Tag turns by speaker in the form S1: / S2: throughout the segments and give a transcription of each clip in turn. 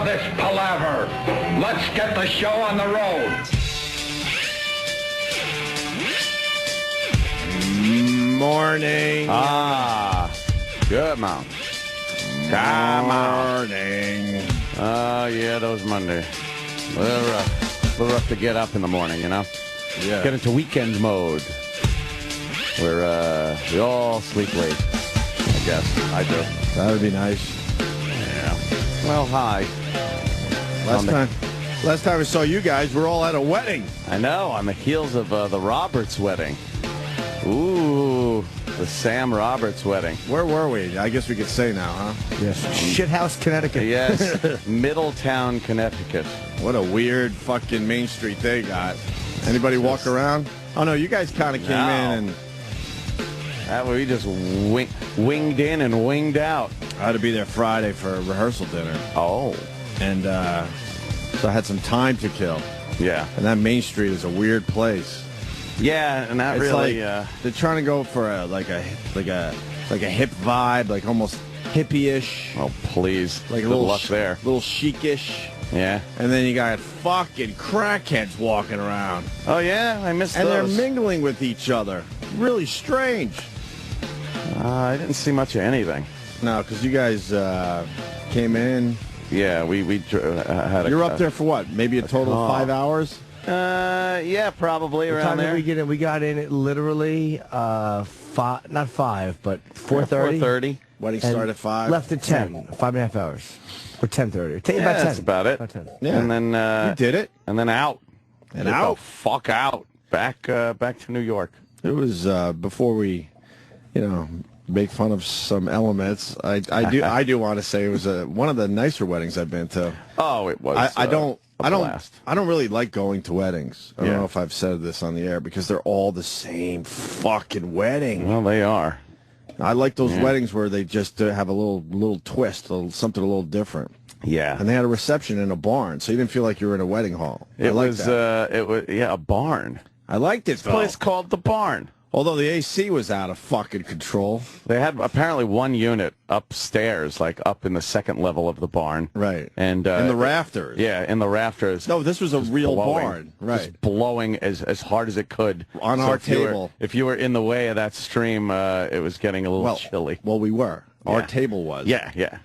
S1: of this palaver. Let's get the show on the road.
S2: Morning.
S3: Good morning.
S2: Morning.
S3: Oh, yeah, those Monday. A little rough to get up in the morning, you know?
S2: Yeah.
S3: Get into weekend mode. Where we all sleep late, I guess. I do.
S2: That would be nice.
S3: Yeah. Well, hi.
S2: Last time I saw you guys, we're all at a wedding.
S3: I know, on the heels of the Roberts wedding. Ooh, the Sam Roberts wedding.
S2: Where were we? I guess we could say now, huh?
S4: Yes. Shithouse, Connecticut.
S3: Yes, Middletown, Connecticut.
S2: What a weird fucking Main Street they got. Anybody walk around? Oh, no, you guys kind of came in and...
S3: That way we just winged in and winged out.
S2: I had to be there Friday for a rehearsal dinner.
S3: Oh.
S2: And so I had some time to kill.
S3: Yeah.
S2: And that Main Street is a weird place.
S3: Yeah, and that
S2: It's
S3: really...
S2: like, they're trying to go for a hip vibe, like almost hippie-ish.
S3: Oh, please.
S2: Like
S3: Good
S2: a little
S3: luck there.
S2: little chic-ish.
S3: Yeah.
S2: And then you got fucking crackheads walking around.
S3: Oh, yeah? I missed
S2: And
S3: those.
S2: they're mingling with each other. Really strange.
S3: I didn't see much of anything.
S2: No, because you guys came in.
S3: Yeah, we had a...
S2: You're up there for what? Maybe a total of 5 hours?
S3: Yeah, probably
S4: What
S3: around
S4: time
S3: there.
S4: did we get in? We got in at literally not 5, but 4:30.
S3: 4:30.
S2: Wedding started at 5.
S4: Left at 10. 5.5 hours. Or 10:30. Take about 10.
S3: That's about it.
S4: About 10.
S2: Yeah.
S3: And then...
S2: you did it.
S3: And then out.
S2: And
S3: Get
S2: out.
S3: the fuck out. Back to New York.
S2: It was before we, make fun of some elements. I do want to say it was one of the nicer weddings I've been to.
S3: Oh, it was.
S2: I don't
S3: blast.
S2: really like going to weddings. I don't
S3: Yeah.
S2: know if I've said this on the air because they're all the same fucking wedding.
S3: Well, they are.
S2: I like those weddings where they just have a little twist, something a little different.
S3: Yeah.
S2: And they had a reception in a barn, so you didn't feel like you were in a wedding hall. I
S3: It
S2: liked
S3: was.
S2: that.
S3: It was. Yeah, a barn.
S2: I liked it.
S3: This place called the Barn.
S2: Although the AC was out of fucking control.
S3: They had apparently one unit upstairs, like up in the second level of the barn.
S2: Right.
S3: And
S2: in the rafters.
S3: Yeah, in the rafters.
S2: No, this was a real
S3: blowing,
S2: barn. Right.
S3: Just blowing as hard as it could.
S2: On our table.
S3: If you were in the way of that stream, it was getting a little chilly.
S2: Well, we were. Our
S3: Yeah.
S2: table was.
S3: Yeah.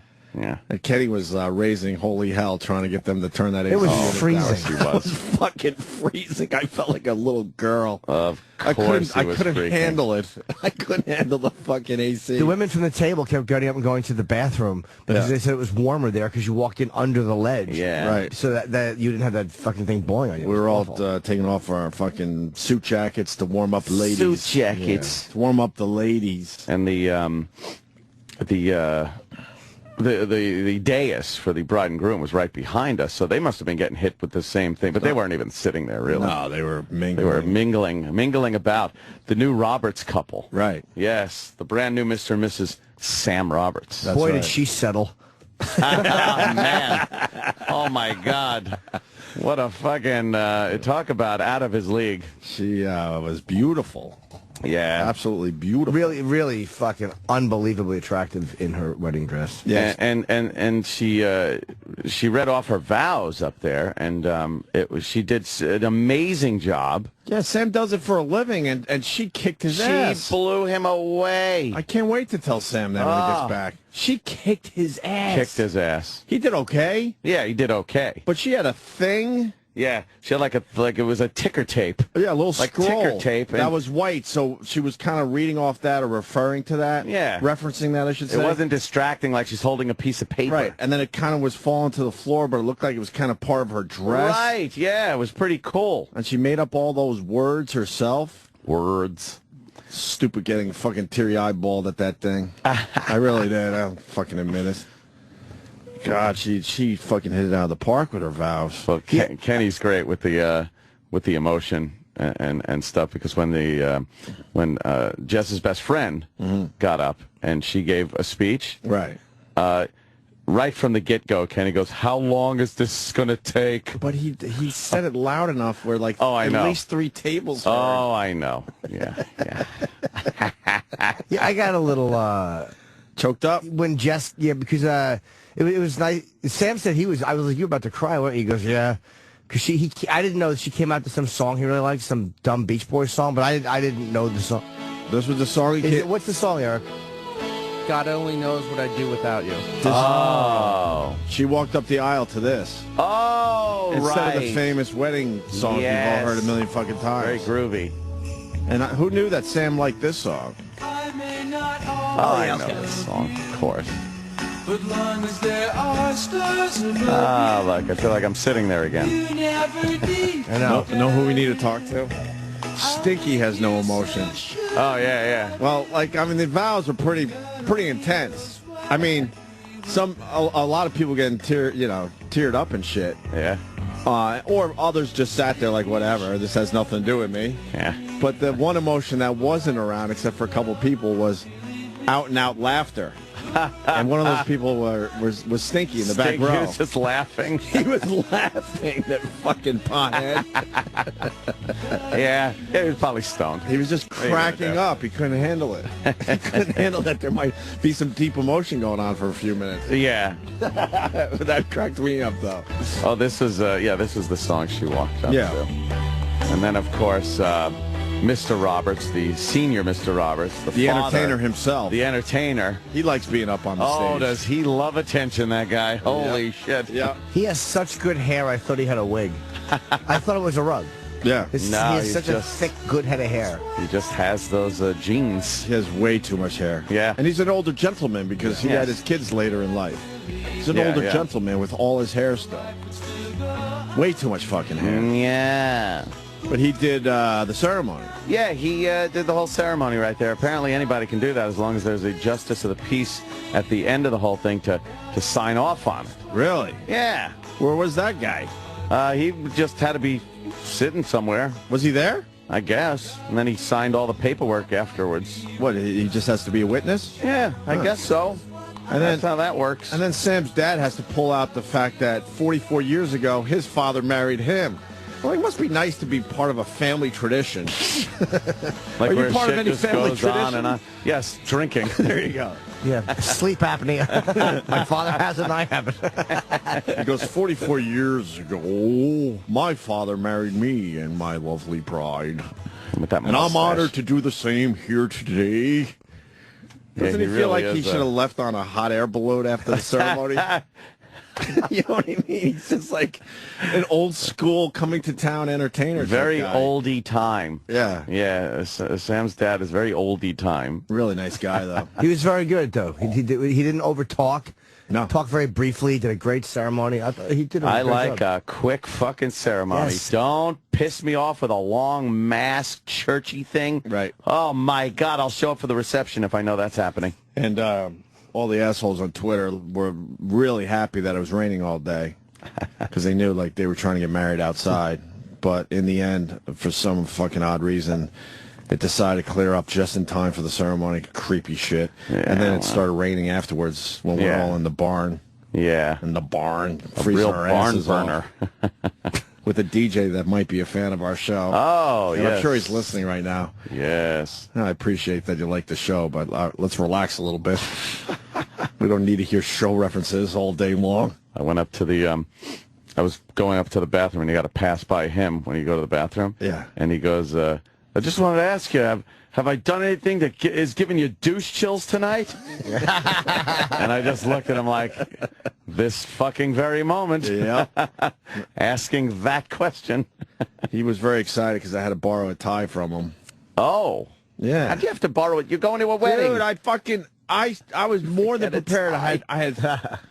S2: And Kenny was raising holy hell trying to get them to turn that AC.
S4: It was
S2: unit
S4: freezing.
S2: down. It was fucking freezing. I felt like a little girl.
S3: Of
S2: I
S3: course
S2: couldn't
S3: it was
S2: freaking handle it. I couldn't handle the fucking AC.
S4: The women from the table kept getting up and going to the bathroom because they said it was warmer there because you walk in under the ledge.
S3: Yeah.
S2: Right.
S4: So that you didn't have that fucking thing blowing on you.
S2: We were all taking off our fucking suit jackets to warm up the ladies.
S3: Suit jackets.
S2: Yeah, to warm up the ladies.
S3: And the dais for the bride and groom was right behind us, so they must have been getting hit with the same thing. But they weren't even sitting there, really.
S2: No, they were mingling.
S3: They were mingling about. The new Roberts couple.
S2: Right.
S3: Yes, the brand new Mr. and Mrs. Sam Roberts.
S2: That's
S4: Boy,
S2: right.
S4: did she settle.
S3: Oh, man. Oh, my God. What a fucking, talk about out of his league.
S2: She was beautiful.
S3: Yeah.
S2: Absolutely beautiful.
S4: Really, really fucking unbelievably attractive in her wedding dress.
S2: Yes.
S3: And she read off her vows up there, and she did an amazing job.
S2: Yeah, Sam does it for a living, and she kicked his ass.
S3: She blew him away.
S2: I can't wait to tell Sam that when he gets back. She kicked his ass.
S3: Kicked his ass.
S2: He did okay,
S3: Yeah, he did okay.
S2: but she had a thing.
S3: Yeah, she had like it was a ticker tape.
S2: Yeah, a little
S3: Like
S2: scroll.
S3: ticker tape, and-
S2: that was white, so she was kind of reading off that or referring to that.
S3: Yeah.
S2: Referencing that, I should say.
S3: It wasn't distracting like she's holding a piece of paper.
S2: Right, and then it kind of was falling to the floor, but it looked like it was kind of part of her dress.
S3: Right, yeah, it was pretty cool.
S2: And she made up all those words herself.
S3: Words.
S2: Stupid getting fucking teary-eyed balled at that thing. I really did. I'll fucking admit it. God, she fucking hit it out of the park with her vows.
S3: Well, Kenny's great with the emotion and stuff, because when Jess's best friend got up and she gave a speech,
S2: Right.
S3: right from the get-go, Kenny goes, "How long is this going to take?"
S2: But he said it loud enough where like
S3: I
S2: at
S3: know.
S2: least 3 tables heard.
S3: Oh, I know. Yeah.
S4: Yeah, I got a little
S2: Choked up?
S4: when Jess, because It was nice. Sam said I was like, you about to cry, weren't you? He goes, yeah. Because I didn't know that she came out to some song he really liked, some dumb Beach Boys song, but I didn't know the song.
S2: This was the song
S4: What's the song, Eric?
S5: God only knows what I'd do without you.
S2: She walked up the aisle to this.
S3: Oh,
S2: Instead of the famous wedding song we've all heard a million fucking times.
S3: Very groovy.
S2: And who knew that Sam liked this song?
S3: I know this song, of course.
S6: But long as there are stars above,
S3: Look, I feel like I'm sitting there again.
S6: you never need.
S2: I know who we need to talk to? Stinky has no emotion.
S3: Oh, yeah.
S2: Well, the vows are pretty intense. I mean, a lot of people getting teared up and shit.
S3: Yeah.
S2: Or others just sat there like, whatever, this has nothing to do with me.
S3: Yeah.
S2: But the one emotion that wasn't around, except for a couple people, was out-and-out laughter. And one of those people was Stinky in the back row.
S3: He was just laughing.
S2: He was laughing, that fucking pothead.
S3: Yeah, he was probably stoned.
S2: He was just cracking up. He couldn't handle it. He couldn't handle that there might be some deep emotion going on for a few minutes.
S3: Yeah.
S2: That cracked me up, though.
S3: Oh, this was the song she walked up
S2: Yeah.
S3: to. And then, of course, Mr. Roberts, the senior Mr. Roberts, the father,
S2: entertainer himself.
S3: The entertainer.
S2: He likes being up on the stage.
S3: Oh, does he love attention, that guy? Holy shit.
S2: Yeah.
S4: He has such good hair, I thought he had a wig. I thought it was a rug.
S2: Yeah.
S4: He has such a thick, good head of hair.
S3: He just has those genes.
S2: He has way too much hair.
S3: Yeah.
S2: And he's an older gentleman because he had his kids later in life. He's an older gentleman with all his hair still. Way too much fucking hair.
S3: Yeah.
S2: But he did the ceremony.
S3: Yeah, he did the whole ceremony right there. Apparently anybody can do that as long as there's a justice of the peace at the end of the whole thing to sign off on it.
S2: Really?
S3: Yeah.
S2: Where was that guy?
S3: He just had to be sitting somewhere,
S2: Was he there?
S3: I guess. And then he signed all the paperwork afterwards.
S2: What, he just has to be a witness?
S3: Yeah, I guess so.
S2: And
S3: That's how that works.
S2: And then Sam's dad has to pull out the fact that 44 years ago, his father married him. Well, it must be nice to be part of a family tradition.
S3: Like
S2: Are you
S3: where
S2: part of
S3: shit
S2: any
S3: just
S2: family
S3: goes
S2: tradition?
S3: on and on. Yes, drinking.
S2: There you go.
S4: Yeah, sleep apnea. My father has it and I have it.
S2: He goes, 44 years ago, my father married me and my lovely bride.
S3: With that
S2: And I'm honored to do the same here today. Doesn't he feel
S3: really
S2: like he
S3: is,
S2: should have left on a hot air balloon after the ceremony? You know what I mean? He's just like an old school coming to town entertainer.
S3: Very
S2: type guy.
S3: oldie time.
S2: Yeah.
S3: Yeah, Sam's dad is very oldie time.
S2: Really nice guy, though.
S4: He was very good, though. He didn't overtalk.
S2: No.
S4: Talked very briefly. Did a great ceremony. I thought he did.
S3: I
S4: great
S3: like
S4: job.
S3: a quick fucking ceremony.
S4: Yes.
S3: Don't piss me off with a long masked churchy thing.
S2: Right.
S3: Oh my God, I'll show up for the reception if I know that's happening.
S2: And all the assholes on Twitter were really happy that it was raining all day because they knew like they were trying to get married outside. But in the end, for some fucking odd reason, it decided to clear up just in time for the ceremony. Creepy shit.
S3: Yeah,
S2: and then it started raining afterwards when we were all in the barn.
S3: Yeah.
S2: In the barn.
S3: A
S2: Freezing
S3: real
S2: our
S3: barn
S2: asses
S3: burner.
S2: off. With a DJ that might be a fan of our show.
S3: Oh,
S2: and
S3: yes.
S2: I'm sure he's listening right now.
S3: Yes.
S2: I appreciate that you like the show, but let's relax a little bit. We don't need to hear show references all day long.
S3: I went up to the, I was going up to the bathroom, and you got to pass by him when you go to the bathroom.
S2: Yeah.
S3: And he goes, I just wanted to ask you, have I done anything that is giving you douche chills tonight? And I just looked at him like, this fucking very moment.
S2: Yeah.
S3: Asking that question.
S2: He was very excited because I had to borrow a tie from him.
S3: Oh.
S2: Yeah.
S3: How'd you have to borrow it? You're going to a wedding.
S2: Dude, I was more than prepared. I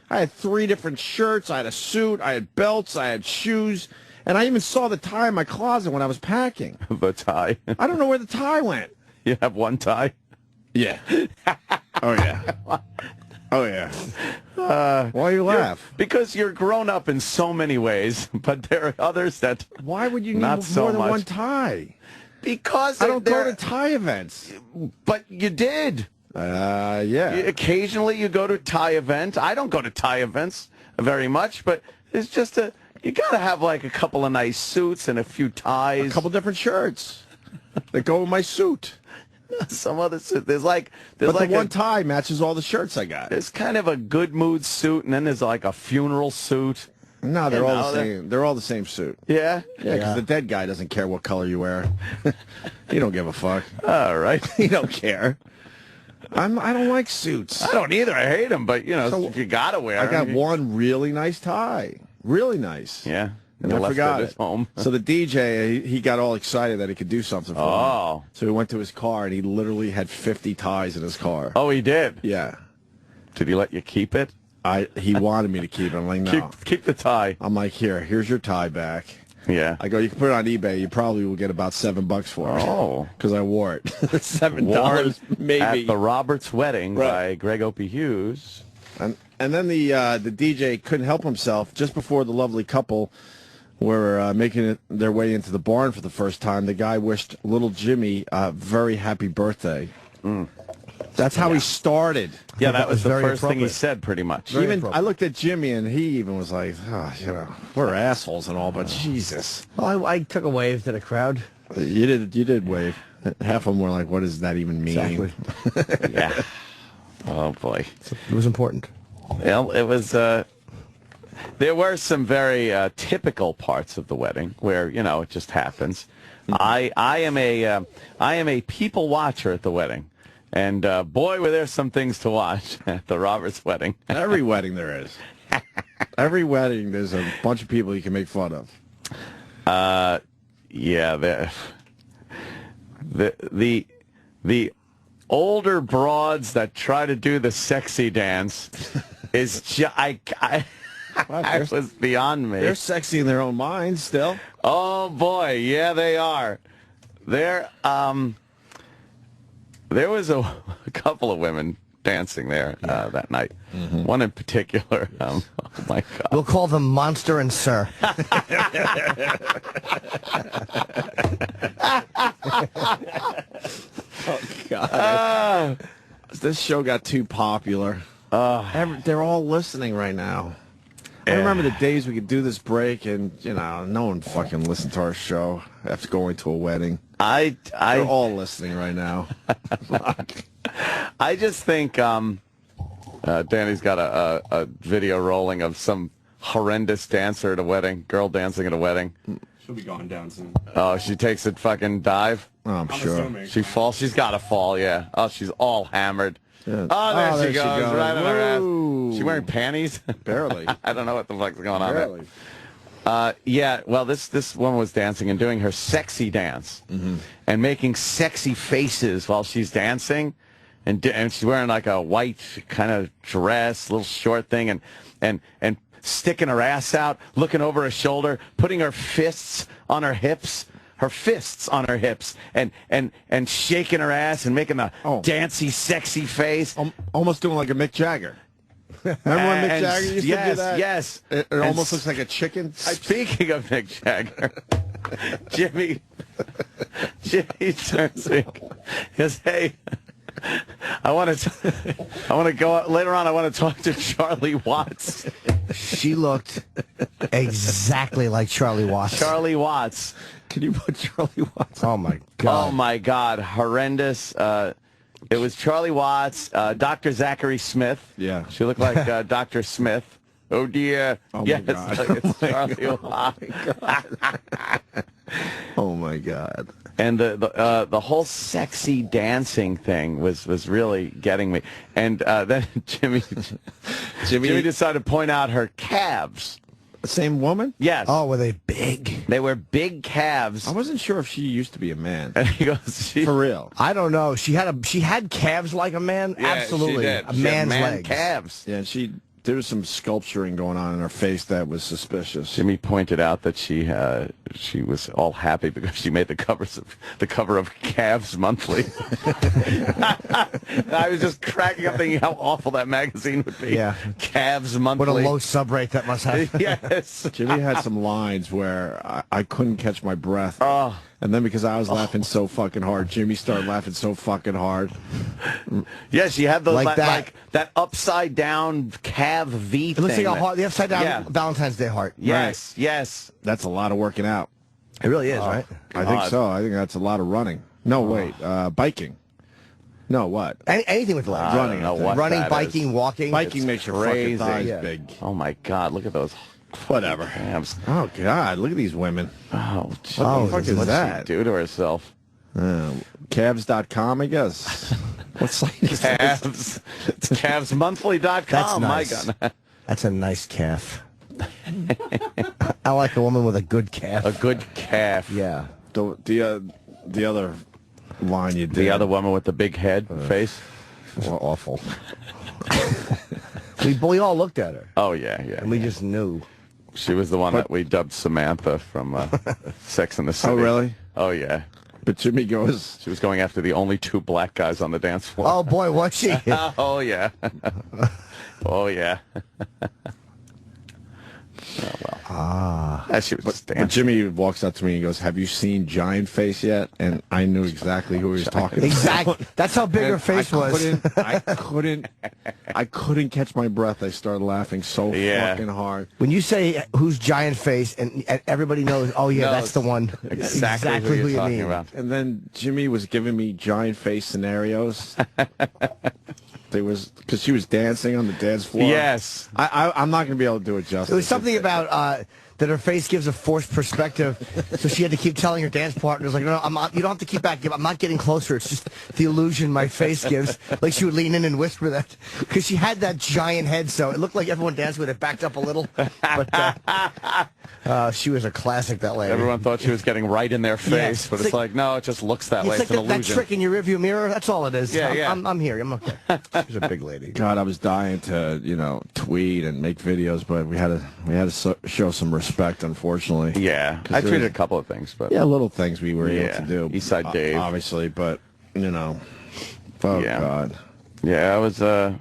S2: had 3 different shirts. I had a suit. I had belts. I had shoes. And I even saw the tie in my closet when I was packing.
S3: The tie.
S2: I don't know where the tie went.
S3: You have one tie?
S2: Yeah. Oh, yeah. Oh, yeah. Why you laugh?
S3: Because you're grown up in so many ways, but there are others that...
S2: Why would you need
S3: Not
S2: more
S3: so
S2: than
S3: much.
S2: one tie?
S3: Because
S2: I don't go to tie events.
S3: But you did.
S2: Yeah.
S3: Occasionally you go to a tie event. I don't go to tie events very much, but it's just you got to have like a couple of nice suits and a few ties.
S2: A couple different shirts that go with my suit.
S3: some other suit. There's like
S2: But the one tie matches all the shirts I got.
S3: There's kind of a good mood suit, and then there's like a funeral suit.
S2: No, they're all the same. They're all the same suit.
S3: Yeah?
S2: Yeah, because the dead guy doesn't care what color you wear. He don't give a fuck.
S3: All right.
S2: He don't care. I don't like suits.
S3: I don't either. I hate them, but, you know,
S2: So,
S3: you got to wear
S2: I got
S3: them.
S2: one really nice tie. Really nice.
S3: Yeah.
S2: And
S3: You
S2: I
S3: left
S2: forgot
S3: it at home.
S2: So the DJ, he got all excited that he could do something for
S3: Oh.
S2: me. So he went to his car, and he literally had 50 ties in his car.
S3: Oh, he did?
S2: Yeah.
S3: Did he let you keep it?
S2: He wanted me to keep it. I'm like, no.
S3: Keep the tie.
S2: I'm like, here's your tie back.
S3: Yeah.
S2: I go, you can put it on eBay. You probably will get about $7 for it.
S3: Oh.
S2: Because I wore it. $7
S3: Worn
S2: maybe.
S3: At the Roberts wedding
S2: Right.
S3: by Greg Opie Hughes.
S2: And then the DJ couldn't help himself. Just before the lovely couple were making their way into the barn for the first time, the guy wished little Jimmy a very happy birthday. That's how he started.
S3: Yeah, that was the
S4: very
S3: first thing he
S4: appropriate.
S3: said, pretty much.
S2: I looked at Jimmy, and he even was like, we're assholes and all, but Jesus.
S4: Well, I took a wave to the crowd.
S2: You did wave. Half of them were like, what does that even mean?
S4: Exactly.
S3: Yeah. Oh, boy.
S4: It was important.
S3: Well, it was, there were some very typical parts of the wedding where, you know, it just happens. I am a people watcher at the wedding. And, boy, were there some things to watch at the Roberts wedding.
S2: Every wedding there is. Every wedding, there's a bunch of people you can make fun of.
S3: Yeah, the older broads that try to do the sexy dance is I was beyond me.
S2: They're sexy in their own minds still.
S3: Oh boy, yeah, they are. There was a couple of women dancing there that night. One in particular. Oh my God.
S4: We'll call them Monster and Sir.
S2: Oh God! This show got too popular. They're all listening right now. I remember the days we could do this break, and no one fucking listened to our show after going to a wedding. They're all listening right now.
S3: I just think Danny's got a video rolling of some horrendous dancer at a wedding, girl dancing at a wedding.
S7: She'll be going down soon.
S3: Oh, she takes a fucking dive.
S2: Oh, I'm sure.
S7: assuming.
S3: She falls. She's got to fall, yeah. Oh, she's all hammered.
S2: Yeah.
S3: Oh, there she goes. Right on her ass.
S2: Whoa.
S3: She wearing panties?
S2: Barely.
S3: I don't know what the fuck's going on
S2: Barely.
S3: there. Yeah, well, this woman was dancing and doing her sexy dance and making sexy faces while she's dancing. And she's wearing like a white kind of dress, little short thing, and sticking her ass out, looking over her shoulder, putting her fists on her hips. Her fists on her hips, and shaking her ass and making a dancey, sexy face.
S2: Almost doing like a Mick Jagger. Remember when Mick Jagger used to do that?
S3: Yes,
S2: It almost looks like a chicken.
S3: Speaking of Mick Jagger, Jimmy turns to me, he goes, "Hey, I want to go out, later on. I want to talk to Charlie Watts."
S4: She looked exactly like Charlie Watts.
S3: Charlie Watts.
S2: Can you put Charlie Watts?
S4: Oh my God.
S3: Oh my God, horrendous. It was Charlie Watts, Dr. Zachary Smith.
S2: Yeah.
S3: She looked like Dr. Smith. Oh dear.
S2: Oh, my
S3: yes,
S2: God.
S3: it's Charlie Watts.
S2: Oh my God.
S3: And the whole sexy dancing thing was really getting me. And then Jimmy decided to point out her calves.
S2: The same woman?
S3: Yes.
S4: Oh, were they big?
S3: They were big calves.
S2: I wasn't sure if she used to be a man.
S3: And he goes,
S2: For real.
S4: I don't know. She had calves like a man.
S3: Yeah,
S4: Absolutely,
S3: she did.
S4: a
S3: She had
S4: man's
S3: man
S4: legs.
S3: calves.
S2: Yeah, there was some sculpturing going on in her face that was suspicious.
S3: Jimmy pointed out that she was all happy because she made the cover of Calves Monthly. I was just cracking up thinking how awful that magazine would be.
S4: Yeah.
S3: Calves Monthly.
S4: What a low sub rate that must have.
S3: Yes.
S2: Jimmy had some lines where I couldn't catch my breath.
S3: Oh.
S2: And then because I was laughing so fucking hard, Jimmy started laughing so fucking hard.
S3: Yes, she had those
S4: Like that.
S3: like that upside down calf V
S4: It
S3: thing.
S4: looks like a heart, the upside down
S3: Yeah.
S4: Valentine's Day heart.
S3: Yes, yes.
S2: That's a lot of working out.
S4: It really is, right?
S2: I think
S3: God.
S2: so. I think that's a lot of running. No, wait, biking. No, what?
S4: Anything with legs.
S3: I don't know what
S4: Running,
S3: that
S4: biking,
S3: is.
S4: walking.
S2: Biking makes your fucking
S3: crazy.
S2: thighs big.
S3: Oh my God! Look at those.
S2: Whatever.
S3: Abs.
S2: Oh God! Look at these women.
S3: Oh,
S2: What the fuck is
S3: what's
S2: that?
S3: she do to herself?
S2: Calves.com, I guess. What site is that?
S3: Calves. It's calvesmonthly.com.
S4: That's nice.
S3: My God.
S4: That's a nice calf. I like a woman with a good calf.
S3: A good calf.
S4: Yeah.
S2: The other line you did.
S3: The other woman with the big head face.
S2: Well, awful.
S4: We all looked at her,
S3: Oh yeah.
S4: and we just knew.
S3: She was the one that we dubbed Samantha from Sex and the City.
S2: Oh really?
S3: Oh yeah.
S2: But Jimmy goes.
S3: She was going after the only 2 black guys on the dance floor.
S4: Oh boy, was she?
S3: Oh yeah. Oh yeah. Oh, well. Yeah, she was just
S2: But
S3: dancing.
S2: Jimmy walks up to me and goes, "Have you seen Giant Face yet?" And I knew exactly who he was talking about.
S4: Exactly. That's how big
S2: And
S4: her face was.
S2: I couldn't catch my breath. I started laughing so fucking hard.
S4: When you say who's giant face, and everybody knows, oh yeah, that's the one.
S3: Exactly who you're
S4: you
S3: talking
S4: mean.
S3: about.
S2: And then Jimmy was giving me giant face scenarios. There was because she was dancing on the dance floor.
S3: Yes.
S2: I'm not going to be able to do it justice.
S4: It was something about that her face gives a forced perspective, so she had to keep telling her dance partners, like, no, you don't have to keep back. I'm not getting closer. It's just the illusion my face gives. Like she would lean in and whisper that because she had that giant head, so it looked like everyone danced with it backed up a little. But she was a classic, that lady.
S3: Everyone thought she was getting right in their face,
S4: Yes.
S3: but it's like, no, it just looks that way.
S4: It's
S3: It's
S4: like
S3: an
S4: that
S3: illusion.
S4: trick in your rearview mirror. That's all it is.
S3: Yeah, yeah.
S4: I'm here. I'm okay. She's a big lady.
S2: God, I was dying to tweet and make videos, but we had to show some respect, unfortunately.
S3: Yeah.
S2: 'Cause
S3: I
S2: there
S3: tweeted
S2: was-
S3: a couple of things, but
S2: Yeah, little things we were able to do.
S3: Eastside Dave.
S2: Obviously, but, oh,
S3: Yeah.
S2: God.
S3: yeah, it was a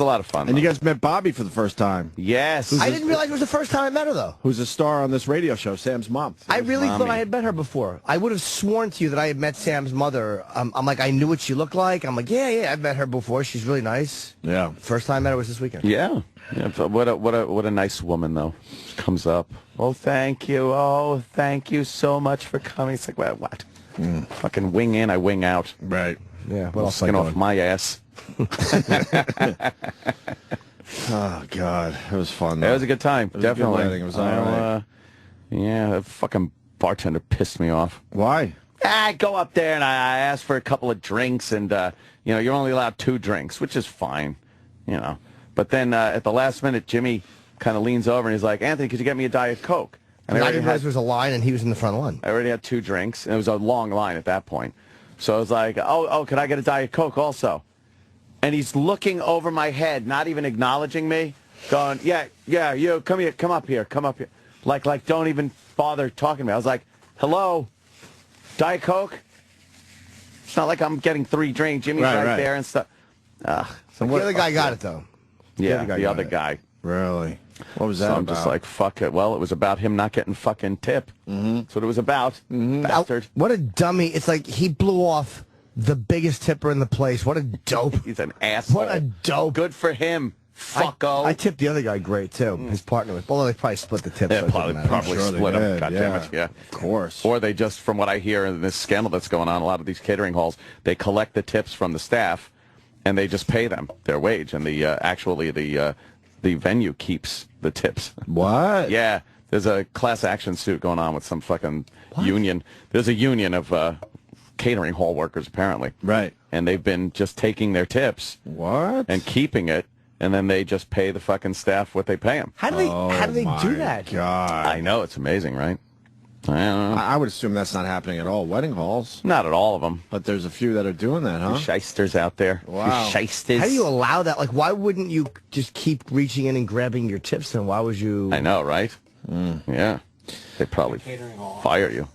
S3: lot of fun.
S2: And
S3: though.
S2: you guys met Bobby for the first time.
S3: Yes.
S4: I didn't realize it was the first time I met her, though.
S2: Who's a star on this radio show, Sam's mom.
S4: I really thought
S3: mommy.
S4: I had met her before. I would have sworn to you that I had met Sam's mother. I'm like, I knew what she looked like. I'm like, yeah, I've met her before. She's really nice.
S2: Yeah.
S4: First time I met her was this weekend.
S3: Yeah. But what a nice woman though. She comes up. Oh, thank you. Oh, thank you so much for coming. It's like, what? Fucking wing in, I wing out.
S2: Right.
S4: Yeah. What else?
S3: Skin off my ass.
S2: Oh, God. It was fun,
S3: It
S2: though.
S3: was a good time.
S2: was a good
S3: Definitely.
S2: wedding. It was all right.
S3: Yeah, that fucking bartender pissed me off.
S2: Why?
S3: I go up there and I ask for a couple of drinks, and you're only allowed 2 drinks, which is fine, But then at the last minute, Jimmy kind of leans over and he's like, "Anthony, could you get me a Diet Coke?" And
S4: I didn't realize there was a line, and he was in the front one.
S3: I already had 2 drinks, and it was a long line at that point. So I was like, "Oh, could I get a Diet Coke also?" And he's looking over my head, not even acknowledging me, going, "Yeah, you come here, come up here." Like don't even bother talking to me. I was like, "Hello, Diet Coke." It's not like I'm getting 3 drinks. Jimmy's right there and stuff.
S4: The other guy got it, though.
S3: Yeah,
S4: the
S3: the other
S4: got it.
S3: guy.
S2: Really? What was that
S3: So I'm
S2: about?
S3: just like, fuck it. Well, it was about him not getting fucking tip. That's what it was about. Bastard.
S4: What a dummy. It's like he blew off the biggest tipper in the place. What a dope.
S3: He's an asshole.
S4: What a dope.
S3: Good for him. Fucko.
S4: I tipped the other guy great, too. His partner was. Although they probably split the tips.
S3: Yeah,
S4: so it
S3: probably
S4: doesn't matter.
S2: sure they
S3: split them.
S2: did,
S3: God damn it, yeah.
S2: Of course.
S3: Or they just, from what I hear in this scandal that's going on, a lot of these catering halls, they collect the tips from the staff, and they just pay them their wage, and the venue keeps the tips.
S2: What?
S3: Yeah, there's a class action suit going on with some fucking union. There's a union of catering hall workers, apparently.
S2: Right.
S3: And they've been just taking their tips
S2: What?
S3: and keeping it, and then they just pay the fucking staff what they pay them.
S4: How do they do that?
S2: God.
S3: I know, it's amazing, right? I don't know.
S2: I would assume that's not happening at all. Wedding halls.
S3: Not at all of them.
S2: But there's a few that are doing that, huh?
S3: Shysters out there.
S2: Wow.
S3: Shysters.
S4: How do you allow that? Like, why wouldn't you just keep reaching in and grabbing your tips? Then why would you?
S3: I know, right? Yeah. They probably fire you.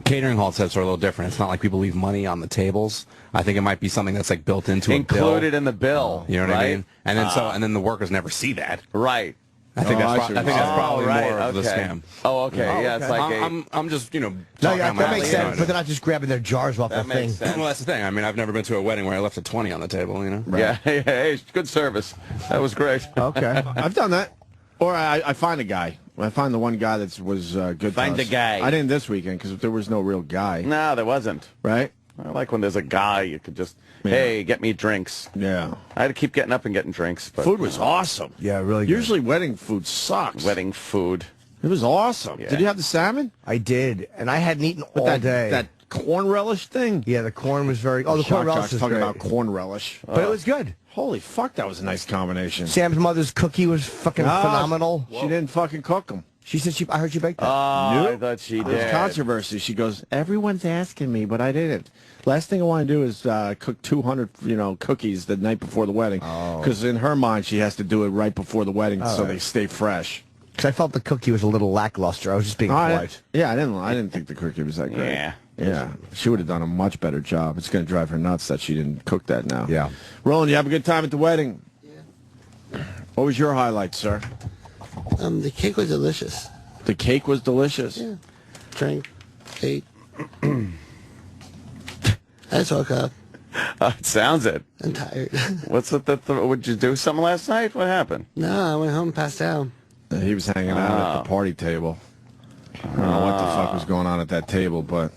S7: Catering hall tips are a little different. It's not like people leave money on the tables. I think it might be something that's like built into a bill.
S3: Included in the bill.
S7: You know what
S3: right?
S7: I mean? And then the workers never see that.
S3: Right.
S7: I think
S2: I
S7: that's
S2: see
S7: I think
S2: what
S7: that's
S2: you're
S7: probably
S3: right,
S7: more of the
S3: okay.
S7: scam.
S3: Oh, okay. Yeah, it's like
S7: I'm just
S4: No,
S7: talking
S4: yeah,
S7: out my
S4: that makes
S7: ass,
S4: sense. But they're not just grabbing their jars off
S3: That
S4: the thing.
S3: makes sense.
S7: Well, that's the thing. I mean, I've never been to a wedding where I left a 20 on the table.
S3: Yeah, hey, good service. That was great.
S4: Okay.
S2: I've done that. Or I find a guy. I find the one guy that was good
S3: Find
S2: to
S3: a
S2: us.
S3: guy.
S2: I didn't this weekend because there was no real guy.
S3: No, there wasn't.
S2: Right?
S3: I like when there's a guy you could just, hey, get me drinks.
S2: Yeah.
S3: I had to keep getting up and getting drinks. But
S2: Food was awesome.
S4: Yeah, really good.
S2: Usually wedding food sucks.
S3: wedding food.
S2: It was awesome.
S3: Yeah.
S2: Did you have the salmon?
S4: I did, and I hadn't eaten all
S2: that,
S4: day.
S2: That corn relish thing?
S4: Yeah, the corn was very... Oh, the corn relish was
S2: talking
S4: great.
S2: about corn relish.
S4: But it was good.
S2: Holy fuck, that was a nice combination.
S4: Sam's mother's cookie was fucking phenomenal.
S2: She didn't fucking cook them.
S4: She said I heard she baked that.
S3: I thought she did.
S2: There's controversy. She goes, everyone's asking me, but I didn't. Last thing I want to do is cook 200, cookies the night before the wedding. Because in her mind, she has to do it right before the wedding so they stay fresh.
S4: Because I felt the cookie was a little lackluster. I was just being polite.
S2: I didn't think the cookie was that great.
S3: Yeah.
S2: She would have done a much better job. It's going to drive her nuts that she didn't cook that now.
S4: Yeah.
S2: Roland, you have a good time at the wedding?
S8: Yeah.
S2: What was your highlight, sir?
S8: The cake was delicious.
S2: The cake was delicious?
S8: Yeah. Drank, ate. I just woke up.
S3: It sounds it.
S8: I'm tired.
S3: What's with would you do something last night? What happened?
S8: No, I went home and passed out.
S2: He was hanging out at the party table. I don't know what the fuck was going on at that table, but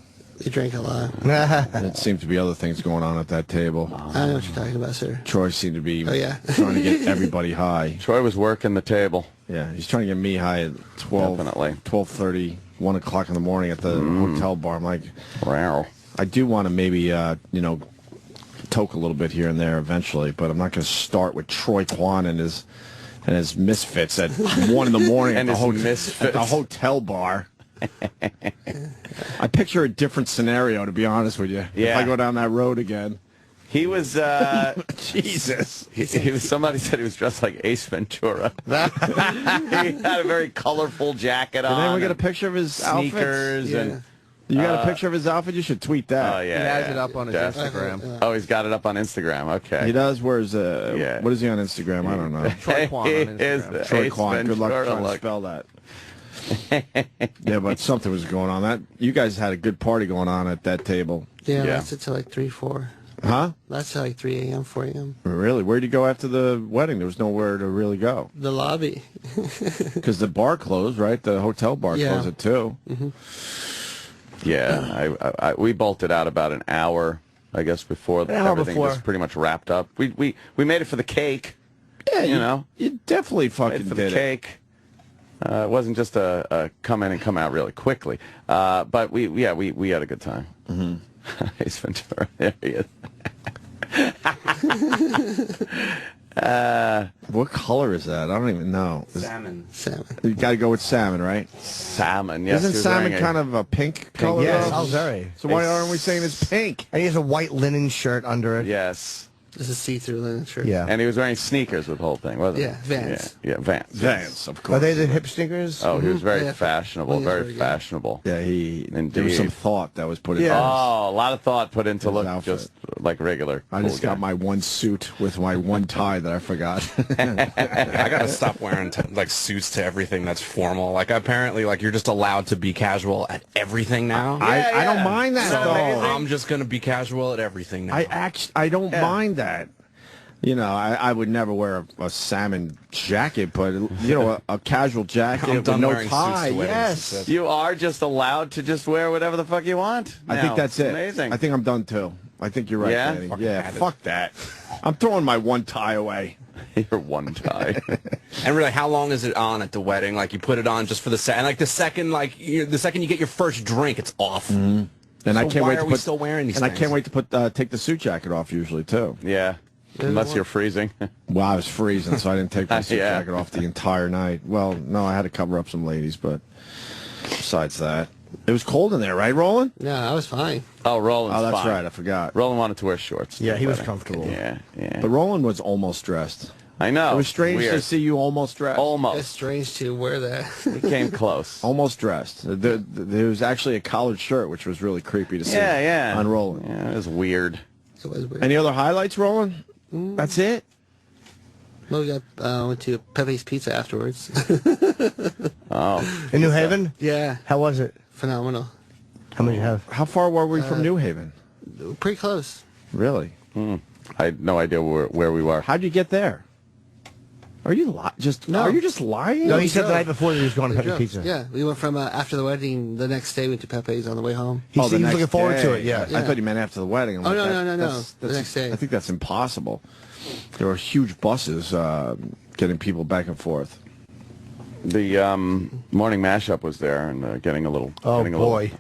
S8: You drank a lot.
S2: it seemed to be other things going on at that table.
S8: I know what you're talking about, sir.
S2: Troy seemed to be
S8: trying
S2: to get everybody high.
S3: Troy was working the table.
S2: Yeah, he's trying to get me high at 12:30, 1 o'clock in the morning at the hotel bar. I'm like,
S3: wow. I
S2: do want to maybe, toke a little bit here and there eventually, but I'm not going to start with Troy Kwan and his misfits at 1 in the morning
S3: And
S2: at
S3: his
S2: the hotel bar. I picture a different scenario, to be honest with you.
S3: Yeah.
S2: If I go down that road again.
S3: He was,
S2: Jesus.
S3: He was. Somebody said he was dressed like Ace Ventura. He had a very colorful jacket on.
S2: Did anyone get a picture of his
S3: sneakers
S2: outfits? You got a picture of his outfit? You should tweet that.
S3: Oh, yeah.
S5: He has it up on his Instagram.
S3: Oh, he's got it up on Instagram. Okay.
S2: He does? Where's what is he on Instagram? I don't know.
S5: Troy Kwan on Instagram.
S2: Troy Kwan. Good luck trying to spell that. Yeah, but something was going on. You guys had a good party going on at that table.
S8: Yeah, lasted till like 3, 4.
S2: Huh?
S8: Lasted till like 3 a.m., 4 a.m.
S2: Really? Where'd you go after the wedding? There was nowhere to really go.
S8: The lobby.
S2: Because the bar closed, right? The hotel bar closed at 2.
S8: Mm-hmm.
S3: Yeah, we bolted out about an hour, I guess, before everything was pretty much wrapped up. We made it for the cake.
S2: Yeah, you definitely fucking
S3: for
S2: did
S3: the cake. It wasn't just a come in and come out really quickly. But we had a good time. Mm-hmm. Ace Ventura, there he is.
S2: What color is that? I don't even know.
S7: Salmon.
S2: You got to go with salmon, right?
S3: Salmon, yes.
S2: Isn't salmon kind of a pink color?
S4: Yes,
S2: though?
S4: very.
S2: So why aren't we saying it's pink?
S4: And he has a white linen shirt under it.
S3: Yes.
S8: This is see-through linen shirt.
S4: Yeah.
S3: And he was wearing sneakers with the whole thing, wasn't he?
S8: Yeah, Vans.
S3: Yeah, Vans.
S2: Vans, of course.
S4: Are they the hip sneakers?
S3: Oh, he was very
S8: Yeah.
S3: fashionable,
S8: Well,
S3: very fashionable.
S2: Yeah, there was some thought that was put into
S4: Yeah.
S2: this.
S3: Oh, a lot of thought put into
S2: His
S3: look
S2: outfit.
S3: just like regular.
S2: I just got my one suit with my one tie that I forgot.
S7: I gotta stop wearing suits to everything that's formal. Like apparently, you're just allowed to be casual at everything now.
S2: I don't mind that
S7: So
S2: though.
S7: I'm just gonna be casual at everything now.
S2: I don't mind that. I would never wear a salmon jacket, but a casual jacket
S7: I'm
S2: with
S7: done
S2: no
S7: wearing
S2: tie.
S7: suits to
S2: Yes,
S7: weddings.
S3: You are just allowed to just wear whatever the fuck you want.
S2: I think that's it.
S3: Amazing.
S2: I think I'm done too. I think you're right,
S3: Yeah?
S2: Danny.
S7: Fucking
S2: Yeah,
S7: had it.
S2: fuck that. I'm throwing my one tie away.
S3: You're one tie.
S7: And really, how long is it on at the wedding? You put it on just for the second. And the second you get your first drink, it's off.
S2: Mm-hmm. And
S7: So
S2: I can't
S7: why
S2: wait
S7: are
S2: to
S7: we
S2: put,
S7: still wearing these
S2: And I
S7: things?
S2: can't wait to take the suit jacket off usually too.
S3: Yeah. Unless you're freezing.
S2: Well, I was freezing, so I didn't take my suit
S3: Yeah.
S2: jacket off the entire night. Well, no, I had to cover up some ladies, but besides that, it was cold in there, right, Roland?
S8: No, I was fine.
S3: Oh, Roland's
S2: Oh, that's
S3: fine.
S2: right. I forgot.
S3: Roland wanted to wear shorts.
S4: Yeah,
S3: to
S4: he
S3: the
S4: was
S3: wedding.
S4: comfortable.
S3: Yeah.
S2: But Roland was almost dressed.
S3: I know.
S2: It was strange
S3: Weird.
S2: to see you almost dressed.
S8: It's
S3: Almost.
S8: strange to wear that.
S3: He came close.
S2: Almost dressed. There was actually a collared shirt, which was really creepy to see.
S3: Yeah.
S2: On Roland.
S3: Yeah, it was weird.
S8: It was weird.
S2: Any other highlights, Roland? That's it.
S8: Well, we went to Pepe's Pizza afterwards.
S3: Oh.
S4: In New Haven?
S8: Yeah,
S4: How was it?
S8: phenomenal.
S4: How many you have?
S2: How far were we from New Haven?
S8: Pretty close.
S2: Really?
S3: I had no idea where we were.
S2: How'd you get there? Are you
S8: No.
S2: Are you just lying?
S4: No, he said the
S8: drove.
S4: night before that he was going to Pepe's Pizza.
S8: Yeah, we went from after the wedding. The next day, we went to Pepe's on the way home.
S4: He
S2: the
S4: was
S2: next
S4: looking forward to
S2: day.
S4: it, yeah.
S2: I thought you meant after the wedding. I'm
S8: Oh,
S2: like,
S8: no.
S2: that's-
S8: The next day.
S2: I think that's impossible. There were huge buses getting people back and forth.
S3: The morning mashup was there and getting a little
S4: boy.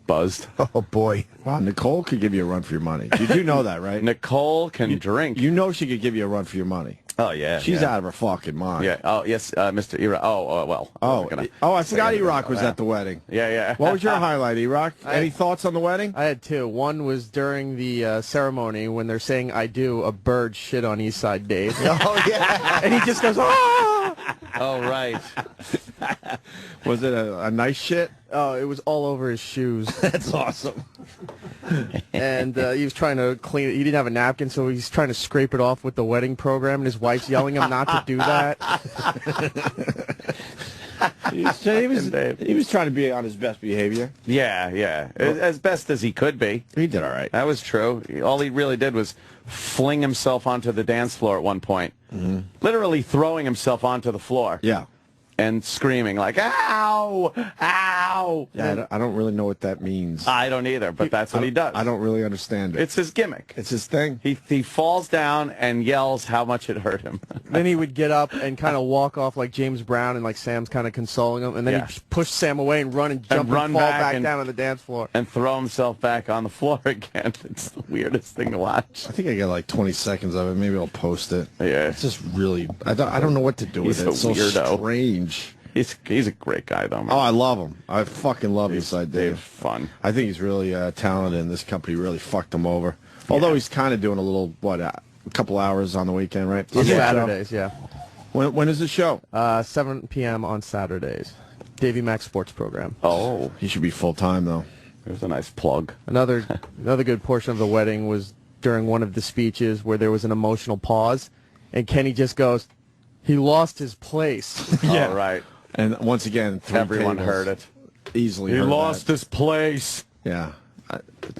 S3: buzzed.
S4: Oh, boy.
S2: Wow, Nicole could give you a run for your money. You do know that, right?
S3: Nicole can drink.
S2: You know she could give you a run for your money.
S3: Oh yeah,
S2: She's
S3: yeah.
S2: out of her fucking mind.
S3: Yeah. Oh yes, Mr. Uriah. well.
S2: I forgot E-Rock was at the wedding.
S3: Yeah.
S2: What was your highlight, E-Rock? Any thoughts on the wedding?
S5: I had two. One was during the ceremony when they're saying "I do." A bird shit on East Side Dave.
S4: Oh, yeah.
S5: And he just goes, "Ah!"
S3: Oh right.
S2: Was it a nice shit?
S5: Oh, it was all over his shoes.
S2: That's awesome.
S5: And he was trying to clean it. He didn't have a napkin, so he's trying to scrape it off with the wedding program, and his wife's yelling him not to do that.
S2: He was trying to be on his best behavior.
S3: Yeah. As best as he could be.
S2: He did all right.
S3: That was true. All he really did was fling himself onto the dance floor at one point. Mm-hmm. Literally throwing himself onto the floor.
S2: Yeah.
S3: And screaming like, ow, ow.
S2: Yeah, I don't really know what that means.
S3: I don't either, but that's what he does.
S2: I don't really understand it.
S3: It's his gimmick.
S2: It's his thing.
S3: He falls down and yells how much it hurt him.
S5: Then he would get up and kind of walk off like James Brown, and like Sam's kind of consoling him, and then he'd push Sam away and run and jump and fall back down on the dance floor.
S3: And throw himself back on the floor again. It's the weirdest thing to watch.
S2: I think I got like 20 seconds of it. Maybe I'll post it.
S3: Yeah.
S2: It's just really, I don't know what to do with it. It's so
S3: weirdo.
S2: Strange.
S3: He's a great guy, though, man.
S2: Oh, I love him. I fucking love Eastside Dave.
S3: Fun.
S2: I think he's really talented, and this company really fucked him over. Although he's kind of doing a little, a couple hours on the weekend, right?
S5: On Saturdays, yeah.
S2: When is the show?
S5: 7 p.m. on Saturdays. Davy Mac Sports Program.
S3: Oh.
S2: He should be full-time, though.
S3: There's a nice plug.
S5: Another good portion of the wedding was during one of the speeches where there was an emotional pause, and Kenny just goes, he lost his place.
S3: Yeah. All right.
S2: And once again,
S3: everyone heard it.
S2: Easily
S3: He
S2: heard
S3: lost
S2: that.
S3: his place.
S2: Yeah.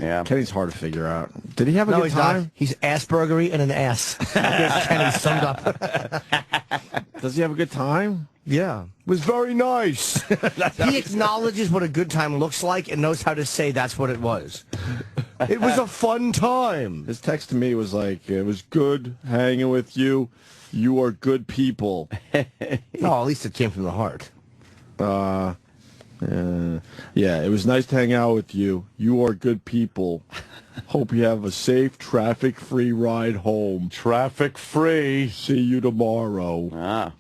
S3: Yeah.
S2: Kenny's hard to figure out. Did he have a
S4: No,
S2: good
S4: he's
S2: time?
S4: not. He's Aspergery and an ass. Kenny summed up.
S2: Does he have a good time?
S4: Yeah.
S2: Was very nice.
S4: He acknowledges what a good time looks like and knows how to say that's what it was. It was a fun time.
S2: His text to me was like, it was good hanging with you. You are good people.
S4: Oh, at least it came from the heart.
S2: Yeah, it was nice to hang out with you. You are good people. Hope you have a safe, traffic-free ride home.
S3: Traffic-free.
S2: See you tomorrow.
S3: Ah.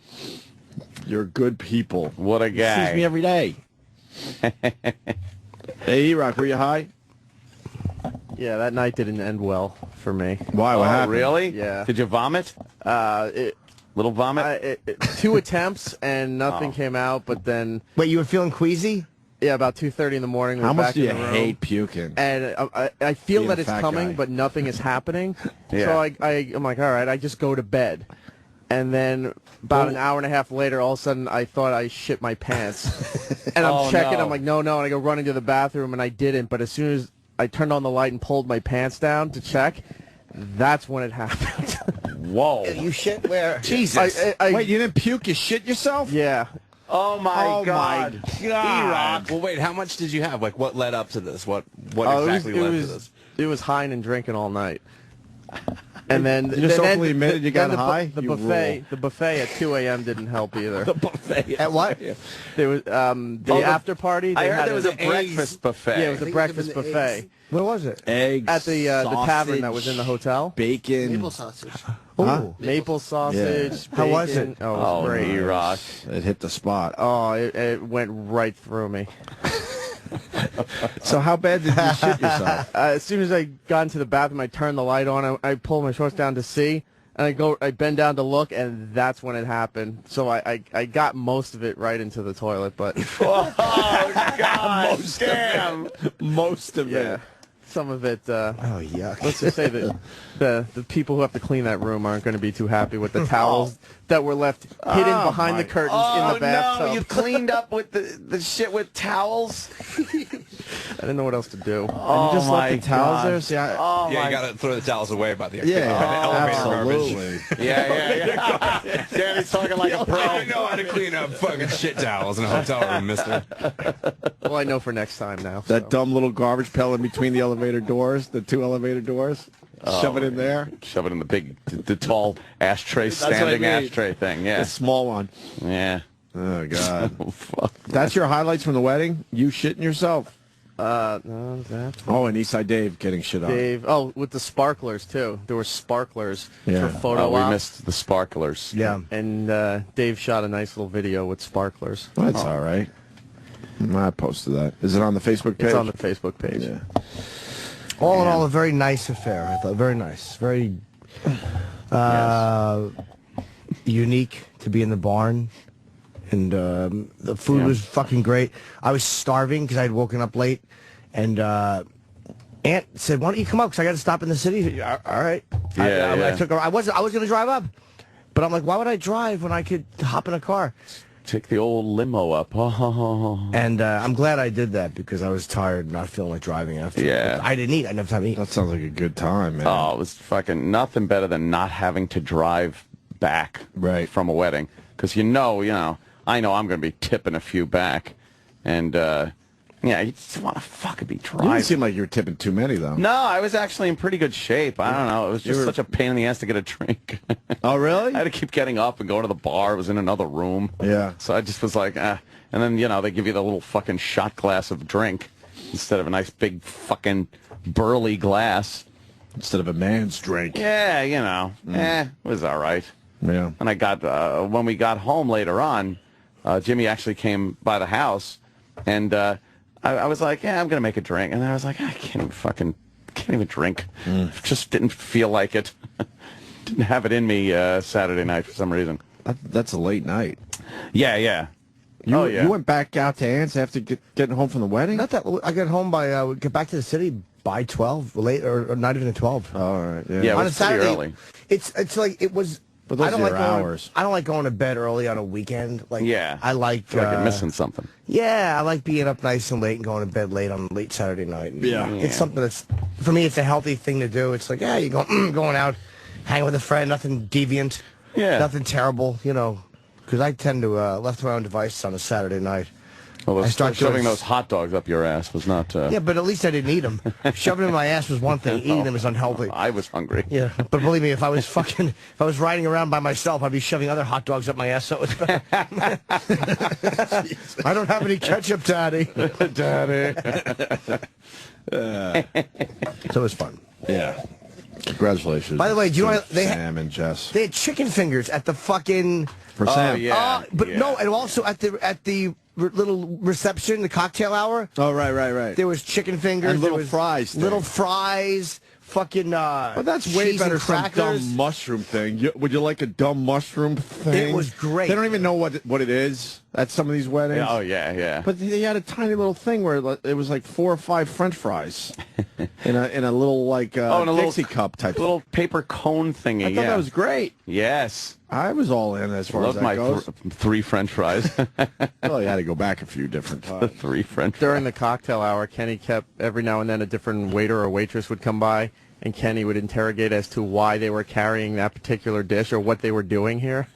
S2: You're good people.
S3: What a guy.
S2: Sees me every day. Hey, E-Rock, were you high?
S5: Yeah, that night didn't end well for me.
S2: Why? What happened?
S3: Really?
S5: Yeah.
S3: Did you vomit? Little vomit?
S5: 2 attempts and nothing came out, but then...
S4: Wait, you were feeling queasy?
S5: Yeah, about 2:30 in the morning.
S2: How
S5: we're
S2: much
S5: back
S2: do
S5: in
S2: you
S5: the room,
S2: hate puking?
S5: And I feel
S2: Being
S5: that
S2: a
S5: it's
S2: fat
S5: coming,
S2: guy.
S5: but nothing is happening.
S3: Yeah.
S5: So I'm like, all right, I just go to bed. And then about an hour and a half later, all of a sudden, I thought I shit my pants. And I'm checking.
S3: no.
S5: I'm like, no. And I go running to the bathroom, and I didn't. But as soon as I turned on the light and pulled my pants down to check, that's when it happened.
S3: Whoa.
S4: You shit where?
S2: Jesus.
S5: I-
S2: Wait, you didn't puke? You shit yourself?
S5: Yeah.
S3: Oh, my God.
S2: God.
S7: Well, wait, how much did you have? Like, what led up to this? What
S5: Oh,
S7: exactly led to this?
S5: It was high and drinking all night. And then
S2: You just
S5: then
S2: openly admitted you got
S5: then
S2: high?
S5: The
S2: You
S5: buffet,
S2: rule.
S5: the buffet at 2 a.m. didn't help either.
S2: The buffet.
S4: At what?
S5: There was the after party.
S3: I
S5: They
S3: heard
S5: had
S3: there was a breakfast buffet.
S5: Yeah, it was a
S8: think
S5: breakfast
S8: it was in the
S5: buffet
S8: eggs.
S4: Where was it?
S2: Eggs,
S5: at the tavern that was in the hotel.
S2: bacon.
S8: Maple sausage.
S4: Ooh.
S5: Maple sausage.
S4: How was
S5: bacon.
S4: it?
S5: Oh, it was
S3: Oh,
S5: great.
S3: E-Rock.
S2: It hit the spot.
S5: Oh, it went right through me.
S2: So how bad did you shit yourself?
S5: As soon as I got into the bathroom, I turned the light on. I pulled my shorts down to see, and I bend down to look, and that's when it happened. So I got most of it right into the toilet, but
S3: Oh, God. Damn.
S2: Most of
S5: yeah.
S2: it.
S5: some of it.
S4: Oh, yuck.
S5: Let's just say that the people who have to clean that room aren't going to be too happy with the towels that were left hidden behind the curtains in the bathtub.
S3: No, you cleaned up with the shit with towels?
S5: I didn't know what else to do.
S3: Oh,
S2: You just
S3: my
S2: left the towels
S3: God.
S2: there? See,
S3: Oh,
S7: Yeah,
S3: my
S7: you gotta throw the towels away by the
S2: absolutely.
S3: Yeah. Danny's talking like a pro.
S7: I know how to clean up fucking shit towels in a hotel room, mister.
S5: Well, I know for next time now.
S2: That
S5: so.
S2: dumb little garbage pail in between the elevator doors, the 2 elevator doors. Shove it in there.
S3: Shove it in the tall ashtray,
S2: what I
S3: standing
S2: mean.
S3: ashtray thing. Yeah.
S2: The small one.
S3: Yeah.
S2: Oh, God.
S3: Oh, fuck.
S2: That's your highlights from the wedding? You shitting yourself?
S5: No, that.
S2: Oh, and Eastside Dave getting shit on.
S5: Dave. Oh, with the sparklers too. There were sparklers
S2: Yeah.
S5: for photo
S3: We
S5: ops.
S3: missed the sparklers.
S4: Yeah.
S5: And Dave shot a nice little video with sparklers.
S2: Well, that's all right. I posted that. Is it on the Facebook page?
S5: It's on the Facebook page.
S2: Yeah.
S4: All in all, a very nice affair. I thought very nice, very unique to be in the barn, and the food was fucking great. I was starving because I had woken up late, and Aunt said, "Why don't you come up? Because I got to stop in the city." All right. I took her. I was going to drive up, but I'm like, why would I drive when I could hop in a car?
S3: Take the old limo up.
S4: And I'm glad I did that because I was tired, not feeling like driving after.
S3: Yeah.
S4: I didn't eat. I didn't have time to eat.
S2: That sounds like a good time, man.
S3: Oh, it was fucking nothing better than not having to drive back from a wedding. Because I know I'm going to be tipping a few back. And, you just want to fucking be
S2: You
S3: driving.
S2: didn't seem like you were tipping too many, though.
S3: No, I was actually in pretty good shape. I don't know. It was just such a pain in the ass to get a drink.
S2: Oh, really?
S3: I had to keep getting up and going to the bar. It was in another room.
S2: Yeah.
S3: So I just was like, And then, they give you the little fucking shot glass of drink instead of a nice big fucking burly glass.
S2: Instead of a man's drink.
S3: Yeah, it was all right.
S2: Yeah.
S3: And I got, when we got home later on, Jimmy actually came by the house, and I was like, I'm going to make a drink. And I was like, I can't even drink. Just didn't feel like it. Didn't have it in me Saturday night for some reason.
S2: That's a late night.
S3: Yeah.
S2: You went back out to Aunt's after getting home from the wedding?
S4: Not that I got home by get back to the city by 12, late or not even at 12.
S2: Oh, all right. Yeah.
S3: Yeah, it
S4: On
S3: was
S4: a Saturday,
S3: pretty early.
S4: It's like it was.
S2: But those
S4: I don't
S2: are
S4: like
S2: your
S4: going,
S2: hours.
S4: I don't like going to bed early on a weekend. Like
S3: Yeah.
S4: I like.
S3: I feel like you're missing something.
S4: Yeah, I like being up nice and late and going to bed late on a late Saturday night. And
S2: Yeah.
S4: It's something that's for me. It's a healthy thing to do. It's like you go going out, hang with a friend, nothing deviant.
S3: Yeah.
S4: Nothing terrible. Because I tend to left my own devices on a Saturday night.
S3: Well,
S4: I start doing-
S3: shoving those hot dogs up your ass was not...
S4: Yeah, but at least I didn't eat them. Shoving them in my ass was one thing. Eating them is unhealthy.
S3: I was hungry.
S4: Yeah, but believe me, if I was riding around by myself, I'd be shoving other hot dogs up my ass. So it's I don't have any ketchup, Daddy.
S3: Daddy.
S4: So it was fun.
S2: Yeah. Congratulations.
S4: By the way, do you know
S2: Sam and Jess.
S4: they had chicken fingers at the fucking?
S2: For Sam.
S3: yeah.
S4: No, and also at the little reception, the cocktail hour.
S2: Oh, right.
S4: There was chicken fingers,
S2: And little
S4: there was
S2: fries thing.
S4: little fries, fucking.
S2: But that's way
S4: cheese
S2: better
S4: and
S2: than some
S4: crackers.
S2: dumb mushroom thing. Would you like a dumb mushroom thing?
S4: It was great.
S2: They don't even know what it is at some of these weddings.
S3: Oh, yeah.
S2: But they had a tiny little thing where it was like 4 or 5 French fries in a little like
S3: in a
S2: Dixie cup type.
S3: little paper cone thingy.
S2: I thought that was great.
S3: Yes.
S2: I was all in as far as
S3: Love
S2: that
S3: my
S2: goes.
S3: 3 French fries.
S2: Well, you had to go back a few different
S3: The
S2: times.
S3: 3 French
S5: During
S3: fries.
S5: the cocktail hour, Kenny kept, every now and then a different waiter or waitress would come by, and Kenny would interrogate as to why they were carrying that particular dish or what they were doing here.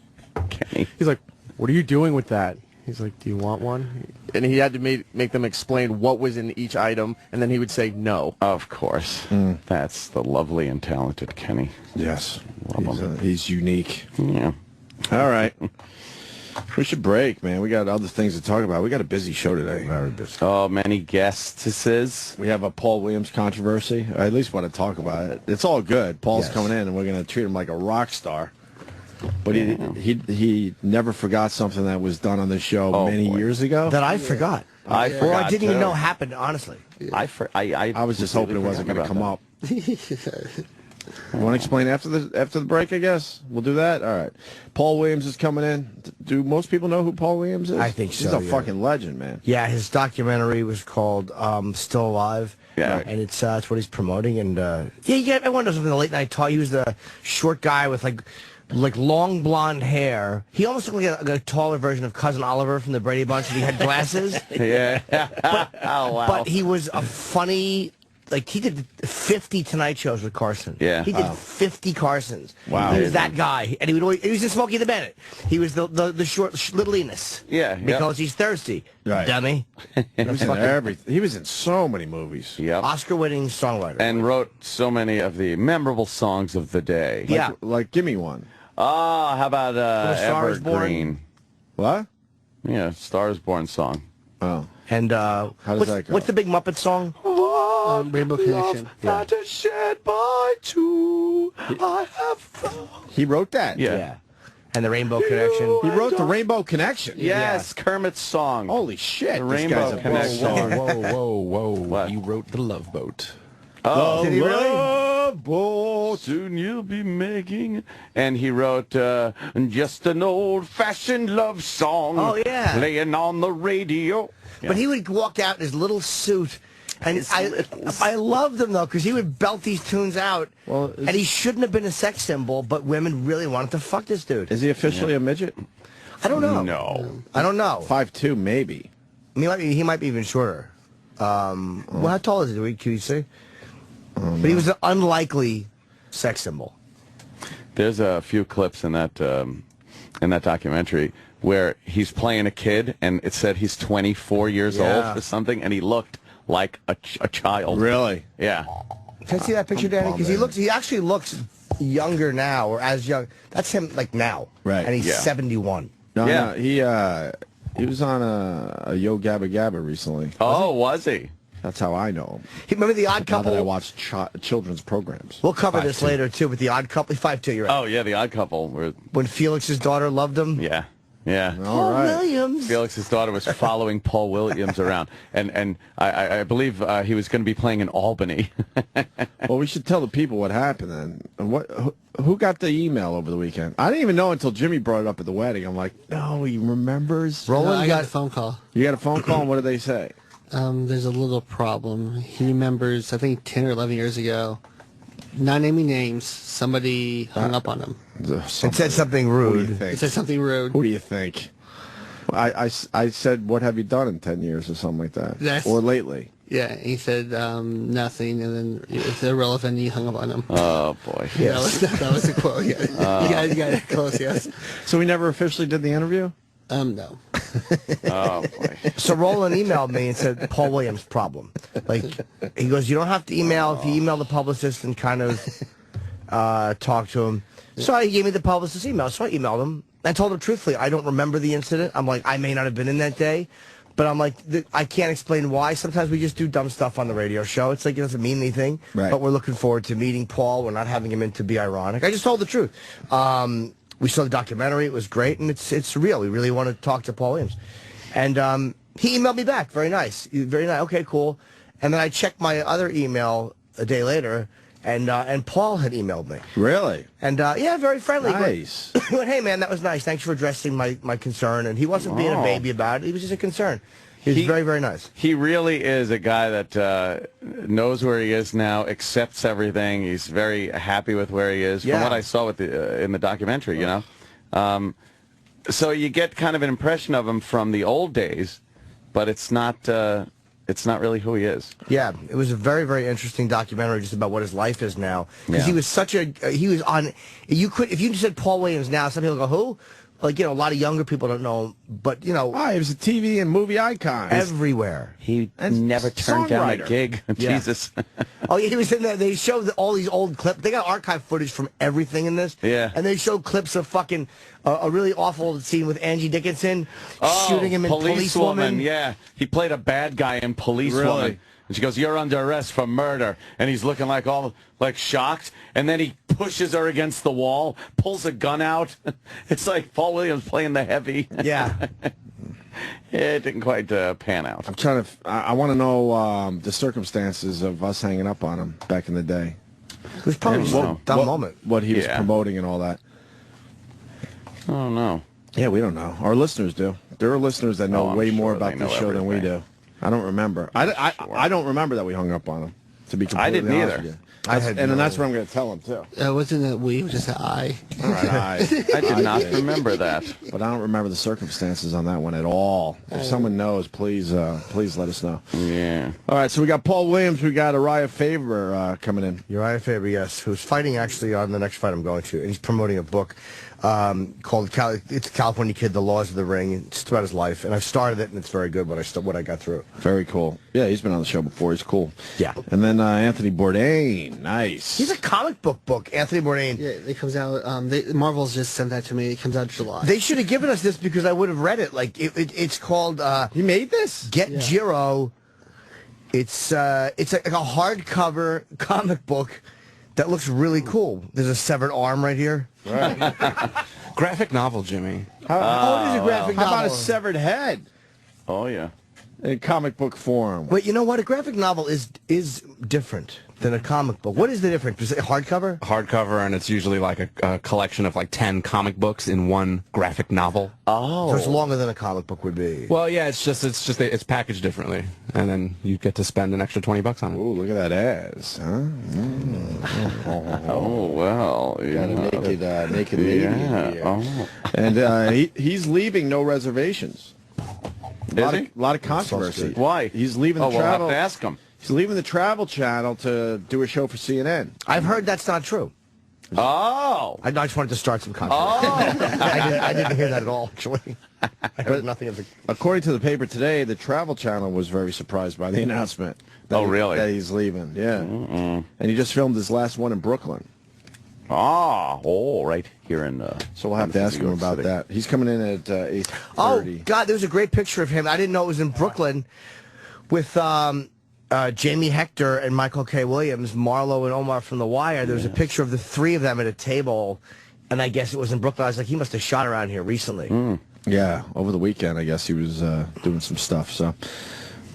S3: Kenny.
S5: He's like, what are you doing with that? He's like, do you want one? And he had to make them explain what was in each item, and then he would say no.
S3: Of course. That's the lovely and talented Kenny.
S2: Yes,
S3: Love him.
S2: he's unique.
S3: Yeah.
S2: All right, we should break, man. We got other things to talk about. We got a busy show today. Very busy.
S3: Oh, many guests.
S2: We have a Paul Williams controversy. I at least want to talk about it. It's all good. Paul's coming in, and we're going to treat him like a rock star. But he never forgot something that was done on the show many years ago.
S4: That I forgot.
S3: I
S4: Or
S3: forgot,
S4: I didn't even
S3: too.
S4: know happened, honestly.
S3: I was
S2: just hoping it wasn't going to come up. You want to explain after the break, I guess? We'll do that? All right. Paul Williams is coming in. Do most people know who Paul Williams is?
S4: I think so,
S2: He's a
S4: yeah.
S2: fucking legend, man.
S4: Yeah, his documentary was called Still Alive.
S3: Yeah.
S4: And it's what he's promoting. And everyone knows him from the late night talk. He was the short guy with like long blonde hair. He almost looked like a taller version of Cousin Oliver from the Brady Bunch, and he had glasses.
S3: Yeah. Oh, wow.
S4: But he was a funny... Like, he did 50 Tonight Shows with Carson.
S3: Yeah.
S4: He did 50 Carsons.
S2: Wow.
S4: He was that guy. And he was in Smokey the Bandit. He was the short, little Enos.
S3: Yeah.
S4: Because he's thirsty.
S2: Right.
S4: Dummy.
S2: He was in everything. He was in so many movies.
S3: Yep.
S4: Oscar-winning songwriter.
S3: And wrote so many of the memorable songs of the day.
S4: Yeah.
S2: Like, give me one.
S3: Oh, how about
S4: A Star Is Born?
S3: Evergreen?
S2: What?
S3: Yeah, Star Is Born song.
S2: Oh.
S4: And
S2: does that go?
S4: what's the big Muppet song?
S8: Rainbow Connection.
S3: That is shared by two. I have found.
S2: He wrote that?
S3: Yeah.
S4: And the Rainbow Connection.
S2: He wrote the Rainbow Connection?
S3: Yes, Kermit's song.
S2: Holy shit.
S3: The
S2: this
S3: Rainbow
S2: guy's a
S3: Connection.
S7: Whoa.
S3: What?
S7: You wrote The Love Boat.
S3: Oh,
S4: Did he really?
S2: Love Boat.
S3: soon you'll be making. And he wrote just an old-fashioned love song.
S4: Oh, yeah.
S3: Playing on the radio. Yeah.
S4: But he would walk out in his little suit. And I loved him, though, because he would belt these tunes out.
S2: Well,
S4: and he shouldn't have been a sex symbol, but women really wanted to fuck this dude.
S2: Is he officially a midget?
S4: I don't know.
S3: No.
S4: I don't know.
S2: 5'2", maybe.
S4: He might be even shorter. Well, how tall is he? Can you say? But he was an unlikely sex symbol.
S3: There's a few clips in that documentary where he's playing a kid, and it said he's 24 years
S4: Yeah.
S3: old or something, and he looked like a child.
S2: Really?
S3: Yeah.
S4: Can I see that picture, Danny? Because he actually looks younger now, or as young. That's him, like, now.
S2: Right.
S4: And he's
S3: Yeah.
S4: 71.
S2: No, he was on a Yo Gabba Gabba recently.
S3: Oh, was he?
S2: That's how I know him.
S4: Remember The Odd
S2: Now that I
S4: Couple?
S2: watch children's programs.
S4: We'll cover this
S2: 5'2".
S4: later, too, with The Odd Couple. 5'2", you're right.
S3: Oh, yeah, The Odd Couple.
S4: When Felix's daughter loved him.
S3: Yeah. Yeah.
S2: All right.
S4: Williams.
S3: Felix's daughter was following Paul Williams around, and I believe he was going to be playing in Albany.
S2: Well, we should tell the people what happened then. And who got the email over the weekend? I didn't even know until Jimmy brought it up at the wedding. I'm like, no, he remembers.
S4: Roland
S8: I got a phone call.
S2: You got a phone call, and what did they say?
S8: There's a little problem. He remembers, I think 10 or 11 years ago, not naming names, somebody hung up on him.
S4: It said something
S2: Who do you
S4: rude.
S8: It
S2: think?
S8: said something rude.
S2: Who do you think? I said, what have you done in 10 years or something like that?
S8: Yes.
S2: Or lately?
S8: Yeah, he said nothing, and then it's irrelevant, and he hung up on him.
S3: Oh boy.
S4: Yes.
S8: That was the quote, yeah. You got it close, yes.
S2: So we never officially did the interview?
S8: No.
S3: Oh boy.
S4: So Roland emailed me and said, Paul Williams problem. Like, he goes, you don't have to email. If you email the publicist and kind of talk to him. So he gave me the publicist's email. So I emailed him. I told him truthfully, I don't remember the incident. I'm like, I may not have been in that day. But I'm like, I can't explain why. Sometimes we just do dumb stuff on the radio show. It's like, it doesn't mean anything.
S2: Right.
S4: But we're looking forward to meeting Paul. We're not having him in to be ironic. I just told the truth. We saw the documentary. It was great, and it's real. We really want to talk to Paul Williams. And he emailed me back. Very nice. Very nice. Okay, cool. And then I checked my other email a day later, and Paul had emailed me.
S2: Really?
S4: And, yeah, very friendly.
S2: Nice.
S4: He went, hey, man, that was nice. Thanks for addressing my concern. And he wasn't being a baby about it. He was just a concern. He was very, very nice.
S3: He really is a guy that knows where he is now, accepts everything. He's very happy with where he is, from
S4: Yeah.
S3: what I saw with in the documentary, you know. So you get kind of an impression of him from the old days, but it's not really who he is.
S4: Yeah, it was a very, very interesting documentary just about what his life is now. Because
S3: Yeah.
S4: he was such a, he was on, if you said Paul Williams now, some people go, who? Like, you know, a lot of younger people don't know him, but, you know,
S2: Oh, he was a TV and movie icon.
S4: everywhere.
S3: He
S2: And
S3: never turned down a
S2: songwriter.
S3: gig.
S4: Yeah.
S3: Jesus.
S4: Oh, yeah, he was in there. They showed all these old clips. They got archive footage from everything in this.
S3: Yeah.
S4: And they showed clips of fucking a really awful scene with Angie Dickinson shooting him in Policewoman.
S3: Yeah, he played a bad guy in Policewoman.
S2: Really?
S3: And she goes, "You're under arrest for murder." And he's looking like all like shocked. And then he pushes her against the wall, pulls a gun out. It's like Paul Williams playing the heavy.
S4: Yeah.
S3: It didn't quite pan out.
S2: I'm trying to. I want to know the circumstances of us hanging up on him back in the day.
S4: It was probably just a dumb moment.
S2: What he was promoting and all that.
S3: Oh, no.
S2: Yeah, we don't know. Our listeners do. There are listeners that know way more about this show than we do. I don't remember. I don't remember that we hung up on him, to be completely honest.
S3: I didn't either.
S2: With you. And that's what I'm going to tell him, too.
S8: Wasn't it we? It was just an I.
S2: All right,
S3: I did not remember that.
S2: But I don't remember the circumstances on that one at all. If someone knows, please let us know.
S3: Yeah.
S2: All right, so we got Paul Williams. We got Uriah Faber coming in.
S4: Uriah Faber, yes, who's fighting actually on the next fight I'm going to. And he's promoting a book called It's California Kid, The Laws of the Ring. It's about his life. And I've started it, and it's very good, what I got through.
S2: Very cool. Yeah, he's been on the show before. He's cool.
S4: Yeah.
S2: And then Anthony Bourdain. Nice.
S4: He's a comic book, Anthony Bourdain.
S8: Yeah, it comes out. Marvel's just sent that to me. It comes out in July.
S4: They should have given us this because I would have read it. Like it's called.
S2: He made this.
S4: Get Jiro. It's like a hardcover comic book that looks really cool. There's a severed arm right here.
S2: Right.
S7: Graphic novel, Jimmy.
S4: How is a graphic novel?
S2: How about a severed head?
S3: Oh, yeah.
S2: In comic book form.
S4: But you know what? A graphic novel is different than a comic book. What is the difference? Is it hardcover?
S7: Hardcover, and it's usually like a collection of like 10 comic books in one graphic novel.
S3: Oh.
S4: So it's longer than a comic book would be.
S7: Well, yeah, it's packaged differently, and then you get to spend an extra $20 on it.
S2: Ooh, look at that ass, huh?
S3: Oh, well.
S2: Got a naked lady here.
S3: Oh.
S2: And he's leaving no reservations.
S3: A
S2: lot of controversy.
S3: Why?
S2: He's leaving the
S3: We'll
S2: travel.
S3: have to ask him.
S2: He's leaving the Travel Channel to do a show for CNN.
S4: I've heard that's not true.
S3: Oh.
S4: I just wanted to start some controversy. I didn't hear that at all, actually. I heard nothing of it.
S2: According to the paper today, the Travel Channel was very surprised by the announcement.
S3: Really?
S2: That he's leaving, yeah. And he just filmed his last one in Brooklyn.
S3: Right here in...
S2: So we'll have to ask him about that. He's coming in at 8:30.
S4: Oh, God, there was a great picture of him. I didn't know it was in Brooklyn with Jamie Hector and Michael K. Williams, Marlo and Omar from The Wire. There was a picture of the three of them at a table, and I guess it was in Brooklyn. I was like, he must have shot around here recently.
S2: Yeah, over the weekend, I guess he was doing some stuff, so...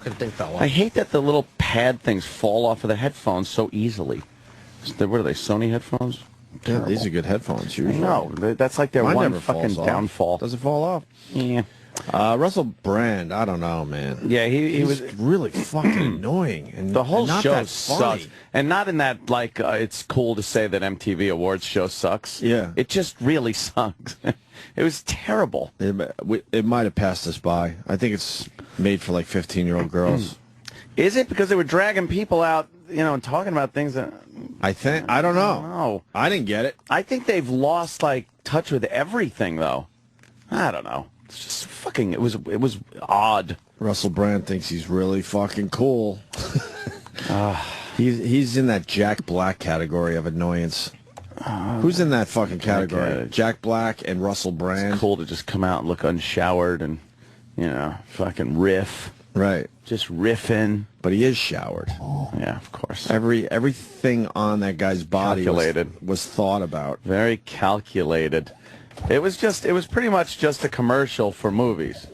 S4: Couldn't think fell off.
S3: I hate that the little pad things fall off of the headphones so easily. What are they, Sony headphones?
S2: Yeah, these are good headphones, usually.
S3: No, that's like their
S2: Mine
S3: one
S2: never
S3: fucking
S2: falls off.
S3: downfall.
S2: Does it fall off?
S3: Yeah.
S2: Russell Brand, I don't know, man.
S3: Yeah, he was
S2: really fucking annoying. And
S3: the whole
S2: not
S3: show
S2: that funny.
S3: sucks, and not in that like it's cool to say that MTV Awards show sucks.
S2: Yeah,
S3: it just really sucks. It was terrible.
S2: It might have passed us by. I think it's made for like 15-year-old girls.
S3: Is it because they were dragging people out, and talking about things that
S2: I don't know. I didn't get it.
S3: I think they've lost like touch with everything, though. I don't know. It's just fucking. It was odd.
S2: Russell Brand thinks he's really fucking cool. He's in that Jack Black category of annoyance. Who's in that fucking category? Jack Black and Russell Brand.
S3: It's cool to just come out and look unshowered and fucking riff.
S2: Right.
S3: Just riffing.
S2: But he is showered.
S3: Yeah, of course.
S2: Everything on that guy's body was thought about.
S3: Very calculated. It was pretty much just a commercial for movies.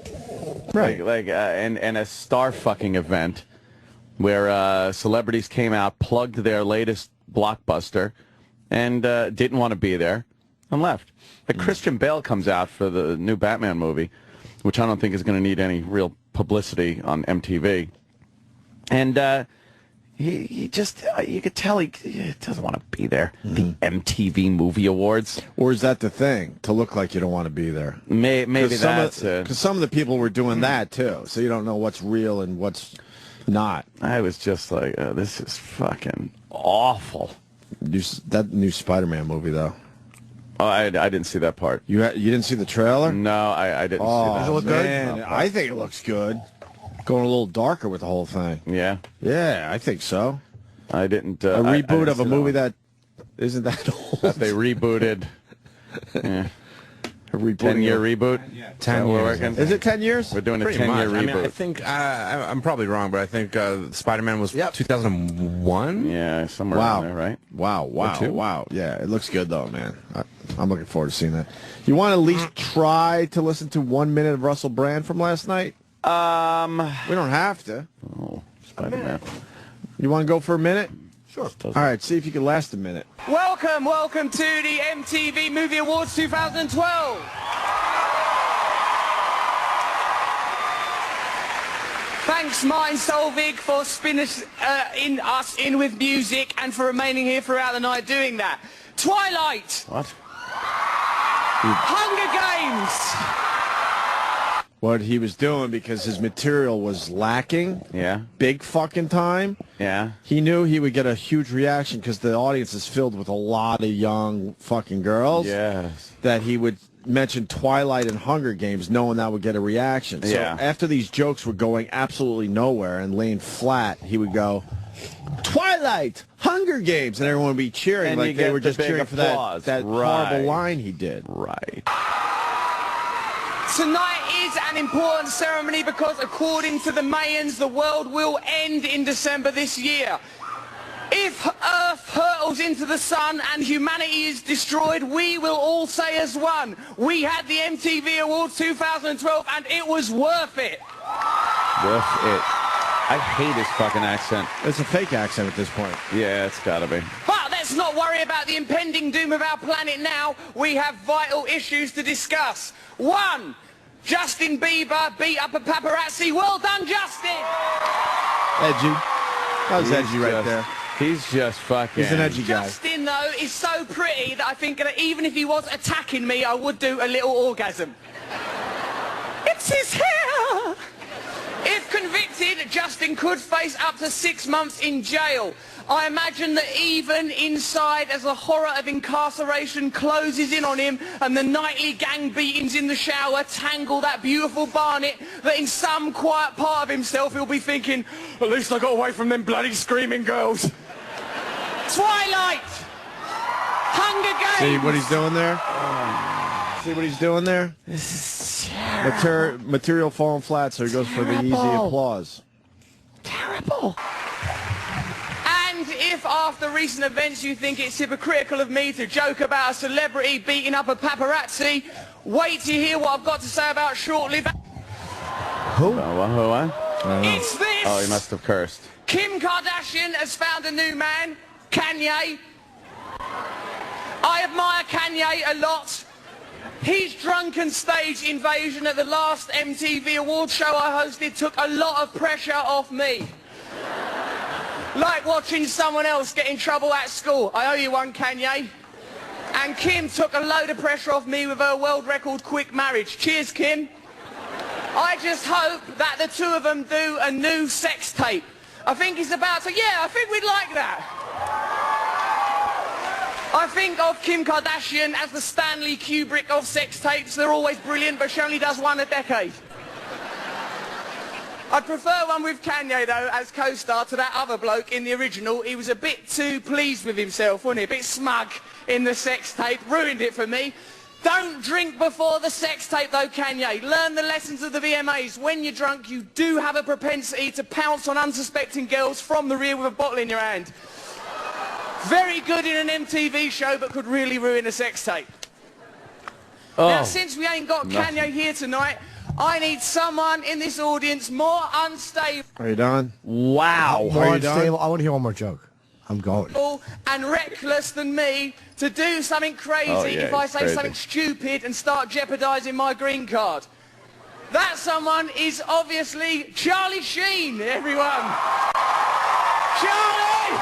S2: Right.
S3: And a star fucking event where celebrities came out, plugged their latest blockbuster, and didn't want to be there and left. Like Christian Bale comes out for the new Batman movie, which I don't think is going to need any real publicity on MTV. And he just, you could tell he doesn't want to be there. The MTV Movie Awards.
S2: Or is that the thing, to look like you don't want to be there?
S3: Maybe that's it.
S2: Because some of the people were doing that, too. So you don't know what's real and what's not.
S3: I was just like, this is fucking awful.
S2: That new Spider-Man movie, though.
S3: Oh, I didn't see that part.
S2: You didn't see the trailer?
S3: No, I didn't see that.
S4: Does it look
S2: man,
S4: good?
S2: I think it looks good. Going a little darker with the whole thing.
S3: Yeah?
S2: Yeah, I think so.
S3: I didn't...
S2: a reboot of a movie
S3: that
S2: isn't that old.
S3: that they rebooted. Yeah.
S2: A
S3: 10-year reboot?
S7: 10 years.
S2: Is it 10 years?
S3: We're doing a
S7: Pretty
S3: 10-year
S7: much.
S3: reboot.
S7: I mean, I think I'm probably wrong, but I think Spider-Man was 2001.
S3: Yeah, somewhere around there, right?
S2: Wow. Yeah, it looks good, though, man. I'm looking forward to seeing that. You want to at least try to listen to 1 minute of Russell Brand from last night? We don't have to.
S3: Oh, Spider-Man.
S2: You want to go for a minute?
S4: Sure.
S2: All right, see if you can last a minute.
S6: Welcome to the MTV Movie Awards 2012. Thanks, Martin Solveig, for spinning us in with music and for remaining here throughout the night doing that. Twilight.
S3: What?
S6: Hunger Games.
S2: What he was doing, because his material was lacking.
S3: Yeah.
S2: Big fucking time.
S3: Yeah.
S2: He knew he would get a huge reaction because the audience is filled with a lot of young fucking girls.
S3: Yes.
S2: That he would mention Twilight and Hunger Games knowing that would get a reaction. So
S3: Yeah.
S2: after these jokes were going absolutely nowhere and laying flat, he would go, Twilight, Hunger Games, and everyone would be cheering
S3: And
S2: like
S3: you
S2: they
S3: get
S2: were
S3: the
S2: just
S3: big
S2: cheering for
S3: applause.
S2: that
S3: Right.
S2: horrible line he did.
S3: Right.
S6: Tonight is an important ceremony because according to the Mayans, the world will end in December this year. If Earth hurtles into the sun and humanity is destroyed, we will all say as one, we had the MTV Awards 2012 and it was worth it.
S3: Worth it. I hate his fucking accent.
S2: It's a fake accent at this point.
S3: Yeah, it's gotta be.
S6: But let's not worry about the impending doom of our planet now. We have vital issues to discuss. 1. Justin Bieber beat up a paparazzi. Well done, Justin!
S2: Edgy. That was
S3: He's
S2: edgy right
S3: just-
S2: there.
S3: He's just fucking...
S2: He's an edgy guy.
S6: Justin, though, is so pretty that I think that even if he was attacking me, I would do a little orgasm. It's his hair! If convicted, Justin could face up to 6 months in jail. I imagine that even inside, as the horror of incarceration closes in on him and the nightly gang beatings in the shower tangle that beautiful Barnet, that in some quiet part of himself he'll be thinking, at least I got away from them bloody screaming girls. Twilight! Hunger Games!
S2: See what he's doing there? See what he's doing there?
S3: This is terrible.
S2: Material falling flat, so he goes for the easy applause.
S3: Terrible.
S6: And if after recent events you think it's hypocritical of me to joke about a celebrity beating up a paparazzi, wait to hear what I've got to say about shortly.
S3: Who? What?
S6: It's this!
S3: Oh, he must have cursed.
S6: Kim Kardashian has found a new man, Kanye. I admire Kanye a lot. His drunken stage invasion at the last MTV Awards show I hosted took a lot of pressure off me. Like watching someone else get in trouble at school. I owe you one, Kanye. And Kim took a load of pressure off me with her world record quick marriage. Cheers, Kim. I just hope that the two of them do a new sex tape. I think he's about to... Yeah, I think we'd like that. I think of Kim Kardashian as the Stanley Kubrick of sex tapes. They're always brilliant, but she only does one a decade. I'd prefer one with Kanye, though, as co-star to that other bloke in the original. He was a bit too pleased with himself, wasn't he? A bit smug in the sex tape. Ruined it for me. Don't drink before the sex tape, though, Kanye. Learn the lessons of the VMAs. When you're drunk, you do have a propensity to pounce on unsuspecting girls from the rear with a bottle in your hand. Very good in an MTV show, but could really ruin a sex tape.
S3: Oh,
S6: Now, since we ain't got Kanye here tonight, I need someone in this audience more unstable
S2: Are you done?
S3: wow.
S4: More
S2: Are you done?
S4: unstable. I want to hear one more joke. I'm going.
S6: and reckless than me to do something crazy
S3: Oh, yeah,
S6: if I
S3: he's
S6: say
S3: crazy.
S6: something stupid and start jeopardising my green card. That someone is obviously Charlie Sheen, everyone. Charlie!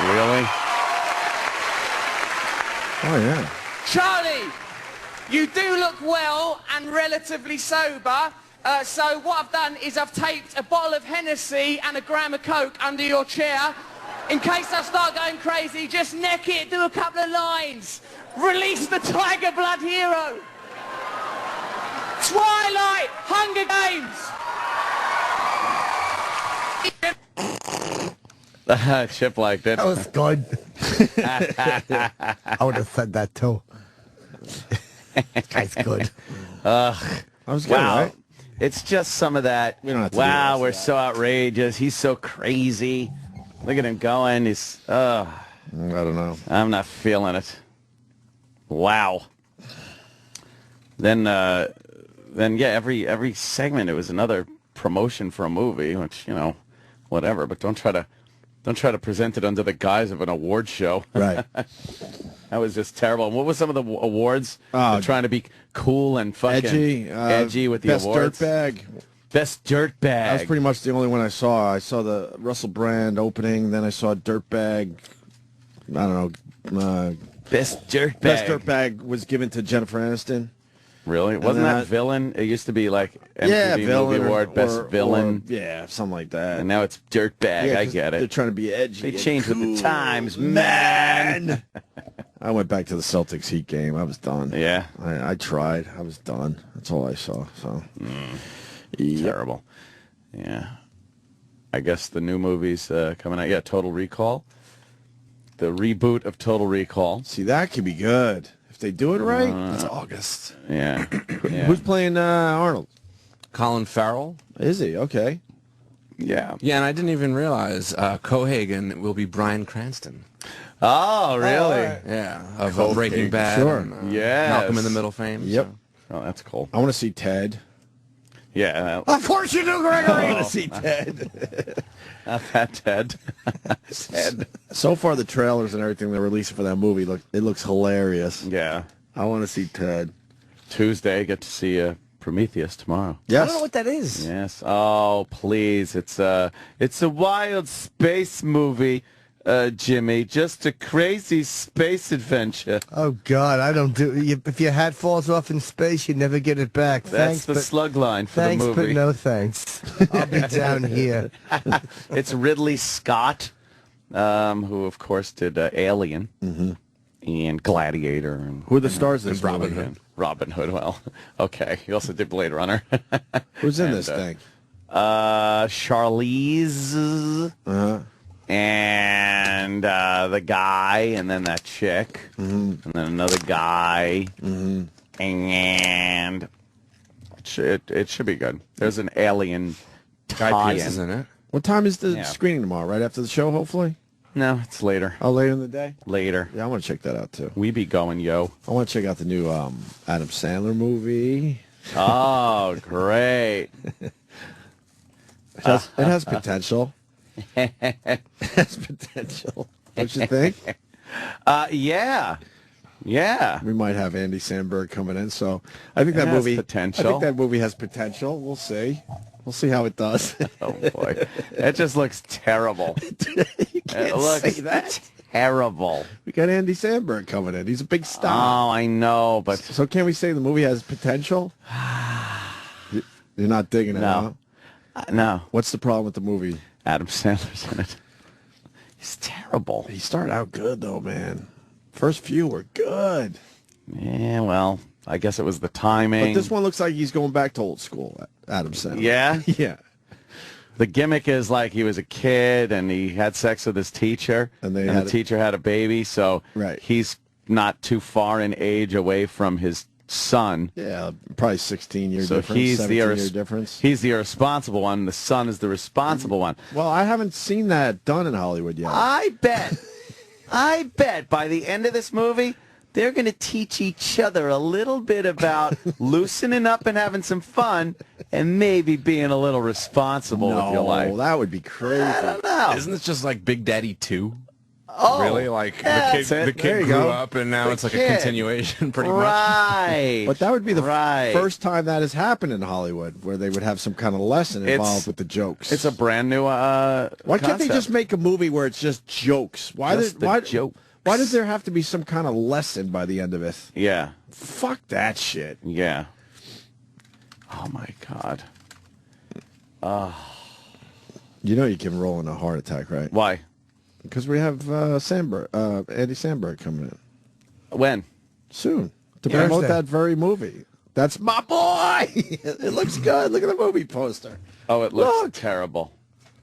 S3: Really?
S2: Oh, yeah.
S6: Charlie, you do look well and relatively sober. So what I've done is I've taped a bottle of Hennessy and a gram of Coke under your chair. In case I start going crazy, just neck it, do a couple of lines. Release the Tiger Blood hero. Twilight, Hunger Games.
S3: Chip liked it.
S4: That was good. I would have said that too. That's good.
S2: That was good,
S3: Wow.
S2: right?
S3: It's just some of that,
S2: We don't have to
S3: wow,
S2: do
S3: we're
S2: this.
S3: so outrageous. He's so crazy. Look at him going. He's,
S2: I don't know.
S3: I'm not feeling it. Wow. Then yeah, every segment it was another promotion for a movie, which, you know, whatever, but don't try to present it under the guise of an award show.
S2: Right.
S3: That was just terrible. And what was some of the awards? They're trying to be cool and fucking edgy with the
S2: best
S3: awards.
S2: Dirtbag.
S3: Best dirtbag.
S2: That was pretty much the only one I saw. I saw the Russell Brand opening, then I saw Dirtbag. I don't know.
S3: Best dirtbag.
S2: Best Dirtbag was given to Jennifer Aniston.
S3: Really? Wasn't that Villain? It used to be like MTV Movie Award, Best Villain.
S2: Yeah, something like that.
S3: And now it's Dirtbag.
S2: Yeah,
S3: I get it.
S2: They're trying to be edgy.
S3: They
S2: and
S3: changed with
S2: cool.
S3: the times, man.
S2: I went back to the Celtics Heat game. I was done.
S3: Yeah.
S2: I tried. I was done. That's all I saw. So
S3: Terrible. Yeah. I guess the new movie's coming out. Yeah, Total Recall. The reboot of Total Recall.
S2: See, that could be good. If they do it right.
S7: It's August.
S3: Yeah.
S2: Who's playing Arnold?
S7: Colin Farrell.
S2: Is he? Okay.
S3: Yeah.
S7: Yeah, and I didn't even realize Cohagen will be Bryan Cranston.
S3: Oh, really?
S7: Yeah, of Breaking Bad.
S2: Sure.
S7: And,
S3: Yes.
S7: Malcolm in the Middle fame.
S2: Yep.
S3: Oh, that's cool.
S2: I want to see Ted.
S3: Yeah.
S4: Of course you do, Gregory.
S2: I want to see Ted.
S3: Not that Ted. Ted.
S2: So far, the trailers and everything they're releasing for that movie looks hilarious.
S3: Yeah.
S2: I want to see Ted.
S3: Tuesday, get to see Prometheus tomorrow.
S4: I don't know
S2: Yes.
S4: what that is.
S3: Yes. Oh, please. It's a wild space movie, Jimmy. Just a crazy space adventure.
S4: Oh God, I don't do. If your hat falls off in space, you never get it back.
S3: That's
S4: Thanks,
S3: the
S4: but
S3: slug line for
S4: thanks,
S3: the movie.
S4: but no thanks. I'll be down here.
S3: It's Ridley Scott, who of course did Alien and Gladiator and
S2: Who are the stars of this
S7: Robin
S2: movie?
S7: Hood.
S3: Robin Hood. Well, okay. He also did Blade Runner.
S2: Who's in
S3: And,
S2: this thing?
S3: Charlize.
S2: Uh-huh.
S3: And the guy, and then that chick, and then another guy, and it should be good. There's an alien
S7: Guy Pearce is
S3: tie-in.
S7: in it.
S2: What time is the
S3: Yeah.
S2: screening tomorrow? Right after the show, hopefully?
S3: No, it's later.
S2: Oh, later in the day?
S3: Later.
S2: Yeah, I want to check that out, too.
S3: We be going, yo.
S2: I want to check out the new Adam Sandler movie.
S3: Oh, great.
S2: It has potential. It has potential. Don't you think?
S3: Yeah. Yeah.
S2: We might have Andy Samberg coming in, so I think
S3: It
S2: that
S3: has
S2: movie.
S3: potential.
S2: I think that movie has potential. We'll see. We'll see how it does.
S3: Oh, boy. It just looks terrible.
S2: You can't
S3: It looks
S2: say that.
S3: terrible.
S2: We got Andy Samberg coming in. He's a big star.
S3: Oh, I know, but
S2: So can we say the movie has potential? You're not digging it,
S3: No.
S2: huh?
S3: No.
S2: What's the problem with the movie?
S3: Adam Sandler's in it. He's terrible.
S2: He started out good, though, man. First few were good.
S3: Yeah, well, I guess it was the timing.
S2: But this one looks like he's going back to old school, Adam Sandler.
S3: Yeah?
S2: Yeah.
S3: The gimmick is like he was a kid and he had sex with his teacher,
S2: And
S3: the teacher had a baby, so
S2: Right.
S3: he's not too far in age away from his son.
S2: Yeah, probably 16-year
S3: So
S2: difference,
S3: he's the
S2: 17-year difference.
S3: he's the irresponsible one. The son is the responsible one.
S2: Well, I haven't seen that done in Hollywood yet.
S3: I bet by the end of this movie, they're going to teach each other a little bit about loosening up and having some fun and maybe being a little responsible with your life.
S2: that would be crazy.
S3: I don't know.
S7: Isn't this just like Big Daddy 2?
S3: Oh,
S7: Really? Like
S3: that's it.
S7: the
S2: There
S7: kid
S2: you
S7: grew
S2: go.
S7: up and now
S3: The
S7: it's like
S3: kid.
S7: a continuation pretty much.
S3: Right.
S2: But that would be the
S3: right.
S2: first time that has happened in Hollywood, where they would have some kind of lesson involved with the jokes.
S3: It's a brand new
S2: Why can't they
S3: concept.
S2: just make a movie where it's just jokes? Why
S3: Just the jokes.
S2: Why does there have to be some kind of lesson by the end of it?
S3: Yeah.
S2: Fuck that shit.
S3: Yeah. Oh, my God.
S2: You know you can roll in a heart attack, right?
S3: Why?
S2: Because we have Andy Samberg coming in
S3: When?
S2: soon to
S4: Yeah.
S2: promote
S4: Thursday.
S2: that very movie. That's my boy. It looks good. Look at the movie poster.
S3: Oh, it looks
S2: Look.
S3: terrible.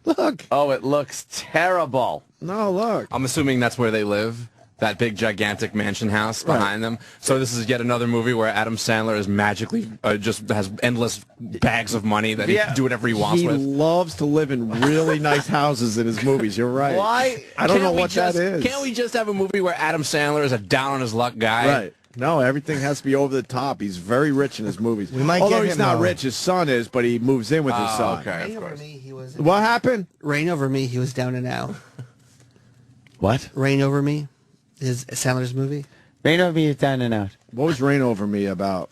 S2: Look.
S3: Oh, it looks terrible.
S2: No, look.
S7: I'm assuming that's where they live, that big gigantic mansion house behind them. So this is yet another movie where Adam Sandler is magically just has endless bags of money that he can do whatever he wants
S2: He
S7: with.
S2: loves to live in really nice houses in his movies. You're right.
S3: Why?
S2: I don't know
S7: Can't we
S2: what that
S7: just-
S2: is.
S7: Can't we just have a movie where Adam Sandler is a down on his luck guy?
S2: Right. No, everything has to be over the top. He's very rich in his movies.
S4: We might
S2: Although
S4: get
S2: he's
S4: him,
S2: not
S4: though.
S2: rich, his son is, but he moves in with his son.
S7: Okay,
S8: Rain
S7: of
S8: Over
S7: course.
S8: Me, he was.
S2: What happened?
S8: Rain Over Me, he was down and out.
S3: What?
S8: Rain Over Me, is Sandler's movie.
S3: Rain Over Me is down and out.
S2: What was Rain Over Me about?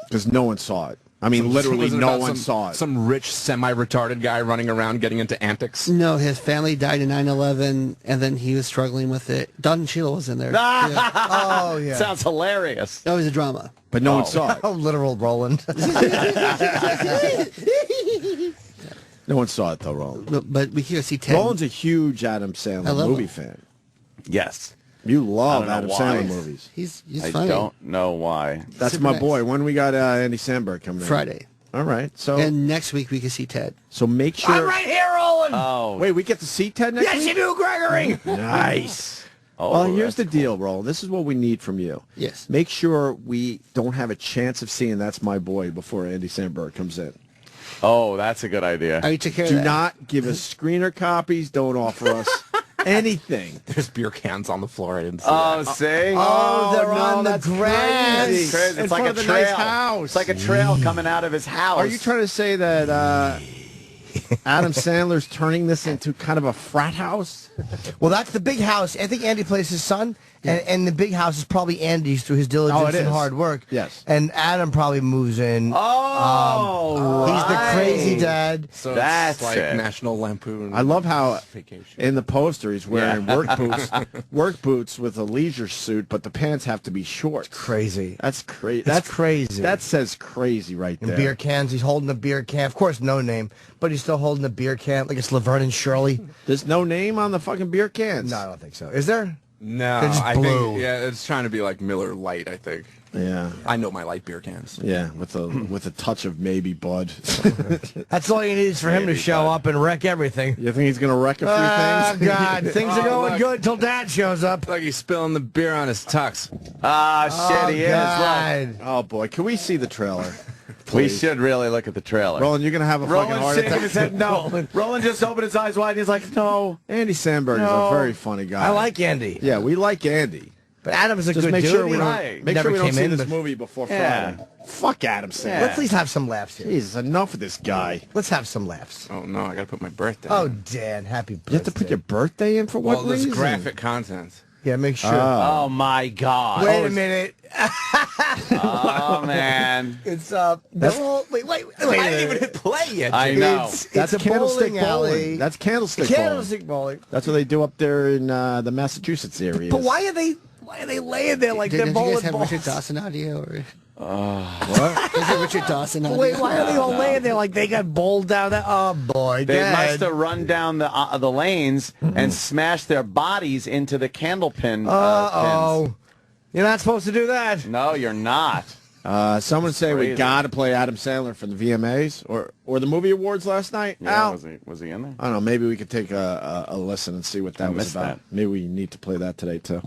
S2: Because no one saw it. I mean, literally
S7: Was it
S2: no
S7: about
S2: one saw it.
S7: Some rich, semi-retarded guy running around getting into antics.
S8: No, his family died in 9/11, and then he was struggling with it. Don and Sheila was in there. Yeah.
S4: Oh, yeah.
S3: Sounds hilarious.
S8: That was a drama.
S2: But no one saw it.
S4: Oh, literal Roland.
S2: No one saw it, though, Roland.
S8: But we here see Ted.
S2: Roland's a huge Adam
S8: I
S2: Sandler
S8: love
S2: movie
S8: him.
S2: fan.
S3: Yes.
S2: You love
S3: I
S2: Adam
S3: don't know
S2: Sandler
S3: why.
S2: movies.
S8: He's
S3: I
S8: funny.
S3: don't know why.
S2: That's
S8: Super
S2: my
S8: nice.
S2: boy. When we got Andy Samberg coming in?
S8: Friday.
S2: All right. So
S8: And next week we can see Ted.
S2: so make sure.
S4: I'm right here, Roland.
S3: Oh.
S2: Wait, we get to see Ted next
S4: Yes,
S2: week?
S4: you do, Gregory.
S2: Nice.
S3: Oh,
S2: Well, here's
S3: that's
S2: the deal, Roland. This is what we need from you.
S8: Yes.
S2: Make sure we don't have a chance of seeing That's My Boy before Andy Samberg comes in.
S3: Oh, that's a good idea.
S8: I took care
S2: Do
S8: of that.
S2: not give us screener copies. Don't offer us anything.
S7: There's beer cans on the floor. I didn't see
S3: Oh,
S7: that.
S3: see?
S4: Oh, they're
S2: no,
S4: on the
S2: that's
S4: grass.
S2: crazy.
S3: It's crazy.
S2: In
S3: It's like
S2: front
S3: a
S2: of the
S3: trail.
S2: nice house.
S3: It's like a trail coming out of his house.
S2: Are you trying to say that Adam Sandler's turning this into kind of a frat house?
S4: Well, that's the big house. I think Andy plays his son, and the big house is probably Andy's through his diligence
S2: Oh, it
S4: and
S2: is.
S4: hard work.
S2: Yes.
S4: And Adam probably moves in.
S3: Oh,
S4: He's the crazy
S3: right.
S4: dad.
S7: So
S3: That's
S7: it's like
S3: it.
S7: National Lampoon.
S2: I love how
S7: Vacation.
S2: in the poster he's wearing work boots with a leisure suit, but the pants have to be short.
S4: Crazy.
S2: That's crazy.
S4: That's crazy.
S2: That says crazy right
S4: And
S2: there.
S4: beer cans. He's holding a beer can. Of course, no name, but he's still holding a beer can like it's Laverne and Shirley.
S2: There's no name on the fucking beer cans.
S4: No, I don't think so. Is there?
S7: No,
S4: They're just
S7: I
S4: blue.
S7: think it's trying to be like Miller Lite. I think.
S2: Yeah.
S7: I know my light beer cans.
S2: Yeah, with a touch of maybe Bud.
S4: That's all you need is for him to
S3: Maybe,
S4: show
S3: bud.
S4: up and wreck everything.
S2: You think he's gonna wreck a few
S4: Oh,
S2: things?
S4: God. Things are going
S7: look.
S4: good till Dad shows up.
S7: Like he's spilling the beer on his tux.
S3: Ah, shit, he is. Look.
S4: God.
S2: Oh boy, can we see the trailer?
S3: We should really look at the trailer.
S2: Roland, you're gonna have a fucking
S3: Roland's
S2: heart
S3: shaking
S2: attack.
S3: his head no. Roland just opened his eyes wide and he's like, no.
S2: Andy Samberg is
S3: No.
S2: a very funny guy.
S4: I like Andy.
S2: Yeah, we like Andy.
S4: But Adam's a
S2: Just
S4: good
S2: make
S4: dude.
S2: sure we
S4: you know.
S2: don't
S3: Right.
S2: make sure
S4: Never
S2: we don't
S4: came
S2: see
S4: in,
S2: this
S4: but-
S2: movie before
S3: Yeah.
S2: Friday. Fuck Adam Sandler.
S3: Yeah.
S4: Let's at least have some laughs here.
S2: Jesus, enough of this guy.
S4: Let's have some laughs.
S7: Oh no, I gotta put my birthday.
S4: Oh,
S7: in.
S4: Dan, happy birthday.
S2: You have to put your birthday in for what
S7: well, there's
S2: reason?
S7: graphic content.
S4: Yeah, make sure.
S3: Oh, my God.
S4: Wait a minute.
S3: Oh, man.
S4: It's wait.
S7: I didn't even hit play yet.
S3: I know.
S2: That's
S4: a
S2: Candlestick
S4: bowling alley.
S2: That's Candlestick Bowling.
S4: Candlestick bowling.
S2: That's what they do up there in the Massachusetts area.
S4: But why are they laying there like
S8: Did
S4: they're
S8: you
S4: bowling
S8: guys have
S4: balls?
S8: Richard Dawson audio? Or?
S2: What?
S8: Is it Richard Dawson audio?
S4: Wait, why are they all laying there like they got bowled down there? Oh boy,
S3: They
S4: Dad.
S3: must have run down the lanes and smashed their bodies into the candlepin pins.
S4: Uh-oh. You're not supposed to do that.
S3: No, you're not.
S2: Someone say we
S3: crazy.
S2: got to play Adam Sandler for the VMAs or the movie awards last night.
S3: Yeah,
S2: Al?
S3: was he in there?
S2: I don't know. Maybe we could take a listen and see what that was
S3: missed
S2: about.
S3: that.
S2: Maybe we need to play that today too.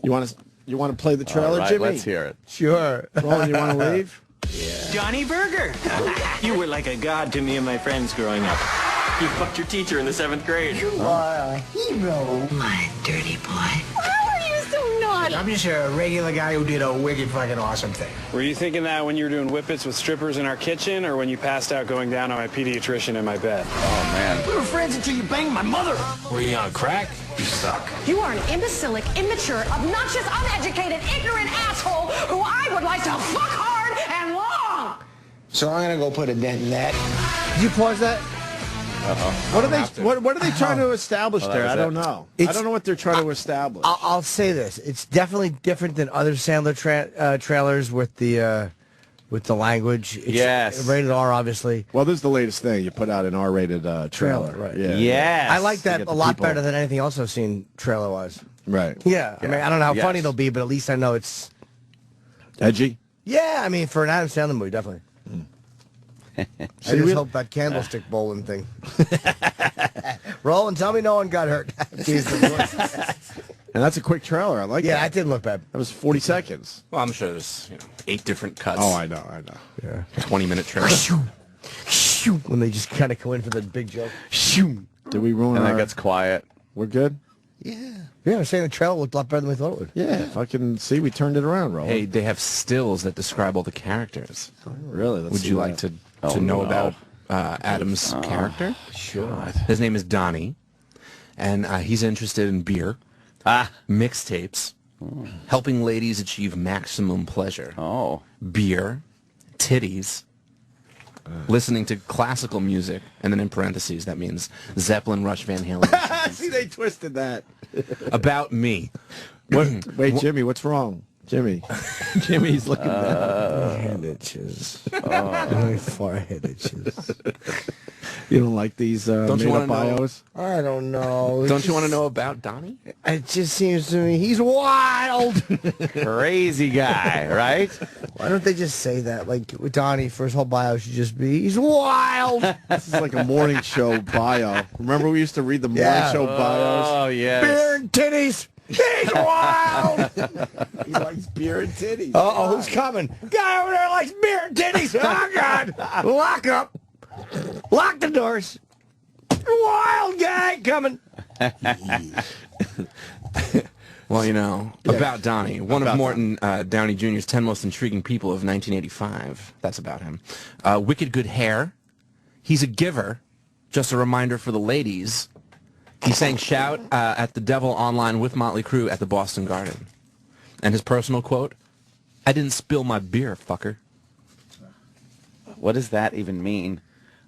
S2: You want to play the trailer,
S3: All right,
S2: Jimmy?
S3: let's hear it.
S4: Sure.
S2: Roland, you want to leave?
S9: Johnny Berger. You were like a god to me and my friends growing up. You fucked your teacher in the 7th grade.
S10: You are a hero, my dirty boy.
S11: How are you so naughty?
S10: I'm just a regular guy who did a wicked fucking awesome thing.
S12: Were you thinking that when you were doing whippets with strippers in our kitchen, or when you passed out going down on my pediatrician in my bed?
S3: Oh, man.
S10: We were friends until you banged my mother.
S9: Were you on crack? You suck.
S11: You are an imbecilic, immature, obnoxious, uneducated, ignorant asshole who I would like to fuck hard and long.
S10: So I'm gonna go put a dent in that.
S4: Did you pause that?
S2: What are they trying to establish there?
S3: was
S2: I don't
S3: it.
S2: know. I don't know what they're trying to establish.
S4: I'll say this: it's definitely different than other Sandler trailers with the language. It's
S3: Yes.
S4: rated R, obviously.
S2: Well, this is the latest thing. You put out an R-rated trailer.
S4: Trailer, right.
S2: Yeah.
S3: Yes.
S4: I like that
S2: get
S4: a
S2: the
S4: lot
S2: people-
S4: better than anything else I've seen trailer-wise.
S2: Right.
S4: Yeah, I mean, I don't know how
S3: Yes.
S4: funny they'll be, but at least I know it's.
S2: Edgy.
S4: Yeah, I mean, for an Adam Sandler movie, definitely. I just
S2: really-
S4: hope that candlestick bowling thing. Roland, tell me no one got hurt.
S2: And that's a quick trailer. I like
S4: Yeah,
S2: that.
S4: that didn't look bad.
S2: That was 40 seconds.
S7: Well, I'm sure there's 8 different cuts.
S2: Oh, I know.
S4: Yeah.
S7: 20-minute trailer.
S4: When they just kind of go in for the big joke.
S2: Did we ruin
S3: And
S2: our...
S3: then it gets quiet.
S2: We're good?
S4: Yeah, I'm saying the trailer looked a lot better than we thought it would.
S2: Yeah, fucking see, we turned it around, Roland.
S7: Hey, they have stills that describe all the characters.
S2: Really? Let's
S7: Would
S2: see
S7: you
S2: that.
S7: like to know about Adam's character?
S4: Sure.
S7: His name is Donnie, and he's interested in beer, mixtapes, helping ladies achieve maximum pleasure, beer, titties, listening to classical music, and then in parentheses that means Zeppelin, Rush, Van Halen.
S2: See, they twisted that.
S7: About me.
S2: Wait, Jimmy, what's wrong? Jimmy. Jimmy's looking down.
S4: Hand itches. My forehead itches.
S2: You don't like these
S7: Don't you
S2: made-up
S7: wanna know-
S2: bios?
S4: I don't know.
S7: Don't you want to know about Donnie?
S4: It just seems to me he's wild.
S3: Crazy guy, right?
S4: Why don't they just say that? Like with Donnie, for his whole bio should just be, he's wild.
S2: This is like a morning show bio. Remember we used to read the morning show bios?
S3: Oh, yes.
S4: Beer and titties. He's wild.
S2: He likes beer and titties.
S4: Uh-oh, who's coming? Guy over there likes beer and titties. Oh, God. Lock up. Lock the doors. Wild guy coming.
S7: Well, you know, about Donnie, one of Morton Downey Jr.'s 10 most intriguing people of 1985. That's about him. Wicked good hair. He's a giver. Just a reminder for the ladies. He sang Shout at the Devil online with Motley Crue at the Boston Garden. And his personal quote, "I didn't spill my beer, fucker."
S3: What does that even mean?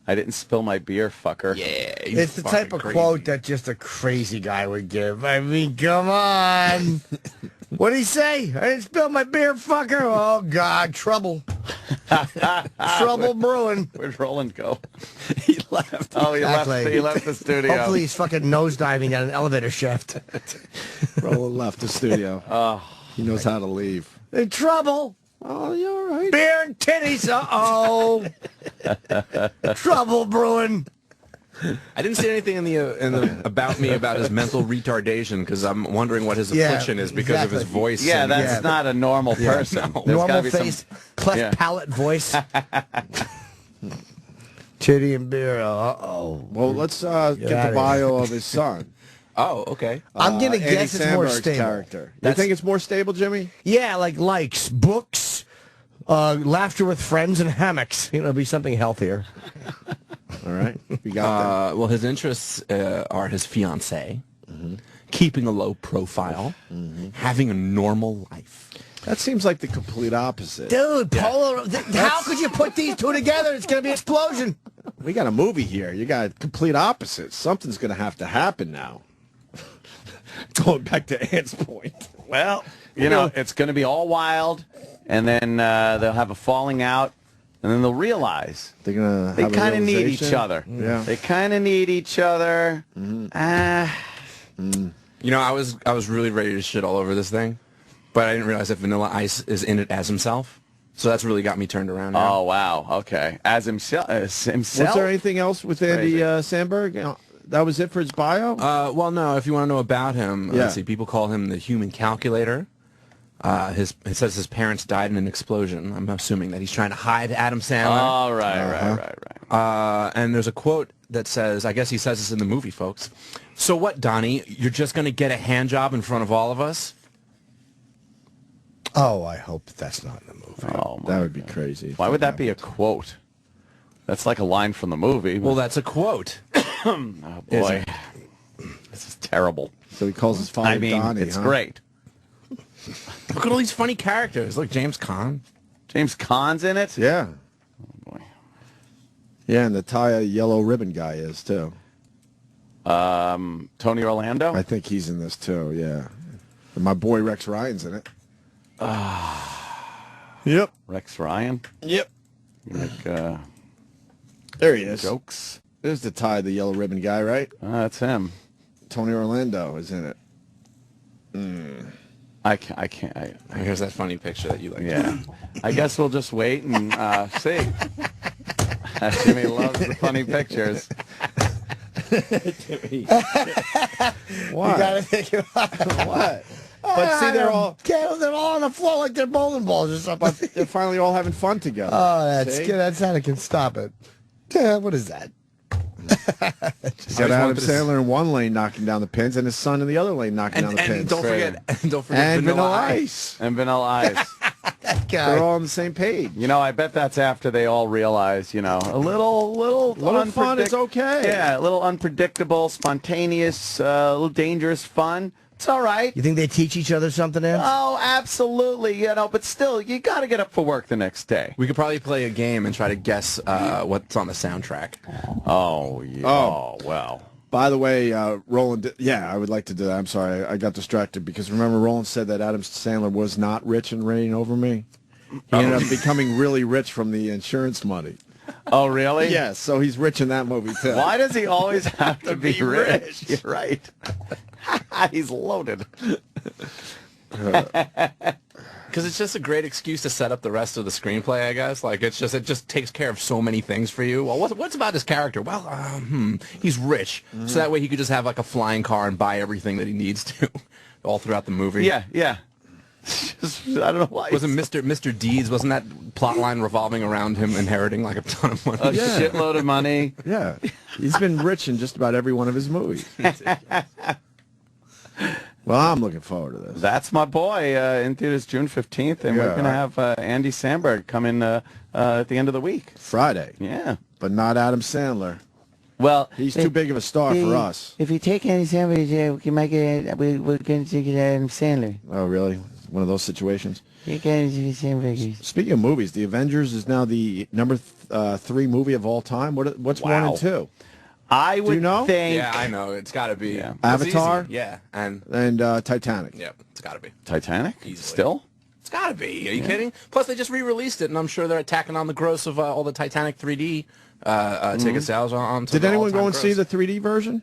S3: I didn't spill my beer, fucker.
S7: Yeah,
S4: It's the type of quote that just a crazy guy would give. I mean, come on. What'd he say? I didn't spill my beer, fucker. Oh, God, trouble. Trouble brewing.
S3: Where'd Roland go?
S2: He left.
S3: Oh, he
S4: Exactly.
S3: left the studio.
S4: Hopefully he's fucking nosediving down an elevator shaft.
S2: Roland left the studio. He knows how to leave.
S4: In trouble.
S2: Oh, you're all right.
S4: Beer and titties. Uh-oh. Trouble brewing.
S7: I didn't see anything in the about me about his mental retardation because I'm wondering what his affliction is because of his voice.
S3: Yeah,
S7: and-
S3: that's not a normal person.
S7: no.
S3: There's gotta
S4: Normal
S3: be some-
S4: face, cleft
S3: Yeah.
S4: palate voice. Titty and beer. Uh-oh.
S2: Well, let's get the
S4: outta
S2: bio of his son.
S7: Oh, okay.
S4: I'm going to
S2: Andy
S4: guess it's more
S2: Samberg's
S4: stable.
S2: character. You think it's more stable, Jimmy?
S4: Yeah, like likes, books, laughter with friends, and hammocks. You know, be something healthier.
S2: All right. We got
S7: Well, his interests are his fiancée, keeping a low profile, having a normal life.
S2: that seems like the complete opposite.
S4: Dude, how could you put these two together? It's going to be an explosion.
S2: We got a movie here. You got complete opposites. Something's going to have to happen now. Going back to Ant's point.
S3: Well, you know, it's going to be all wild, and then they'll have a falling out, and then they'll realize
S2: They're gonna.
S3: they kind of need each other.
S2: Yeah.
S3: They kind of need each other.
S7: You know, I was really ready to shit all over this thing, but I didn't realize that Vanilla Ice is in it as himself. So that's really got me turned around now.
S3: Oh wow. Okay. As himself.
S2: Was there anything else with Andy Samberg? That was it for his bio?
S7: Well, no. If you want to know about him,
S2: Yeah.
S7: let's see. People call him the human calculator. It says his parents died in an explosion. I'm assuming that he's trying to hide Adam Sandler.
S3: Oh, right.
S7: And there's a quote that says, I guess he says this in the movie, folks. "So what, Donnie? You're just going to get a hand job in front of all of us?"
S4: Oh, I hope that's not in the movie.
S3: Oh,
S2: that would be crazy.
S3: Why would that be a quote? That's like a line from the movie.
S7: Well, that's a quote.
S3: Oh boy, this is terrible.
S2: So he calls his father
S3: I mean,
S2: Donnie,
S3: it's
S2: huh?
S3: great.
S7: Look at all these funny characters. Look, James Caan.
S3: James Caan's in it.
S2: Yeah.
S3: Oh boy.
S2: Yeah, and the tie yellow ribbon guy is too.
S3: Tony Orlando.
S2: I think he's in this too. Yeah. And my boy Rex Ryan's in it. Yep.
S3: Rex Ryan.
S2: Yep.
S3: Like,
S2: There he is.
S3: jokes.
S2: There's the tie, the yellow ribbon guy, right?
S3: That's him.
S2: Tony Orlando is in it.
S3: I can't.
S7: Here's that funny picture that you like.
S3: Yeah. I guess we'll just wait and see. Jimmy loves the funny pictures.
S4: You gotta think about
S2: What? But see, they're all
S4: on the floor like they're bowling balls or something.
S2: they're finally all having fun together.
S4: Oh, that's
S2: See?
S4: good. That's how they can stop it. Yeah, what is that?
S2: He's got Adam Sandler in one lane knocking down the pins, and his son in the other lane knocking down the pins.
S7: And don't forget
S2: and Vanilla Ice.
S3: And Vanilla Ice.
S4: That guy.
S2: They're all on the same page.
S3: You know, I bet that's after they all realize, you know, a little
S2: fun is okay.
S3: Yeah, a little unpredictable, spontaneous, a little dangerous fun. It's all right.
S4: You think they teach each other something, Ed?
S3: Oh, absolutely. You know, but still, you got to get up for work the next day.
S7: We could probably play a game and try to guess what's on the soundtrack.
S3: Oh, yeah. Oh, well.
S2: By the way, Roland, yeah, I would like to do that. I'm sorry, I got distracted because remember Roland said that Adam Sandler was not rich and reigning over me? He ended up becoming really rich from the insurance money.
S3: Oh, really?
S2: Yes, so he's rich in that movie, too.
S3: Why does he always have to be rich? You're right. He's loaded.
S7: Because it's just a great excuse to set up the rest of the screenplay, I guess. Like, it just takes care of so many things for you. Well, what's about his character? Well, he's rich. Mm-hmm. So that way he could just have, like, a flying car and buy everything that he needs to all throughout the movie.
S3: Yeah, yeah. Just, I don't know why.
S7: Wasn't Mr. Deeds, wasn't that plot line revolving around him inheriting, like, a ton of money?
S3: A shitload of money.
S2: Yeah. He's been rich in just about every one of his movies. Well, I'm looking forward to this.
S3: That's my boy in theaters June 15th, and we're going to have Andy Samberg come in at the end of the week.
S2: Friday.
S3: Yeah.
S2: But not Adam Sandler.
S3: Well,
S2: he's too big of a star for us.
S3: If you take Andy Samberg, you might get we're going to take Adam Sandler.
S2: Oh, really? One of those situations?
S3: Speaking
S2: of movies, The Avengers is now the number 3 movie of all time. What's 1 and 2?
S3: I would think.
S7: Yeah, I know. It's got to be.
S2: Yeah. Avatar?
S7: Yeah. And
S2: Titanic.
S7: Yeah, it's got to be.
S3: Titanic?
S7: Easily.
S3: Still?
S7: It's got to be. Are you kidding? Plus, they just re-released it, and I'm sure they're attacking on the gross of all the Titanic 3D ticket sales.
S2: Did anyone go and see the 3D version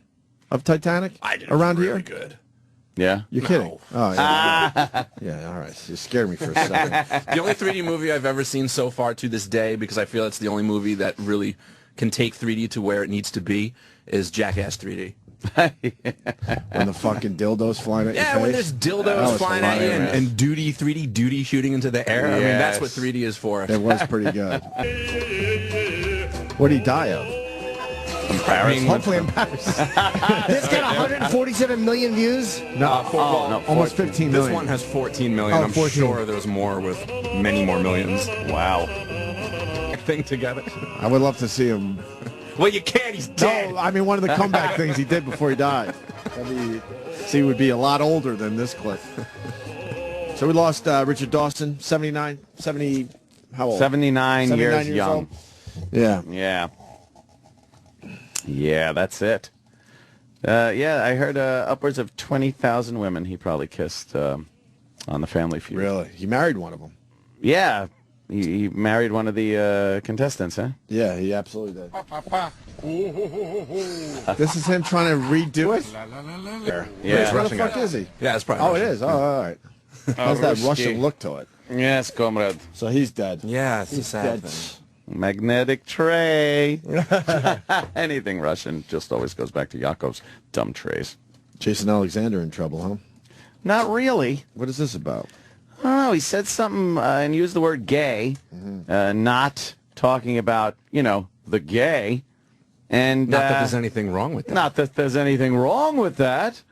S2: of Titanic around here?
S7: Good.
S3: Yeah?
S2: You're kidding? Oh, yeah. Yeah, all right. You scared me for a second.
S7: The only 3D movie I've ever seen so far to this day, because I feel it's the only movie that really can take 3D to where it needs to be, is Jackass 3D.
S2: When the fucking dildos flying at your face?
S7: Yeah, when there's dildos flying at you and 3D duty shooting into the air.
S3: Yes.
S7: I mean, that's what 3D is for.
S2: It was pretty good. What did he die of?
S3: Embarrassment.
S4: Hopefully embarrassed. This got 147 million views?
S2: No, almost
S7: 14.
S2: 15 million.
S7: This one has 14 million.
S4: Oh,
S7: I'm
S4: 14.
S7: sure there's more with many more millions.
S3: Wow.
S7: Thing together.
S2: I would love to see him.
S7: Well, you can't. He's dead.
S2: No, I mean one of the comeback things he did before he died. So he would be a lot older than this clip. So we lost Richard Dawson, 70, how old?
S3: 79 years young.
S2: Old. Yeah.
S3: Yeah. Yeah, that's it. Yeah, I heard upwards of 20,000 women he probably kissed on the Family Feud.
S2: Really? He married one of them.
S3: Yeah. He married one of the contestants, huh?
S2: Yeah, he absolutely did. This is him trying to redo it?
S3: Yeah.
S2: Where the fuck is he?
S7: Yeah, it's probably.
S2: Oh, it is? Oh, all right. How's that Russian look to it?
S3: Yes, comrade.
S2: So he's dead.
S7: Yeah, it's a sad
S2: dead.
S7: thing.
S3: Magnetic tray. Anything Russian just always goes back to Yakov's dumb trays.
S2: Jason Alexander in trouble, huh?
S3: Not really.
S2: What is this about?
S3: I don't know. He said something and used the word gay, not talking about, the gay. And
S7: Not that there's anything wrong with that.
S3: Not that there's anything wrong with that.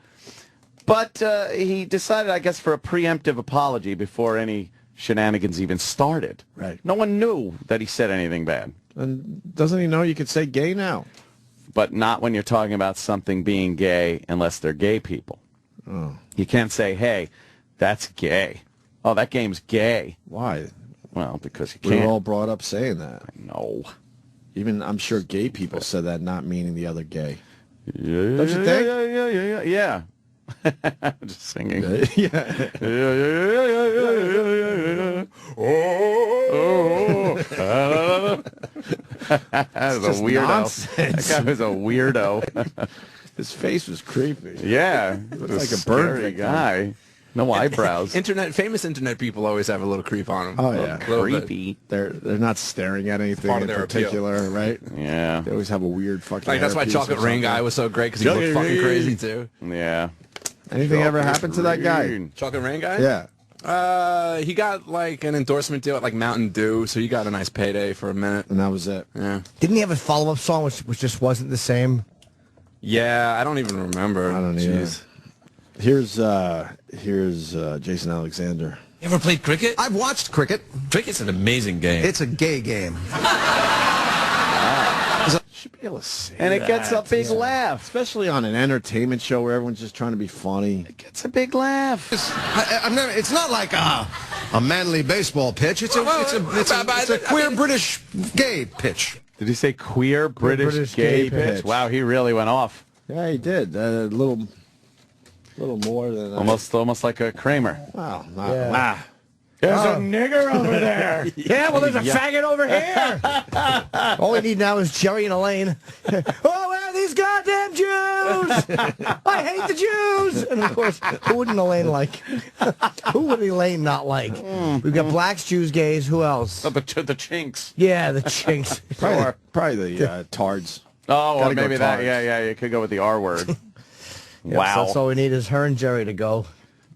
S3: But he decided, I guess, for a preemptive apology before any shenanigans even started.
S2: Right.
S3: No one knew that he said anything bad.
S2: And doesn't he know you could say gay now?
S3: But not when you're talking about something being gay unless they're gay people.
S2: Oh.
S3: You can't say, hey, that's gay. Oh, that game's gay.
S2: Why?
S3: Well, because you
S2: We
S3: can't.
S2: were all brought up saying that.
S3: No.
S2: Even, I'm sure gay people said that, not meaning the other gay.
S3: Yeah,
S2: Don't you think?
S3: Yeah. I'm just singing.
S2: Yeah.
S3: That was a weirdo.
S2: Nonsense.
S3: That guy was a weirdo.
S2: His face was creepy.
S3: Yeah.
S2: Looks like a bird
S3: scary
S2: victim.
S3: guy. No eyebrows.
S7: Famous internet people always have a little creep on them.
S2: Oh, yeah.
S3: Creepy.
S2: They're not staring at anything
S7: Part
S2: in
S7: of their
S2: particular, right?
S3: Yeah.
S2: They always have a weird fucking
S7: Like, that's why
S2: hairpiece
S7: Chocolate
S2: or
S7: Rain
S2: something.
S7: Guy was so great, because he looked fucking crazy, too.
S3: Yeah.
S2: Anything ever happened to that guy?
S7: Chocolate Rain Guy?
S2: Yeah.
S7: He got like an endorsement deal at like Mountain Dew, so he got a nice payday for a minute.
S2: And that was it.
S7: Yeah.
S4: Didn't he have a follow-up song which just wasn't the same?
S7: Yeah, I don't even remember.
S2: I don't know. Here's Jason Alexander.
S13: You ever played cricket?
S14: I've watched cricket.
S13: Cricket's an amazing game.
S14: It's a gay game.
S2: Should be able to say
S3: And it
S2: that.
S3: gets a big laugh.
S2: Especially on an entertainment show where everyone's just trying to be funny.
S3: It gets a big laugh.
S14: It's not like a manly baseball pitch. It's a queer British gay pitch.
S3: Did he say queer British gay pitch? Wow, he really went off.
S2: Yeah, he did. A little more than
S3: almost like a Kramer.
S2: Wow.
S3: Wow. There's a nigger over there.
S4: Yeah, well, there's a faggot over here. All we need now is Jerry and Elaine. Oh, where are these goddamn Jews? I hate the Jews. And, of course, who wouldn't Elaine like? Who would Elaine not like? We've got blacks, Jews, gays. Who else?
S3: The chinks.
S4: Yeah, the chinks.
S2: Probably the tards.
S3: Oh, well,
S2: Gotta go
S3: maybe that.
S2: tards.
S3: Yeah, you could go with the R word.
S4: Yep,
S3: Wow.
S4: So that's all we need is her and Jerry to go.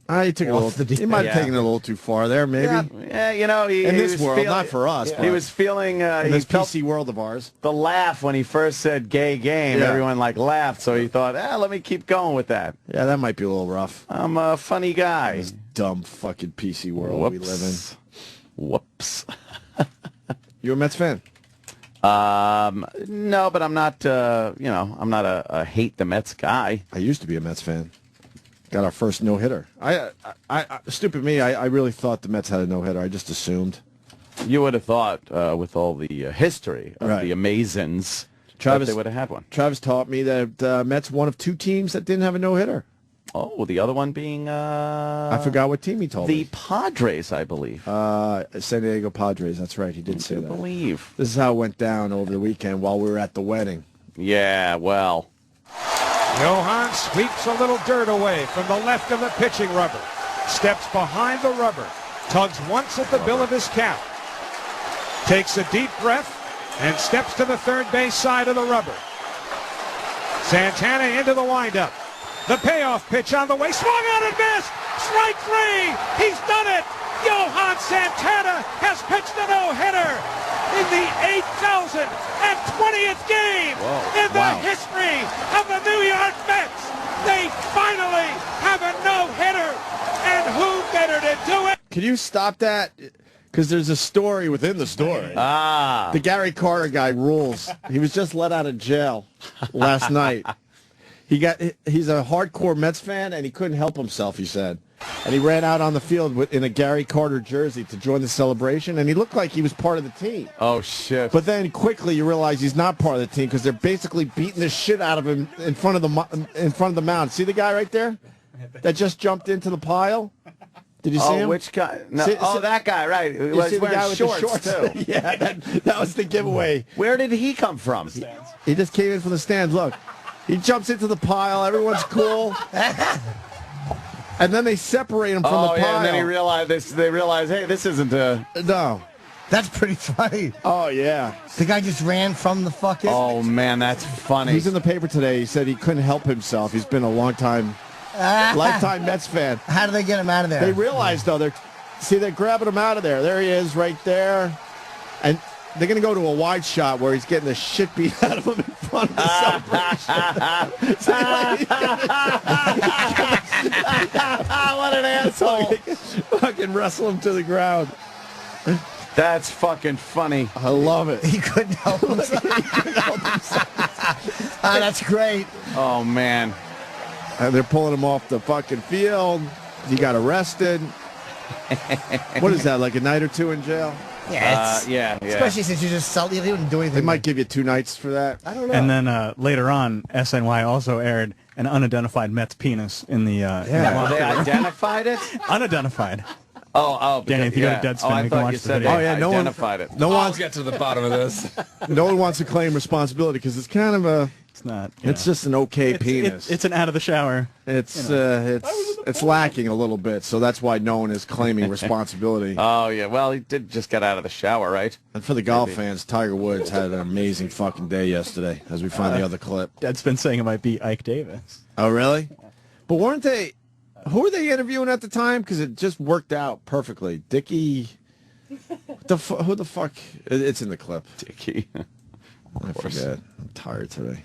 S2: He took he might have taken it a little too far there, maybe.
S3: Yeah, you know,
S2: in this
S3: was
S2: world,
S3: feeling,
S2: not for us.
S3: He was feeling
S2: In this PC world of ours.
S3: the laugh when he first said "gay game."
S2: Yeah.
S3: Everyone laughed, so he thought, let me keep going with that.
S2: Yeah, that might be a little rough.
S3: I'm a funny guy.
S2: This dumb fucking PC world we live in.
S3: Whoops.
S2: You a Mets fan?
S3: No, but I'm not. I'm not a hate the Mets guy.
S2: I used to be a Mets fan. Got our first no-hitter. I stupid me. I really thought the Mets had a no-hitter. I just assumed.
S3: You would have thought, with all the history of the Amazons, that they would have had one.
S2: Travis taught me that Mets one of two teams that didn't have a no-hitter.
S3: Oh, the other one being
S2: I forgot what team he told me.
S3: The Padres, I believe.
S2: San Diego Padres. That's right. He did say that.
S3: I believe.
S2: This is how it went down over the weekend while we were at the wedding.
S3: Yeah, well.
S15: Johan sweeps a little dirt away from the left of the pitching rubber. Steps behind the rubber. Tugs once at the bill of his cap. Takes a deep breath and steps to the third base side of the rubber. Santana into the windup. The payoff pitch on the way. Swung out and missed. Strike three. He's done it. Johan Santana has pitched a no-hitter in the 8,020th game in the history of the New York Mets. They finally have a no-hitter, and who better to do it?
S2: Can you stop that? Because there's a story within the story. The Gary Carter guy rules. He was just let out of jail last night. He's a hardcore Mets fan, and he couldn't help himself, he said. And he ran out on the field in a Gary Carter jersey to join the celebration, and he looked like he was part of the team.
S3: Oh, shit.
S2: But then quickly you realize he's not part of the team because they're basically beating the shit out of him in front of the mound. See the guy right there that just jumped into the pile? Did you see him?
S3: Which guy? No.
S2: See,
S3: that guy, right. He was
S2: see the
S3: wearing
S2: guy with
S3: shorts,
S2: the shorts
S3: too.
S2: Yeah, that was the giveaway.
S3: Where did he come from?
S2: He just came in from the stands. Look, he jumps into the pile. Everyone's cool. And then they separate him from the pile.
S3: Yeah, and then they realize, hey, this isn't a...
S2: No.
S4: That's pretty funny.
S2: Oh, yeah.
S4: The guy just ran from the fucking...
S3: Oh, man, that's funny.
S2: He's in the paper today. He said he couldn't help himself. He's been a lifetime Mets fan.
S4: How do they get him out of there?
S2: They realized, though, they're grabbing him out of there. There he is right there. And they're going to go to a wide shot where he's getting the shit beat out of him in front of the celebration.
S3: What an asshole.
S2: Fucking wrestle him to the ground.
S3: That's fucking funny.
S2: I love it.
S4: He couldn't help himself. That's great.
S3: Oh, man.
S2: And they're pulling him off the fucking field. He got arrested. What is that, like a night or two in jail?
S4: Yeah,
S3: yeah.
S4: Especially since you just you didn't do anything.
S2: They might give you 2 nights for that.
S4: I don't know.
S16: And then later on, SNY also aired an unidentified Mets penis in the.
S3: They identified it?
S16: Unidentified.
S3: Oh,
S16: Danny, if you go to Deadspin,
S3: I
S16: you can
S3: thought
S16: watch
S3: you
S16: the
S3: said
S16: video.
S3: they
S2: no one
S3: identified it.
S2: No
S7: I'll
S2: one's
S7: get to the bottom of this.
S2: No one wants to claim responsibility because it's kind of a.
S16: It's not.
S2: It's just an okay penis.
S16: It's an out of the shower.
S2: It's lacking a little bit, so that's why no one is claiming responsibility.
S3: Oh, yeah. Well, he did just get out of the shower, right?
S2: And for the golf fans, Tiger Woods had an amazing fucking day yesterday, as we find the other clip.
S16: Deadspin saying it might be Ike Davis.
S2: Oh, really? But weren't they... Who were they interviewing at the time? Because it just worked out perfectly. Dickie. Who the fuck? It's in the clip.
S3: Dickie.
S2: I forget. I'm tired today.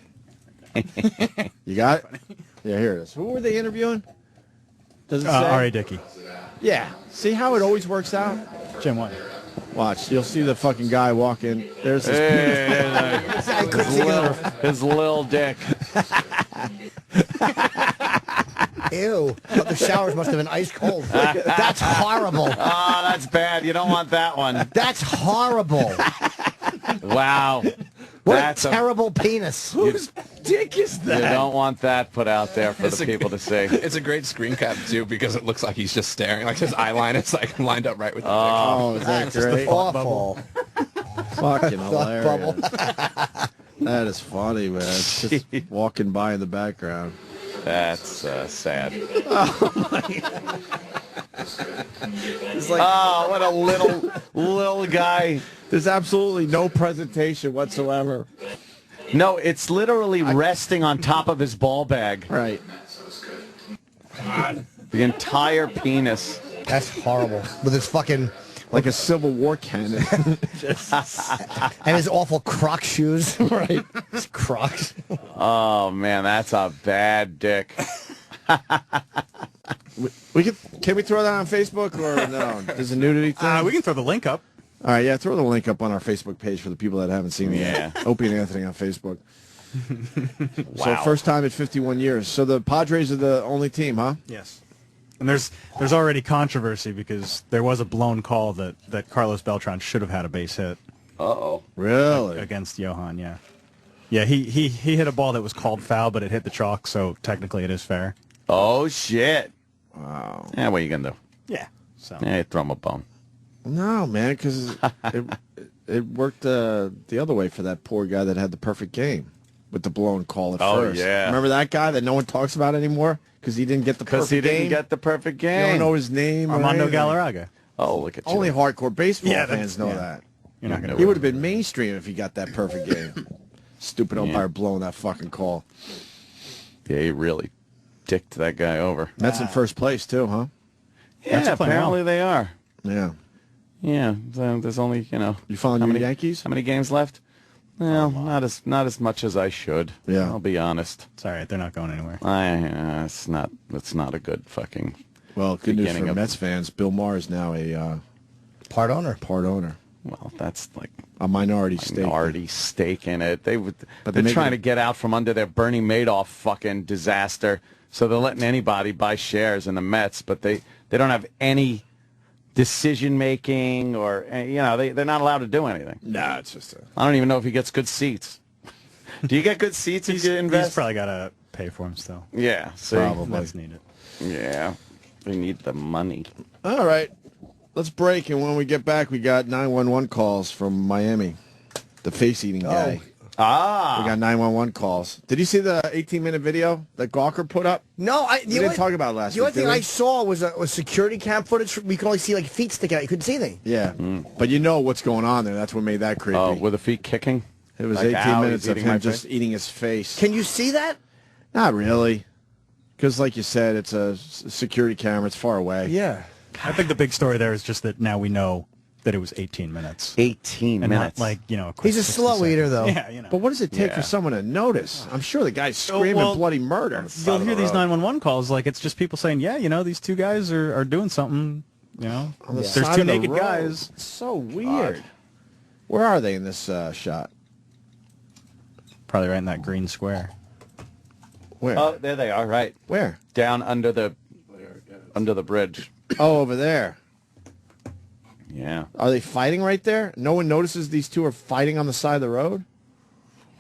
S2: You got it? Yeah, here it is. Who were they interviewing? Does it say?
S16: R.A. Dickey.
S2: Yeah. See how it always works out?
S16: Jim, what?
S2: Watch. You'll see the fucking guy walking. There's his
S3: his little dick.
S4: Ew. The showers must have been ice cold. That's horrible.
S3: Oh, that's bad. You don't want that one.
S4: That's horrible.
S3: Wow.
S4: What
S3: That's
S4: a terrible penis.
S2: Whose dick is
S3: You
S2: that?
S3: don't want that put out there for the people to see.
S7: It's a great screen cap, too, because it looks like he's just staring. Like his eye line is like lined up right with the
S2: Oh, is that great?
S4: Awful.
S2: Fucking hilarious. That is funny, man. It's just walking by in the background.
S3: That's sad.
S2: Oh, my God.
S3: It's like, oh, what a little guy.
S2: There's absolutely no presentation whatsoever.
S3: No, it's literally resting on top of his ball bag.
S2: Right.
S3: The entire penis.
S4: That's horrible. With his fucking...
S2: Like a Civil War cannon.
S4: And his awful Croc shoes. Right. His Crocs.
S3: Oh, man, that's a bad dick.
S2: Can we throw that on Facebook or no? There's a nudity thing?
S16: We can throw the link up.
S2: All right, yeah, throw the link up on our Facebook page for the people that haven't seen it yet. Opie and Anthony on Facebook.
S16: Wow.
S2: So first time in 51 years. So the Padres are the only team, huh?
S16: Yes. And there's already controversy because there was a blown call that Carlos Beltran should have had a base hit.
S3: Uh-oh.
S2: Really?
S16: Against Johan, yeah. Yeah, he hit a ball that was called foul, but it hit the chalk, so technically it is fair.
S3: Oh, shit.
S2: Wow.
S3: Yeah, what are you going to do?
S16: Yeah. So.
S3: Yeah, you throw him a bone.
S2: No, man, because it worked the other way for that poor guy that had the perfect game with the blown call at first.
S3: Oh, yeah.
S2: Remember that guy that no one talks about anymore because he didn't get the perfect game?
S3: Because he didn't get the perfect game.
S2: You don't know his name.
S16: Armando
S2: or
S16: Galarraga.
S3: Oh, look at you.
S2: Only hardcore baseball
S16: Yeah,
S2: fans know that.
S16: You're not gonna
S2: He would have been mainstream if he got that perfect game. Stupid umpire blowing that fucking call.
S3: Yeah, he really dicked that guy over.
S2: Mets in first place, too, huh?
S3: Yeah, apparently they are.
S2: Yeah.
S3: Yeah, there's only,
S2: You following your Yankees?
S3: How many games left? Well, not as much as I should.
S2: Yeah.
S3: I'll be honest.
S16: It's all right. They're not going anywhere.
S3: It's not a good fucking.
S2: Well, good news
S3: beginning
S2: for
S3: of-
S2: Mets fans. Bill Maher is now a
S4: Part owner.
S2: part owner.
S3: Well, that's like
S2: A minority stake.
S3: minority stake in it.
S2: But
S3: They're
S2: they make
S3: trying
S2: it-
S3: to get out from under their Bernie Madoff fucking disaster. So they're letting anybody buy shares in the Mets, but they don't have any decision making or they're not allowed to do anything.
S2: Nah, it's just
S3: I don't even know if he gets good seats. Do you get good seats if you
S16: He's
S3: invest?
S16: probably got to pay for him still.
S3: Yeah, see?
S2: Probably.
S16: Mets need it.
S3: Yeah, they need the money.
S2: All right. Let's break, and when we get back, we got 911 calls from Miami. The face-eating guy. We got 911 calls. Did you see the 18-minute video that Gawker put up?
S4: No,
S2: We didn't talk about it last
S4: The only
S2: week,
S4: thing
S2: did we?
S4: I saw was security cam footage. We could only see like feet sticking out. You couldn't see anything.
S2: Yeah, but you know what's going on there. That's what made that creepy.
S3: Oh, with the feet kicking?
S2: It was
S3: Like,
S2: 18
S3: ow,
S2: minutes
S3: he's
S2: of
S3: eating my
S2: him just
S3: face?
S2: eating his face.
S4: Can you see that?
S2: Not really. Because like you said, it's a security camera. It's far away.
S4: Yeah.
S16: I think the big story there is just that now we know that it was 18 minutes.
S3: 18
S16: and
S3: minutes.
S16: not like, a quick
S4: He's a
S16: 60
S4: slow
S16: seconds.
S4: eater, though.
S16: Yeah,
S2: But what does it take
S3: Yeah.
S2: for someone to notice? I'm sure the guy's screaming bloody murder.
S16: You'll hear these 911 calls like it's just people saying, yeah, these two guys are doing something,
S2: On the
S16: There's
S2: side
S16: two
S2: of the
S16: naked
S2: road.
S16: guys.
S2: It's so weird. Where are they in this shot?
S16: Probably right in that green square.
S2: Where?
S3: Oh, there they are, right.
S2: Where?
S3: Down under the bridge.
S2: Oh, over there.
S3: Yeah.
S2: Are they fighting right there? No one notices these two are fighting on the side of the road?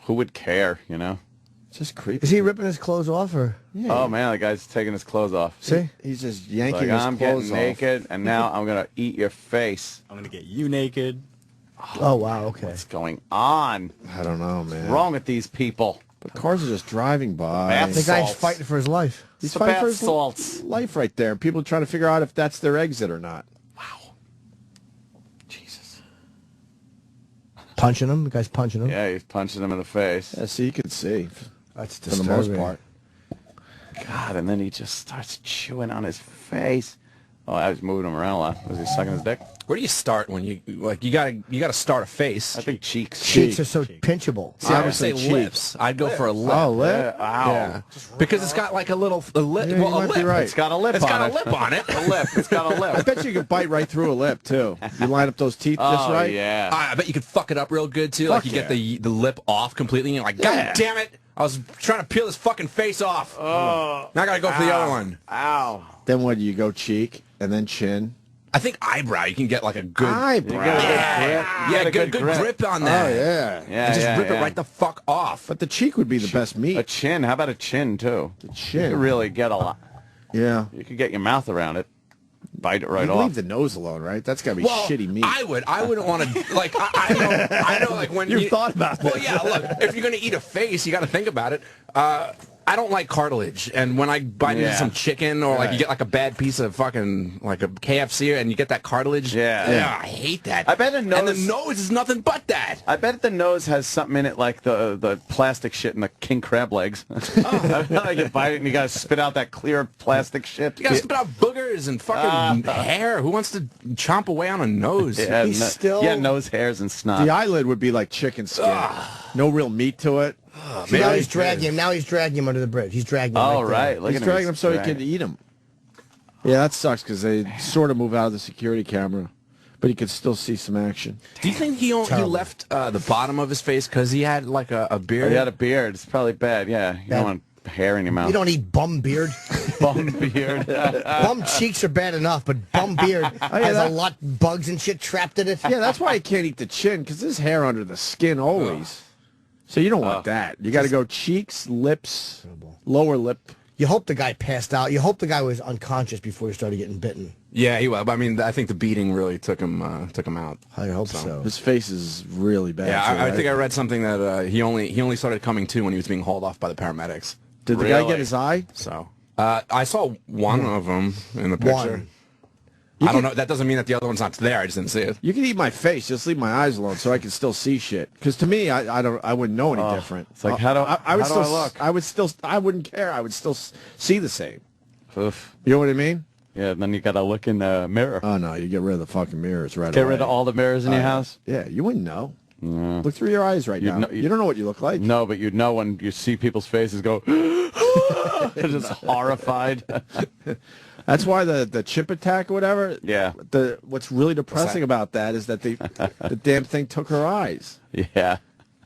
S3: Who would care,
S2: It's just creepy.
S4: Is he ripping his clothes off or?
S2: Yeah.
S3: Oh, man, the guy's taking his clothes off.
S4: See?
S2: He's just yanking
S3: Like,
S2: his
S3: I'm
S2: clothes
S3: getting naked,
S2: off.
S3: and now I'm going to eat your face.
S16: I'm going to get you naked.
S4: Oh, wow, okay.
S3: What's going on?
S2: I don't know, man.
S3: What's wrong with these people?
S2: But cars are just driving by.
S3: Bath
S4: The guy's
S3: salts.
S4: fighting for his life.
S2: He's
S3: The
S2: fighting
S3: bath
S2: for his
S3: salts.
S2: life right there. People are trying to figure out if that's their exit or not.
S3: Jesus.
S4: Punching him. The guy's punching him.
S3: Yeah, he's punching him in the face.
S2: Yeah, see, you can see
S4: That's
S2: for the most
S4: disturbing.
S2: part.
S3: God, and then he just starts chewing on his face. Oh, I was moving him around a lot. Was he sucking his dick?
S7: Where do you start when you you gotta start a face?
S3: I think cheeks.
S4: Cheeks are so pinchable.
S7: See, I would say lips. I'd go for a lip.
S2: Oh, lip?
S3: Ow.
S7: Yeah. Because it's got like a little lip.
S2: Yeah,
S7: well,
S2: you
S7: a
S2: might
S7: lip.
S2: be right.
S3: It's got a lip
S7: It's
S3: on
S7: got
S3: it.
S7: a lip on it.
S3: A lip. It's got a lip.
S2: I bet you could bite right through a lip, too. You line up those teeth just
S3: Oh,
S2: right.
S3: yeah.
S7: I bet you could fuck it up real good too. Like you get the lip off completely, and you're like, God damn it! I was trying to peel this fucking face off. Now I gotta go for the other one.
S3: Ow.
S2: Then what, do you go cheek and then chin?
S7: I think eyebrow. You can get like a good
S2: eyebrow.
S7: Yeah, good grip on that.
S2: Oh yeah,
S7: and just rip it right the fuck off.
S2: But the cheek would be the best meat.
S3: A chin. How about a chin too?
S2: The chin.
S3: You could really get a lot.
S2: Yeah.
S3: You could get your mouth around it. Bite it right
S2: You'd
S3: off.
S2: leave the nose alone, right? That's gotta be shitty meat.
S7: I wouldn't want to like. I know. Like when
S2: You've thought about
S7: Well,
S2: this.
S7: yeah. Look, if you're gonna eat a face, you got to think about it. I don't like cartilage, and when I bite into some chicken or like you get like a bad piece of fucking like a KFC and you get that cartilage, I hate that.
S3: I bet a nose.
S7: And the nose is nothing but that.
S3: I bet the nose has something in it like the plastic shit in the king crab legs. I bet like you bite it and you gotta spit out that clear plastic shit.
S7: You gotta spit out boogers and fucking hair. Who wants to chomp away on a nose?
S3: Yeah, nose hairs and snot.
S2: The eyelid would be like chicken skin. No real meat to it.
S4: See, now he's dragging him. Now he's dragging him under the bridge. He's dragging him.
S3: Oh,
S4: right.
S3: right.
S2: He's dragging him so he can eat him. Yeah, that sucks because they sort of move out of the security camera, but you could still see some action.
S7: Do you think he left the bottom of his face because he had like a beard?
S3: He had a beard. It's probably bad. Yeah, you don't want hair in your mouth.
S4: You don't eat bum beard.
S3: Bum beard.
S4: Bum cheeks are bad enough, but bum beard has a lot of bugs and shit trapped in it.
S2: Yeah, that's why you can't eat the chin because there's hair under the skin always. So you don't want that. You got to go cheeks, lips, lower lip.
S4: You hope the guy passed out. You hope the guy was unconscious before he started getting bitten.
S7: Yeah, he was. I mean, I think the beating really took him out.
S4: I hope so.
S2: His face is really bad.
S7: Yeah,
S2: too,
S7: I
S2: right?
S7: think I read something that he only started coming to when he was being hauled off by the paramedics.
S2: Did the guy get his eye?
S7: So I saw one of them in the picture.
S4: One.
S7: I don't know. That doesn't mean that the other one's not there. I just didn't see it.
S2: You can eat my face. Just leave my eyes alone so I can still see shit. Because to me, I wouldn't know any different.
S3: It's like how do I look?
S2: I wouldn't care. I would still see the same.
S3: Oof.
S2: You know what I mean?
S3: Yeah, and then you got to look in the mirror.
S2: Oh no, you get rid of the fucking mirrors right away.
S3: Get rid of all the mirrors in your house?
S2: Yeah, you wouldn't know. Look through your eyes right now. You don't know what you look like.
S3: No, but you'd know when you see people's faces go, just horrified.
S2: That's why the chip attack or whatever.
S3: Yeah.
S2: What's really depressing about that is that the damn thing took her eyes.
S3: Yeah.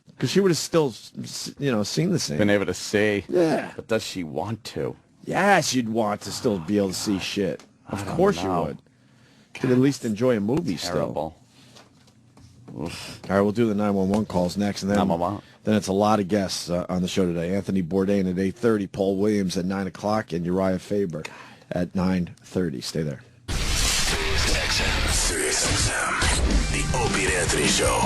S2: Because she would have still, seen the same.
S3: Been able to see.
S2: Yeah.
S3: But does she want to?
S2: Yes, you'd want to still be able to see shit. Of course you would. Could at least enjoy a movie
S3: Terrible.
S2: still. All right, we'll do the 911 calls next, and then it's a lot of guests on the show today. Anthony Bourdain at 8:30, Paul Williams at 9 o'clock, and Uriah Faber at 9:30. Stay there.
S17: Sirius XM, the Opie and Anthony Show.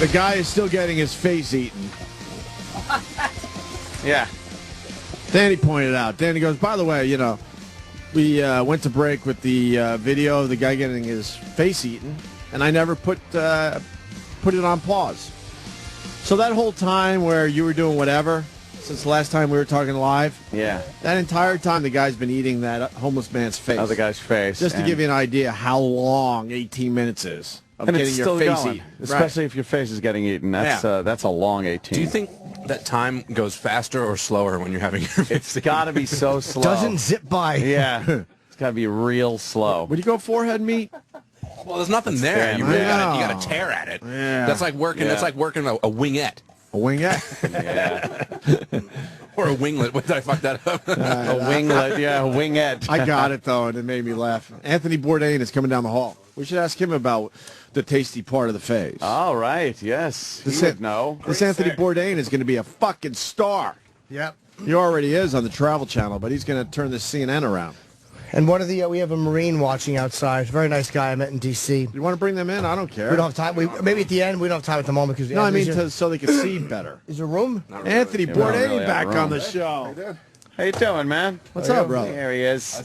S2: The guy is still getting his face eaten.
S3: Yeah.
S2: Danny pointed out. Danny goes, by the way, we went to break with the video of the guy getting his face eaten, and I never put it on pause. So that whole time where you were doing whatever, since the last time we were talking live, that entire time the guy's been eating that homeless man's face.
S3: Oh, the guy's face.
S2: Just to give you an idea how long 18 minutes is of
S3: and
S2: getting
S3: it's
S2: your
S3: still
S2: face
S3: going,
S2: eaten.
S3: especially if your face is getting eaten. That's a long 18.
S7: Do you think that time goes faster or slower when you're having your face
S3: It's got to be so slow.
S4: Doesn't zip by.
S3: Yeah. It's got to be real slow.
S2: Would you go forehead meat?
S7: Well, there's nothing there. You really got to tear at it.
S2: Yeah.
S7: That's like working. That's like working a wingette.
S2: A wingette?
S3: Yeah.
S7: Or a winglet. What did I fuck that up?
S3: A winglet, yeah, a wingette.
S2: I got it, though, and it made me laugh. Anthony Bourdain is coming down the hall. We should ask him about the tasty part of the face.
S3: All right, yes. He would know.
S2: This Anthony Bourdain is going to be a fucking star.
S4: Yep.
S2: He already is on the Travel Channel, but he's going to turn this CNN around.
S4: And one of the we have a Marine watching outside. Very nice guy I met in D.C.
S2: You want to bring them in? I don't care.
S4: We don't have time. Maybe at the end. We don't have time at the moment because
S2: no, I mean so they can see better.
S4: Is there room?
S2: Anthony Bourdain back on the show.
S3: How you doing, man?
S2: What's up, brother?
S3: There he is.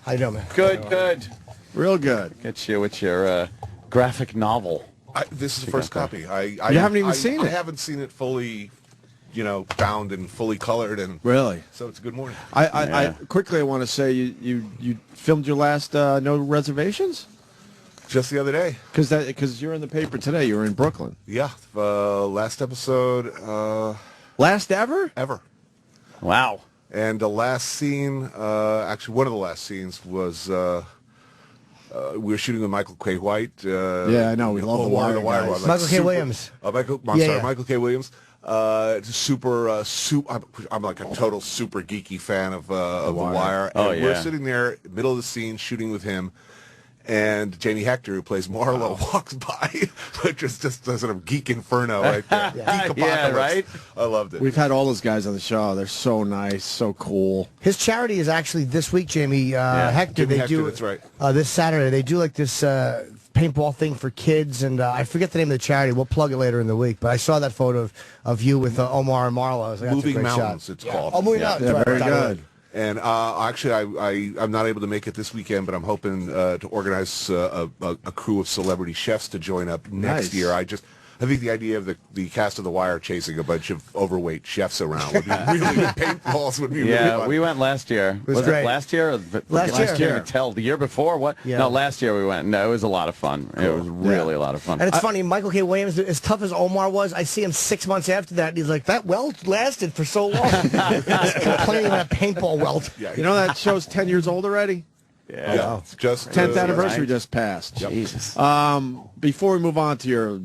S4: How you doing, man?
S3: Good, good.
S2: Real good.
S3: Get you with your graphic novel.
S18: This is the first copy.
S2: You haven't even seen it.
S18: I haven't seen it fully, bound and fully colored. And
S2: really?
S18: So it's a good morning.
S2: I quickly I want to say you filmed your last No Reservations?
S18: Just the other day.
S2: Because you're in the paper today. You were in Brooklyn.
S18: Yeah. Last episode.
S2: Last ever?
S18: Ever.
S3: Wow.
S18: And the last scene, actually one of the last scenes was we were shooting with Michael K. White.
S2: Yeah, I know. We love The Wire guys.
S18: Like
S4: Michael K. Williams.
S18: Michael K. Williams. I'm like a total super geeky fan of The Wire. And we're sitting there, middle of the scene, shooting with him. And Jamie Hector, who plays Marlo, walks by, which is just a sort of geek inferno right there. Geek apocalypse.
S3: Yeah, right?
S18: I loved it.
S2: We've had all those guys on the show. They're so nice, so cool.
S4: His charity is actually this week, Jamie Hector.
S18: Jimmy Hector, that's right.
S4: This Saturday. They do like this paintball thing for kids, and I forget the name of the charity. We'll plug it later in the week. But I saw that photo of you with Omar and Marlo. I was like, that's
S18: Moving
S4: a great
S18: Mountains,
S4: shot.
S18: it's called.
S4: Oh, Moving Mountains.
S2: Yeah,
S4: right.
S2: very good.
S18: And actually, I'm not able to make it this weekend, but I'm hoping to organize a crew of celebrity chefs to join up next year. I think the idea of the cast of The Wire chasing a bunch of overweight chefs around would be really paintballs would be really fun.
S3: We went last year.
S4: Was great.
S3: It last year?
S4: Last year.
S3: You could tell. The year before? What?
S4: Yeah.
S3: No, last year we went. No, it was a lot of fun. Cool. It was really a lot of fun.
S4: And it's funny, Michael K. Williams, as tough as Omar was, I see him 6 months after that, and he's like, that welt lasted for so long. He's complaining about a paintball welt.
S2: You know that show's 10 years old already?
S18: Yeah. It's just
S2: 10th anniversary just passed.
S18: Yep.
S3: Jesus.
S2: Before we move on to your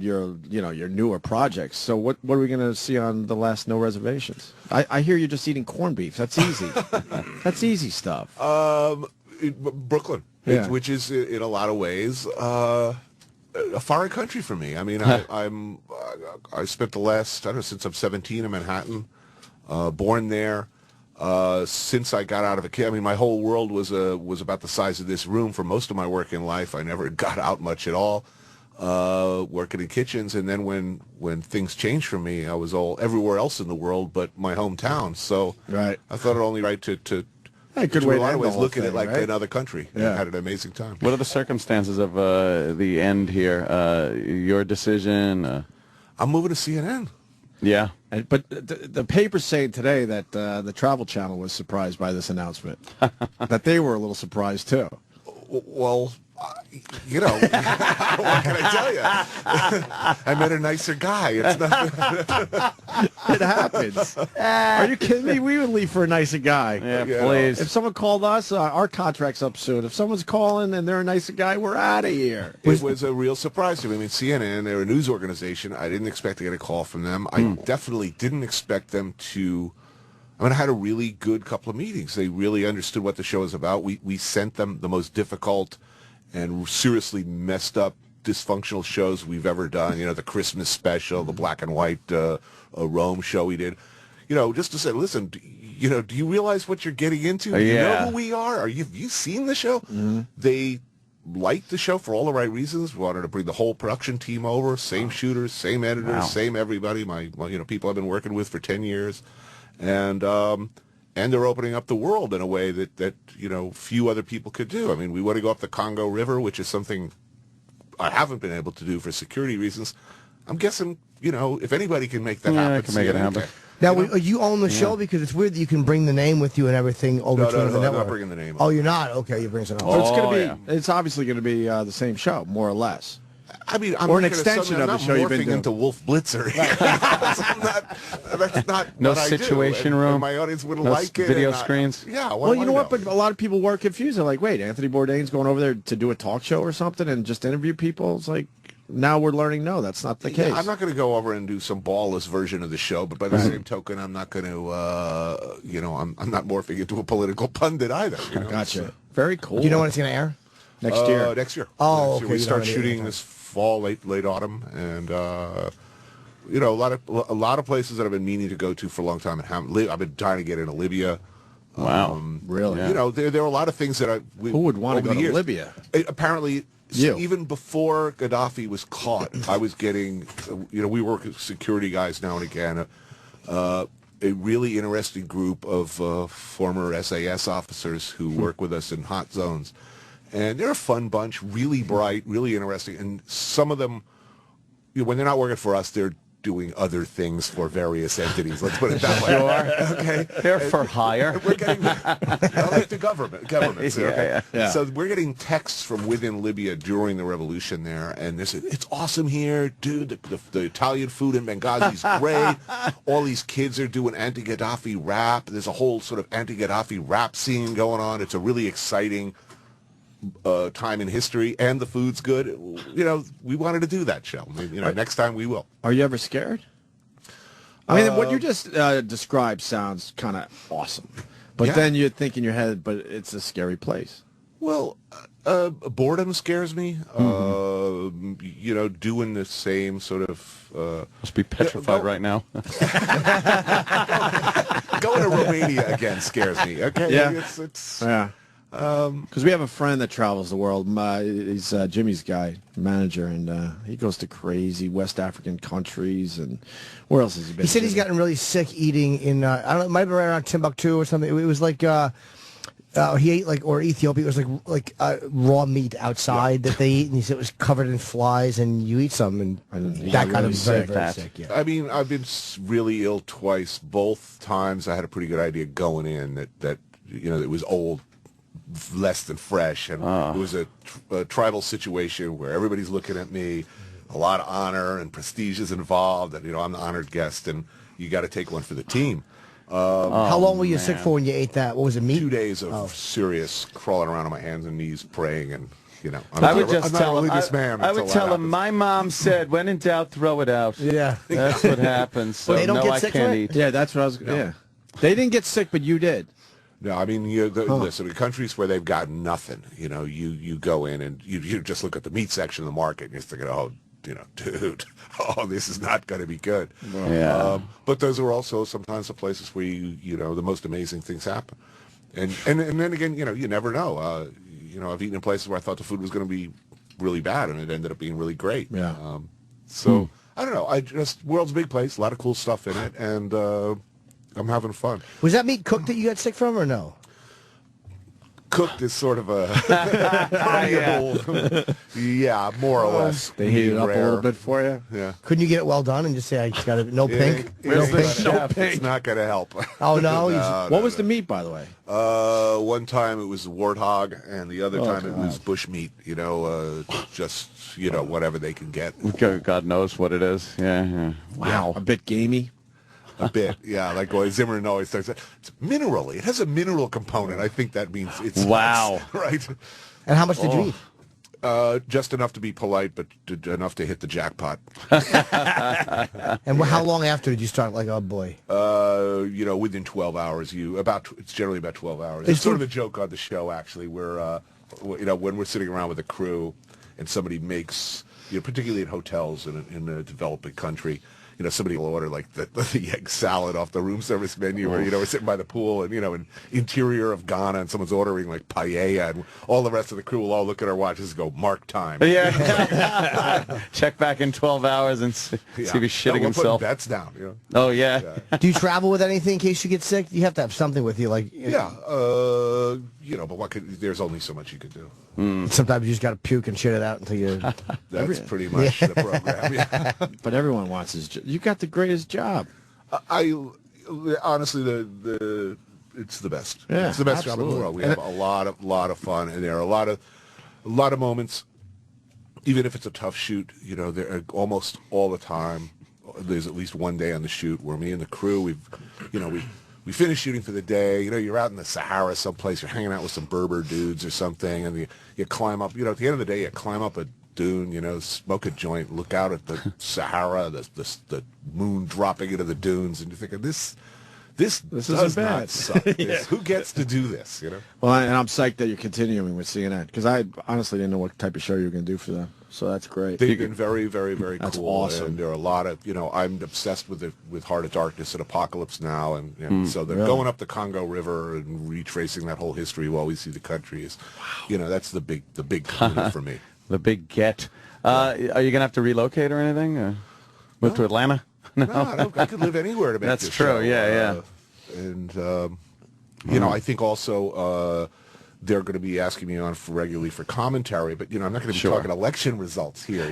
S2: newer projects, so what are we going to see on the last No Reservations? I hear you're just eating corned beef. That's easy. That's easy stuff.
S18: Brooklyn, which is in a lot of ways a foreign country for me. I mean, I spent the last, since I'm 17 in Manhattan, born there. Since I got out of my whole world was about the size of this room for most of my work in life. I never got out much at all, working in kitchens. And then when things changed for me, I was everywhere else in the world but my hometown. So I thought it only right to
S2: a good
S18: in
S2: way
S18: a lot
S2: to
S18: of
S2: end
S18: ways
S2: the
S18: look at
S2: whole
S18: it like
S2: thing, right?
S18: another country.
S2: Yeah.
S18: And had an amazing time.
S3: What are the circumstances of the end here? Your decision?
S18: I'm moving to CNN.
S3: Yeah.
S2: But the paper's saying today that the Travel Channel was surprised by this announcement. That they were a little surprised, too.
S18: Well, what can I tell you? I met a nicer guy. It's not.
S2: It happens. Are you kidding me? We would leave for a nicer guy.
S3: Yeah, please.
S2: If someone called us, our contract's up soon. If someone's calling and they're a nicer guy, we're out of here.
S18: It was a real surprise to me. I mean, CNN, they're a news organization. I didn't expect to get a call from them. I definitely didn't expect them to. I mean, I had a really good couple of meetings. They really understood what the show is about. We sent them the most difficult and seriously messed up, dysfunctional shows we've ever done. The Christmas special, the black and white Rome show we did. Just to say, listen, do you realize what you're getting into? Do you know who we are? Have you seen the show? They liked the show for all the right reasons. We wanted to bring the whole production team over, same shooters, same editors, same everybody. My people I've been working with for 10 years. And they're opening up the world in a way that few other people could do. I mean, we want to go up the Congo River, which is something I haven't been able to do for security reasons. I'm guessing, if anybody can make that happen,
S3: I can make it happen.
S4: Now, you own the show because it's weird that you can bring the name with you and everything over to the network.
S18: I'm not bringing the name.
S4: Oh, you're not? Okay, you bring something
S2: So
S4: else.
S2: it's obviously going to be the same show, more or less.
S18: I mean,
S2: or an extension of the show you've been doing.
S18: Into Wolf Blitzer. That's not
S3: no
S18: what
S3: situation
S18: I do.
S3: room.
S18: And my audience wouldn't
S3: no
S18: like it.
S3: Video screens.
S2: Well, you know what? But a lot of people were confused. They're like, wait, Anthony Bourdain's going over there to do a talk show or something and just interview people? It's like, now we're learning, no, that's not the case.
S18: I'm not going to go over and do some ballless version of the show, but by the same token, I'm not going to, I'm not morphing into a political pundit either.
S2: Gotcha.
S18: So.
S2: Very cool.
S4: Do you know when it's going to air?
S2: Next year.
S18: Next year.
S4: Oh,
S18: next year.
S4: okay.
S18: We start shooting this fall, late autumn, and a lot of places that I've been meaning to go to for a long time and haven't. I've been trying to get into Libya.
S2: Wow, really?
S18: Yeah. There are a lot of things that
S2: who would want to go to Libya?
S18: Apparently, even before Gaddafi was caught, I was getting. We work with security guys now and again. A really interesting group of former SAS officers who work with us in hot zones. And they're a fun bunch, really bright, really interesting. And some of them, when they're not working for us, they're doing other things for various entities. Let's put it that way.
S3: Sure.
S18: Okay.
S3: They're for hire.
S18: We're getting like the governments. Okay?
S3: Yeah.
S18: So we're getting texts from within Libya during the revolution there, and they said, "It's awesome here, dude. The Italian food in Benghazi is great. All these kids are doing anti-Gaddafi rap. There's a whole sort of anti-Gaddafi rap scene going on. It's a really exciting time in history, and the food's good." We wanted to do that show. Next time we will.
S2: Are you ever scared? I mean, what you just described sounds kind of awesome, but then you think in your head, but it's a scary place.
S18: Well, boredom scares me. Doing the same sort of...
S3: Must be petrified right now.
S18: Going to Romania again scares me. Okay.
S2: Yeah.
S18: It's
S2: because we have a friend that travels the world. He's Jimmy's guy, manager, and he goes to crazy West African countries. And where else has he been?
S4: He said he's gotten really sick eating in, I don't know, it might have been around Timbuktu or something. It was like, he ate or Ethiopia. It was like raw meat outside that they eat, and he said it was covered in flies, and you eat some, and that kind of very, very sick. Yeah.
S18: I mean, I've been really ill twice. Both times I had a pretty good idea going in that it was old, less than fresh, and it was a tribal situation where everybody's looking at me. A lot of honor and prestige is involved, and I'm the honored guest, and you got to take one for the team.
S4: How long were you sick for when you ate that? What was it, meat?
S18: 2 days of serious crawling around on my hands and knees praying, and
S3: I would just tell him.
S18: I
S3: would tell him. My mom said, "When in doubt, throw it out."
S4: Yeah,
S3: that's what happens. So
S4: they don't
S3: no,
S4: get
S3: I
S4: sick
S3: can't
S4: from it?
S3: eat.
S2: Yeah, that's what I was. Yeah, they didn't get sick, but you did.
S18: No, I mean, listen, the countries where they've got nothing, you go in and you just look at the meat section of the market and you're thinking, dude, this is not going to be good.
S3: Yeah.
S18: But those are also sometimes the places where the most amazing things happen. And then again, you never know. I've eaten in places where I thought the food was going to be really bad, and it ended up being really great.
S2: Yeah.
S18: So I don't know. World's a big place, a lot of cool stuff in it, and I'm having fun.
S4: Was that meat cooked that you got sick from, or no?
S18: Cooked is sort of a yeah, more or less.
S2: They heat it up a little bit for you.
S18: Yeah.
S4: Couldn't you get it well done and just say, I got it, no pink?
S18: No
S4: pink?
S18: It's not going to help.
S4: Oh, no?
S2: What was the meat, by the way?
S18: One time it was warthog, and the other time it was bush meat, just, whatever they can get.
S3: God knows what it is. Yeah.
S2: Wow. A bit gamey.
S18: A bit, yeah. Like Zimmerman always says, it's minerally. It has a mineral component. I think that means it's
S3: wow,
S18: right.
S4: And how much did you eat?
S18: Just enough to be polite, but enough to hit the jackpot.
S4: And how long after did you start? Like, oh boy.
S18: Within 12 hours. It's generally about 12 hours. It's sort of a joke on the show, actually, where when we're sitting around with a crew and somebody makes, particularly in hotels in a developing country. Somebody will order like the egg salad off the room service menu, or we're sitting by the pool, and in interior of Ghana, and someone's ordering like paella, and all the rest of the crew will all look at our watches and go, "Mark time."
S3: Yeah. Check back in 12 hours and see if he's shitting himself.
S18: Bets down.
S3: Oh yeah.
S4: Do you travel with anything in case you get sick? You have to have something with you, like.
S18: Yeah. But there's only so much you could do.
S4: Sometimes you just got to puke and shit it out until you.
S18: That's pretty much the program. Yeah.
S2: But everyone wants his job. You got the greatest job.
S18: I honestly, it's the best.
S2: Yeah,
S18: it's the best job in the world. We have a lot of fun, and there are a lot of moments. Even if it's a tough shoot, there are almost all the time. There's at least one day on the shoot where me and the crew, we finish shooting for the day. You're out in the Sahara someplace. You're hanging out with some Berber dudes or something, and you climb up. At the end of the day, you climb up a dune. Smoke a joint, look out at the Sahara, the moon dropping into the dunes, and you're thinking, this does not suck. Who gets to do this?
S2: Well, and I'm psyched that you're continuing with CNN, because I honestly didn't know what type of show you were going to do for them. So that's great.
S18: They've been very, very, very
S2: that's
S18: cool.
S2: Awesome.
S18: And there are a lot of, I'm obsessed with Heart of Darkness and Apocalypse Now, and so they're going up the Congo River and retracing that whole history while we see the country is, that's the big component for me.
S3: The big get. Are you going to have to relocate or anything? Move to Atlanta?
S18: No, I could live anywhere to make
S3: That's
S18: this
S3: true.
S18: show.
S3: Yeah.
S18: And I think also they're going to be asking me on regularly for commentary. But I'm not going to be
S3: Sure.
S18: talking election results here.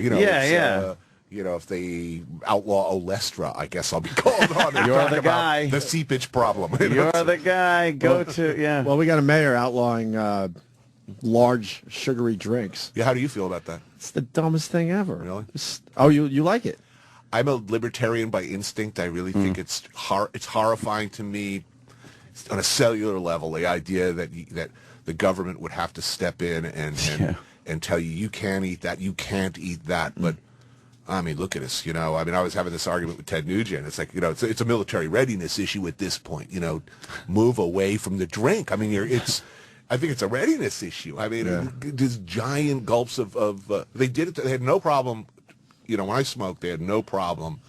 S18: If they outlaw Olestra, I guess I'll be called on. And
S3: You're
S18: talk
S3: the
S18: about
S3: guy.
S18: The seepage problem.
S3: You're the guy.
S2: Well, we got a mayor outlawing large sugary drinks.
S18: Yeah, how do you feel about that?
S2: It's the dumbest thing ever.
S18: Really?
S2: Oh, you like it?
S18: I'm a libertarian by instinct. I really think it's horrifying to me on a cellular level, the idea that the government would have to step in and tell you can't eat that, you can't eat that. But I mean, look at us. I was having this argument with Ted Nugent. It's like it's a military readiness issue at this point. Move away from the drink. I mean, I think it's a readiness issue. I mean, these giant gulps of they did it. They had no problem. When I smoked, they had no problem.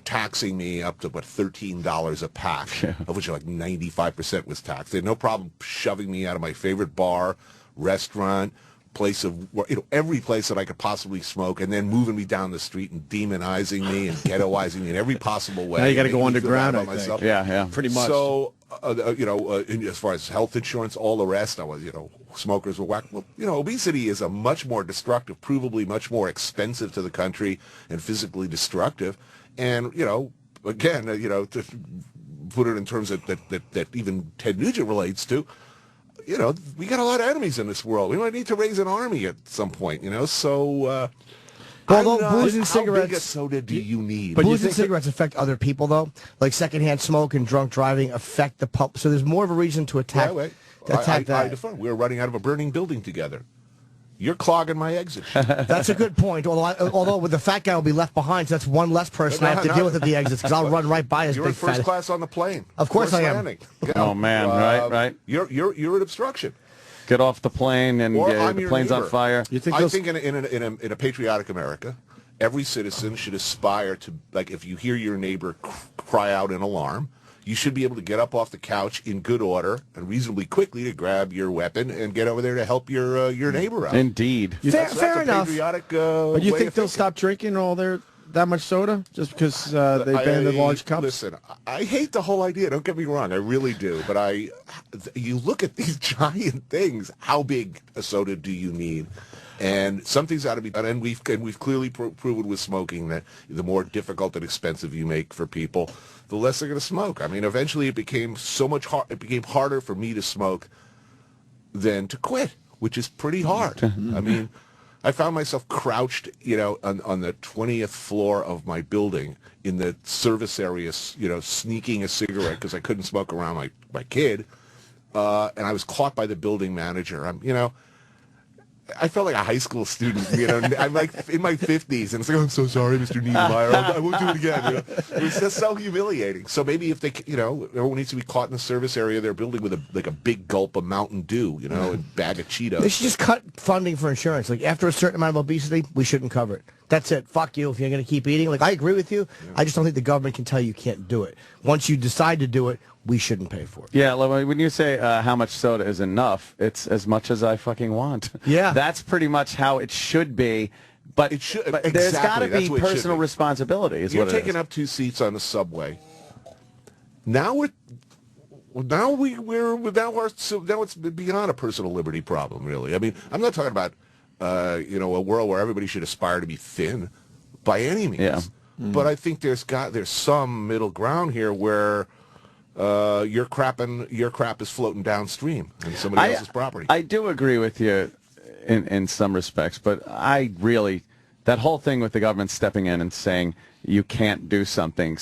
S18: Taxing me up to $13 a pack, of which like 95% was taxed. They had no problem shoving me out of my favorite bar, restaurant, place of every place that I could possibly smoke, and then moving me down the street and demonizing me and ghettoizing me in every possible way.
S2: Now you got to go
S18: making me feel
S2: underground,
S18: bad
S2: I
S18: about
S2: think.
S18: myself.
S3: Yeah,
S2: pretty much.
S18: So, as far as health insurance, all the rest, I was, smokers were whacked. Well, obesity is a much more destructive, provably much more expensive to the country and physically destructive. And, again, to put it in terms that even Ted Nugent relates to, we got a lot of enemies in this world. We might need to raise an army at some point, So,
S4: booze and
S18: how
S4: cigarettes.
S18: big a soda do you need?
S4: But booze and cigarettes affect other people, though. Like secondhand smoke and drunk driving affect the public. So there's more of a reason to attack.
S18: I
S4: that.
S18: defer. We're running out of a burning building together. You're clogging my exit.
S4: That's a good point. Although with the fat guy will be left behind, so that's one less person I have to deal with at the exits because I'll run right by his
S18: You're
S4: big
S18: in first
S4: fat.
S18: class on the plane.
S4: Of course
S18: First
S4: I am.
S18: landing.
S3: Oh man, right.
S18: You're an obstruction.
S3: Get off the plane and
S18: I'm
S3: the
S18: your
S3: plane's
S18: neighbor.
S3: on fire.
S18: I think in a patriotic America, every citizen should aspire to, like, if you hear your neighbor cry out in alarm, you should be able to get up off the couch in good order and reasonably quickly to grab your weapon and get over there to help your neighbor out.
S3: Indeed.
S18: That's
S4: Fair
S18: a
S4: enough.
S18: patriotic
S2: But you
S18: way
S2: think
S18: of
S2: they'll
S18: thinking.
S2: stop drinking that much soda just because they banned the large cups?
S18: Listen, I hate the whole idea. Don't get me wrong, I really do. But you look at these giant things. How big a soda do you need? And something's got to be done. And we've clearly proven with smoking that the more difficult and expensive you make for people, the less they're going to smoke. I mean, eventually it became it became harder for me to smoke than to quit, which is pretty hard. I mean, I found myself crouched, on the 20th floor of my building in the service area, sneaking a cigarette because I couldn't smoke around my kid. And I was caught by the building manager. I felt like a high school student, I'm like in my 50s, and it's like, I'm so sorry, Mr. Niedermeyer, I won't do it again. It was just so humiliating. So maybe if they, everyone needs to be caught in the service area of their building with a big gulp of Mountain Dew, a bag of Cheetos.
S4: They should just cut funding for insurance. Like after a certain amount of obesity, we shouldn't cover it. That's it. Fuck you if you're going to keep eating. Like I agree with you. Yeah. I just don't think the government can tell you can't do it. Once you decide to do it, we shouldn't pay for it.
S3: Yeah, when you say how much soda is enough, it's as much as I fucking want.
S4: Yeah.
S3: That's pretty much how it should be. But,
S18: exactly.
S3: There's got to
S18: That's
S3: be
S18: what it should
S3: personal
S18: be.
S3: responsibility.
S18: You're taking up 2 seats on the subway. Now it's beyond a personal liberty problem, really. I mean, I'm not talking about a world where everybody should aspire to be thin by any means.
S3: Yeah.
S18: But I think there's some middle ground here where your crap is floating downstream in somebody else's property.
S3: I do agree with you in some respects, but that whole thing with the government stepping in and saying you can't do something,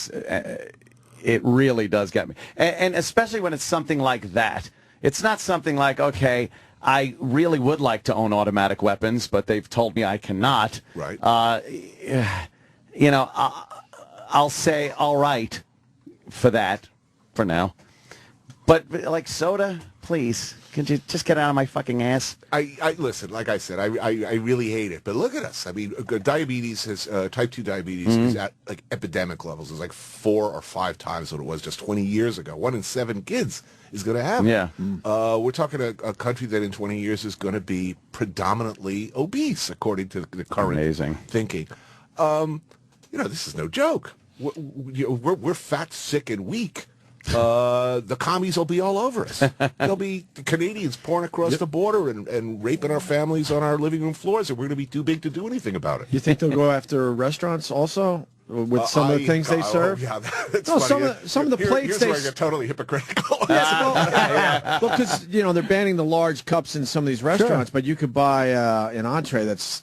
S3: it really does get me. And especially when it's something like that. It's not something like, okay, I really would like to own automatic weapons, but they've told me I cannot.
S18: Right.
S3: I'll say all right for that for now. But like soda, please, could you just get out of my fucking ass?
S18: I listen, like I said, I really hate it. But look at us. I mean, diabetes type 2 diabetes is at like epidemic levels. It's like 4 or 5 times what it was just 20 years ago. 1 in 7 kids is going to have it.
S3: Yeah.
S18: We're talking a country that in 20 years is going to be predominantly obese, according to the current thinking. This is no joke. We're fat, sick, and weak the commies will be all over us. There'll be the Canadians pouring across the border and raping our families on our living room floors, and we're going to be too big to do anything about it.
S2: You think they'll go after restaurants also with some of the things they serve?
S18: Yeah, that's
S2: no,
S18: funny.
S2: some of the plates
S18: here's
S2: they
S18: where I get totally hypocritical.
S2: well, because they're banning the large cups in some of these restaurants, but you could buy an entree that's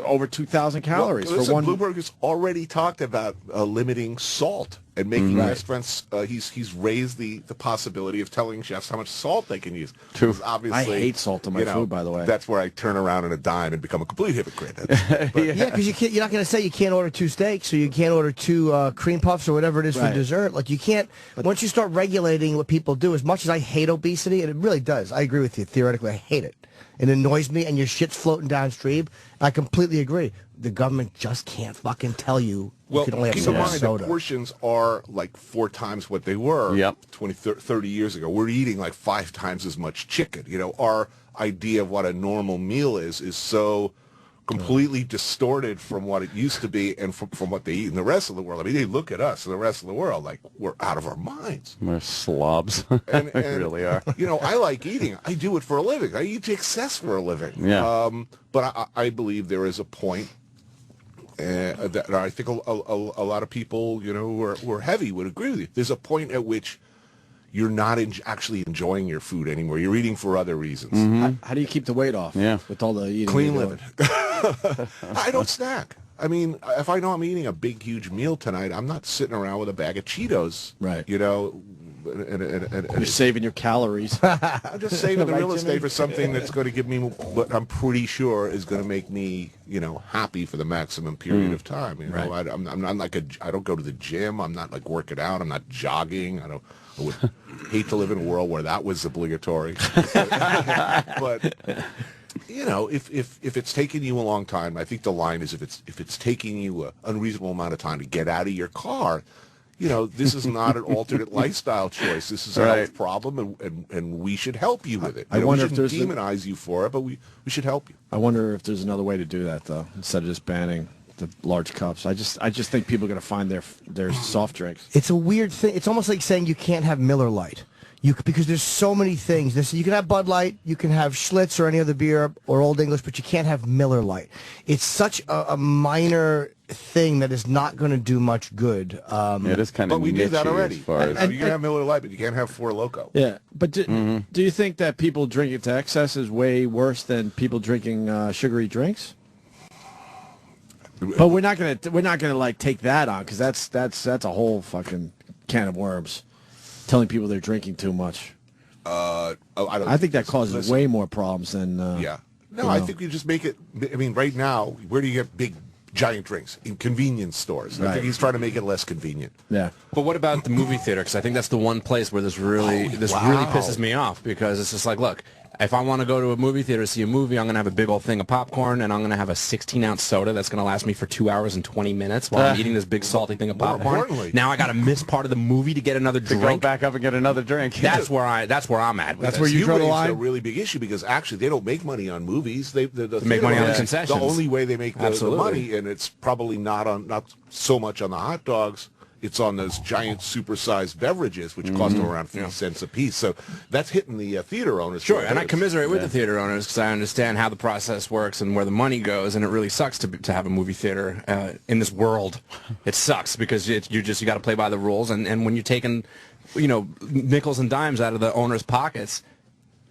S2: over 2,000 calories for one.
S18: Bloomberg has already talked about limiting salt and making restaurants. He's raised the possibility of telling chefs how much salt they can use. Obviously,
S2: I hate salt in my food, by the way.
S18: That's where I turn around on a dime and become a complete hypocrite.
S4: Yeah, because you're not going to say you can't order 2 steaks or you can't order 2 cream puffs or whatever it is for dessert. Like you can't. Once you start regulating what people do, as much as I hate obesity, and it really does, I agree with you. Theoretically, I hate it. It annoys me, and your shit's floating downstream. I completely agree. The government just can't fucking tell you you can only have
S18: keep
S4: so
S18: in
S4: much
S18: mind
S4: soda.
S18: the portions are like 4 times what they were 20, 30 years ago. We're eating like 5 times as much chicken. Our idea of what a normal meal is so completely distorted from what it used to be and from what they eat in the rest of the world. I mean, they look at us and the rest of the world like we're out of our minds.
S3: We're slobs.
S18: And
S3: we really are.
S18: I like eating. I do it for a living. I eat to excess for a living.
S3: Yeah.
S18: But I believe there is a point that I think a lot of people, who are heavy would agree with you. There's a point at which you're not actually enjoying your food anymore. You're eating for other reasons.
S2: How do you keep the weight off?
S3: Yeah.
S2: With all the eating.
S18: Clean living. I don't snack. I mean, if I know I'm eating a big, huge meal tonight, I'm not sitting around with a bag of Cheetos.
S2: Right.
S18: And
S2: you're saving your calories.
S18: I'm just saving the real estate for something that's going to give me what I'm pretty sure is going to make me, happy for the maximum period of time. I'm not like I don't go to the gym. I'm not like working out. I'm not jogging. I would hate to live in a world where that was obligatory. But if it's taking you a long time, I think the line is if it's taking you an unreasonable amount of time to get out of your car, this is not an alternate lifestyle choice. This is a health problem, and we should help you with it.
S2: I wonder
S18: we shouldn't demonize you for it, but we should help you.
S2: I wonder if there's another way to do that, though, instead of just banning the large cups. I just think people are going to find their soft drinks.
S4: It's a weird thing. It's almost like saying you can't have Miller Lite. Because there's so many things. You can have Bud Light, you can have Schlitz or any other beer or Old English, but you can't have Miller Lite. It's such a minor thing that is not going to do much good.
S3: It is kind of.
S18: But we do that
S3: niche-y
S18: already.
S3: as far as-
S18: You can have Miller Lite, but you can't have Four Loko.
S2: Yeah, but do you think that people drinking to excess is way worse than people drinking sugary drinks? But we're not gonna like take that on because that's a whole fucking can of worms. Telling people they're drinking too much. I think that causes way more problems than.
S18: No, I think you just make it. I mean, right now, where do you get big, giant drinks? In convenience stores. I think he's trying to make it less convenient.
S2: Yeah.
S7: But what about the movie theater? Because I think that's the one place where this really pisses me off because it's just like, look. If I want to go to a movie theater to see a movie, I'm going to have a big old thing of popcorn, and I'm going to have a 16-ounce soda that's going to last me for 2 hours and 20 minutes while I'm eating this big salty thing of popcorn. Now I got to miss part of the movie to get another drink.
S3: Go back up and get another drink.
S7: That's where I'm at.
S18: That's where you draw the line. A really big issue because actually they don't make money on movies. They
S7: make money on the concessions.
S18: The only way they make the money, and it's probably not so much on the hot dogs. It's on those giant supersized beverages, which cost them around 50 cents a piece. So that's hitting the theater owners.
S7: Sure, and I commiserate with the theater owners because I understand how the process works and where the money goes, and it really sucks to have a movie theater in this world. It sucks because you got to play by the rules, and when you're taking, nickels and dimes out of the owners' pockets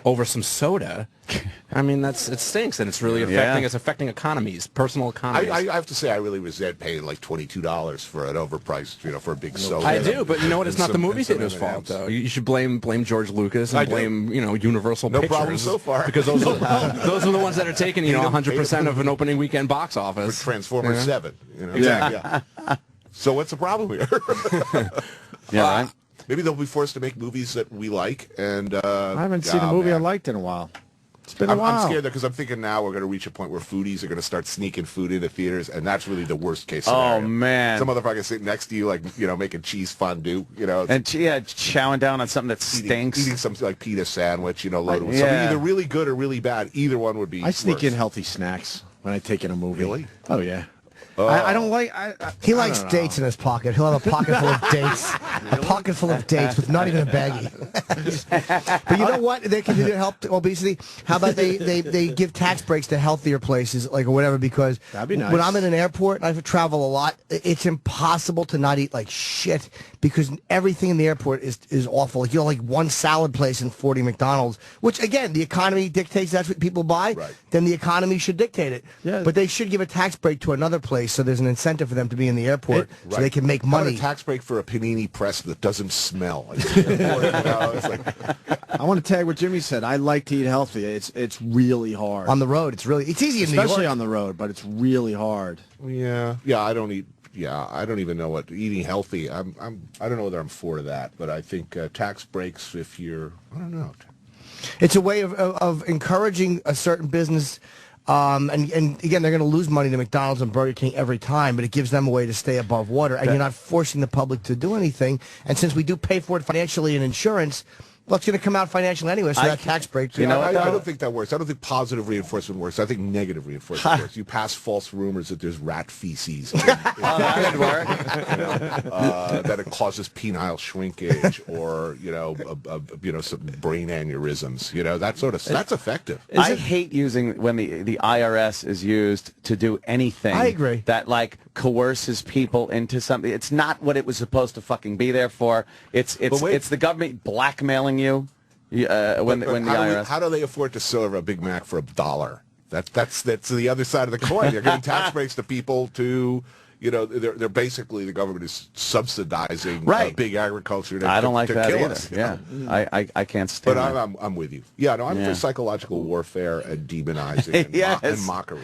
S7: over some soda, I mean it stinks, and it's really affecting economies, personal economies.
S18: I have to say I really resent paying like $22 for an overpriced, for a big soda.
S7: I do, but you know what? It's not the movie theater's fault, though. You should blame George Lucas and blame Universal Pictures.
S18: No problem so far,
S7: because those are the ones that are taking 100% of an opening weekend box office.
S18: For Transformers 7,
S7: Exactly.
S18: Yeah. So what's the problem here?
S3: Right.
S18: Maybe they'll be forced to make movies that we like, and
S2: I haven't seen a movie I liked in a while. It's been a while.
S18: I'm scared though because I'm thinking now we're going to reach a point where foodies are going to start sneaking food into theaters, and that's really the worst case scenario.
S3: Oh man!
S18: Some motherfucker sitting next to you, like making cheese fondue,
S3: and chowing down on something that stinks,
S18: eating something like pita sandwich, loaded with something either really good or really bad. Either one would be.
S2: I sneak in healthy snacks when I take in a movie. Really? Oh yeah. I don't like.
S4: He likes dates in his pocket. He'll have a pocket full of dates. pocket full of dates with not even a baggie. But you know what? They can do to help obesity. How about they give tax breaks to healthier places, like or whatever? Because
S2: that'd be nice.
S4: When I'm in an airport and I travel a lot, it's impossible to not eat like shit because everything in the airport is awful. Like, like one salad place and 40 McDonald's, which again the economy dictates that's what people buy. Right. Then the economy should dictate it. Yeah. But they should give a tax break to another place so there's an incentive for them to be in the airport so they can make money.
S18: How about a tax break for a panini press that doesn't smell? It's like,
S2: I want to tag what Jimmy said. I like to eat healthy. It's really hard
S4: on the road. It's easy in New York,
S2: especially on the road, but it's really hard.
S18: Yeah. I don't eat. Yeah, I don't even know what eating healthy. I don't know whether I'm for that, but I think tax breaks if you're. I don't know.
S4: It's a way of encouraging a certain business. And again, they're going to lose money to McDonald's and Burger King every time, but it gives them a way to stay above water, and you're not forcing the public to do anything. And since we do pay for it financially in insurance, well, it's going to come out financially anyway, so that tax break.
S18: I don't think that works. I don't think positive reinforcement works. I think negative reinforcement works. You pass false rumors that there's rat feces. That would work. That it causes penile shrinkage or some brain aneurysms. That sort of that's effective.
S3: I hate using when the IRS is used to do anything.
S4: I agree.
S3: That like coerces people into something. It's not what it was supposed to fucking be there for. It's the government blackmailing you when the IRS.
S18: How do they afford to serve a Big Mac for $1? That's the other side of the coin. They're giving tax breaks to people to. They're basically the government is subsidizing big agriculture.
S3: I don't like
S18: to
S3: that
S18: kill
S3: either.
S18: us,
S3: Yeah, I can't stand.
S18: But I'm with you. Yeah, no, I'm for psychological warfare and demonizing and mockery.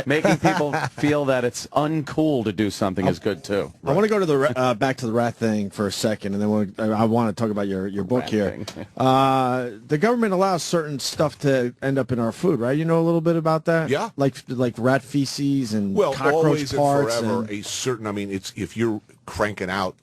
S3: Making people feel that it's uncool to do something is good too.
S2: I want to go to the back to the rat thing for a second, and then I want to talk about your book here. The government allows certain stuff to end up in our food, right? You know a little bit about that?
S18: Yeah,
S2: like rat feces and
S18: cockroach
S2: always
S18: parts.
S2: And
S18: forever a certain. I mean, it's if you're cranking out,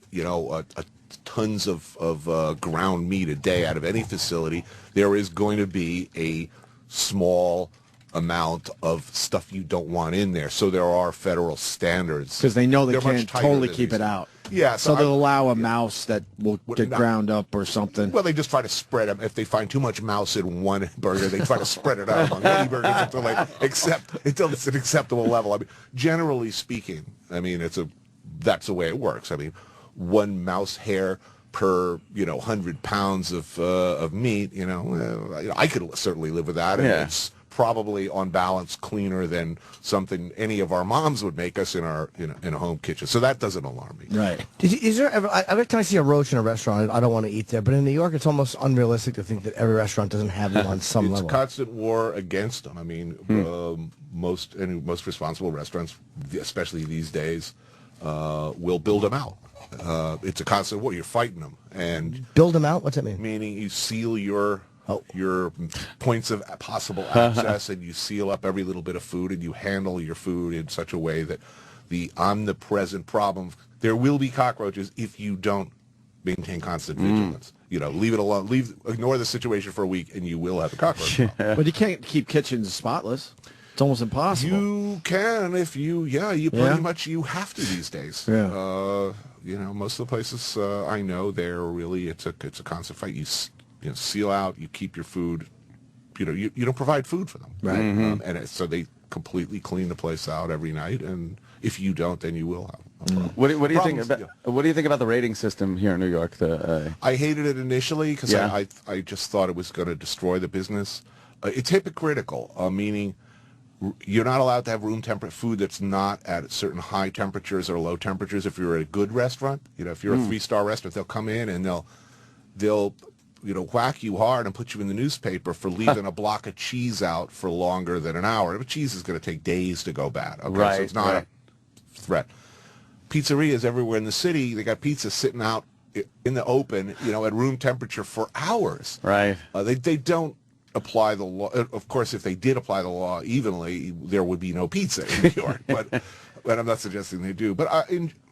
S18: tons of ground meat a day out of any facility, there is going to be a small amount of stuff you don't want in there. So there are federal standards
S2: because they know they can't totally keep it out.
S18: Yeah,
S2: so they'll allow a mouse that will get ground up or something.
S18: Well, they just try to spread them. If they find too much mouse in one burger, they try to spread it out among many burgers until it's an acceptable level. I mean, generally speaking, that's the way it works. I mean, one mouse hair per 100 pounds of meat. I could certainly live with that. And it's probably on balance cleaner than something any of our moms would make us in a home kitchen. So that doesn't alarm me.
S2: Right.
S4: Is there ever? Every time I see a roach in a restaurant, I don't want to eat there. But in New York, it's almost unrealistic to think that every restaurant doesn't have them on some level.
S18: It's a constant war against them. I mean, most responsible restaurants, especially these days, will build them out. It's a constant war. You're fighting them and
S4: build them out. What's that mean?
S18: Meaning you seal your points of possible access, and you seal up every little bit of food, and you handle your food in such a way that the omnipresent problem, there will be cockroaches if you don't maintain constant vigilance. Leave it alone. Ignore the situation for a week, and you will have a cockroach problem.
S2: But you can't keep kitchens spotless. It's almost impossible.
S18: You can if you pretty much you have to these days.
S2: Yeah.
S18: Most of the places I know, it's a constant fight. You seal out, you keep your food, you don't provide food for them.
S2: Right.
S18: And so they completely clean the place out every night, and if you don't, then you will have a problem.
S3: What do you think about what do you think about the rating system here in New York?
S18: I hated it initially because I just thought it was going to destroy the business. It's hypocritical, meaning you're not allowed to have room temperature food that's not at certain high temperatures or low temperatures. If you're at a good restaurant, if you're a 3-star restaurant, they'll come in and they'll whack you hard and put you in the newspaper for leaving a block of cheese out for longer than an hour. But cheese is going to take days to go bad. Okay?
S3: Right,
S18: so it's not a threat. Pizzerias everywhere in the city, they got pizza sitting out in the open, at room temperature for hours.
S3: Right.
S18: They don't apply the law. Of course, if they did apply the law evenly, there would be no pizza in New York. But I'm not suggesting they do. But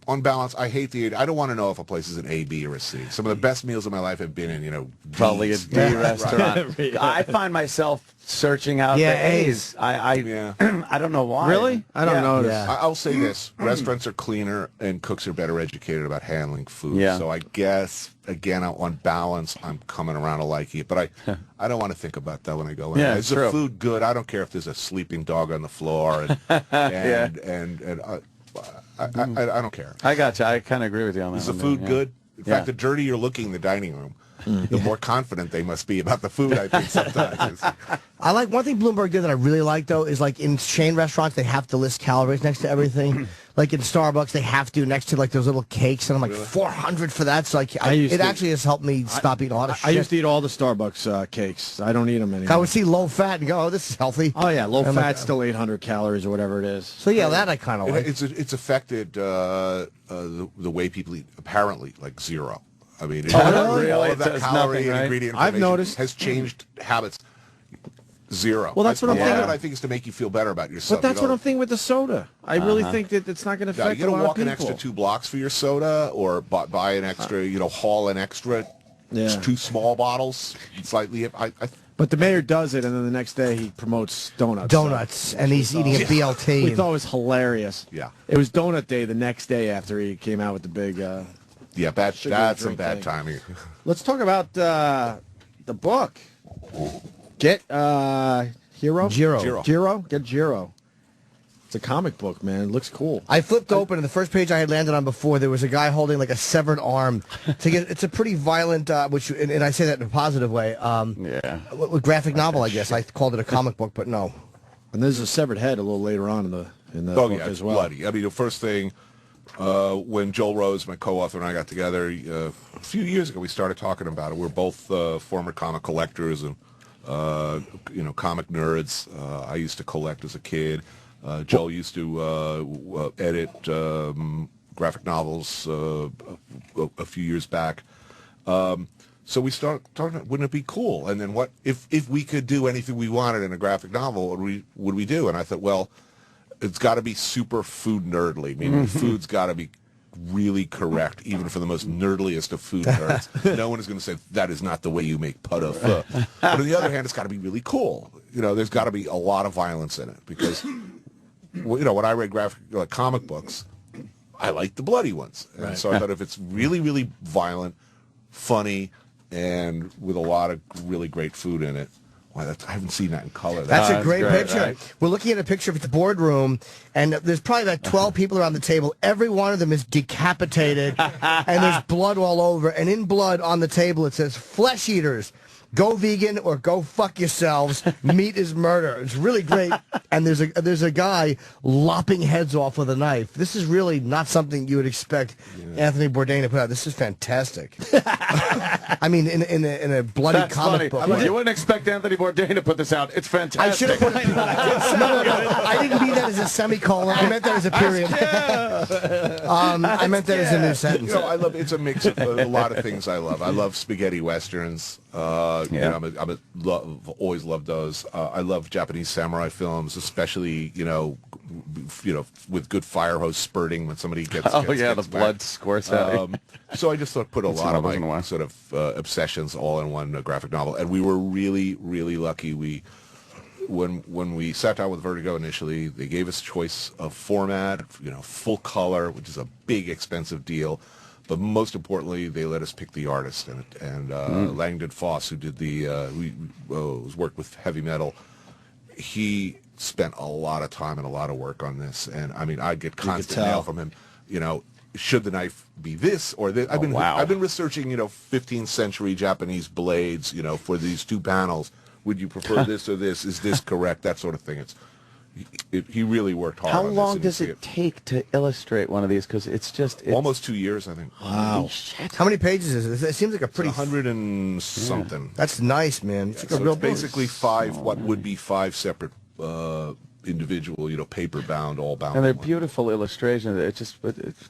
S18: on balance, I hate I don't want to know if a place is an A, B, or a C. Some of the best meals of my life have been in,
S3: probably a D restaurant. I find myself searching out the A's. I don't know why.
S2: Really? I don't notice.
S18: Yeah. I'll say this. Restaurants are cleaner and cooks are better educated about handling food.
S3: Yeah.
S18: So I guess, again, on balance, I'm coming around to liking it. But I don't want to think about that when I go in.
S3: Yeah,
S18: is the food good? I don't care if there's a sleeping dog on the floor. I don't care.
S3: I got you. I kind of agree with you on that.
S18: Is the food good? In fact, the dirtier you're looking in the dining room, the more confident they must be about the food, I think, sometimes.
S4: I like one thing Bloomberg did that I really like, though, is like in chain restaurants, they have to list calories next to everything. Like in Starbucks, they have to next to like those little cakes, and I'm like, 400 for that. So it actually has helped me stop eating a lot of shit.
S2: I used to eat all the Starbucks cakes. I don't eat them anymore.
S4: I would see low fat and go, oh, this is healthy.
S2: Oh, yeah, low fat, still 800 calories or whatever it is.
S4: So, yeah, that I kind of like.
S18: It's affected the way people eat, apparently, like zero. I mean,
S3: really?
S18: all
S3: It
S18: of that
S3: does
S18: calorie
S3: nothing,
S18: and
S3: right?
S18: ingredient
S2: I've
S18: information
S2: noticed.
S18: has changed habits. Zero.
S2: Well, that's what I'm
S18: A lot of
S2: thinking.
S18: it, I think, is to make you feel better about yourself.
S2: But that's what I'm thinking with the soda. I really think that it's not going to affect
S18: you
S2: a
S18: got to
S2: lot
S18: walk
S2: of
S18: an
S2: people.
S18: extra 2 blocks for your soda, or buy an extra, haul an extra 2 small bottles, slightly.
S2: But the mayor does it, and then the next day he promotes donuts.
S4: And he's eating a BLT.
S2: We thought it was hilarious.
S18: Yeah.
S2: It was donut day the next day after he came out with the big...
S18: that's some bad timing.
S2: Let's talk about the book. Get Hero?
S4: Jiro.
S2: Get Jiro. It's a comic book, man. It looks cool.
S4: I flipped open, and the first page I had landed on before, there was a guy holding like a severed arm. It's a pretty violent, and I say that in a positive way. Graphic novel, I guess. I called it a comic book, but no.
S2: And there's a severed head a little later on in the book as well.
S18: Bloody. I mean, the first thing, when Joel Rose, my co-author, and I got together a few years ago, we started talking about it. We're both former comic collectors and comic nerds. I used to collect as a kid. Joel used to edit graphic novels a few years back. So we started talking, wouldn't it be cool? And then what if we could do anything we wanted in a graphic novel, what would we do? And I thought, well, it's got to be super food nerdly. I mean, food's got to be really correct, even for the most nerdliest of food nerds. No one is going to say, that is not the way you make pot au feu. But on the other hand, it's got to be really cool. There's got to be a lot of violence in it, because when I read comic books, I like the bloody ones. And so I thought if it's really, really violent, funny, and with a lot of really great food in it, I haven't seen that in color.
S4: That's a great picture.
S18: Right?
S4: We're looking at a picture of the boardroom, and there's probably about 12 people around the table. Every one of them is decapitated, and there's blood all over. And in blood on the table, it says, "Flesh eaters, go vegan or go fuck yourselves. Meat is murder." It's really great. And there's a guy lopping heads off with a knife. This is really not something you would expect Anthony Bourdain to put out. This is fantastic. I mean, in a bloody comic book.
S3: You wouldn't expect Anthony Bourdain to put this out. It's fantastic.
S4: I should have put it. No, I didn't mean that as a semicolon. I meant that as a period. I meant that as a new sentence.
S18: It's a mix of a lot of things I love. I love spaghetti westerns. I've always loved those. I love Japanese samurai films, especially with good fire hose spurting when somebody gets.
S3: The blood squirts out.
S18: So I just thought put a lot of my sort of obsessions all in one graphic novel, and we were really, really lucky. When we sat down with Vertigo initially, they gave us choice of format, full color, which is a big expensive deal. But most importantly, they let us pick the artist, and Langdon Foss, who did worked with heavy metal, he spent a lot of time and a lot of work on this. And I mean, I'd get constant mail from him. Should the knife be this or this? I've been researching 15th century Japanese blades, for these 2 panels. Would you prefer this or this? Is this correct? That sort of thing. He really worked hard.
S3: How
S18: on
S3: long
S18: this,
S3: does it take to illustrate one of these? Because it's
S18: almost 2 years, I think.
S4: Wow. How many pages is it? It seems like a pretty
S18: 100 and something.
S4: That's nice, man. It's like a real
S18: basically 5 what would be 5 separate individual, paper bound, all bound.
S3: And they're beautiful illustrations. It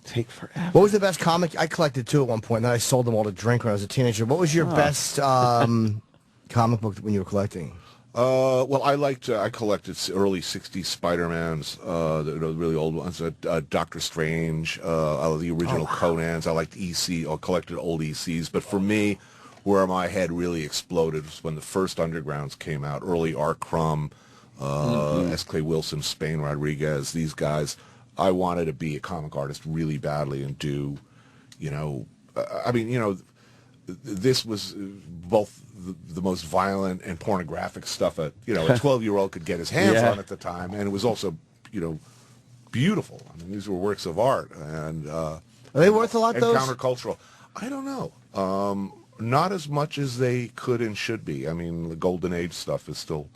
S3: take forever.
S4: What was the best comic? I collected 2 at one point, and then I sold them all to drink when I was a teenager. What was your best comic book when you were collecting?
S18: Well, I collected early '60s Spider-Mans, the really old ones. Doctor Strange, the original Conans. I liked EC. I collected old ECs. But for me, where my head really exploded was when the first Undergrounds came out. Early Art Crumb, S. Clay Wilson, Spain Rodriguez. These guys. I wanted to be a comic artist really badly and do, this was both the most violent and pornographic stuff a 12-year-old could get his hands on at the time, and it was also beautiful. I mean, these were works of art, and
S4: are they worth a lot?
S18: And
S4: those
S18: countercultural. I don't know. Not as much as they could and should be. I mean, the Golden Age stuff is still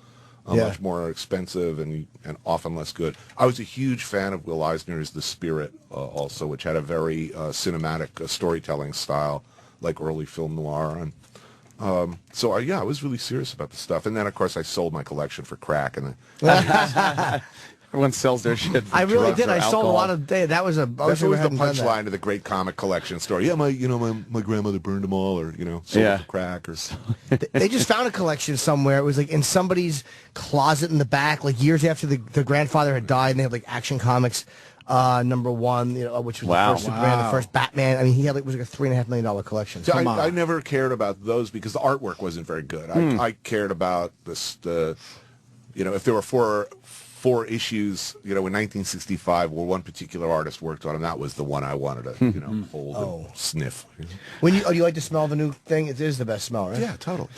S18: much more expensive and often less good. I was a huge fan of Will Eisner's The Spirit, also, which had a very cinematic storytelling style, like early film noir. And I was really serious about the stuff. And then, of course, I sold my collection for crack. And
S3: everyone sells their shit for
S4: I really
S3: drugs
S4: did.
S3: or
S4: I sold a
S3: alcohol.
S4: lot of. That was a.
S18: That's always the punchline of the great comic collection story. Yeah, my grandmother burned them all, or sold them for crack, or.
S4: They just found a collection somewhere. It was like in somebody's closet in the back, like years after the grandfather had died, and they had like Action Comics. #1, which was the first Superman, the first Batman. I mean, he had it was like a $3.5 million collection.
S18: So I never cared about those because the artwork wasn't very good. I cared about if there were four issues, in 1965, where one particular artist worked on, and that was the one I wanted to, hold and sniff.
S4: When you you like to smell the new thing? It is the best smell, right?
S18: Yeah, totally.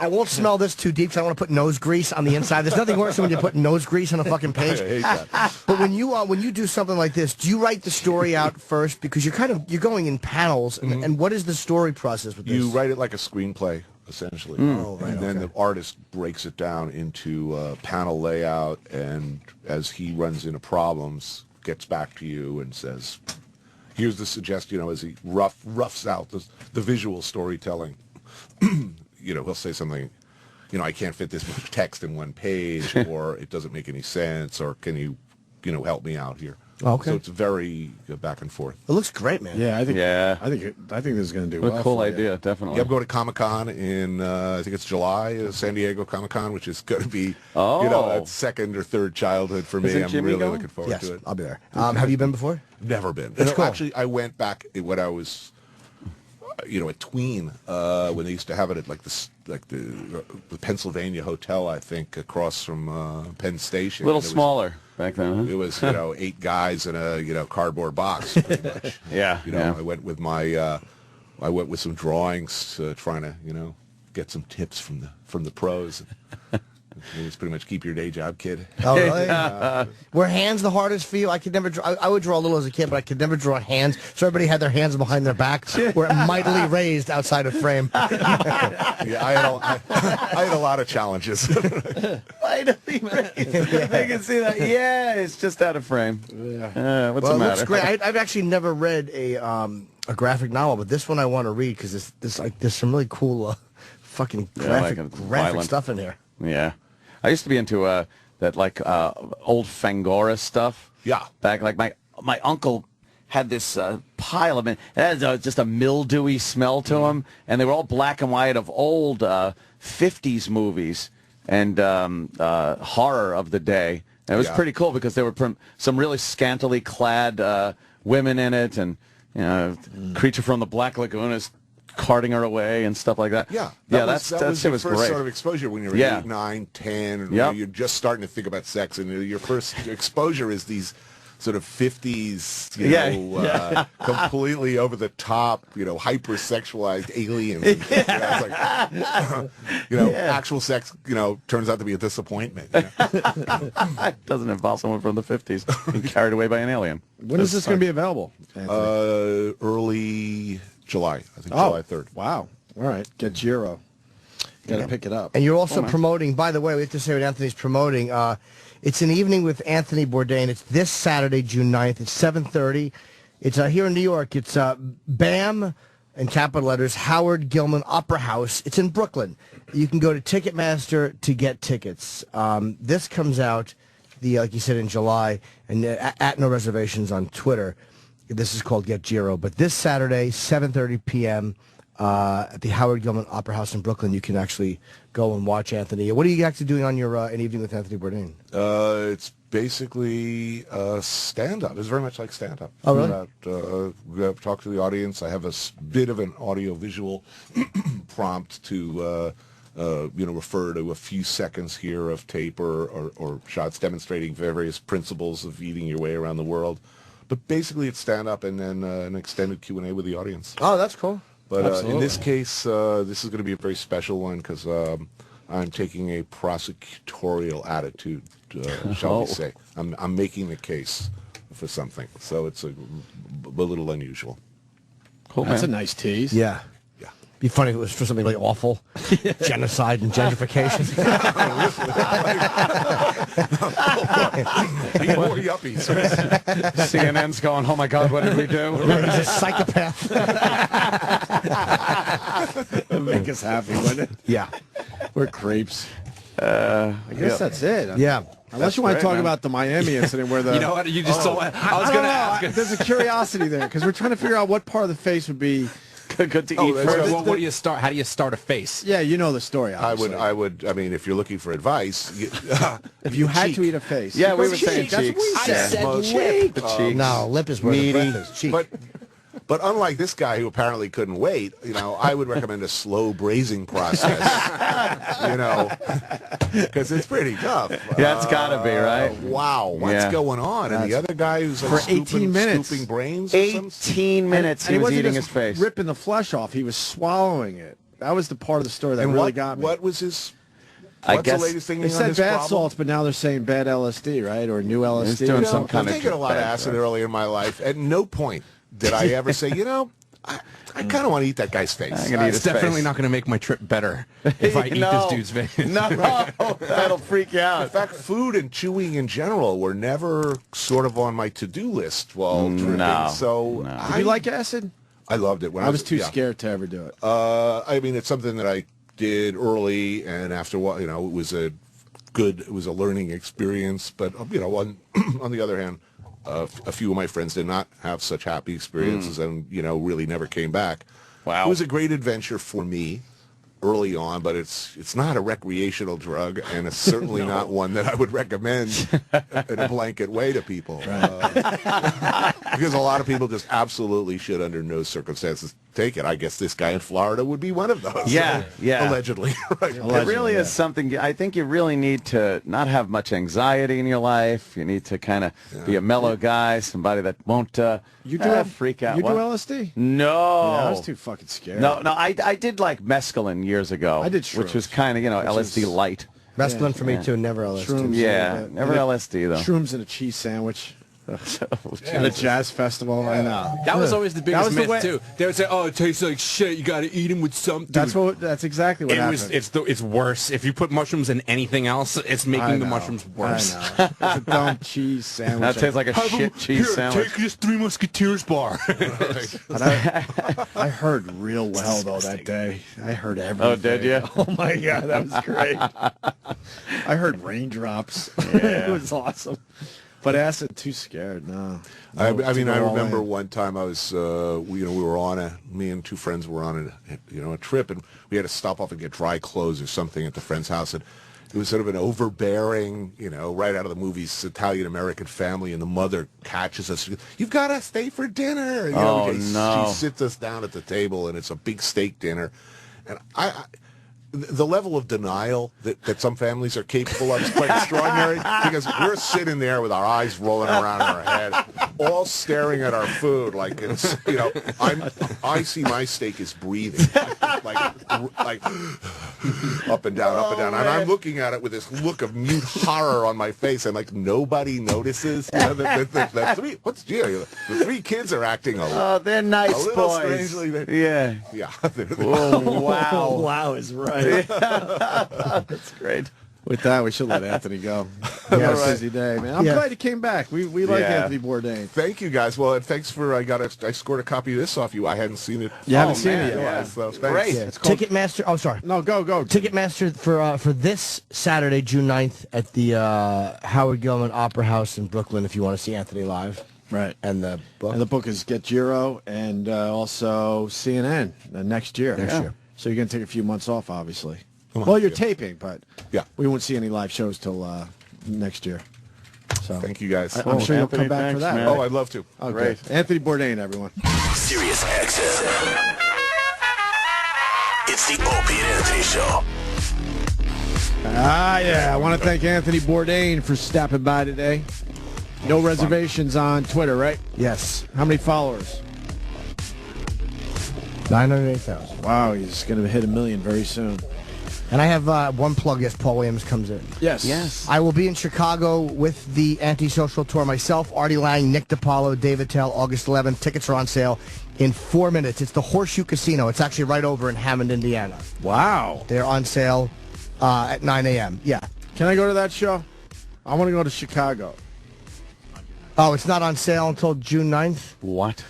S4: I won't smell this too deep because I don't want to put nose grease on the inside. There's nothing worse than when you put nose grease on a fucking page.
S18: I hate that.
S4: But when you do something like this, do you write the story out first because you're going in panels, and what is the story process with this?
S18: You write it like a screenplay, essentially. And then the artist breaks it down into panel layout, and as he runs into problems, gets back to you and says, here's the suggestion, as he roughs out the visual storytelling. He'll say something, I can't fit this much text in one page, or it doesn't make any sense, or can you, help me out here.
S4: Okay.
S18: So it's very back and forth.
S4: It looks great, man.
S2: Yeah, I think this is going to do
S3: What
S2: well.
S3: a cool idea, definitely.
S18: Yeah, I'm going to Comic-Con in, I think it's July, San Diego Comic-Con, which is going to be, a second or third childhood for me. I'm really looking forward to it.
S4: I'll be there. Have you been before?
S18: Never been.
S4: That's cool.
S18: Actually, I went back when I was, a tween, when they used to have it at the Pennsylvania Hotel, I think, across from Penn Station.
S3: A little smaller back then, huh?
S18: It was, 8 guys in a, cardboard box, pretty much. I went with I went with some drawings, trying to, get some tips from the pros. It's pretty much keep your day job, kid.
S4: Oh, really? Were hands the hardest for you? I could never draw. I would draw a little as a kid, but I could never draw hands. So everybody had their hands behind their back, were mightily raised outside of frame.
S18: Yeah, I had a lot of challenges.
S3: Mightily raised. I can see that. Yeah, it's just out of frame. What's the matter?
S4: It looks great. I've actually never read a graphic novel, but this one I want to read because there's some really cool fucking graphic stuff in here.
S3: Yeah. I used to be into old Fangora stuff.
S18: Yeah.
S3: Back my uncle had this pile of it. It had just a mildewy smell to them, and they were all black and white of old 50s movies and horror of the day. And it was pretty cool because there were some really scantily clad women in it, and Creature from the Black Lagoon is carting her away and stuff like that.
S18: Yeah,
S3: that
S18: was
S3: shit
S18: your
S3: was
S18: first
S3: great.
S18: sort of exposure when you were 8, 9, 10. And you're just starting to think about sex, and your first exposure is these sort of 50s, completely over the top, hypersexualized aliens. Actual sex, turns out to be a disappointment.
S3: It doesn't involve someone from the 50s being carried away by an alien.
S2: When is this going to be available, Anthony?
S18: Early July, I think July 3rd.
S2: Wow. All right. Get Giro. Got to pick it up.
S4: And you're also promoting, by the way, we have to say what Anthony's promoting. It's an evening with Anthony Bourdain. It's this Saturday, June 9th. It's 7:30. It's here in New York. It's BAM, in capital letters, Howard Gilman Opera House. It's in Brooklyn. You can go to Ticketmaster to get tickets. This comes out, like you said, in July, and at no reservations on Twitter. This is called Get Giro. But this Saturday, 7:30 p.m., at the Howard Gilman Opera House in Brooklyn. You can actually go and watch Anthony. What are you actually doing on your An Evening with Anthony Bourdain?
S18: It's basically stand-up. It's very much like stand-up.
S4: Oh, really?
S18: We have to talk to the audience. I have a bit of an audio-visual prompt to refer to a few seconds here of tape or shots demonstrating various principles of eating your way around the world. But basically, it's stand-up and then an extended Q&A with the audience.
S4: Oh, that's cool.
S18: But in this case, this is going to be a very special one because I'm taking a prosecutorial attitude, shall we say. I'm making the case for something, so it's a little unusual.
S2: Cool, that's a nice tease.
S4: Yeah. Be funny if it was for something like awful, genocide and gentrification.
S18: More yuppies.
S3: CNN's going, oh my God, what did we do?
S4: He's a psychopath.
S2: It'll make us happy, wouldn't it?
S4: Yeah.
S2: We're creeps. I guess that's it.
S4: Yeah.
S2: Unless you want to talk about the Miami incident where the...
S7: You know what? You just told... I was going to ask.
S2: There's a curiosity there because we're trying to figure out what part of the face would be...
S3: good to eat first.
S7: What do you start? How do you start a face?
S2: Yeah, you know the story. Obviously.
S18: I mean, if you're looking for advice,
S2: if you had to eat a face,
S3: yeah, we were saying cheeks.
S4: I said lip.
S3: The cheeks.
S4: No, lip is where the breath is. Cheek.
S18: But unlike this guy who apparently couldn't wait, I would recommend a slow braising process. Because it's pretty tough.
S3: Yeah, it's got to be, right?
S18: Wow, what's going on? And the other guy who's like
S2: for 18 minutes,
S18: scooping brains.
S3: 18 minutes, he was eating his face,
S2: ripping the flesh off. He was swallowing it. That was the part of the story that really got me.
S18: What was his?
S3: I guess
S18: the latest thing
S2: they said bad salts, but now they're saying bad LSD, right? Or new LSD.
S3: He's doing some kind
S18: I've taken a lot of acid early in my life. At no point did I ever say, I kind of want to eat that guy's face.
S7: It's definitely not going to make my trip better if I eat this dude's face.
S3: No, that'll freak you out.
S18: In fact, food and chewing in general were never sort of on my to-do list while tripping.
S3: No.
S18: So,
S2: Did you like acid?
S18: I loved it. When
S2: I was too scared to ever do it.
S18: I mean, it's something that I did early, and after a while, it was a learning experience. But on the other hand, a few of my friends did not have such happy experiences and, really never came back.
S3: Wow.
S18: It was a great adventure for me early on, but it's not a recreational drug, and it's certainly not one that I would recommend in a blanket way to people. Because a lot of people just absolutely should, under no circumstances, take it. I guess this guy in Florida would be one of those.
S3: Yeah, yeah.
S18: Allegedly. Right.
S3: It really is something. I think you really need to not have much anxiety in your life. You need to kind of be a mellow guy, somebody that won't freak out.
S2: You do LSD?
S3: No.
S2: Yeah, I was too fucking scared.
S3: No, I did like mescaline years ago.
S2: I did shrooms,
S3: which was kind of, LSD light.
S4: Mescaline for me too, never LSD.
S3: Shrooms, never LSD though.
S2: Shrooms and a cheese sandwich. At a jazz festival, I know.
S7: That was always the biggest myth too. They would say, "Oh, it tastes like shit. You got to eat them with something."
S2: That's exactly what happened.
S7: It's worse. If you put mushrooms in anything else, it's making the mushrms worse.
S2: I know. It's a dumb cheese sandwich.
S3: That tastes like a shit cheese sandwich.
S7: Take this Three Musketeers bar.
S2: I heard real well though that day. I heard everything.
S3: Oh, did you?
S2: Oh my God, that was great. I heard raindrops. It was awesome. But acid, too scared. No.
S18: I mean, I remember one time I was, we were me and two friends were on a trip, and we had to stop off and get dry clothes or something at the friend's house, and it was sort of an overbearing, right out of the movies, Italian-American family, and the mother catches us. She goes, "You've got to stay for dinner."
S3: No.
S18: She sits us down at the table, and it's a big steak dinner, and the level of denial that some families are capable of is quite extraordinary, because we're sitting there with our eyes rolling around in our head, all staring at our food like it's, I see my steak is breathing, like up and down, up and down, and I'm looking at it with this look of mute horror on my face, and like nobody notices. The three kids are acting
S3: they're nice
S18: a little
S3: boys.
S18: strangely.
S3: Yeah.
S2: Oh,
S3: wow.
S2: Wow is right.
S3: That's great.
S2: With that, we should let Anthony go. Have a busy day, man. I'm glad he came back. We like Anthony Bourdain.
S18: Thank you, guys. Well, and thanks for I scored a copy of this off you. I hadn't seen it.
S2: You haven't seen it yet.
S18: Yeah. So
S3: Great.
S4: Yeah. Ticketmaster. Oh, sorry.
S2: No, go.
S4: Ticketmaster for this Saturday, June 9th, at the Howard Gilman Opera House in Brooklyn. If you want to see Anthony live.
S2: Right.
S4: And the book?
S2: And the book is Get Giro and also CNN next year.
S4: Next year.
S2: So you're going to take a few months off, obviously.
S18: Come on,
S2: Well, you're
S18: Jim.
S2: taping, but we won't see any live shows till next year. So
S18: Thank you guys.
S2: I'm sure
S3: Anthony,
S2: you'll come back for
S3: thanks,
S2: that.
S3: man.
S18: Oh, I'd love to.
S2: Okay.
S3: Great.
S2: Anthony Bourdain, everyone.
S17: Sirius XM. It's the Opie and Anthony Show.
S2: Yeah. I want to thank Anthony Bourdain for stopping by today. No reservations on Twitter, right?
S4: Yes.
S2: How many followers?
S4: 908,000.
S2: Wow, he's going to hit 1 million very soon.
S4: And I have one plug as Paul Williams comes in.
S2: Yes.
S4: I will be in Chicago with the Antisocial Tour myself, Artie Lang, Nick DiPaolo, David Tell, August 11th. Tickets are on sale in 4 minutes. It's the Horseshoe Casino. It's actually right over in Hammond, Indiana.
S2: Wow.
S4: They're on sale at 9 a.m. Yeah.
S2: Can I go to that show? I want to go to Chicago.
S4: Oh, it's not on sale until June 9th?
S3: What?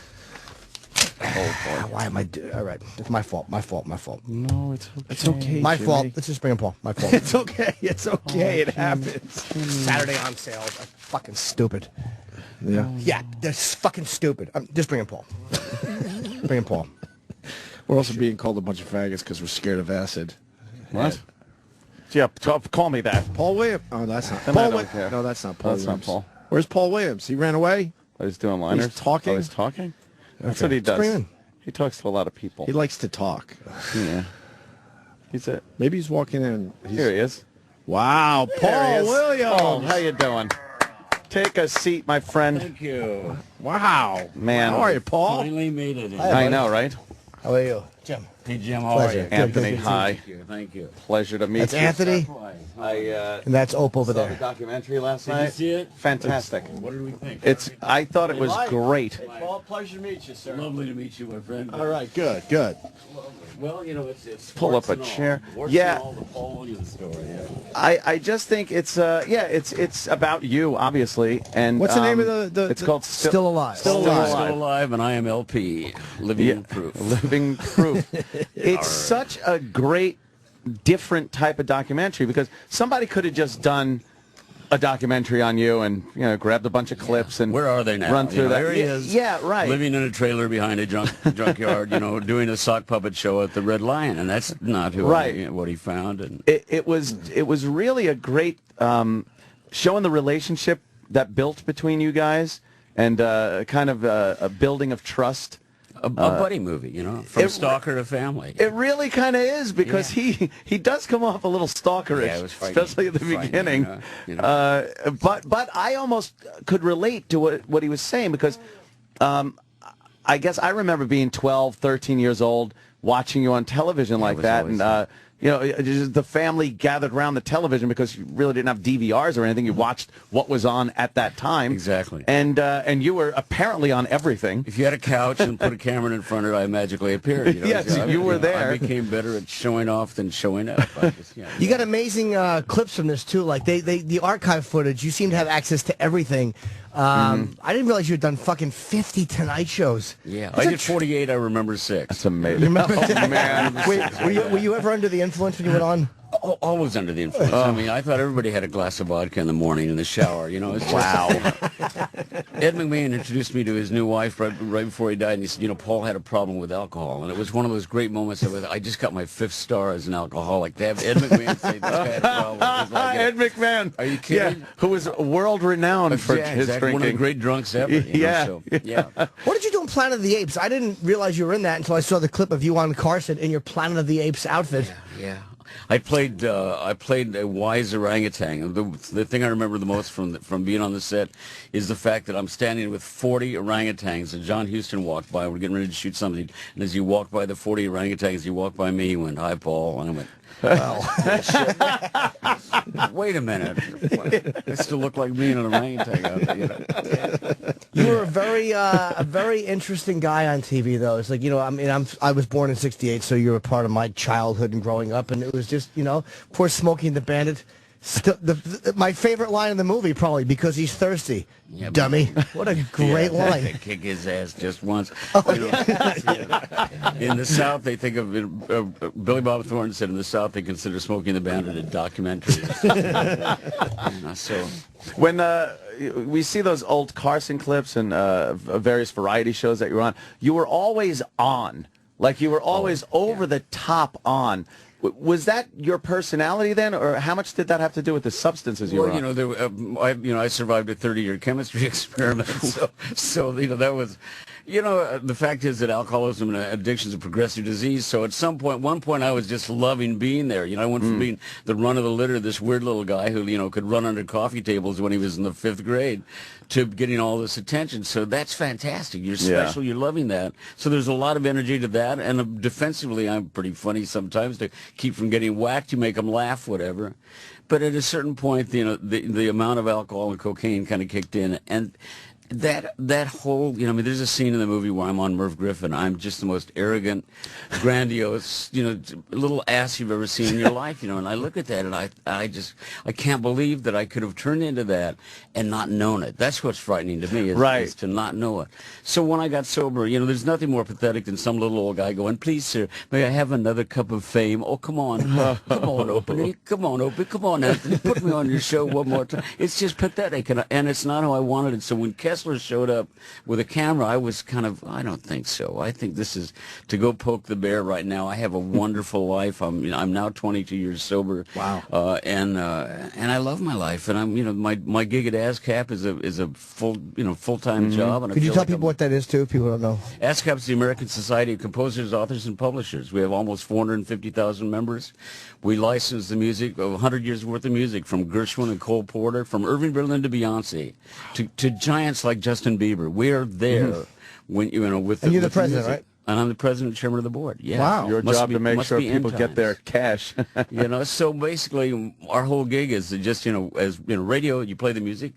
S4: Why am I all right, it's my fault.
S3: No, it's okay.
S2: It's okay,
S4: My
S2: Jimmy.
S4: fault. Let's just bring in Paul. My fault.
S2: It's okay. It's okay. It happens.
S4: Saturday on sale. That's fucking stupid.
S2: Yeah.
S4: Yeah, that's fucking stupid. Just bring in Paul. Bring in Paul.
S2: We're also being called a bunch of faggots because we're scared of acid.
S3: What? Yeah, call me that.
S2: Paul Williams. Oh, that's not.
S3: Then
S2: Paul
S3: I don't
S2: Wi-
S3: care.
S2: No, that's not Paul
S3: That's not
S2: Williams.
S3: Paul.
S2: Where's Paul Williams? He ran away?
S3: I was doing liners.
S2: He's talking?
S3: Oh, he's talking? That's
S2: Okay.
S3: what he
S4: Let's bring
S3: does.
S4: him in.
S3: He talks to a lot of people.
S2: He likes to talk.
S3: Yeah.
S2: Maybe he's walking in.
S3: Here he is.
S2: Wow,
S3: There he
S2: Paul
S3: is.
S2: Williams.
S3: Oh, how you doing? Take a seat, my friend.
S19: Thank you.
S2: Wow.
S3: Man.
S2: How are you, Paul?
S19: Finally made it in.
S3: I know, right?
S4: How are you? Jim.
S19: Hey, Jim, how
S4: Pleasure.
S19: are you?
S3: Anthony, hi.
S19: Thank you. Thank you.
S3: Pleasure to meet
S4: That's
S3: you.
S4: Anthony.
S3: I
S4: And that's Ope over
S3: saw the
S4: there.
S3: documentary last
S19: Did
S3: night.
S19: you see it?
S3: Fantastic.
S19: What did we think?
S3: I thought it was great.
S19: Paul, pleasure to meet you, sir. Lovely to meet you, my friend.
S2: All right, good.
S19: Well, you know, it's
S3: Pull up a
S19: warts and all.
S3: chair.
S19: Warts
S3: Yeah.
S19: and all, the Paul Williams story. Yeah.
S3: I just think it's it's about you, obviously. And
S2: What's the name of the
S3: It's called
S4: Still Alive.
S3: Still Alive.
S19: Still alive, and I am LP, living proof.
S3: Living proof. It's such a great, different type of documentary because somebody could have just done a documentary on you and grabbed a bunch of clips and
S19: Where are they now?
S3: run through that.
S19: There he is.
S3: Yeah, right.
S19: Living in a trailer behind a junkyard, doing a sock puppet show at the Red Lion, and that's not what he found. And
S3: It was really a great showing the relationship that built between you guys and kind of a building of trust.
S19: a buddy movie, from stalker to family.
S3: It really kind of is because he does come off a little stalkerish,
S19: Yeah, it was frightening.
S3: especially at the beginning. But I almost could relate to what he was saying because I guess I remember being 12, 13 years old watching you on television like that, and just the family gathered around the television because you really didn't have DVRs or anything. You watched what was on at that time.
S19: Exactly.
S3: And you were apparently on everything.
S19: If you had a couch and put a camera in front of it, I magically appeared.
S3: Yes, you were there.
S19: I became better at showing off than showing up.
S4: You got amazing clips from this too. Like the archive footage. You seem to have access to everything. I didn't realize you had done fucking 50 Tonight shows.
S19: Yeah, I did 48. I remember 6.
S3: That's amazing.
S4: You remember?
S3: Oh, man.
S4: Wait, were you ever under the influence when you went on?
S19: Always under the influence. I mean, I thought everybody had a glass of vodka in the morning in the shower. It's just,
S3: Wow.
S19: Ed McMahon introduced me to his new wife right before he died, and he said, Paul had a problem with alcohol, and it was one of those great moments. I just got my 5th star as an alcoholic. To have Ed McMahon say this guy had a problem. It was like,
S3: Ed McMahon.
S19: Are you kidding?
S3: Yeah, who was world renowned for his
S19: exactly.
S3: drinking.
S19: One of the great drunks ever.
S3: Yeah.
S4: What did you do in Planet of the Apes? I didn't realize you were in that until I saw the clip of you on Carson in your Planet of the Apes outfit.
S19: Yeah. I played a wise orangutan. The thing I remember the most from being on the set is the fact that I'm standing with 40 orangutans, and John Huston walked by. We're getting ready to shoot something, and as he walked by the 40 orangutans, he walked by me. He went, "Hi, Paul," and I went, "Well, wait a minute. I still look like me in an orangutan out there."
S4: You were a very interesting guy on TV, though. It's like, I was born in '68, so you were part of my childhood and growing up, and it was just, poor Smokey and the Bandit. My favorite line in the movie, probably, because he's thirsty.
S19: Yeah,
S4: dummy. What a great line.
S19: Kick his ass just once.
S4: Oh,
S19: In the South, they think of it, Billy Bob Thornton said in the South they consider Smokey and the Bandit a documentary. So
S3: When we see those old Carson clips and various variety shows that you were on. You were always on. Like you were always over the top on. Was that your personality then, or how much did that have to do with the substances you were on?
S19: I survived a 30-year chemistry experiment, so that was, the fact is that alcoholism and addiction is a progressive disease. So at one point, I was just loving being there. I went from being the run of the litter, this weird little guy who could run under coffee tables when he was in the 5th grade, to getting all this attention. So that's fantastic. You're special. You're loving that. So there's a lot of energy to that. And defensively, I'm pretty funny sometimes to keep from getting whacked. You make them laugh, whatever. But at a certain point, the amount of alcohol and cocaine kind of kicked in. And that whole, there's a scene in the movie where I'm on Merv Griffin. I'm just the most arrogant, grandiose, little ass you've ever seen in your life, and I look at that and I can't believe that I could have turned into that and not known it. That's what's frightening to me, is to not know it. So when I got sober, there's nothing more pathetic than some little old guy going, "Please, sir, may I have another cup of fame?" "Oh, come on. Come on, Opie. Come on, Opie. Come on, Anthony. Put me on your show one more time." It's just pathetic, and it's not how I wanted it. So when Kessler showed up with a camera, I was I don't think so. I think this is to go poke the bear right now. I have a wonderful life. I'm now 22 years sober. Wow. And I love my life. And I'm my gig at ASCAP is a full-time job. And
S4: Could you tell people what that is too? People don't know.
S19: ASCAP is the American Society of Composers, Authors, and Publishers. We have almost 450,000 members. We license the music of 100 years worth of music, from Gershwin and Cole Porter, from Irving Berlin to Beyonce, to giants like Justin Bieber. We are there when with.
S4: And you're the
S19: with
S4: president,
S19: music.
S4: right?
S19: And I'm the president and chairman of the board. Yeah.
S3: Wow. Your job to make sure people get their cash.
S19: So basically, our whole gig is just as radio, you play the music.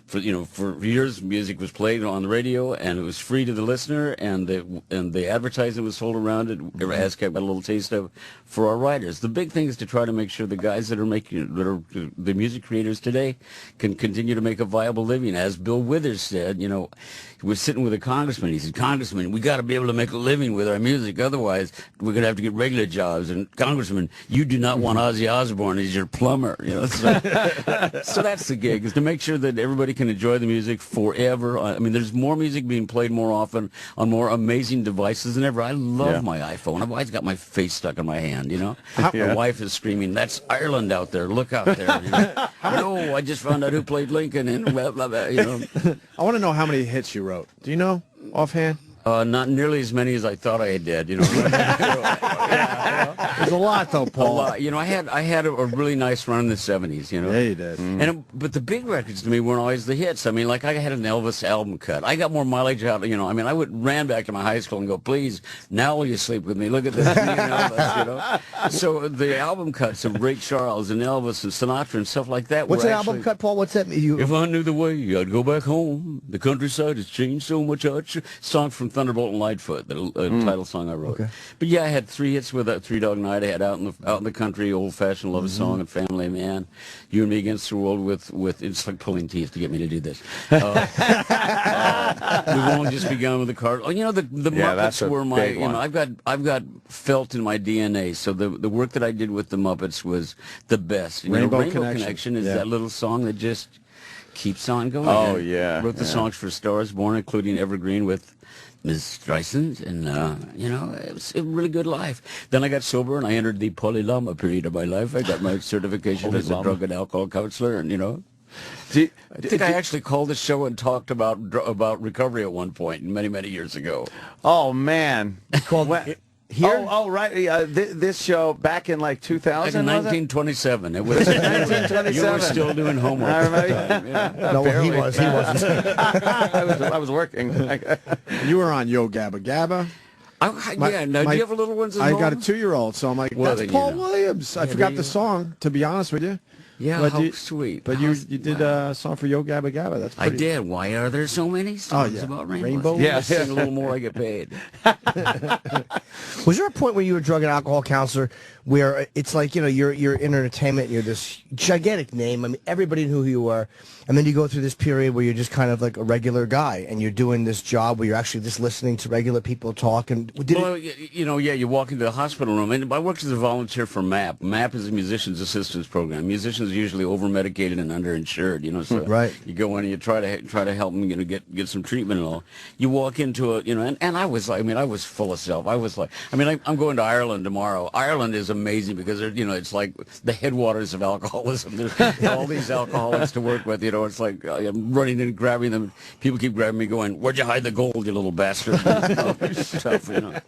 S19: For years, music was played on the radio, and it was free to the listener, and the advertising was sold around it. ASCAP got a little taste of for our writers. The big thing is to try to make sure the guys that are the music creators today can continue to make a viable living. As Bill Withers said, he was sitting with a congressman. He said, "Congressman, we got to be able to make a living with our music. Otherwise, we're going to have to get regular jobs. And Congressman, you do not want Ozzy Osbourne as your plumber." So that's the gig, is to make sure that everybody can enjoy the music forever. There's more music being played more often on more amazing devices than ever. I love my iPhone. I've always got my face stuck in my hand, My wife is screaming, "That's Ireland out there. Look out there." No, I just found out who played Lincoln, and blah, blah, blah,
S2: I want to know how many hits you wrote. Do you know offhand?
S19: Not nearly as many as I thought I did.
S2: There's a lot, though, Paul.
S19: A lot. I had a really nice run in the 70s.
S2: Yeah, you did.
S19: But the big records to me weren't always the hits. I had an Elvis album cut. I got more mileage out. I ran back to my high school and go, "Please, now will you sleep with me? Look at this." Elvis, So the album cuts of Ray Charles and Elvis and Sinatra and stuff like that.
S4: What's an album cut, Paul? What's that?
S19: If I knew the way, I'd go back home. The countryside has changed so much. Song from Thunderbolt and Lightfoot, the title song I wrote. Okay. But yeah, I had 3 hits with that Three Dog Night. I had Out in the Country, Old Fashioned Love Song, and Family Man. You and Me Against the World with it's like pulling teeth to get me to do this. We've only just begun with the car. The Muppets were my. I've got felt in my DNA. So the work that I did with the Muppets was the best.
S2: Rainbow
S19: Connection is that little song that just keeps on going.
S3: Oh, yeah.
S19: Wrote the songs for Stars Born, including Evergreen with Ms. Streisand, and it was a really good life. Then I got sober, and I entered the Polylama period of my life. I got my certification as a drug and alcohol counselor, and I think I actually called the show and talked about recovery at one point, many, many years ago.
S3: Oh, man.
S4: Here?
S3: Oh, right. This show back in like 2000,
S19: in 1927. It was 1927. You were still doing homework.
S3: I remember.
S4: No, he wasn't.
S3: I was working.
S2: You were on Yo Gabba Gabba.
S19: Now, do you have a little ones at home?
S2: I got a 2-year-old, so I'm like, that's Paul Williams. I forgot the song, to be honest with you.
S19: Yeah, how sweet.
S2: But you did a song for Yo Gabba Gabba. That's pretty.
S19: I did. Why are there so many songs about rainbows?
S2: Yeah,
S19: sing a little more, I get paid.
S4: Was there a point where you were a drug and alcohol counselor where it's like, you're in entertainment, and you're this gigantic name. Everybody knew who you were. And then you go through this period where you're just kind of like a regular guy, and you're doing this job where you're actually just listening to regular people talk. And
S19: you walk into the hospital room. And I worked as a volunteer for MAP. MAP is a musician's assistance program. Musicians was usually over-medicated and underinsured, you know, so
S4: Right.
S19: you go in and you try to help them, you know, get some treatment and all. You walk into a, you know, and I was like, I mean, I was full of self. I was like, I mean, I'm going to Ireland tomorrow. Ireland is amazing because, you know, it's like the headwaters of alcoholism. There's all these alcoholics to work with, you know. It's like I'm running in and grabbing them. People keep grabbing me going, where'd you hide the gold, you little bastard? Stuff, you know.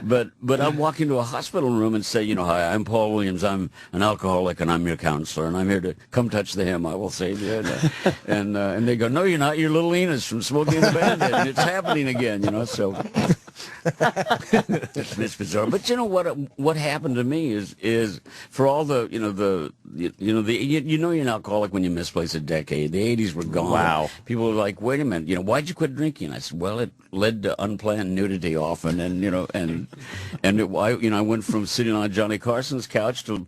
S19: But I'll walk into a hospital room and say, you know, hi, I'm Paul Williams. I'm an alcoholic and I'm your counselor and I'm here to come touch the hem. I will save you. And they go, no, you're not. You're little Enos from Smokey and the Bandit, and it's happening again, you know. So it's bizarre. But you know what happened to me is for all the you're an alcoholic when you misplace a decade. The 80s were gone.
S3: Wow.
S19: People were like, wait a minute, you know, why'd you quit drinking? I said, well, it led to unplanned nudity often, and you know, I went from sitting on Johnny Carson's couch to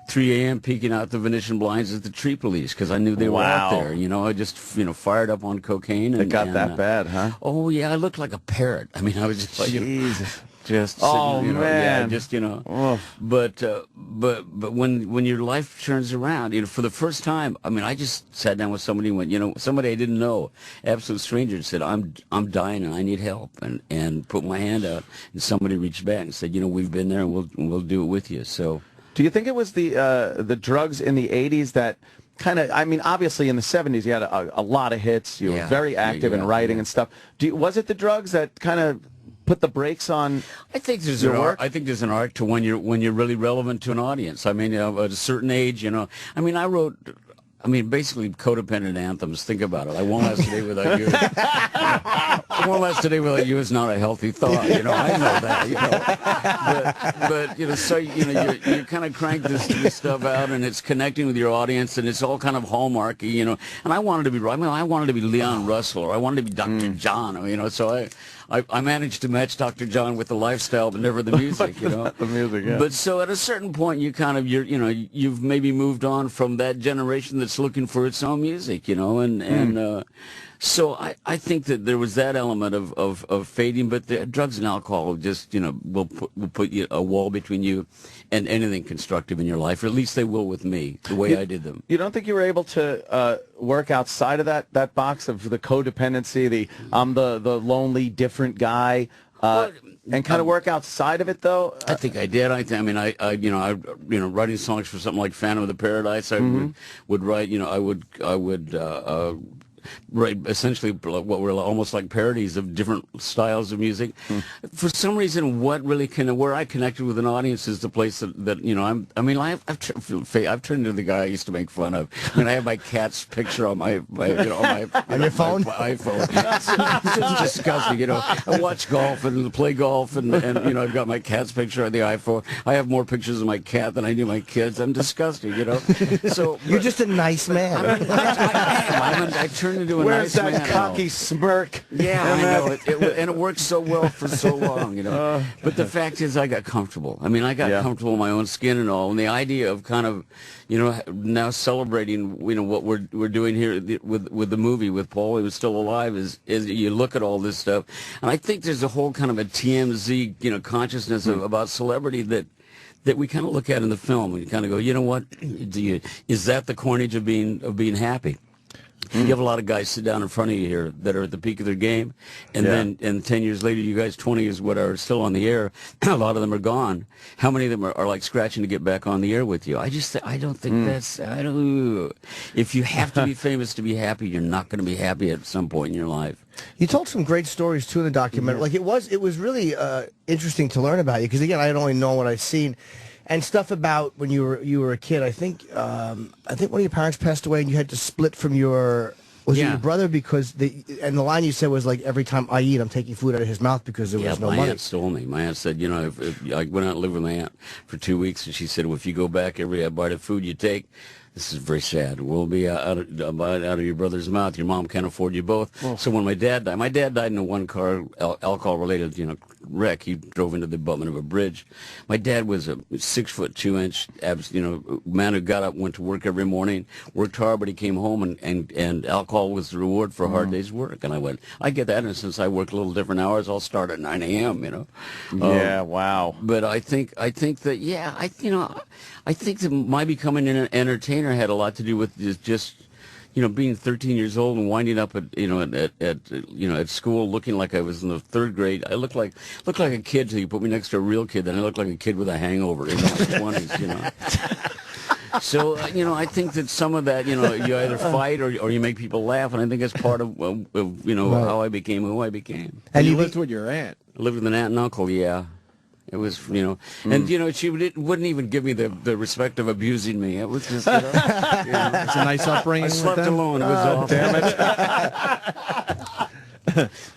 S19: 3 a.m. peeking out the Venetian blinds at the tree police because I knew they were out there. You know, I just, you know, fired up on cocaine. And,
S3: it got that bad, huh?
S19: Oh, yeah, I looked like a parrot. I mean, I was just like,
S3: Jesus.
S19: Just
S3: oh,
S19: sitting, you know,
S3: man.
S19: yeah, just, you know. But when your life turns around, you know, for the first time, I mean, I just sat down with somebody and went, you know, somebody I didn't know, absolute stranger, said, I'm dying and I need help, and put my hand out, and somebody reached back and said, you know, we've been there and we'll do it with you. So.
S3: Do you think it was the drugs in the 80s that kind of, I mean, obviously in the 70s you had a lot of hits, you were very active in writing and stuff. Was it the drugs that kind of put the brakes on
S19: I think there's
S3: your
S19: an
S3: work?
S19: art. I think there's an art to when you're really relevant to an audience. I mean, at a certain age, you know, I mean, I wrote basically codependent anthems. Think about it. I won't last today without you. I won't last today without you is not a healthy thought. You know, I know that. You know, but you know, so you know, you kind of crank this stuff out, and it's connecting with your audience, and it's all kind of hallmarky. You know, and I wanted to be. I mean, I wanted to be Leon Russell, or I wanted to be Dr. John. You know, so I managed to match Dr. John with the lifestyle, but never the music, you know.
S3: The music, yeah.
S19: But so at a certain point, you've maybe moved on from that generation that's looking for its own music, you know, and so I think that there was that element of fading, but the drugs and alcohol just, you know, will put you a wall between you and anything constructive in your life, or at least they will with me, the way I did them.
S3: You don't think you were able to work outside of that box of the codependency, I'm the lonely, different guy, and kind of work outside of it, though?
S19: I think I did. Writing songs for something like Phantom of the Paradise, I would write, you know, I would write essentially what were almost like parodies of different styles of music. For some reason, where I connected with an audience is the place that you know, I've turned into the guy I used to make fun of. I mean, I have my cat's picture on my
S4: on your phone?
S19: My iPhone. It's disgusting, you know. I watch golf and play golf, and you know, I've got my cat's picture on the iPhone. I have more pictures of my cat than I do my kids. I'm disgusting, you know. So
S4: you're just a nice man.
S19: I turned into a
S3: Where's
S19: nice man.
S3: that cocky smirk?
S19: Yeah, I know. And it worked so well for so long, you know. But the fact is, I got comfortable. I mean, I got comfortable in my own skin and all. And the idea of kind of, you know, now celebrating, you know, what we're doing here with the movie with Paul, who was still alive, is you look at all this stuff, and I think there's a whole kind of a TMZ, you know, consciousness about celebrity that we kind of look at in the film, and you kind of go, you know what? Is that the coinage of being happy? You have a lot of guys sit down in front of you here that are at the peak of their game, and then 10 years later, you guys 20 is what are still on the air. A lot of them are gone. How many of them are like scratching to get back on the air with you? I don't think that's. If you have to be famous to be happy, you're not going to be happy at some point in your life.
S4: You told some great stories too in the documentary. Like it was really interesting to learn about you, because again, I had only known what I'd seen. And stuff about when you were a kid. I think one of your parents passed away, and you had to split from your your brother, because the line you said was like, every time I eat, I'm taking food out of his mouth because there was no money.
S19: My aunt stole me. My aunt said, you know, if I went out and lived with my aunt for 2 weeks, and she said, well, if you go back every bite of food you take, this is very sad, we'll be out of your brother's mouth. Your mom can't afford you both. So when my dad died in a one-car alcohol-related, you know, wreck. He drove into the abutment of a bridge. My dad was a 6'2", you know, man who got up, went to work every morning, worked hard, but he came home and alcohol was the reward for a hard day's work. And I went, I get that, and since I work a little different hours, I'll start at 9 a.m., you know.
S3: Yeah, wow.
S19: But I think that, I think that my becoming an entertainer singer had a lot to do with just being 13 years old and winding up at school looking like I was in the 3rd grade. I looked like a kid till you put me next to a real kid. Then I looked like a kid with a hangover in my 20s. So I think that some of that, you either fight or you make people laugh, and I think that's part of how I became who I became.
S2: And you lived with your aunt.
S19: I lived with an aunt and uncle. Yeah. It was, and she wouldn't even give me the respect of abusing me. It was just,
S2: It's a nice upbringing.
S19: I slept alone. It was awful.
S2: Damn it.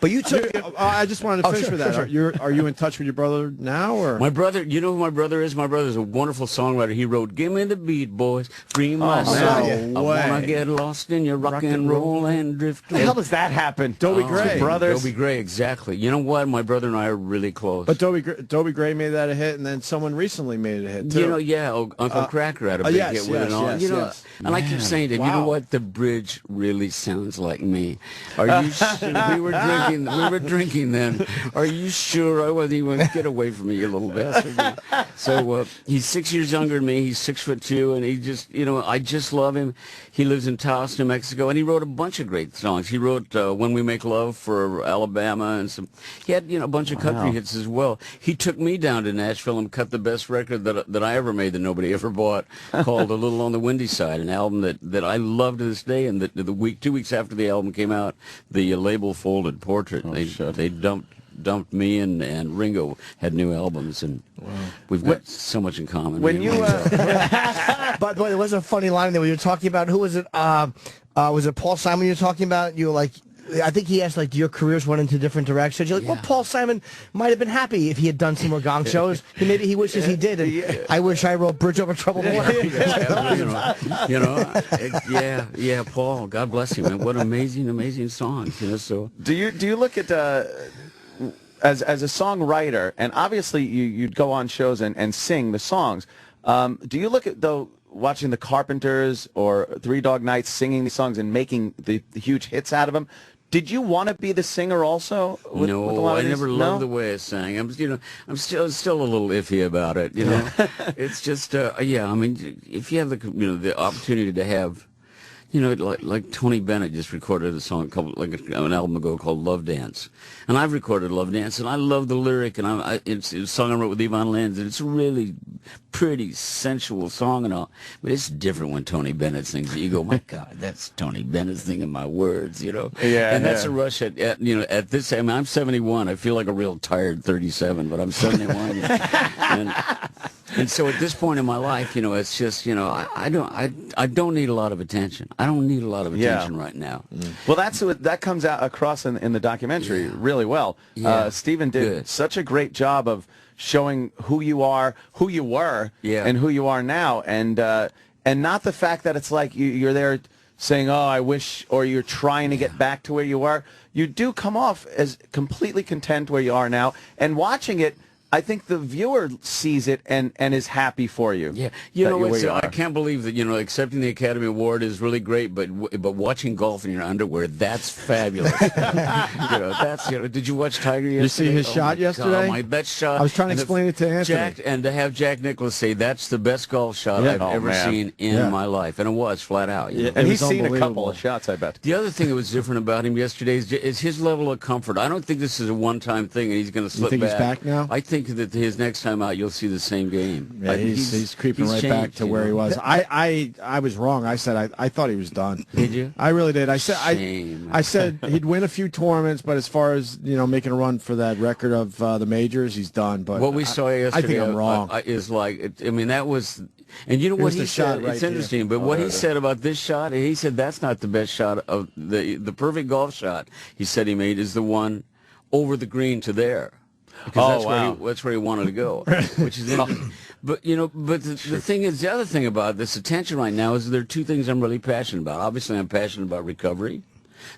S2: But you took. I just wanted to finish with that.
S4: Sure.
S2: Are you in touch with your brother now, or
S19: my brother? You know who my brother is? My brother's a wonderful songwriter. He wrote "Give Me the Beat, Boys, Free My Soul." I wanna get lost in your rock and roll and drift.
S3: The hell does that happen?
S2: Dobie Gray,
S19: brothers. Dobie Gray, exactly. You know what? My brother and I are really close.
S2: But Dobie Gray made that a hit, and then someone recently made it a hit too.
S19: Uncle Cracker had a big hit with it all.
S2: Yes.
S19: And I keep saying to him, you know what? The bridge really sounds like me. Are you sure? We were drinking then. Are you sure? I wasn't even get away from me, you little bastard. So he's 6 years younger than me. He's 6'2", and he just, I just love him. He lives in Taos, New Mexico, and he wrote a bunch of great songs. He wrote "When We Make Love" for Alabama, and he had a bunch of country hits as well. He took me down to Nashville and cut the best record that I ever made that nobody ever bought, called "A Little on the Windy Side," an album that I love to this day. And 2 weeks after the album came out, the label folded. Portrait. They dumped me, and Ringo had new albums, and we've got so much in common.
S4: When you, by the way, there was a funny line there when you were talking about who was it? Was it Paul Simon you were talking about? You were like, I think he asked like your careers went into different directions. You're like, well, Paul Simon might have been happy if he had done some more gong shows. Maybe he wishes he did. And I wish I wrote "Bridge Over Troubled Water."
S19: Paul. God bless him. Man. What amazing songs. So
S3: do you look at as a songwriter, and obviously you'd go on shows and sing the songs. Do you look at watching the Carpenters or Three Dog Night singing these songs and making the huge hits out of them? Did you want to be the singer also? With a lot of
S19: I never loved the way I sang. I'm still a little iffy about it. It's just I mean, if you have the opportunity to have, like Tony Bennett just recorded a song an album ago called "Love Dance," and I've recorded "Love Dance," and I love the lyric, and it's a song I wrote with Yvonne Lenz, and it's a really pretty, sensual song and all, but it's different when Tony Bennett sings it. You go, my God, that's Tony Bennett singing my words,
S3: Yeah,
S19: and that's a rush at this. I mean, I'm 71. I feel like a real tired 37, but I'm 71, and so at this point in my life, it's just, I don't need a lot of attention. I don't need a lot of attention right now.
S3: Well, that comes out across in the documentary really well. Stephen did such a great job of showing who you are, who you were, and who you are now, and not the fact that it's like you're there saying, "Oh, I wish," or you're trying to get back to where you were. You do come off as completely content where you are now, and watching it, I think the viewer sees it and is happy for you.
S19: Yeah, I can't believe that accepting the Academy Award is really great, but watching golf in your underwear, that's fabulous. Did you watch Tiger yesterday?
S2: You see his shot yesterday?
S19: God, that shot.
S2: I was trying to explain it to Anthony.
S19: And to have Jack Nicklaus say that's the best golf shot I've ever seen in my life, and it was flat out.
S3: And he's seen a couple of shots, I bet.
S19: The other thing that was different about him yesterday is his level of comfort. I don't think this is a one-time thing, and he's going to slip back.
S2: You think he's back now?
S19: I think that his next time out, you'll see the same game.
S2: Yeah, he's creeping right back to where he was. I was wrong. I said I thought he was done.
S19: Did you?
S2: I really did. I said he'd win a few tournaments, but as far as making a run for that record of the majors, he's done. But
S19: what we saw yesterday,
S2: I think I'm wrong.
S19: Is like, I mean, that was. And you know what he said? It's interesting, but what he said about this shot, he said that's not the best shot of the perfect golf shot. He said he made is the one over the green to there. Because that's where he wanted to go, which is interesting. But the thing is, the other thing about this attention right now is there are two things I'm really passionate about. Obviously, I'm passionate about recovery,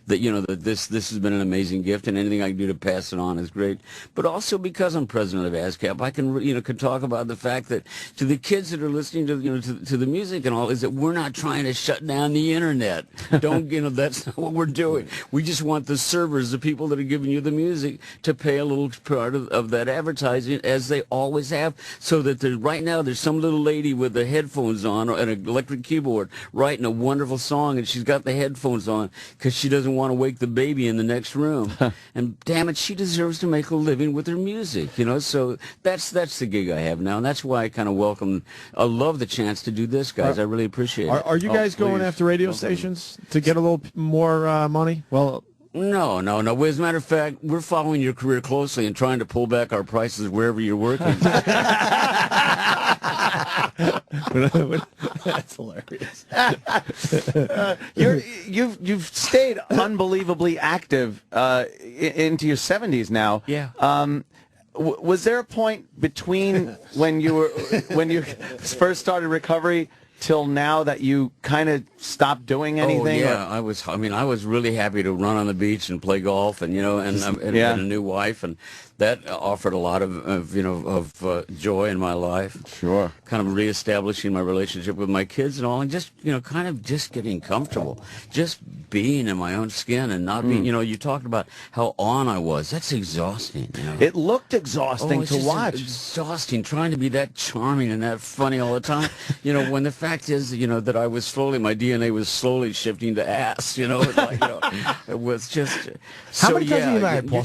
S19: that, you know, that this has been an amazing gift, and anything I can do to pass it on is great. But also because I'm president of ASCAP, I can, you know, can talk about the fact that to the kids that are listening to, you know, to the music and all, is that we're not trying to shut down the internet. Don't, you know, that's not what we're doing. We just want the servers, the people that are giving you the music, to pay a little part of that advertising, as they always have, so that right now there's some little lady with the headphones on and an electric keyboard writing a wonderful song, and she's got the headphones on because she doesn't want to wake the baby in the next room. And damn it, she deserves to make a living with her music, you know. So that's the gig I have now, and that's why I kind of love the chance to do this, guys. I really appreciate it.
S2: Are you guys going after radio stations to get a little more money? Well,
S19: no. As a matter of fact, we're following your career closely and trying to pull back our prices wherever you're working.
S2: That's hilarious.
S3: You've stayed unbelievably active into your 70s now.
S19: Yeah.
S3: Was there a point between when you first started recovery till now that you kind of stopped doing anything?
S19: Oh, yeah, I was really happy to run on the beach and play golf, and, you know, and a new wife, and that offered a lot of joy in my life.
S3: Sure.
S19: Kind of reestablishing my relationship with my kids and all, and just, you know, kind of just getting comfortable, just being in my own skin and not being, you know, you talked about how on I was. That's exhausting. You know?
S3: It looked exhausting to watch.
S19: Exhausting, trying to be that charming and that funny all the time. You know, when the fact is, you know, that I was my DNA was slowly shifting to ass. You know, like, you know, it was just.
S4: How many times have you married, Paul?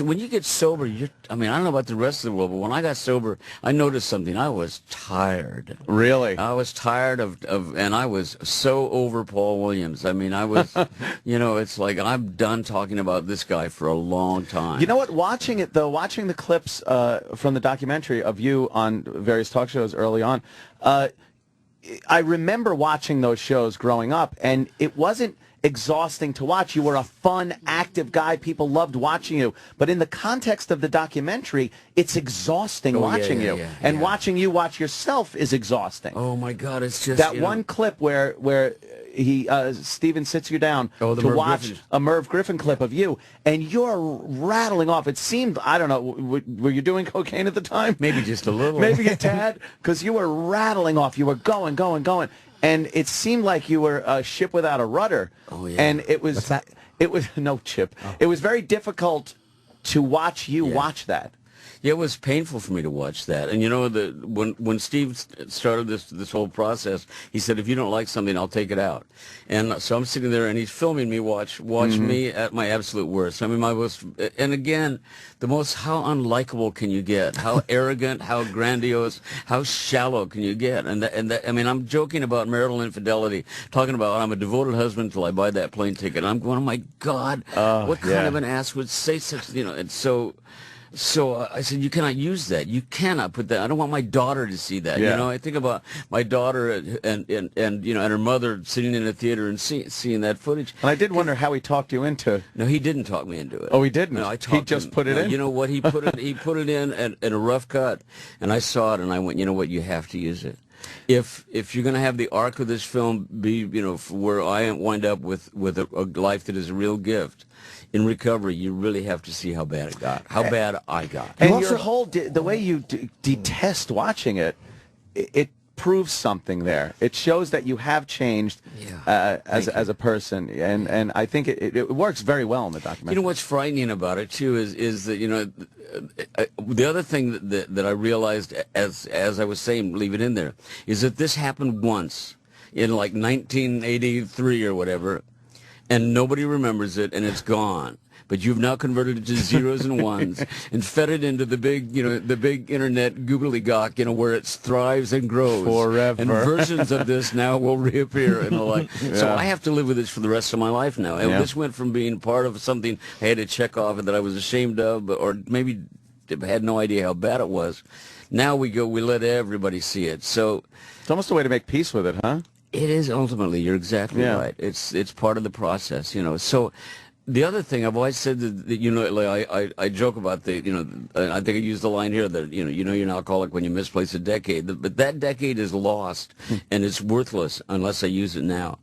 S19: When you get sober, I mean, I don't know about the rest of the world, but when I got sober, I noticed something. I was tired.
S3: Really?
S19: I was tired and I was so over Paul Williams. I mean, I was, you know, it's like I'm done talking about this guy for a long time.
S3: You know what? Watching the clips from the documentary of you on various talk shows early on, I remember watching those shows growing up, and it wasn't exhausting to watch. You were a fun, active guy. People loved watching you. But in the context of the documentary, it's exhausting watching you. And watching you watch yourself is exhausting.
S19: Oh, my God. It's just...
S3: That one clip where Steven sits you down to watch a Merv Griffin clip of you, and you're rattling off. It seemed, I don't know, were you doing cocaine at the time?
S19: Maybe just a little.
S3: Maybe a tad, because you were rattling off. You were going. And it seemed like you were a ship without a rudder.
S19: Oh, yeah.
S3: And it was...
S4: What's that?
S3: It was... No, Chip. Oh. It was very difficult to watch you watch that.
S19: Yeah, it was painful for me to watch that. And, you know, when Steve started this whole process, he said, if you don't like something, I'll take it out. And so I'm sitting there, and he's filming me watch me at my absolute worst. I mean, and again, how unlikable can you get? How arrogant, how grandiose, how shallow can you get? And I mean, I'm joking about marital infidelity, talking about I'm a devoted husband till I buy that plane ticket. I'm going, oh, my God, what kind of an ass would say such, you know, and so... So I said, you cannot use that. You cannot put that. I don't want my daughter to see that.
S3: Yeah.
S19: You know, I think about my daughter and you know, and her mother sitting in a theater and seeing that footage.
S3: And I did wonder how he talked you into.
S19: No, he didn't talk me into it.
S3: Oh, he didn't.
S19: No,
S3: He just put it in.
S19: You know what? He put it in a rough cut, and I saw it, and I went, you know what? You have to use it. If you're going to have the arc of this film be, you know, where I wind up with a life that is a real gift. In recovery, you really have to see how bad it got, how bad I got.
S3: And your whole, the way you detest watching it, it proves something there. It shows that you have changed as a person, and I think it works very well in the documentary.
S19: You know what's frightening about it too is that, you know, the other thing that I realized as I was saying, leave it in there, is that this happened once in like 1983 or whatever. And nobody remembers it, and it's gone. But you've now converted it to zeros and ones and fed it into the big, you know, the big internet gobbledygook, you know, where it thrives and grows.
S3: Forever.
S19: And versions of this now will reappear and the like. So I have to live with this for the rest of my life now. And this went from being part of something I had to check off and that I was ashamed of, or maybe had no idea how bad it was. Now we let everybody see it. So
S3: it's almost a way to make peace with it, huh?
S19: It is ultimately. You're exactly right. It's part of the process, you know. So the other thing I've always said that you know, like I joke about you know, I think I used the line here that you know you're an alcoholic when you misplace a decade, but that decade is lost and it's worthless unless I use it now.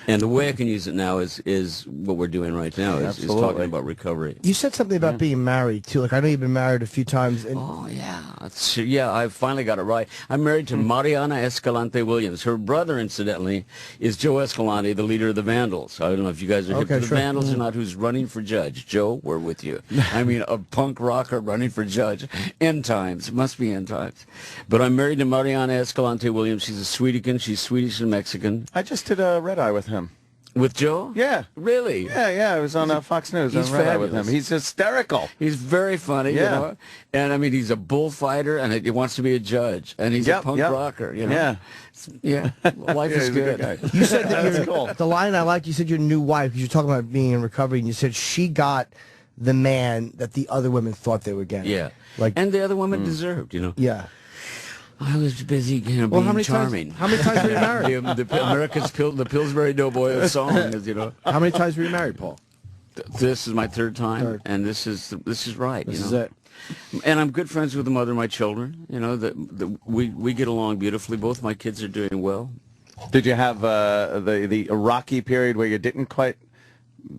S19: And the way I can use it now is what we're doing right now, is talking about recovery.
S4: You said something about being married, too. Like, I know you've been married a few times. And
S19: Yeah, I finally got it right. I'm married to Mariana Escalante Williams. Her brother, incidentally, is Joe Escalante, the leader of the Vandals. I don't know if you guys are hip to the Vandals or not, who's running for judge. Joe, we're with you. I mean, a punk rocker running for judge. End times. It must be end times. But I'm married to Mariana Escalante Williams. She's a Swedican. She's Swedish and Mexican.
S3: I just did a red eye with him.
S19: With Joe?
S3: Yeah.
S19: Really?
S3: Yeah. I was on Fox News.
S19: He's
S3: on Red Eye with
S19: fabulous.
S3: him. He's hysterical.
S19: He's very funny, you know. And I mean, he's a bullfighter, and he wants to be a judge, and he's a punk rocker, you know. Yeah. Life is good.
S4: You said that the line I liked, you said your new wife, because you're talking about being in recovery, and you said she got the man that the other women thought they were getting.
S19: Yeah. And the other women deserved, you know.
S4: Yeah.
S19: I was busy, you know, being charming.
S14: How many times were you married?
S19: the Pillsbury Doughboy of songs, you know.
S14: How many times were you married, Paul?
S19: This is my third time, and this is right.
S14: This
S19: you
S14: is
S19: know?
S14: it.
S19: And I'm good friends with the mother of my children. You know, we get along beautifully. Both my kids are doing well.
S3: Did you have the rocky period where you didn't quite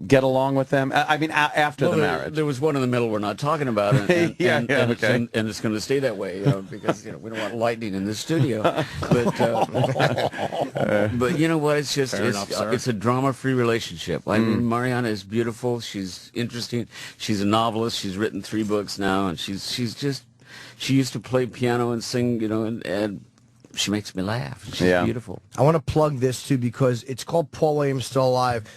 S3: get along with them? I mean, after the marriage.
S19: There was one in the middle we're not talking about, and it's going to stay that way, you know, because we don't want lightning in the studio. But you know what? It's just it's a drama-free relationship. I mean, Mariana is beautiful. She's interesting. She's a novelist. She's written 3 books now, and she used to play piano and sing, you know, and she makes me laugh. She's beautiful.
S4: I want to plug this too because it's called Paul Williams Still Alive.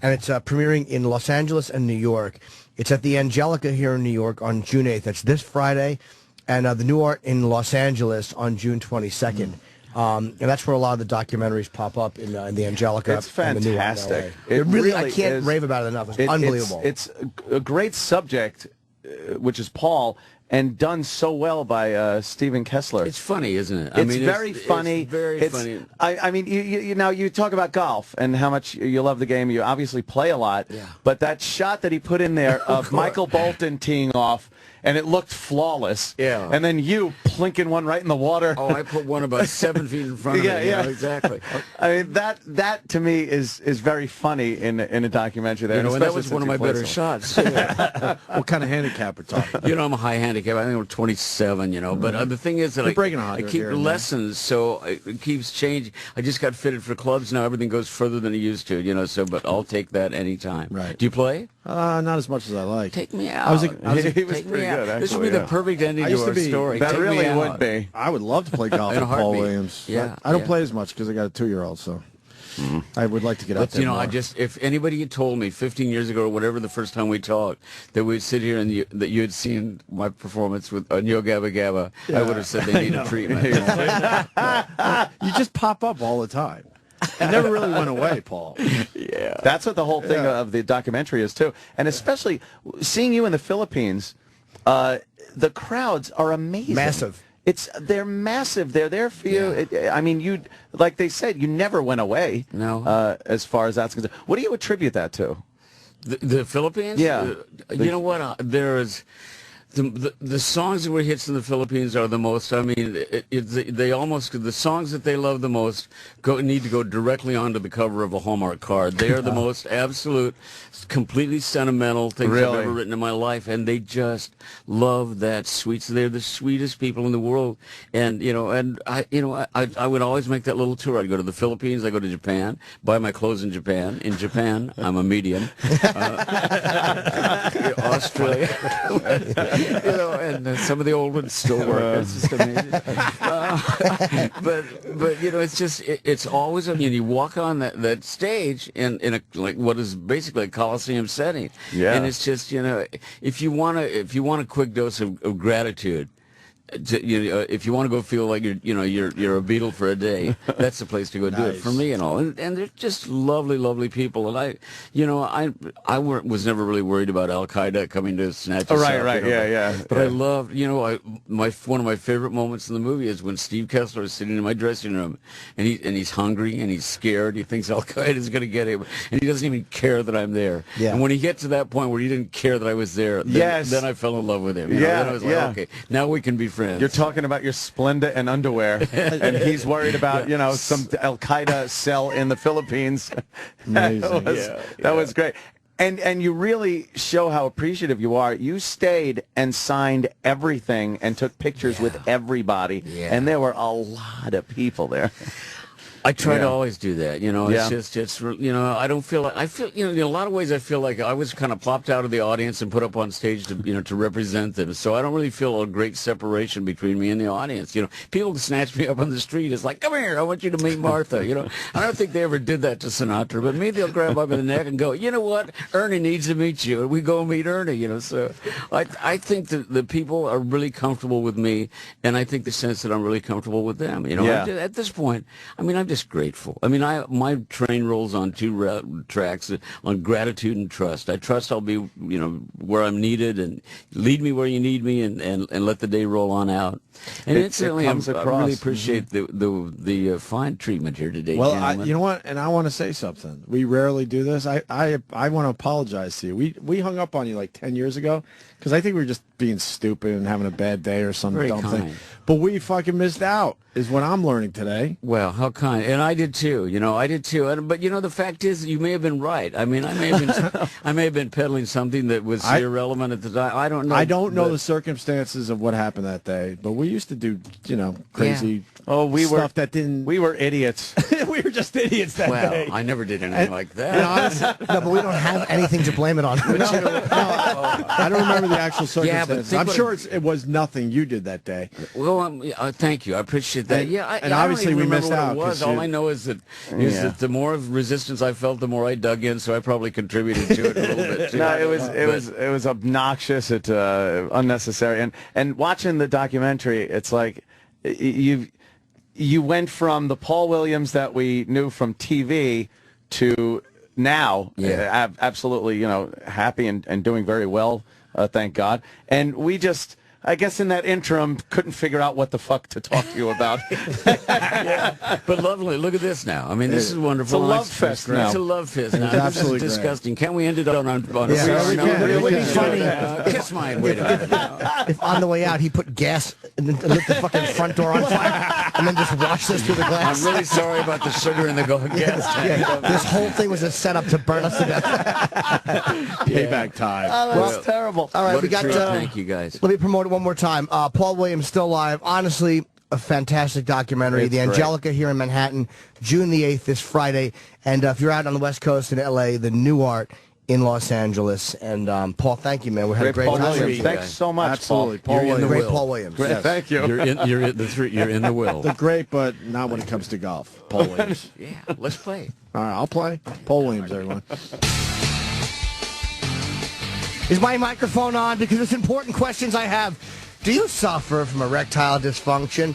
S4: And it's premiering in Los Angeles and New York. It's at the Angelica here in New York on June 8th. That's this Friday. And the New Art in Los Angeles on June 22nd. And that's where a lot of the documentaries pop up in the Angelica.
S3: It's fantastic.
S4: It really I can't rave about it enough. It's unbelievable.
S3: It's a great subject, which is Paul, and done so well by Stephen Kessler.
S19: It's funny, isn't it?
S3: It's very funny.
S19: It's very funny.
S3: I mean, you now you talk about golf and how much you love the game. You obviously play a lot.
S19: Yeah.
S3: But that shot that he put in there of Michael Bolton teeing off, and it looked flawless.
S19: Yeah.
S3: And then you plinking one right in the water.
S19: Oh, I put one about 7 feet in front of me. Yeah, exactly.
S3: I mean, that to me is very funny in a documentary there.
S19: You know, and that was one of my better shots.
S14: What kind of handicap we're talking?
S19: You know, I'm a high handicap. I think I'm 27, you know. But the thing is that I keep lessons, so it keeps changing. I just got fitted for clubs now. Everything goes further than it used to, you know. So, but I'll take that anytime.
S14: Right.
S19: Do you play?
S14: Not as much as I like.
S19: Take me out.
S3: He was pretty good. Actually,
S19: this would be the perfect ending to our story.
S3: That
S19: Take
S3: really
S19: me
S3: would
S19: out.
S3: be.
S14: I would love to play golf with Paul Williams.
S19: Yeah.
S14: I don't play as much because I got a 2-year-old, so I would like to get out there.
S19: You know,
S14: more.
S19: if anybody had told me 15 years ago or whatever the first time we talked that we'd sit here and that you had seen my performance with Yo Gabba Gabba, I would have said they needed treatment.
S14: You just pop up all the time. It never really went away, Paul.
S3: Yeah. That's what the whole thing of the documentary is, too. And especially seeing you in the Philippines, the crowds are amazing.
S4: Massive.
S3: They're massive. They're there for you. I mean, like they said, you never went away.
S19: No.
S3: As far as that's concerned. What do you attribute that to?
S19: The Philippines?
S3: Yeah.
S19: You know what? There is... The songs that were hits in the Philippines are the most. I mean, the songs that they love the most need to go directly onto the cover of a Hallmark card. They are the most absolute, completely sentimental things I've ever written in my life, and they just love that sweet. They're the sweetest people in the world, and I would always make that little tour. I'd go to the Philippines, I go to Japan, buy my clothes in Japan. In Japan, I'm a medium. Australia. You know, and some of the old ones still work. It's just amazing. But you know, it's always. I mean, you walk on that stage in a like what is basically a Coliseum setting.
S3: Yeah.
S19: And it's just, you know, if you want a quick dose of gratitude. If you want to go feel like you're a Beatle for a day, that's the place to go do it for me and all. And they're just lovely, lovely people. And I was never really worried about Al Qaeda coming to snatch us up.
S3: Right, yeah.
S19: But I loved, one of my favorite moments in the movie is when Steve Kessler is sitting in my dressing room, and he's hungry and he's scared. He thinks Al Qaeda is going to get him, and he doesn't even care that I'm there.
S4: Yeah.
S19: And when he gets to that point where he didn't care that I was there, then I fell in love with him. Then I was like, okay, now we can be friends. friends.
S3: You're talking about your Splenda and underwear, and he's worried about, you know, some Al-Qaeda cell in the Philippines.
S2: Amazing.
S3: That was great. And you really show how appreciative you are. You stayed and signed everything and took pictures with everybody, and there were a lot of people there.
S19: I try to always do that, you know.
S3: Yeah.
S19: It's you know, I don't feel like, I feel, you know, in a lot of ways I feel like I was kind of plopped out of the audience and put up on stage to, you know, to represent them. So I don't really feel a great separation between me and the audience. You know, people snatch me up on the street. It's like, come here, I want you to meet Martha. You know, I don't think they ever did that to Sinatra, but me, they'll grab up in the neck and go, you know what, Ernie needs to meet you, and we go meet Ernie. You know, so I think that the people are really comfortable with me, and I think the sense that I'm really comfortable with them. You know, at this point, I mean, I'm just grateful. I mean, my train rolls on two tracks, on gratitude and trust. I trust I'll be, you know, where I'm needed, and lead me where you need me, and let the day roll on out. And incidentally, I really appreciate the fine treatment here today.
S2: Well, you know what? And I want to say something. We rarely do this. I want to apologize to you. We hung up on you like 10 years ago because I think we were just being stupid and having a bad day or some dumb thing. But we fucking missed out, is what I'm learning today.
S19: Well, how kind. And I did too. You know, I did too. But you know, the fact is, you may have been right. I mean, I may have been peddling something that was irrelevant at the time. I don't know.
S2: I don't know the circumstances of what happened that day, but we used to do, you know, crazy stuff that didn't.
S3: We were idiots.
S2: We were just idiots that day.
S19: Well, I never did anything like that.
S4: No, but we don't have anything to blame it on.
S2: I don't remember the actual circumstances. I'm sure it was nothing you did that day.
S19: Well, thank you. I appreciate that.
S2: And obviously we missed out.
S19: All I know is that the more resistance I felt, the more I dug in. So I probably contributed to it a little bit too.
S3: No, it was obnoxious. It unnecessary. And watching the documentary, it's like you went from the Paul Williams that we knew from TV to now, absolutely, you know, happy and doing very well, thank God. And we just, I guess in that interim, couldn't figure out what the fuck to talk to you about.
S19: But lovely. Look at this now. I mean, this is wonderful.
S3: It's a love fest now.
S19: It's a love fest now.
S2: It's absolutely
S19: this is disgusting. Can't we end it on a
S4: It would be funny
S19: kiss my way to
S4: if on the way out he put gas and then lit the fucking front door on fire and then just washed this through the glass.
S19: I'm really sorry about the sugar in the gas.
S4: This whole thing was a setup to burn us to death.
S2: Payback time.
S4: Well, it's terrible. All right,
S19: what
S4: we got.
S19: Thank you guys.
S4: Let me promote it one more time. Paul Williams Still Alive. Honestly, a fantastic documentary.
S3: It's
S4: the
S3: great.
S4: Angelica here in Manhattan, June the 8th, this Friday. And if you're out on the West Coast in L.A., the New Art in Los Angeles. And Paul, thank you, man. We had a great
S3: Paul
S4: time.
S3: Williams. Thanks so much,
S2: Absolutely.
S3: Paul.
S2: Paul Williams.
S4: Great Paul Williams.
S3: Yes. Thank you.
S19: You're in the will.
S2: They're great, but not when it comes to golf. Paul Williams.
S19: Yeah, let's play.
S2: All right, I'll play. Paul Williams, everyone.
S4: Is my microphone on? Because it's important questions I have. Do you suffer from erectile dysfunction?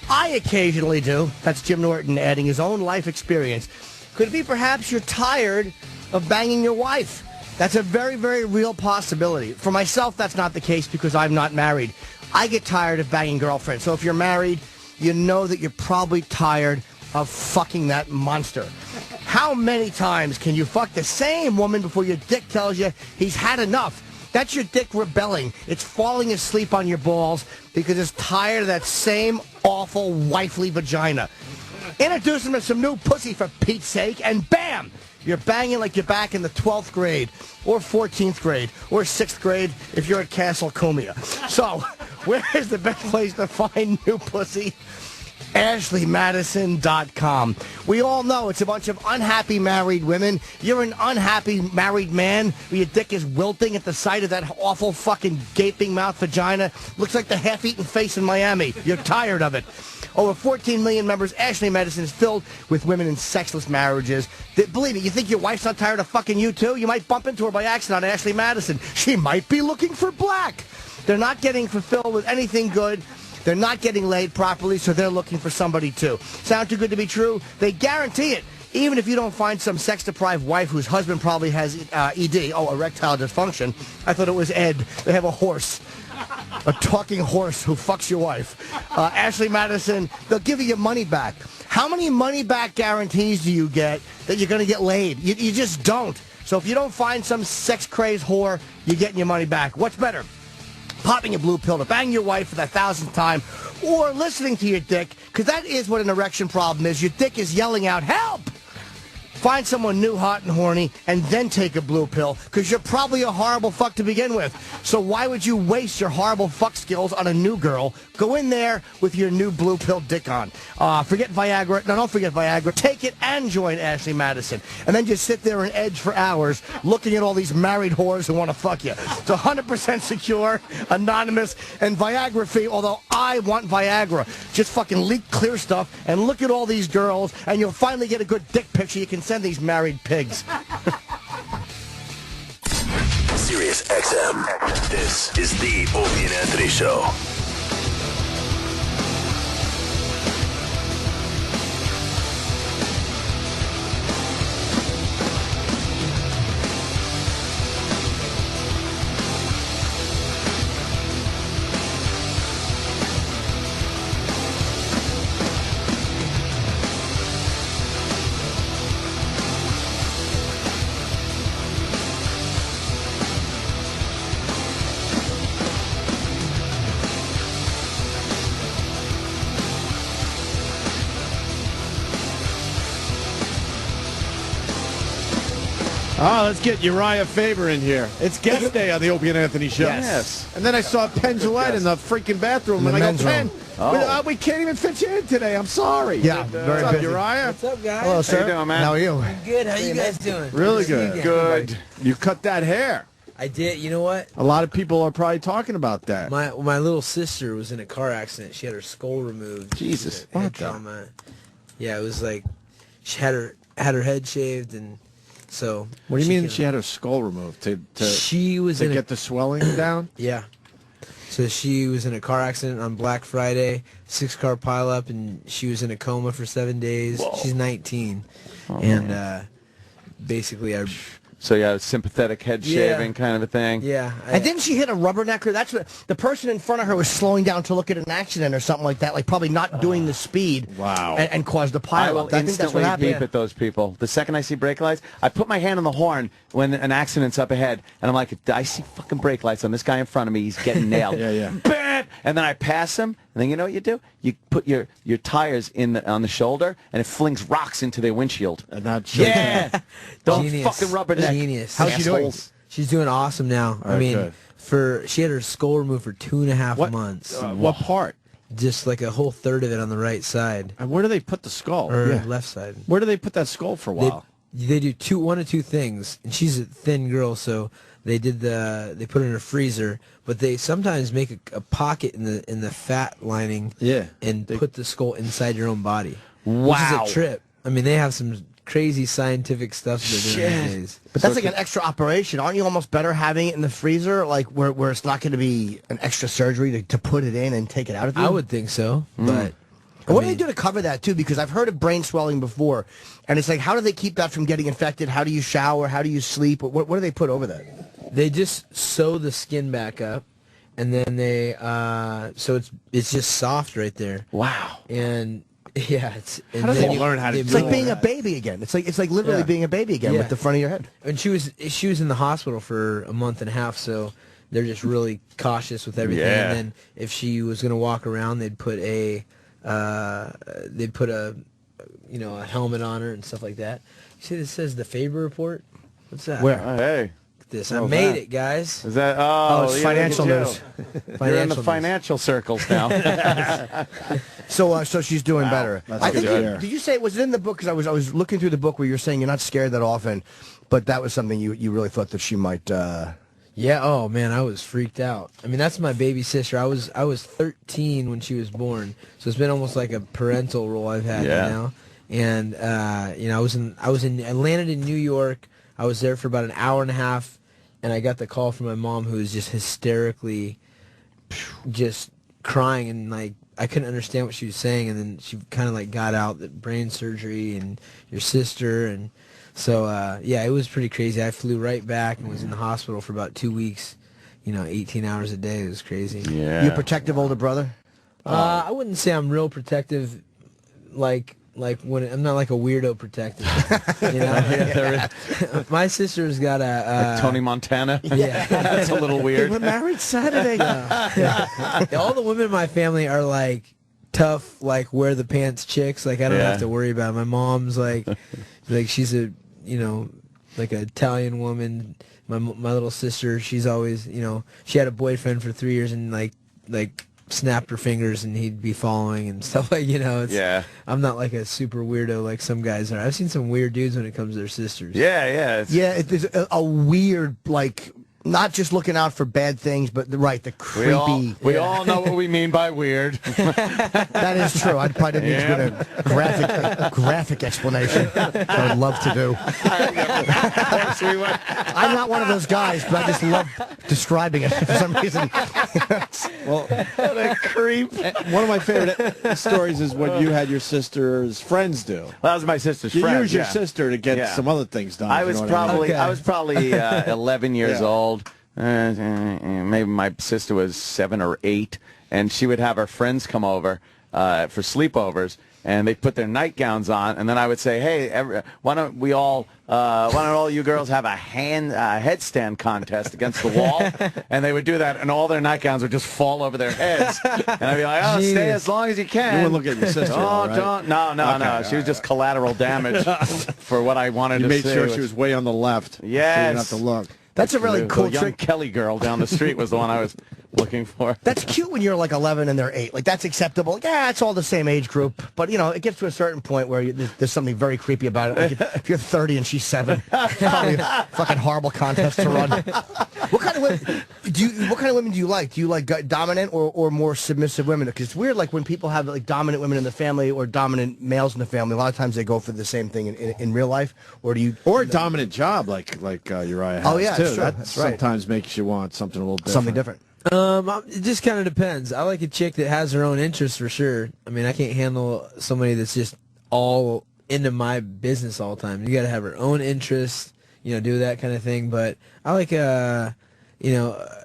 S4: I occasionally do. That's Jim Norton adding his own life experience. Could it be perhaps you're tired of banging your wife? That's a very, very real possibility. For myself, that's not the case because I'm not married. I get tired of banging girlfriends. So if you're married, you know that you're probably tired of fucking that monster. How many times can you fuck the same woman before your dick tells you he's had enough? That's your dick rebelling. It's falling asleep on your balls because it's tired of that same awful wifely vagina. Introduce them to some new pussy for Pete's sake, and bam! You're banging like you're back in the 12th grade, or 14th grade, or 6th grade if you're at Castle Cumia. So, where is the best place to find new pussy? AshleyMadison.com. We all know it's a bunch of unhappy married women. You're an unhappy married man where your dick is wilting at the sight of that awful fucking gaping mouth vagina. Looks like the half-eaten face in Miami. You're tired of it. Over 14 million members. Ashley Madison is filled with women in sexless marriages. Believe me, you think your wife's not tired of fucking you too? You might bump into her by accident on Ashley Madison. She might be looking for black. They're not getting fulfilled with anything good. They're not getting laid properly, so they're looking for somebody too. Sound too good to be true? They guarantee it. Even if you don't find some sex-deprived wife whose husband probably has ED, erectile dysfunction. I thought it was Ed. They have a horse. A talking horse who fucks your wife. Ashley Madison, they'll give you your money back. How many money-back guarantees do you get that you're going to get laid? You just don't. So if you don't find some sex-crazed whore, you're getting your money back. What's better? popping a blue pill to bang your wife for the 1,000th time, or listening to your dick, because that is what an erection problem is. Your dick is yelling out, help! Find someone new, hot, and horny, and then take a blue pill, because you're probably a horrible fuck to begin with. So why would you waste your horrible fuck skills on a new girl? Go in there with your new blue pill dick on. Forget Viagra. No, don't forget Viagra. Take it and join Ashley Madison. And then just sit there and edge for hours looking at all these married whores who want to fuck you. It's 100% secure, anonymous, and Viagra-free, although I want Viagra. Just fucking leak clear stuff and look at all these girls, and you'll finally get a good dick picture you can send these married pigs.
S17: Sirius XM. This is the Opie and Anthony Show.
S2: Oh, let's get Uriah Faber in here. It's guest day on the Opie and Anthony Show.
S3: Yes.
S2: And then I saw Penn Jillette in the freaking bathroom, and I go, Penn, we can't even fit you in today. I'm sorry.
S4: Yeah,
S2: very what's up, Uriah?
S20: What's up, guys?
S4: Hello, sir.
S3: How you doing, man?
S4: How are you?
S20: Good. How you guys doing?
S2: Really good.
S3: Good.
S2: You cut that hair.
S20: I did. You know what?
S2: A lot of people are probably talking about that.
S20: My little sister was in a car accident. She had her skull removed.
S2: Jesus,
S20: Head trauma. Yeah, it was like she had her head shaved, and so.
S2: What do you mean she had her skull removed to get the swelling down?
S20: Yeah. So she was in a car accident on Black Friday, 6-car pileup, and she was in a coma for 7 days. Whoa. She's 19, and basically
S3: So you had a sympathetic head shaving kind of a thing.
S20: Yeah.
S4: And didn't she hit a rubbernecker? That's what the person in front of her was slowing down to look at an accident or something like that, like probably not doing the speed.
S2: Wow.
S4: And caused a
S3: I will
S4: pileup. I think that's what
S3: instantly
S4: happened.
S3: beep at those people. The second I see brake lights, I put my hand on the horn when an accident's up ahead, and I'm like, I see fucking brake lights on this guy in front of me. He's getting nailed.
S2: Yeah.
S3: Bam! And then I pass him, and then you know what you do? You put your tires on the shoulder, and it flings rocks into their windshield.
S2: And not
S3: Don't
S20: Genius.
S3: fucking rubberneck.
S20: Genius.
S4: How's she doing?
S20: She's doing awesome now. I mean,
S2: good.
S20: she had her skull removed for 2.5 months.
S2: What part?
S20: Just like a whole third of it on the right side.
S2: And where do they put the skull?
S20: Or left side.
S2: Where do they put that skull for a while?
S20: They do one of two things, and she's a thin girl, so they put it in a freezer, but they sometimes make a pocket in the fat lining, and put the skull inside your own body.
S3: Wow,
S20: which is a trip. I mean, they have some crazy scientific stuff they're doing these days.
S4: But that's like an extra operation. Aren't you almost better having it in the freezer, like where it's not going to be an extra surgery to put it in and take it out of you?
S20: I would think so, but.
S4: And what do they do to cover that, too? Because I've heard of brain swelling before, and it's like, how do they keep that from getting infected? How do you shower? How do you sleep? What do they put over that?
S20: They just sew the skin back up, and then they so it's just soft right there.
S3: Wow.
S20: And yeah,
S2: how do they learn how to do
S4: It's like being a baby again. It's like literally being a baby again with the front of your head.
S20: And she was in the hospital for a month and a half, so they're just really cautious with everything.
S3: Yeah.
S20: And then if she was going to walk around, they'd put a helmet on her and stuff like that. You see, this says the Faber report. What's that?
S3: Where? Oh, hey.
S20: Look at this. I made it, guys.
S3: Is that?
S4: It's financial news.
S3: You're in the financial circles now.
S4: So she's doing better.
S2: I think
S4: did you say, was it in the book? Because I was looking through the book where you're saying you're not scared that often, but that was something you really thought that she might.
S20: Yeah. Oh man, I was freaked out. I mean, that's my baby sister. I was 13 when she was born, so it's been almost like a parental role I've had now. And I landed in New York. I was there for about an hour and a half, and I got the call from my mom, who was just hysterically, just crying, and like I couldn't understand what she was saying. And then she kind of like got out that brain surgery and your sister and. So, it was pretty crazy. I flew right back and was in the hospital for about 2 weeks, 18 hours a day. It was crazy.
S3: Yeah.
S4: You a protective older brother?
S20: I wouldn't say I'm real protective, like I'm not like a weirdo protector. You know, my sister's got
S3: like Tony Montana.
S20: Yeah,
S3: that's a little weird.
S4: They were married Saturday.
S20: All the women in my family are like tough, like wear the pants chicks. Like I don't have to worry about it. My mom's like she's a like an Italian woman. My little sister, she's always she had a boyfriend for 3 years and like snapped her fingers and he'd be following and stuff like I'm not like a super weirdo like some guys are. I've seen some weird dudes when it comes to their sisters.
S4: It's a weird like. Not just looking out for bad things, but the creepy.
S3: We all know what we mean by weird.
S4: That is true. I probably didn't need a graphic explanation. I would love to do. I'm not one of those guys, but I just love describing it for some reason.
S2: Well, what a creep. One of my favorite stories is what you had your sister's friends do.
S3: Well, that was my sister's friend.
S2: You used your sister to get some other things done.
S3: I was probably 11 years old. Maybe my sister was 7 or 8, and she would have her friends come over for sleepovers, and they'd put their nightgowns on, and then I would say, hey, why don't all you girls have a headstand contest against the wall? And they would do that, and all their nightgowns would just fall over their heads. And I'd be like, stay as long as you can.
S2: You wouldn't look at your sister, right?
S3: No. She was just collateral damage for what I wanted to see.
S2: You made sure she was way on the left.
S3: Yes.
S2: So you didn't have to look.
S4: That's a really cool
S3: trick. The young Kelly girl down the street was the one I was looking for.
S4: That's cute when you're like 11 and they're 8. Like, that's acceptable. Yeah, it's all the same age group. But, it gets to a certain point where there's something very creepy about it. Like if you're 30 and she's 7, probably a fucking horrible contest to run. What kind of women do you like? Do you like dominant or more submissive women? Because it's weird, like, when people have, like, dominant women in the family or dominant males in the family, a lot of times they go for the same thing in real life. Or do you...
S2: Or a dominant job like Uriah has,
S4: oh, yeah,
S2: too.
S4: True.
S2: That sometimes makes you want something a little different.
S4: Something different.
S20: It just kind of depends. I like a chick that has her own interests for sure. I mean, I can't handle somebody that's just all into my business all the time. You got to have her own interests, do that kind of thing. But I like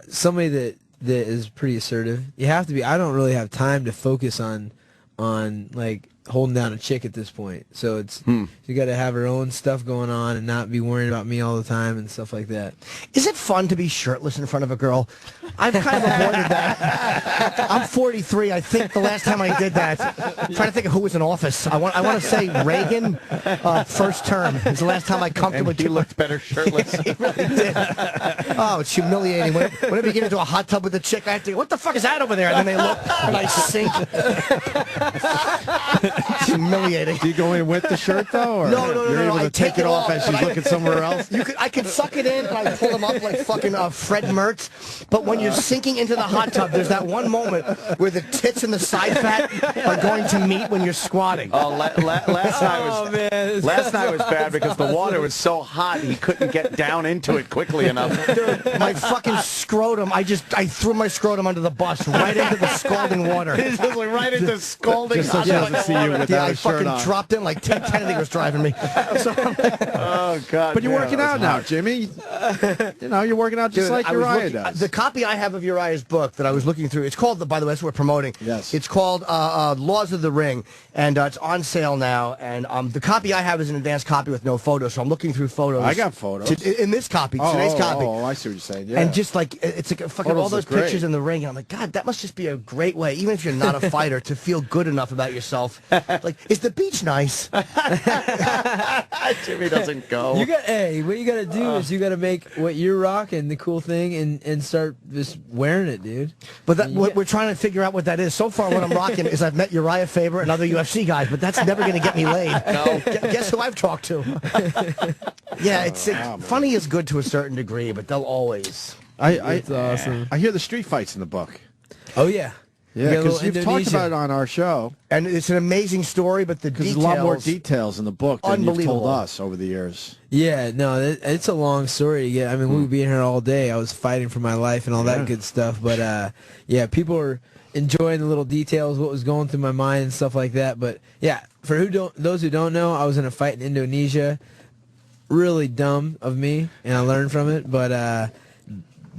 S20: somebody that is pretty assertive. You have to be. I don't really have time to focus on like holding down a chick at this point. So it's you got to have her own stuff going on and not be worrying about me all the time and stuff like that.
S4: Is it fun to be shirtless in front of a girl? I've kind of avoided that. I'm 43. I think the last time I did that, I'm trying to think of who was in office. I want to say Reagan, first term. It was the last time I comfortably.
S3: And he looked better shirtless.
S4: He really did. Oh, it's humiliating. Whenever you get into a hot tub with a chick, I have to go, what the fuck is that over there? And then they look and I sink. It's humiliating.
S2: Do you go in with the shirt, though? Or
S4: no.
S2: You're able to
S4: I
S2: take it off as she's looking somewhere else?
S4: I could suck it in and I pull them up like fucking Fred Mertz. But when you're sinking into the hot tub, there's that one moment where the tits and the side fat are going to meet when you're squatting.
S3: Oh, last night was bad because the water was so hot he couldn't get down into it quickly enough.
S4: Dude, my fucking scrotum, I threw my scrotum under the bus right into the scalding water.
S3: Just like right into scalding
S2: just so she doesn't see you without
S4: I
S2: a shirt
S4: fucking
S2: on.
S4: dropped in like Kennedy was driving me. So,
S3: oh, God.
S2: But you're working out now, Jimmy. You're working out just like Uriah does.
S4: The copy I have of Uriah's book that I was looking through, it's called, by the way, that's what we're promoting.
S2: Yes.
S4: It's called Laws of the Ring, and it's on sale now. And the copy I have is an advanced copy with no photos, so I'm looking through photos.
S2: I got photos.
S4: In this copy, today's copy.
S2: Oh, I see what you're saying. Yeah.
S4: And just like, it's like fucking
S2: Photos
S4: all those
S2: look great.
S4: pictures in the ring, and I'm like, God, that must just be a great way, even if you're not a fighter, to feel good enough about yourself. Like, is the beach nice?
S3: Jimmy doesn't go.
S20: What you got to do is you got to make what you're rocking the cool thing and start just wearing it, dude.
S4: But we're trying to figure out what that is. So far, what I'm rocking is I've met Uriah Faber and other UFC guys, but that's never going to get me laid.
S3: No.
S4: Guess who I've talked to? Yeah, funny is good to a certain degree, but they'll always.
S20: It's awesome.
S2: I hear the street fights in the book.
S20: Oh, yeah.
S2: Yeah, because you've talked about it on our show.
S4: And it's an amazing story, but there's
S2: a lot more details in the book than you've told us over the years.
S20: Yeah, no, it's a long story to get. I mean, we would be in here all day. I was fighting for my life and all that good stuff. But, yeah, people are enjoying the little details, what was going through my mind and stuff like that. But, yeah, for those who don't know, I was in a fight in Indonesia. Really dumb of me, and I learned from it. But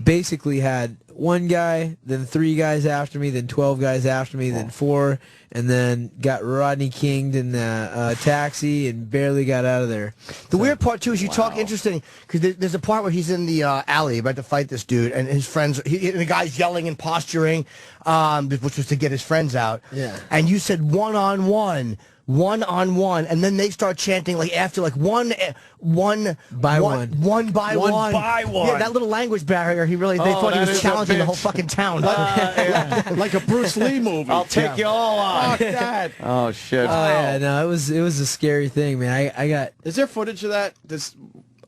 S20: basically had one guy, then 3 guys after me, then 12 guys after me, then 4, and then got Rodney King'd in the taxi and barely got out of there.
S4: The weird part, too, is you talk interesting, because there's a part where he's in the alley about to fight this dude, and his friends, and the guy's yelling and posturing, which was to get his friends out.
S20: Yeah.
S4: And you said one-on-one, and then they start chanting like after like one by one. Yeah, that little language barrier. They thought he was challenging the whole fucking town.
S2: Like a Bruce Lee movie.
S3: I'll take you all on.
S2: Fuck that.
S3: Oh shit.
S20: Oh yeah, no, it was a scary thing, man. I got.
S2: Is there footage of that? This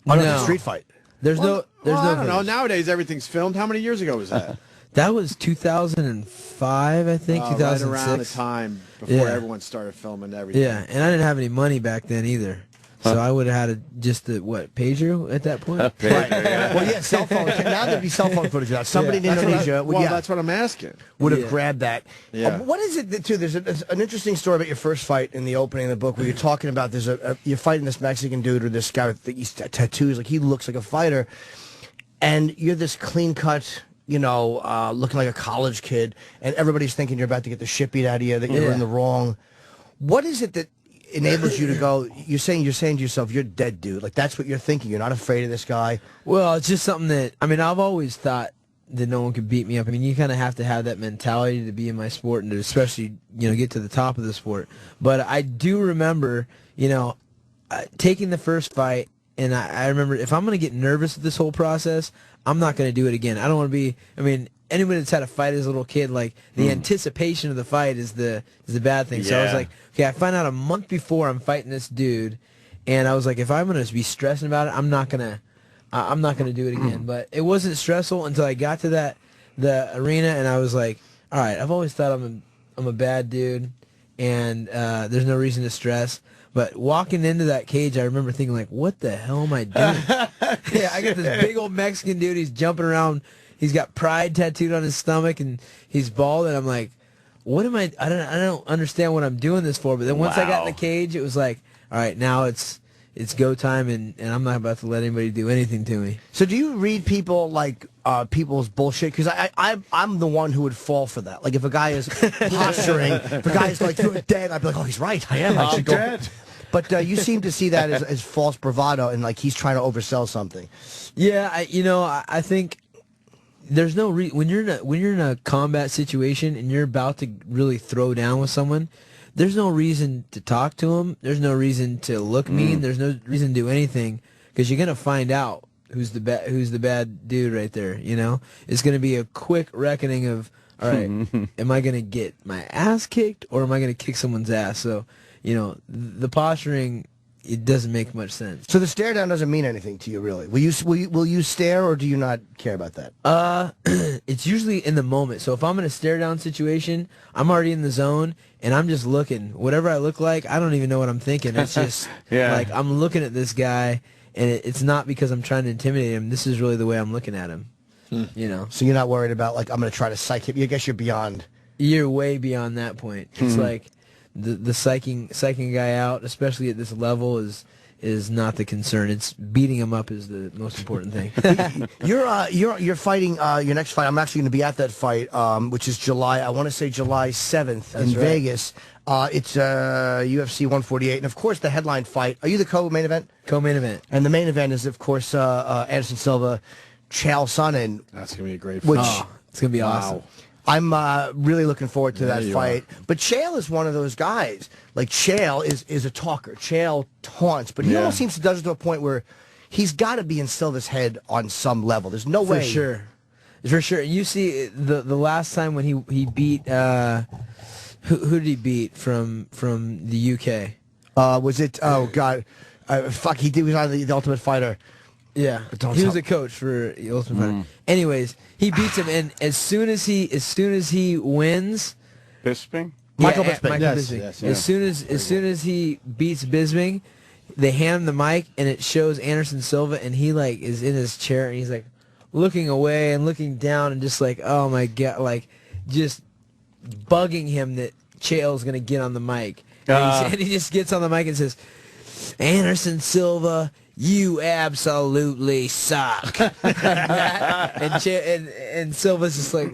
S4: the street fight.
S20: There's no.
S2: I don't know. Nowadays everything's filmed. How many years ago was that?
S20: That was 2005, I think. 2006.
S2: Right around the time before everyone started filming everything.
S20: Yeah, and I didn't have any money back then either. So I would have had pager at that point?
S4: Right. Well, yeah, cell phone. Now there'd be cell phone footage of that. Somebody in Indonesia
S2: that's what I'm asking.
S4: Would have grabbed that.
S2: Yeah.
S4: What is it, too? There's an interesting story about your first fight in the opening of the book where you're talking about you're fighting this Mexican dude or this guy with these tattoos. Like, he looks like a fighter. And you're this clean-cut, looking like a college kid, and everybody's thinking you're about to get the shit beat out of you, that you're in the wrong. What is it that enables you to go, you're saying to yourself, you're dead, dude. Like, that's what you're thinking. You're not afraid of this guy.
S20: Well, it's just something that, I've always thought that no one could beat me up. You kind of have to have that mentality to be in my sport and to especially, get to the top of the sport. But I do remember, taking the first fight, and I remember if I'm going to get nervous with this whole process, I'm not going to do it again. I don't want to be, anybody that's had a fight as a little kid, like, the anticipation of the fight is the bad thing. So I was like, okay, I find out a month before I'm fighting this dude, and I was like, if I'm going to be stressing about it, I'm not going to do it again. But it wasn't stressful until I got to the arena, and I was like, all right, I've always thought I'm a bad dude, and there's no reason to stress. But walking into that cage, I remember thinking, like, what the hell am I doing? Yeah, I got this big old Mexican dude. He's jumping around. He's got pride tattooed on his stomach, and he's bald. And I'm like, what am I? I don't understand what I'm doing this for. But then once I got in the cage, it was like, all right, now it's go time, and I'm not about to let anybody do anything to me.
S4: So do you read people like people's bullshit? Because I'm the one who would fall for that. Like, if a guy is posturing, if a guy is like, you're dead, I'd be like, oh, he's right, I am.
S2: I'm dead.
S4: But you seem to see that as false bravado, and like he's trying to oversell something.
S20: Yeah, I think there's no when you're in a combat situation and you're about to really throw down with someone, there's no reason to talk to him. There's no reason to look mean. There's no reason to do anything, because you're gonna find out who's the bad dude right there. It's gonna be a quick reckoning of, all right, am I gonna get my ass kicked or am I gonna kick someone's ass? So, the posturing, it doesn't make much sense.
S4: So the stare down doesn't mean anything to you, really? Will you stare, or do you not care about that?
S20: It's usually in the moment. So if I'm in a stare down situation, I'm already in the zone, and I'm just looking. Whatever I look like, I don't even know what I'm thinking. It's just like I'm looking at this guy, and it's not because I'm trying to intimidate him. This is really the way I'm looking at him. So
S4: you're not worried about, like, I'm going to try to psych him. I guess you're beyond.
S20: You're way beyond that point. It's like the psyching a guy out, especially at this level, is not the concern. It's beating him up is the most important thing.
S4: You're fighting your next fight. I'm actually going to be at that fight, which is July 7th in Vegas. It's UFC 148, and of course the headline fight. Are you the co-main event?
S20: Co-main event.
S4: And the main event is, of course, Anderson Silva, Sonnen.
S2: That's going to be a great fight.
S20: It's going to be awesome.
S4: I'm really looking forward to that fight. But Chael is one of those guys. Like, Chael is a talker. Chael taunts, but he almost seems to does it to a point where he's got to be in Silva's head on some level. There's no way.
S20: For sure. You see, the last time when he beat who did he beat from the UK?
S4: Was it? Oh God, fuck! He was on the Ultimate Fighter.
S20: Yeah, he was a coach for the Ultimate Fighter. Anyways, he beats him, and as soon as he wins,
S3: Bisping.
S4: Michael Bisping.
S20: Yes. As soon as he beats Bisping, they hand him the mic, and it shows Anderson Silva, and he like is in his chair, and he's like looking away and looking down, and just like, oh my God, like just bugging him that Chael's gonna get on the mic, and he just gets on the mic and says, Anderson Silva, "You absolutely suck," and Silva's just like,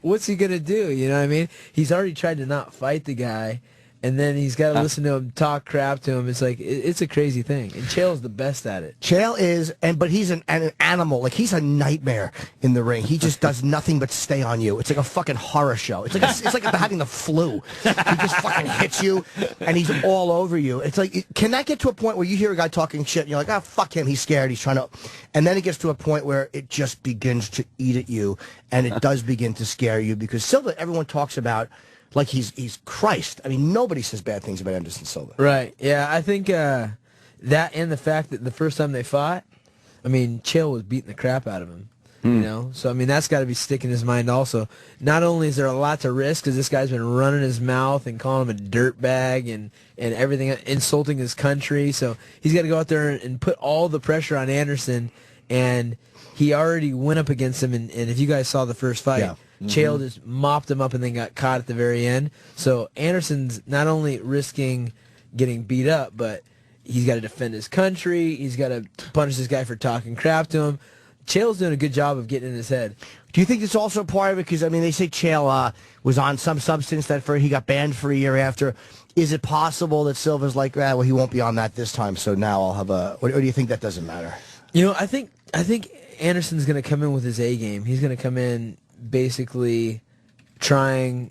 S20: what's he gonna do? You know what I mean? He's already tried to not fight the guy, and then he's got to listen to him talk crap to him. It's like it's a crazy thing, and Chael's the best at it.
S4: Chael is, but he's an animal. Like, he's a nightmare in the ring. He just does nothing but stay on you. It's like a fucking horror show. It's like having the flu. He just fucking hits you, and he's all over you. It's like, can that get to a point where you hear a guy talking shit, and you're like, oh, fuck him, he's scared, he's trying to, and then it gets to a point where it just begins to eat at you, and it does begin to scare you, because Silva, everyone talks about like he's Christ. I mean, nobody says bad things about Anderson Silva.
S20: Right. Yeah, I think that and the fact that the first time they fought, I mean, Chael was beating the crap out of him. You know? So, I mean, that's got to be sticking in his mind also. Not only is there a lot to risk, because this guy's been running his mouth and calling him a dirtbag and everything, insulting his country. So he's got to go out there and put all the pressure on Anderson, and he already went up against him. And if you guys saw the first fight,
S4: yeah.
S20: Chael just mopped him up and then got caught at the very end. So Anderson's not only risking getting beat up, but he's got to defend his country. He's got to punish this guy for talking crap to him. Chael's doing a good job of getting in his head.
S4: Do you think it's also part of it? Because, I mean, they say Chael was on some substance that he got banned for a year after. Is it possible that Silva's like, well, he won't be on that this time, so now I'll have a... Or do you think that doesn't matter?
S20: You know, I think Anderson's going to come in with his A game. He's going to come in basically trying,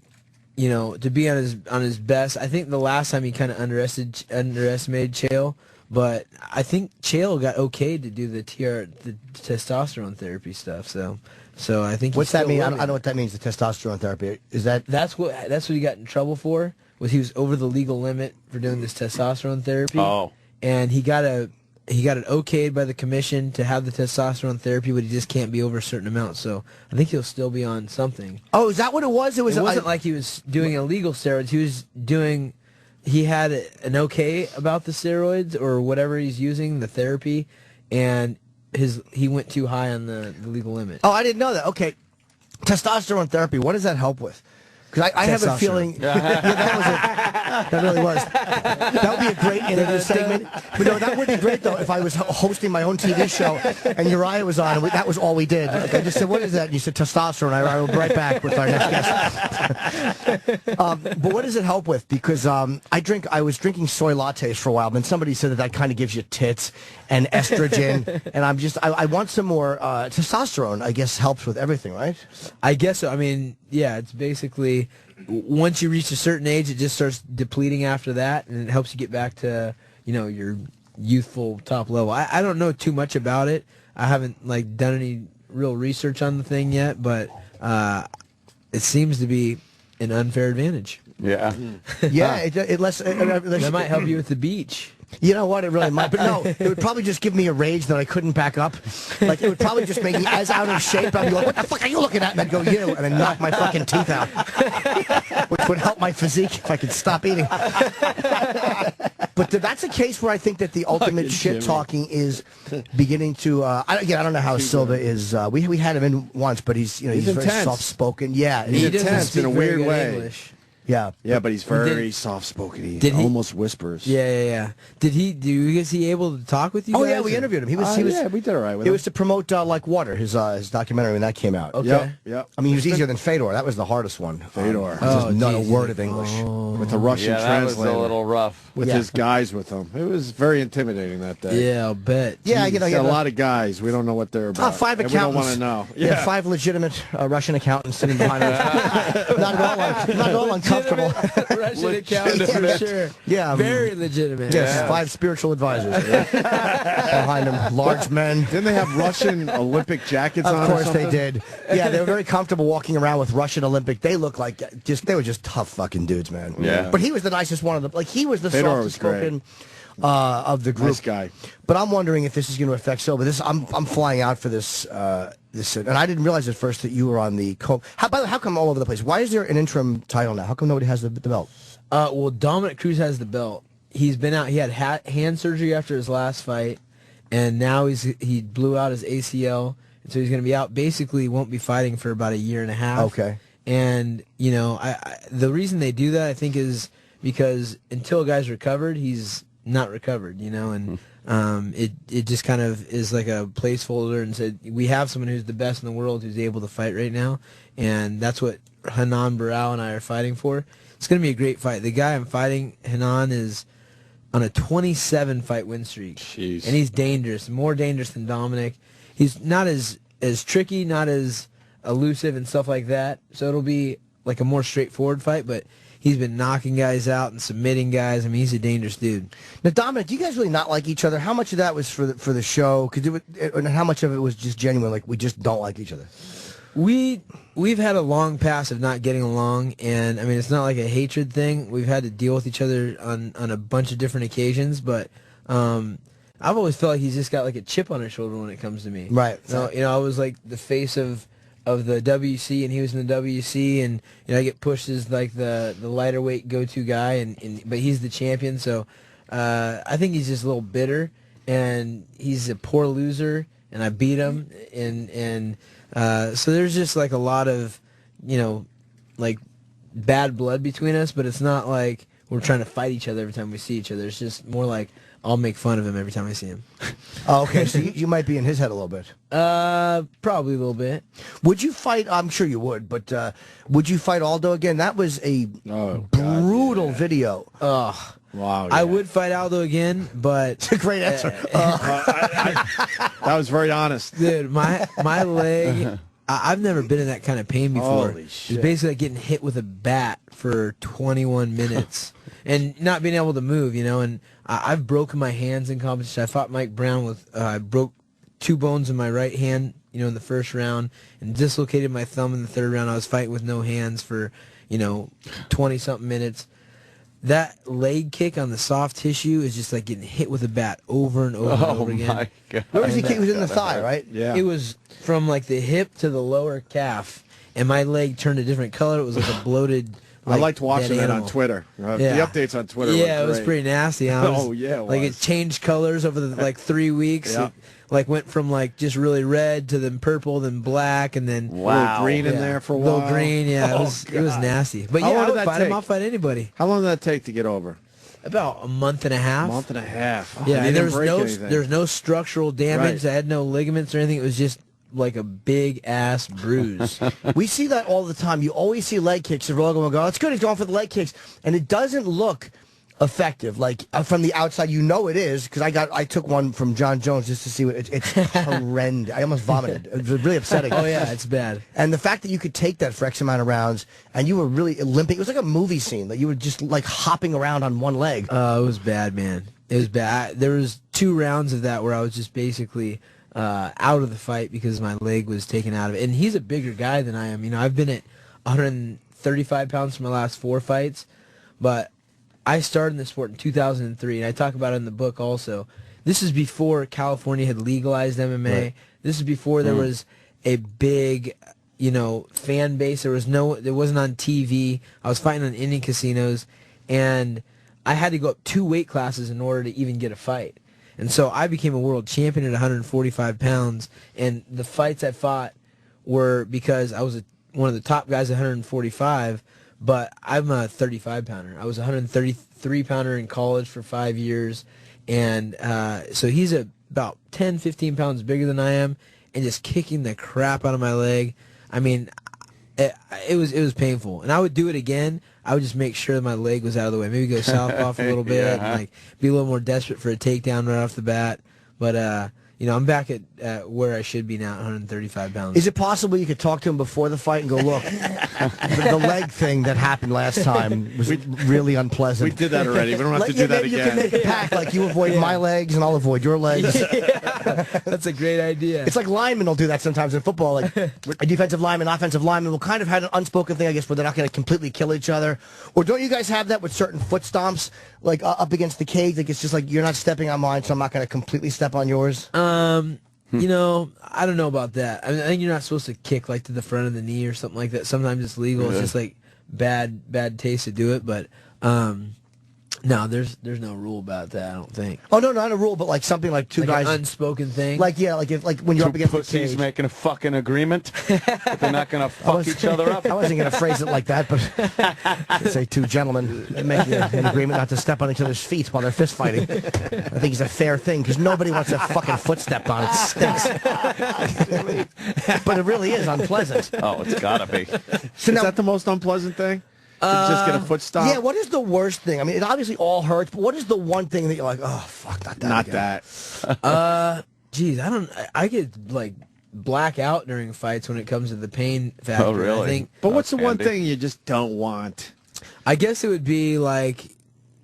S20: you know, to be on his best. I think the last time he kind of underestimated Chael, but I think Chael got okayed to do the testosterone therapy stuff. So I think.
S4: What's that mean? I don't know what that means. The testosterone therapy, is that?
S20: That's what he got in trouble for. Was he was over the legal limit for doing this testosterone therapy.
S3: Oh,
S20: and he got it okayed by the commission to have the testosterone therapy, but he just can't be over a certain amount. So I think he'll still be on something.
S4: Oh, is that what it was? It
S20: wasn't like he was doing illegal steroids. He had an okay about the steroids or whatever he's using, the therapy, and he went too high on the legal limit.
S4: Oh, I didn't know that. Okay, testosterone therapy. What does that help with? Because I have a feeling. That really was. That would be a great interview segment. But no, that would be great though if I was hosting my own TV show and Uriah was on, and that was all we did. Like, I just said, "What is that?" And you said testosterone. I will be right back with our next guest. But what does it help with? Because I was drinking soy lattes for a while, and somebody said that kind of gives you tits and estrogen, and I want some more testosterone. I guess helps with everything, right?
S20: I guess so. I mean, yeah, it's basically once you reach a certain age, it just starts depleting after that, and it helps you get back to, you know, your youthful top level. I don't know too much about it. I haven't done any real research on the thing yet, but it seems to be an unfair advantage.
S3: Yeah.
S4: Yeah,
S20: that might help you with the beach.
S4: You know what? It really might. But no, it would probably just give me a rage that I couldn't back up. Like, it would probably just make me as out of shape. I'd be like, what the fuck are you looking at? And I'd go, you. And then knock my fucking teeth out. Which would help my physique if I could stop eating. But that's a case where I think that the ultimate shit-talking is beginning to... I don't know how Silva is... We had him in once, but he's very soft-spoken. Yeah.
S2: He's intense in a weird way.
S20: English.
S4: Yeah.
S2: Yeah, but he's very soft-spoken. He almost whispers.
S20: Yeah. Was he able to talk with you guys?
S4: Oh, yeah, we interviewed him.
S2: Yeah, we did all right with him.
S4: It was to promote Like Water, his documentary when that came out.
S20: Okay.
S2: Yep.
S4: I mean, he was easier than Fedor. That was the hardest one.
S2: Fedor.
S4: Just not a word of English.
S2: With the Russian translator.
S3: That was a little rough.
S2: With his guys with him. It was very intimidating that day.
S20: Yeah, I'll bet.
S4: Yeah,
S2: a lot of guys. We don't know what they're about.
S4: 5 accountants.
S2: We don't want to know.
S4: Yeah, 5 legitimate Russian accountants sitting behind us. Not at all uncomfortable.
S20: Russian accountants, for sure.
S4: Yeah.
S20: Very legitimate.
S4: Yes, 5 spiritual advisors. Behind them, large men.
S2: Didn't they have Russian Olympic jackets on?
S4: Of course they did. Yeah, they were very comfortable walking around with Russian Olympic. They looked like they were just tough fucking dudes, man.
S2: Yeah.
S4: But he was the nicest one of them. Like, he was the softest spoken of the group.
S2: Nice guy.
S4: But I'm wondering if this is going to affect Silva. I'm flying out for this. And I didn't realize at first that you were on the how come all over the place? Why is there an interim title now? How come nobody has the belt?
S20: Well, Dominic Cruz has the belt. He's been out. He had hand surgery after his last fight, and now he blew out his ACL, and so he's going to be out. Basically, won't be fighting for about a year and a half.
S4: Okay.
S20: And the reason they do that, I think, is because until a guy's recovered, he's not recovered, you know, and it just kind of is like a placeholder, and said we have someone who's the best in the world who's able to fight right now, and that's what Hanan Barao and I are fighting for. It's going to be a great fight. The guy I'm fighting, Hanan, is on a 27-fight win streak.
S3: Jeez. And
S20: he's dangerous, more dangerous than Dominic. He's not as tricky, not as elusive and stuff like that, so it'll be like a more straightforward fight, but he's been knocking guys out and submitting guys. I mean, he's a dangerous dude.
S4: Now, Dominic, do you guys really not like each other? How much of that was for the show? And how much of it was just genuine, like we just don't like each other?
S20: We've had a long past of not getting along, and I mean, it's not like a hatred thing. We've had to deal with each other on a bunch of different occasions, but I've always felt like he's just got like a chip on his shoulder when it comes to me.
S4: Right.
S20: So, you know, I was like the face of the WC, and he was in the WC, and you know, I get pushed as like the lighter weight go-to guy, but he's the champion, so I think he's just a little bitter, and he's a poor loser, and I beat him, and so there's just like a lot of, you know, like bad blood between us, but it's not like we're trying to fight each other every time we see each other. It's just more like I'll make fun of him every time I see him.
S4: Oh, okay, so you might be in his head a little bit.
S20: Probably a little bit.
S4: Would you fight? I'm sure you would, but would you fight Aldo again? That was a brutal video.
S20: Oh.
S2: Wow. Yeah.
S20: I would fight Aldo again, but
S4: it's a great answer.
S2: That was very honest.
S20: Dude, my leg, I've never been in that kind of pain before.
S2: Holy shit.
S20: It's basically like getting hit with a bat for 21 minutes and not being able to move, you know, and I've broken my hands in competition. I fought Mike Brown with, I broke 2 bones in my right hand, you know, in the first round, and dislocated my thumb in the third round. I was fighting with no hands for, you know, 20-something minutes. That leg kick on the soft tissue is just like getting hit with a bat over and over and over again.
S3: Oh, my God.
S4: Where was he kick? It was in the thigh, right?
S2: Yeah.
S20: It was from like the hip to the lower calf, and my leg turned a different color. It was like a bloated.
S2: I liked watching
S20: dead
S2: that
S20: animal.
S2: on Twitter.
S20: Yeah.
S2: The updates on Twitter.
S20: Yeah,
S2: were
S20: it was
S2: great.
S20: pretty nasty.
S2: Oh yeah, it
S20: like
S2: was.
S20: it changed colors over the like 3 weeks.
S2: Yeah.
S20: It, like went from like just really red to then purple, then black, and then
S2: A little green in there for a while.
S20: Little green, yeah.
S2: Oh,
S20: it was nasty. But
S2: How
S20: yeah,
S2: long
S20: I
S2: did
S20: would
S2: that
S20: fight him.
S2: take?
S20: I'll fight anybody.
S2: How long did that take to get over?
S20: About a month and a half.
S2: Month and a half.
S20: Yeah,
S2: and
S20: and
S2: there was
S20: there's no structural damage.
S2: Right.
S20: I had no ligaments or anything. It was just like a big ass bruise.
S4: We see that all the time. You always see leg kicks, and we're all going, "Oh, it's good. He's going for the leg kicks," and it doesn't look effective. Like from the outside, you know it is, because I took one from John Jones just to see what it's horrendous. I almost vomited. It was really upsetting.
S20: Oh yeah, it's bad.
S4: And the fact that you could take that for X amount of rounds, and you were really limping. It was like a movie scene that you were just like hopping around on one leg.
S20: It was bad, man. It was bad. There was 2 rounds of that where I was just basically out of the fight because my leg was taken out of it. And he's a bigger guy than I am. You know, I've been at 135 pounds for my last 4 fights, but I started in the sport in 2003, and I talk about it in the book also. This is before California had legalized MMA.
S4: Right.
S20: This is before there was a big, you know, fan base. It wasn't on TV. I was fighting on Indian casinos, and I had to go up 2 weight classes in order to even get a fight. And so I became a world champion at 145 pounds, and the fights I fought were because I was one of the top guys at 145, but I'm a 35-pounder. I was a 133-pounder in college for 5 years, and so he's about 10, 15 pounds bigger than I am, and just kicking the crap out of my leg. I mean, it was painful, and I would do it again. I would just make sure that my leg was out of the way. Maybe go southpaw for a little bit, and like be a little more desperate for a takedown right off the bat. But you know, I'm back at where I should be now, 135 pounds.
S4: Is it possible you could talk to him before the fight and go, "Look, the leg thing that happened last time was really unpleasant.
S2: We did that already. We don't have to do that
S4: maybe
S2: again."
S4: You can make a pact, like you avoid my legs and I'll avoid your legs.
S20: That's a great idea.
S4: It's like linemen will do that sometimes in football. Like a defensive lineman, offensive lineman will kind of have an unspoken thing, I guess, where they're not going to completely kill each other. Or don't you guys have that with certain foot stomps, like up against the cage? Like it's just like, you're not stepping on mine, so I'm not going to completely step on yours?
S20: You know, I don't know about that. I mean, I think you're not supposed to kick like to the front of the knee or something like that. Sometimes it's legal. It's just like bad taste to do it. But No, there's no rule about that. I don't think.
S4: Oh no, not a rule, but like something like two
S20: Like
S4: guys,
S20: an unspoken thing.
S4: like like when you're up against the
S3: Pussies
S4: cage.
S3: making a fucking agreement. But they're not going to fuck each other up.
S4: I wasn't going to phrase it like that, but say two gentlemen making an agreement not to step on each other's feet while they're fist fighting. I think it's a fair thing because nobody wants a fucking foot stepped on. It stinks. But it really is unpleasant.
S3: Oh, it's got to be.
S4: So
S2: Is
S4: now,
S2: that the most unpleasant thing? To just get a foot stomp?
S4: yeah, what is the worst thing? I mean, it obviously all hurts, but what is the one thing that you're like, oh, fuck, not that
S2: Not
S4: again.
S2: that.
S20: Geez, I get like black out during fights when it comes to the pain factor.
S3: Oh, really?
S20: I think.
S2: But what's the
S3: That's
S2: one
S3: handy.
S2: thing you just don't want?
S20: I guess it would be like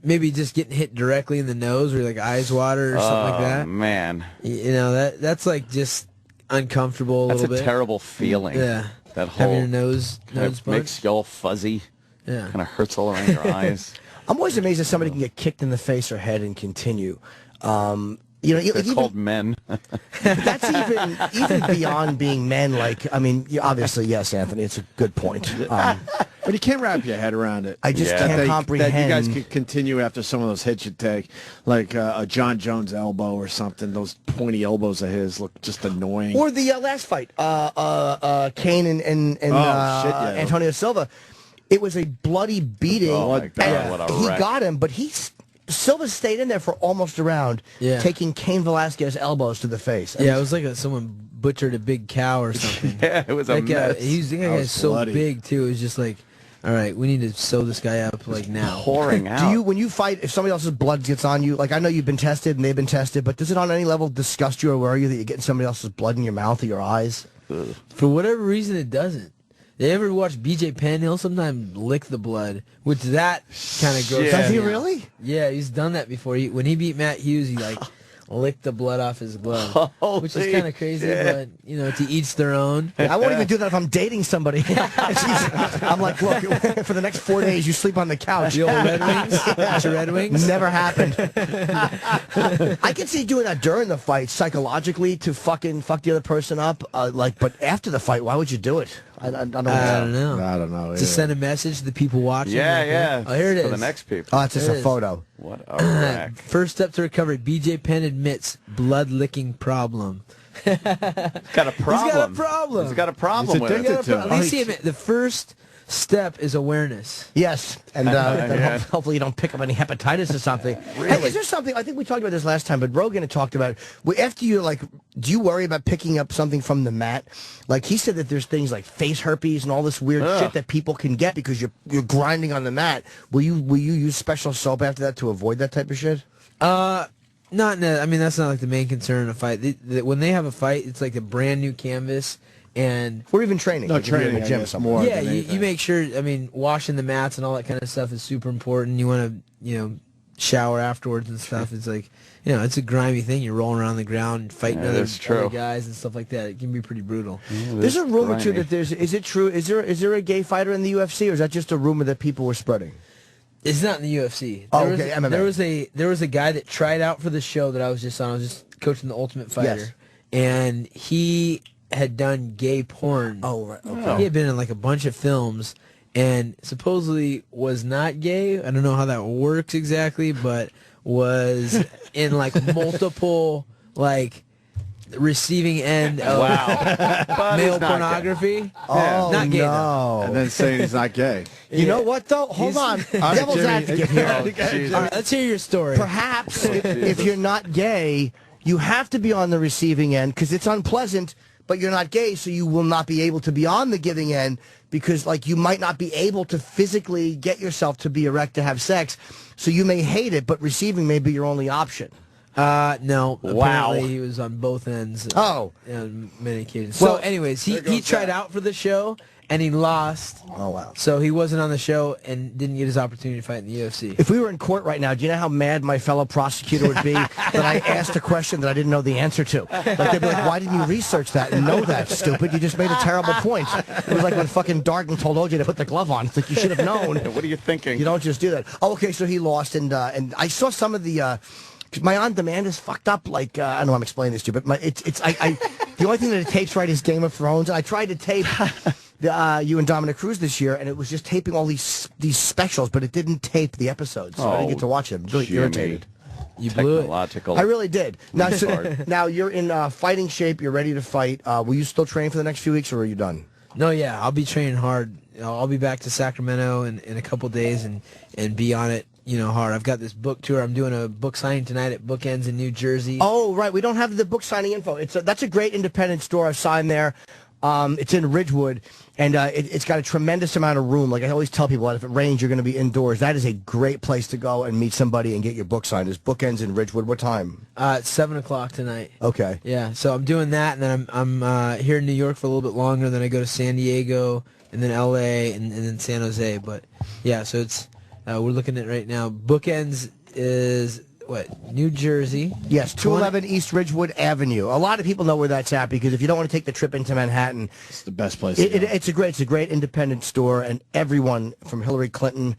S20: maybe just getting hit directly in the nose or like eyes water or something like that.
S3: Man,
S20: You know, that's like just uncomfortable a
S3: that's
S20: little
S3: a
S20: bit.
S3: terrible feeling.
S20: Yeah.
S3: That whole
S20: Having your nose
S3: makes
S20: punched.
S3: you all fuzzy.
S20: Yeah.
S3: Kind of hurts all around your eyes.
S4: I'm always amazed that somebody can get kicked in the face or head and continue. You know,
S3: They're
S4: even,
S3: called men.
S4: that's even beyond being men. Like, I mean, obviously, yes, Anthony, it's a good point.
S2: But you can't wrap your head around it.
S4: I just
S3: Yeah.
S4: can't comprehend.
S2: That you guys could continue after some of those hits you take, like a John Jones elbow or something. Those pointy elbows of his look just annoying.
S4: Or the last fight, Kane and Antonio Silva. It was a bloody beating.
S3: Oh, my God,
S4: and
S3: what a
S4: he
S3: wreck.
S4: got him, but Silva stayed in there for almost a round, taking Cain Velasquez elbows to the face.
S20: Yeah, it was like someone butchered a big cow or something.
S3: Yeah, it was a
S20: That guy,
S3: mess.
S20: that guy's so
S2: bloody.
S20: big too. It was just like, all right, we need to sew this guy up like now.
S3: Pouring out.
S4: Do you, when you fight, if somebody else's blood gets on you, like I know you've been tested and they've been tested, but does it on any level disgust you or worry you that you're getting somebody else's blood in your mouth or your eyes?
S20: For whatever reason, it doesn't. You ever watch BJ Penn? He'll sometimes lick the blood, which that kind of gross.
S4: Does he
S20: me out.
S4: really?
S20: Yeah, he's done that before. When he beat Matt Hughes, he like licked the blood off his glove, which is kind of crazy, but you know, to each their own.
S4: I won't even do that if I'm dating somebody. I'm like, look, for the next 4 days, you sleep on the couch.
S20: The old Red Wings? At your Red Wings?
S4: Never happened. I can see doing that during the fight psychologically to fucking fuck the other person up. But after the fight, why would you do it? I don't know.
S20: I don't know.
S2: I don't know.
S20: To send a message to the people watching.
S3: Yeah,
S20: like,
S3: yeah.
S20: Oh, here it
S3: For
S20: is.
S3: the next people.
S4: Oh, it's just
S20: There
S4: a
S20: it is.
S4: photo.
S3: What a wreck.
S20: First step to recovery. BJ Penn admits blood licking problem.
S3: Got a problem. He's got a problem
S2: He's
S3: with
S2: addicted
S3: it.
S2: to it.
S20: At least he admit the first step is awareness.
S4: Yes, and
S3: Yeah.
S4: hopefully you don't pick up any hepatitis or something.
S3: Really?
S4: Hey, is there something, I think we talked about this last time, but Rogan had talked about, after you, like, do you worry about picking up something from the mat? Like, he said that there's things like face herpes and all this weird shit that people can get because you're grinding on the mat. Will you use special soap after that to avoid that type of shit?
S20: I mean, that's not like the main concern in a fight. When they have a fight, it's like a brand new canvas. And
S4: or even training.
S2: No,
S4: like if you're
S2: training,
S4: in the
S2: I
S4: gym
S2: guess,
S4: somewhere.
S2: more
S20: yeah,
S2: than
S20: you
S2: anything.
S20: make sure, I mean, washing the mats and all that kind of stuff is super important. You want to, shower afterwards and stuff. It's like, it's a grimy thing. You're rolling around the ground and fighting other guys and stuff like that. It can be pretty brutal.
S4: There's a rumor, too, that is it true? Is there a gay fighter in the UFC, or is that just a rumor that people were spreading?
S20: It's not in the UFC.
S4: Oh, okay, MMA.
S20: There was a guy that tried out for the show that I was just on. I was just coaching the Ultimate Fighter.
S4: Yes.
S20: And he had done gay porn.
S4: Oh, right. Okay.
S20: He had been in like a bunch of films and supposedly was not gay. I don't know how that works exactly, but was in like multiple like receiving end of male pornography.
S4: Oh,
S20: not gay,
S4: no.
S2: And then saying he's not gay.
S4: You know what, though? Hold on. Devil's advocate here.
S20: All right, let's hear your story.
S4: Perhaps if you're not gay, you have to be on the receiving end because it's unpleasant, but you're not gay, so you will not be able to be on the giving end because, like, you might not be able to physically get yourself to be erect to have sex, so you may hate it, but receiving may be your only option.
S20: No.
S4: Wow.
S20: Apparently he was on both ends.
S4: Oh.
S20: On many occasions.
S4: Well,
S20: so anyways, he tried out for the show and he lost.
S4: Oh, wow.
S20: So he wasn't on the show and didn't get his opportunity to fight in the UFC.
S4: If we were in court right now, do you know how mad my fellow prosecutor would be that I asked a question that I didn't know the answer to? Like, they'd be like, why didn't you research that and know that, stupid? You just made a terrible point. It was like when fucking Darden told OJ to put the glove on. It's like, you should have known.
S3: What are you thinking?
S4: You don't just do that. Oh, okay, so he lost, and I saw some of the... my on-demand is fucked up. Like, I don't know how I'm explaining this to you, but the only thing that it tapes right is Game of Thrones. I tried to tape... you and Dominic Cruz this year, and it was just taping all these specials, but it didn't tape the episodes, so I didn't get to watch them. Really irritated.
S3: You blew it.
S4: I really did. Now, now you're in fighting shape. You're ready to fight. Will you still train for the next few weeks, or are you done?
S20: No, yeah, I'll be training hard. I'll be back to Sacramento in a couple days and be on it, hard. I've got this book tour. I'm doing a book signing tonight at Bookends in New Jersey.
S4: Oh, right. We don't have the book signing info. That's a great independent store. I've signed there. It's in Ridgewood, and it's got a tremendous amount of room. Like I always tell people, if it rains, you're going to be indoors. That is a great place to go and meet somebody and get your book signed. There's Bookends in Ridgewood. What time?
S20: It's 7 o'clock tonight.
S4: Okay.
S20: Yeah, so I'm doing that, and then I'm here in New York for a little bit longer. Then I go to San Diego, and then L.A., and then San Jose. But, yeah, so it's we're looking at right now. Bookends is... New Jersey?
S4: Yes, 211 East Ridgewood Avenue. A lot of people know where that's at because if you don't want to take the trip into Manhattan,
S2: it's the best place.
S4: It's a great independent store, and everyone from Hillary Clinton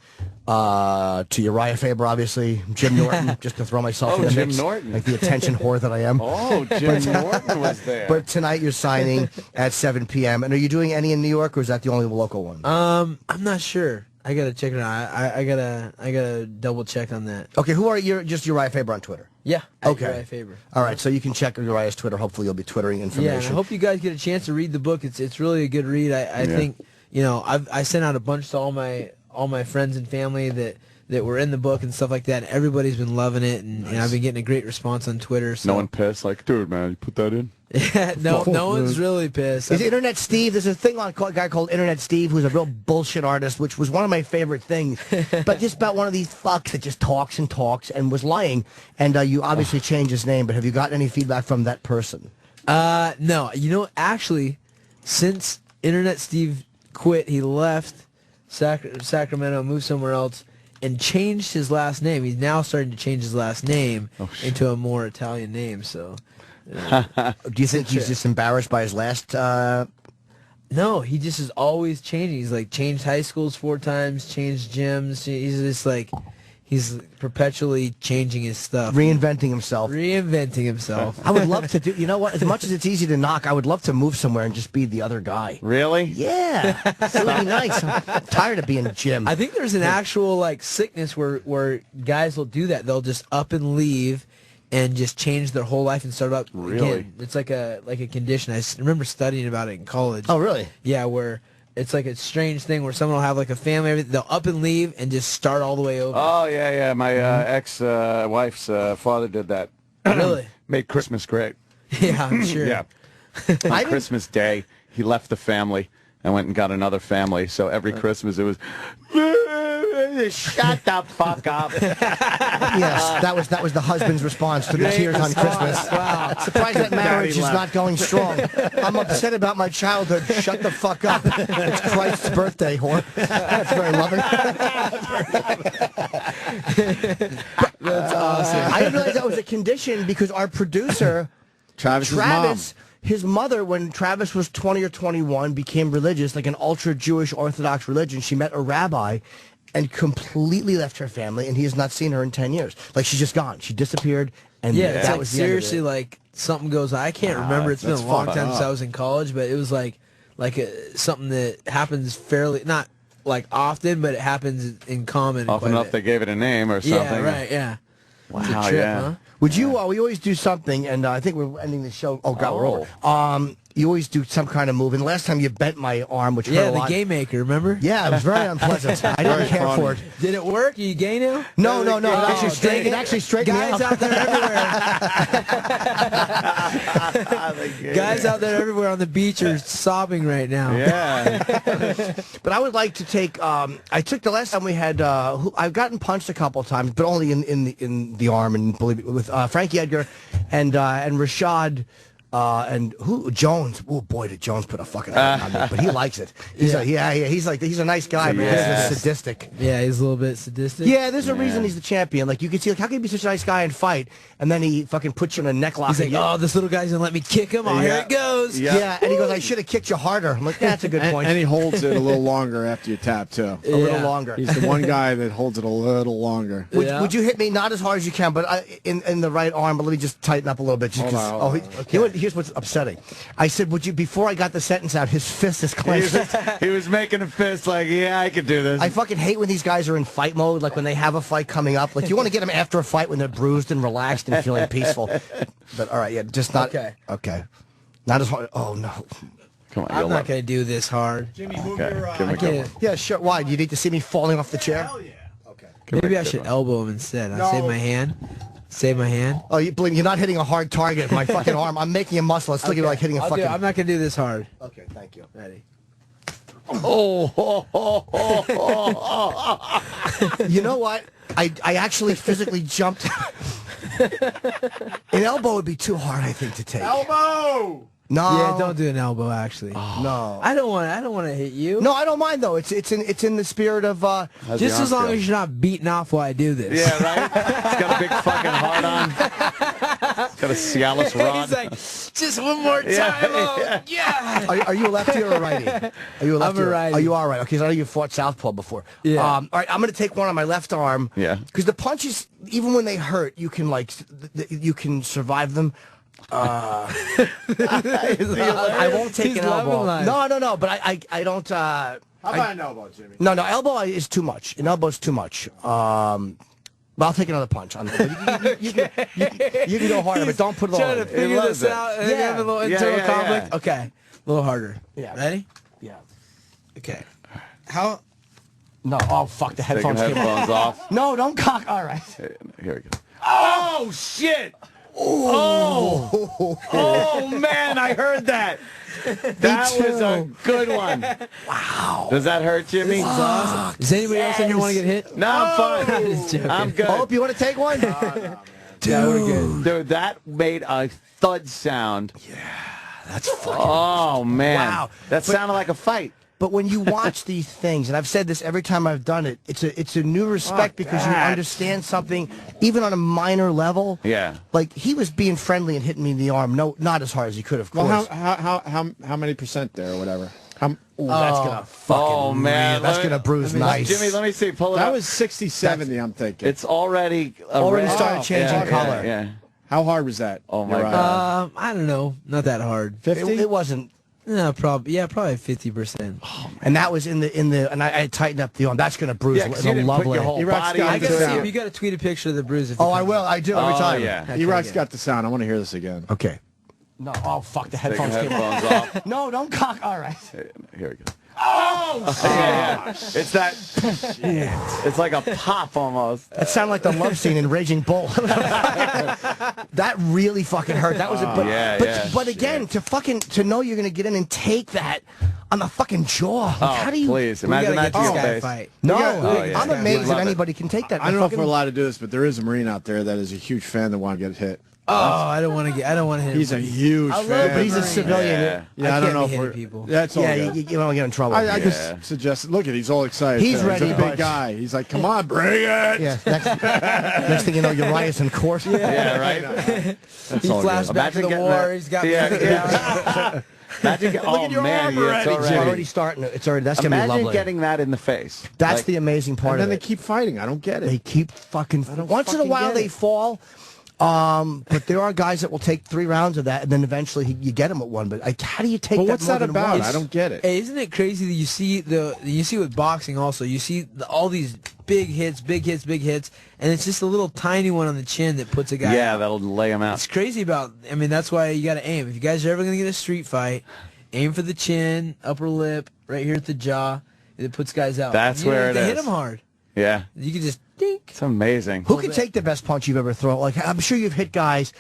S4: to Uriah Faber, obviously, Jim Norton, just to throw myself in the
S3: Jim
S4: mix,
S3: Norton.
S4: like the attention whore that I am.
S3: Oh, Jim Norton was there.
S4: But tonight you're signing at 7 p.m. And are you doing any in New York, or is that the only local one?
S20: I'm not sure. I gotta check it out. I gotta double check on that.
S4: Okay, who are you? Just Uriah Faber on Twitter.
S20: Yeah.
S4: Okay.
S20: Uriah Faber.
S4: All right, so you can check Uriah's Twitter. Hopefully, you'll be twittering information.
S20: Yeah, and I hope you guys get a chance to read the book. It's really a good read. I think I sent out a bunch to all my friends and family that were in the book and stuff like that. And everybody's been loving it, and I've been getting a great response on Twitter. So.
S3: No one pissed? Like, dude, man, you put that in?
S20: Yeah, no one's really pissed.
S4: Is Internet Steve? There's a thing on a guy called Internet Steve who's a real bullshit artist, which was one of my favorite things. But just about one of these fucks that just talks and was lying. And you obviously changed his name, but have you gotten any feedback from that person?
S20: No. Actually, since Internet Steve quit, he left Sacramento, moved somewhere else, and changed his last name. He's now starting to change his last name into a more Italian name. So,
S4: do you think he's just embarrassed by his last?
S20: No, he just is always changing. He's like changed high schools 4 times, changed gyms. He's just like he's perpetually changing his stuff,
S4: reinventing himself. I would love to do. You know what? As much as it's easy to knock, I would love to move somewhere and just be the other guy.
S3: Really?
S4: Yeah, it would be nice. I'm tired of being Jim.
S20: I think there's an actual sickness where guys will do that. They'll just up and leave and just change their whole life and start up again. It's like a condition. I remember studying about it in college.
S4: Oh, really?
S20: Yeah, where it's like a strange thing where someone will have like a family, everything. They'll up and leave and just start all the way over.
S3: Oh, yeah. My ex-wife's father did that.
S20: Really?
S3: Made Christmas great.
S20: Yeah, I'm sure.
S3: Yeah. On Christmas Day, he left the family and went and got another family. So every Christmas it was, shut the fuck up.
S4: Yes, that was the husband's response to the tears on Christmas. Wow. Surprised that marriage is not going strong. I'm upset about my childhood. Shut the fuck up. It's Christ's birthday, whore. That's very loving.
S20: That's awesome.
S4: I didn't realize that was a condition because our producer,
S2: Travis,
S4: his mother, when Travis was 20 or 21, became religious, like an ultra-Jewish Orthodox religion. She met a rabbi and completely left her family, and he has not seen her in 10 years. Like, she's just gone. She disappeared, and that was the end of it.
S20: Seriously, like, something goes on. I can't remember. It's been a long time since I was in college, but it was like something that happens fairly, not like often, but it happens in common.
S3: Often enough they gave it a name or something.
S20: Yeah, right, yeah.
S3: Wow,
S20: It's a trip, huh?
S4: Would you, we always do something, and I think we're ending the show. Oh, God, we're over. You always do some kind of move, and last time you bent my arm, which hurt a lot.
S20: The game maker, remember?
S4: Yeah, it was very unpleasant. I didn't care for it.
S20: Did it work? Are you gay now?
S4: No. It actually straightened me out.
S20: Guys out there everywhere. Guys out there everywhere on the beach are sobbing right now.
S3: Yeah.
S4: But I would like to take. I took the last time we had. I've gotten punched a couple of times, but only in the arm, and believe it, with Frankie Edgar and Rashad. And Jones? Oh boy, did Jones put a fucking hurt on me, but he likes it. He's he's a nice guy, but he's sadistic.
S20: Yeah, he's a little bit sadistic.
S4: Yeah, there's a reason he's the champion. Like you can see, how can he be such a nice guy and fight, and then he fucking puts you in a neck lock.
S20: He's like, oh, this little guy's gonna let me kick him. Oh, here it goes.
S4: Yeah, and he goes, I should have kicked you harder. I'm like, that's a good point.
S2: And he holds it a little longer after you tap too.
S4: A little longer.
S2: He's the one guy that holds it a little longer.
S4: Would you hit me not as hard as you can, but in the right arm? But let me just tighten up a little bit. Just
S2: Hold on.
S4: he here's what's upsetting. I said, would you, before I got the sentence out, his fist is clenched.
S3: He was making a fist like, yeah, I could do this.
S4: I fucking hate when these guys are in fight mode, like when they have a fight coming up. Like, you want to get them after a fight when they're bruised and relaxed and feeling peaceful. But, all right, yeah, just not... Okay. Not as hard. Oh, no.
S3: Come on,
S20: I'm not going to do this hard.
S4: Jimmy, move your... Yeah, sure. Why? You need to see me falling off the chair? Hell yeah. Okay.
S20: Maybe I should elbow him instead. I'll save my hand. Save my hand.
S4: Oh, you believe you're not hitting a hard target with my fucking arm. I'm making a muscle. It's looking like hitting a fucking...
S20: I'm not going to do this hard.
S4: Okay, thank you.
S20: Ready.
S4: You know what? I actually physically jumped. An elbow would be too hard, I think, to take.
S15: Elbow!
S4: No.
S20: Yeah, don't do an elbow. Actually,
S4: no.
S20: I don't want to hit you.
S4: No, I don't mind though. It's in the spirit of
S20: just as long as you're not beating off while I do this.
S3: Yeah, right. He's got a big fucking heart on. He's got a Cialis rod.
S20: He's like, just one more time. Yeah.
S4: Are you a lefty or a righty? Are you a lefty?
S20: I'm a righty.
S4: Oh, you are right. Okay, so I know you fought southpaw before.
S20: Yeah.
S4: All right, I'm going to take one on my left arm.
S3: Yeah.
S4: Because the punches, even when they hurt, you can you can survive them. I won't take an elbow. No. But I don't.
S15: How about an elbow, Jimmy?
S4: No, elbow is too much. An elbow is too much. But I'll take another punch on it. You can go harder, but don't put it all
S20: Trying
S4: in.
S20: to figure this out. And have a little internal conflict.
S4: Yeah.
S20: Okay, a little harder.
S4: Yeah.
S20: Ready?
S4: Yeah.
S20: Okay. How?
S4: No. Oh fuck! The headphones
S3: Taking
S4: came
S3: headphones off.
S4: No, don't cock. All right.
S3: Here we go.
S4: Oh shit!
S3: Oh man, I heard that. That was a good one.
S4: Wow.
S3: Does that hurt, Jimmy?
S20: Does anybody else in here want to get hit?
S3: No, I'm fine. I'm good.
S4: Hope you want to take one?
S3: Dude, that made a thud sound.
S4: Yeah, that's fucking.
S3: Oh man,
S4: wow.
S3: That sounded like a fight.
S4: But when you watch these things, and I've said this every time I've done it, it's a new respect because you understand something, even on a minor level.
S3: Yeah.
S4: Like, he was being friendly and hitting me in the arm. No, not as hard as he could, of course.
S2: Well, how many percent there or whatever?
S4: That's gonna fucking that's gonna bruise nice.
S3: Jimmy, let me see. Pull it
S2: that
S3: up.
S2: Was 60-70, I'm thinking.
S3: It's already
S4: started changing color.
S3: Yeah.
S2: How hard was that?
S3: Oh my God.
S20: I don't know. Not that hard.
S2: 50?
S4: It wasn't.
S20: No, probably 50%.
S4: And that was in the and I tightened up the arm. That's gonna bruise.
S3: Yeah, 'cause you didn't put your whole body
S20: I
S3: into
S20: gotta see
S3: it.
S20: if you gotta tweet a picture of the bruise. If
S4: Oh, I will. I do every time.
S3: Yeah.
S2: E-Rock's got the sound. I want to hear this again.
S4: Okay. No. Oh fuck! The headphones
S3: Taking
S4: came
S3: headphones
S4: off.
S3: off.
S4: No, don't cock. All right.
S3: Here we go.
S4: Oh shit!
S3: Yeah. It's that. It's like a pop almost.
S4: That sounded like the love scene in Raging Bull. That really fucking hurt. That was but again, to know you're gonna get in and take that on the fucking jaw. Like, how do you?
S3: Please imagine that to your face.
S20: Fight.
S4: No,
S3: yeah.
S4: I'm amazed that anybody can take that.
S2: I don't know if we're allowed to do this, but there is a Marine out there that is a huge fan that want to get hit.
S20: Oh, I don't want to hit him.
S2: He's a huge fan.
S4: But he's a civilian.
S2: Yeah, I don't know if we're.
S20: People.
S2: That's all.
S4: Yeah,
S2: good.
S4: you don't get in trouble.
S2: I just suggested. Look at, he's all excited.
S4: He's ready,
S2: He's a big guy. He's like, come on, bring it.
S4: Yeah. Next thing you know, Uriah's in court.
S3: Yeah, right.
S20: He flashed back to the war. He's got.
S3: Imagine
S4: Look at your arm already. It's already starting. It's already. That's gonna be lovely.
S3: Imagine getting that in the face.
S4: That's the amazing part.
S2: And then
S4: of
S2: they
S4: it.
S2: keep fighting. I don't get it.
S4: They keep fucking. Once in a while they fall. But there are guys that will take 3 rounds of that, and then eventually you get them at one. But how do you take that?
S2: What's that about?
S4: Once?
S2: I don't get it.
S20: Hey, isn't it crazy that you see with boxing also? You see all these big hits, and it's just a little tiny one on the chin that puts a guy.
S3: Yeah,
S20: out.
S3: that'll lay him out.
S20: It's crazy about. I mean, that's why you got to aim. If you guys are ever gonna get a street fight, aim for the chin, upper lip, right here at the jaw. It puts guys out.
S3: That's where it is.
S20: They hit them hard.
S3: Yeah.
S20: You can just dink.
S3: It's amazing.
S4: Who can take the best punch you've ever thrown? Like, I'm sure you've hit guys.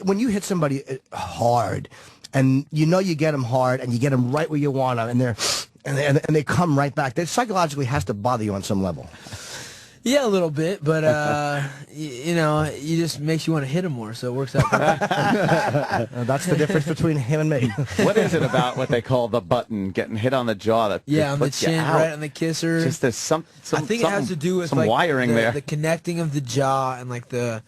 S4: When you hit somebody hard, and you know you get them hard, and you get them right where you want them, and they come right back. That psychologically has to bother you on some level.
S20: Yeah, a little bit, but you just makes you want to hit him more, so it works out.
S4: That's the difference between him and me.
S3: What is it about what they call the button getting hit on the jaw that
S20: on the
S3: puts you
S20: chin,
S3: out?
S20: right on the kisser?
S3: Just there's some
S20: I think it has to do with
S3: some
S20: like
S3: wiring there.
S20: the connecting of the jaw and like the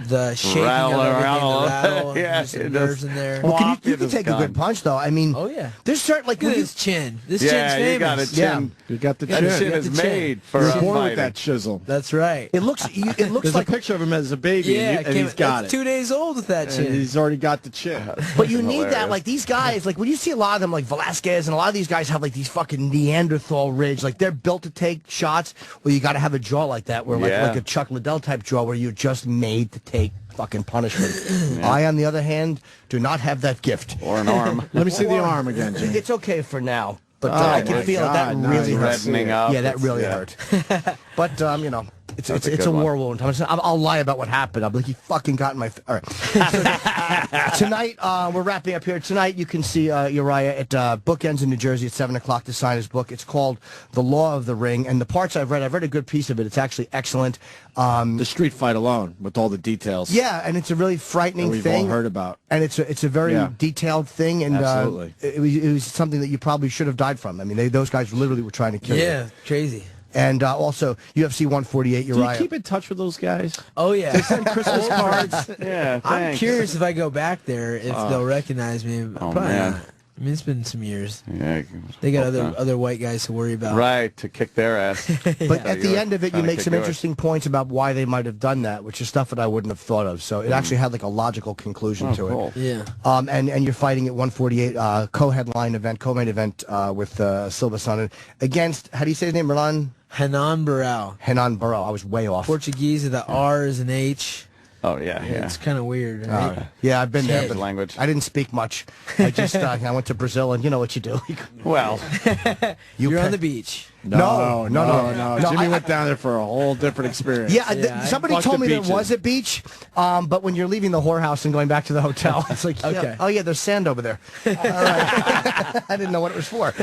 S20: the shaking
S3: Rattle
S20: of everything,
S3: around.
S20: the rattle,
S3: Yeah,
S20: just the
S3: it
S20: nerves
S3: does.
S20: in there.
S4: Well,
S3: Flop,
S4: you
S3: it
S4: can
S3: is
S4: take a
S3: gone.
S4: good punch, though. I mean,
S20: Oh, yeah.
S4: there's certain, like,
S20: Look at
S4: when you,
S20: his chin. This
S3: Yeah,
S20: chin's famous.
S3: you got a chin.
S2: You got the
S3: That
S2: chin.
S3: shit
S20: got
S3: is
S20: the chin.
S3: made for
S2: You're born
S3: fighting.
S2: with that chisel.
S20: That's right.
S4: it looks
S2: There's
S4: like
S2: a picture of him as a baby,
S20: Yeah,
S2: and he's got it.
S20: 2 days old with that
S2: And
S20: chin.
S2: he's already got the chin.
S4: But you need that,
S3: Hilarious.
S4: like, these guys, like, when you see a lot of them, like Velasquez, and a lot of these guys have, like, these fucking Neanderthal ridge, like, they're built to take shots, where you got to have a jaw like that, where,
S3: Yeah.
S4: like a Chuck Liddell type jaw, where you're just made to take fucking punishment. I, on the other hand, do not have that gift.
S3: Or an arm.
S2: Let me see the arm again, Jimmy.
S4: It's okay for now, but
S2: Oh,
S4: I can
S2: my
S4: feel
S2: God,
S4: that
S2: now
S4: really
S2: you're
S4: hurt.
S3: reddening up.
S4: Yeah, that
S3: It's-
S4: really
S3: yeah.
S4: hurt. But, you know, it's
S3: That's a
S4: a
S3: good one.
S4: war wound. I'll lie about what happened. I'll be like, he fucking got in my... All right. So, tonight, we're wrapping up here. Tonight, you can see Uriah at Bookends in New Jersey at 7 o'clock to sign his book. It's called The Law of the Ring. And the parts I've read a good piece of it. It's actually excellent.
S2: The street fight alone, with all the details.
S4: Yeah, and it's a really frightening
S2: that we've
S4: thing.
S2: all heard about.
S4: And it's a very
S2: Yeah.
S4: detailed thing. And
S2: Absolutely.
S4: it was something that you probably should have died from. I mean, those guys literally were trying to kill you.
S20: Yeah, crazy.
S4: And also, UFC 148,
S2: Do
S4: Uriah.
S2: you keep in touch with those guys?
S20: Oh, yeah.
S2: They send Christmas cards.
S3: Yeah,
S20: I'm
S3: thanks.
S20: curious if I go back there, if they'll recognize me. Probably
S3: man.
S20: not. I mean, it's been some years.
S3: Yeah,
S20: They got
S3: hope not.
S20: other white guys to worry about.
S3: Right, to kick their ass.
S4: But at the end of it, you
S3: trying to
S4: make
S3: kick
S4: some
S3: yours.
S4: interesting points about why they might have done that, which is stuff that I wouldn't have thought of. So it actually had like a logical conclusion to
S3: cool.
S4: it.
S20: Yeah.
S4: And you're fighting at 148, co-main event with Silva Sonnen against, how do you say his name, Renan?
S20: Hanan Barao.
S4: Henan Barao. I was way off.
S20: Portuguese, the R is an H.
S3: Oh, yeah, yeah.
S20: It's kind of weird, right?
S4: Yeah, I've been there,
S3: Change
S4: but
S3: language.
S4: I didn't speak much. I just I went to Brazil, and you know what you do.
S3: Well,
S20: You're on the beach.
S4: No.
S2: Jimmy went down there for a whole different experience.
S4: Yeah, somebody
S2: Fuck
S4: told
S2: the
S4: me there
S2: beaches.
S4: was a beach, but when you're leaving the whorehouse and going back to the hotel, it's like,
S20: Okay.
S4: oh yeah, there's sand over there. All right. I didn't know what it was for.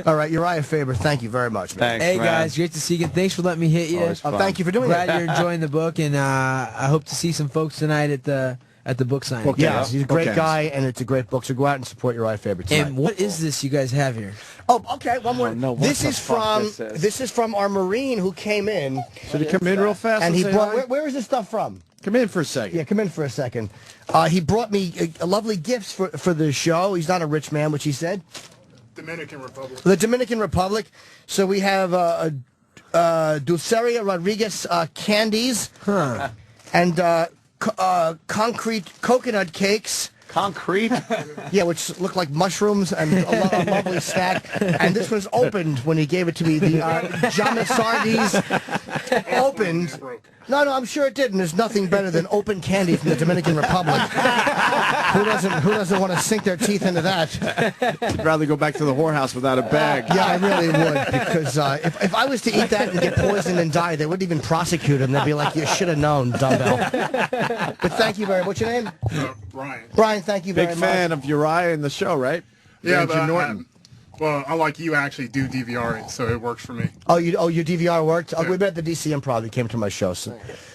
S4: All right, Uriah Faber, thank you very much, man.
S3: thanks,
S20: Hey,
S3: man.
S20: guys, great to see you. Thanks for letting me hit you.
S3: Always fun.
S4: Thank you for doing
S20: Glad
S4: that.
S20: you're enjoying the book, and I hope to see some folks tonight at the book signing.
S2: Book
S4: Yes,
S2: Yeah.
S4: he's a great
S2: Bookends.
S4: guy, and it's a great book, so go out and support Uriah Faber tonight.
S20: And what is this you guys have here?
S4: Oh, okay, one more.
S2: no, what
S4: this
S2: the
S4: is
S2: fuck
S4: from
S2: this is?
S4: our Marine who came in,
S2: Should he come in real fast?
S4: and he
S2: say
S4: brought.
S2: hi?
S4: Where is this stuff from?
S2: Come in for a second.
S4: Yeah, come in for a second. He brought me lovely gifts for the show. He's not a rich man, which he said.
S15: Dominican Republic.
S4: The Dominican Republic. So we have Dulceria Rodriguez candies and concrete coconut cakes.
S3: Concrete?
S4: Yeah, which look like mushrooms and a lovely stack. And this was opened when he gave it to me. The Jamasardis opened. No, I'm sure it didn't. There's nothing better than open candy from the Dominican Republic. Who doesn't want to sink their teeth into that?
S2: I'd rather go back to the whorehouse without a bag.
S4: Yeah, I really would, because if I was to eat that and get poisoned and die, they wouldn't even prosecute him. They'd be like, you should have known, dumbbell. But thank you very much. What's your name?
S15: Brian.
S4: Brian, thank you very
S2: Big
S4: much.
S2: fan of Uriah in the show, right?
S15: Yeah,
S2: Andrew
S15: but
S2: Norton.
S15: well, unlike you, I actually do DVR it, so it works for me.
S4: Oh, your DVR worked? We met at the DC Improv. He came to my show. So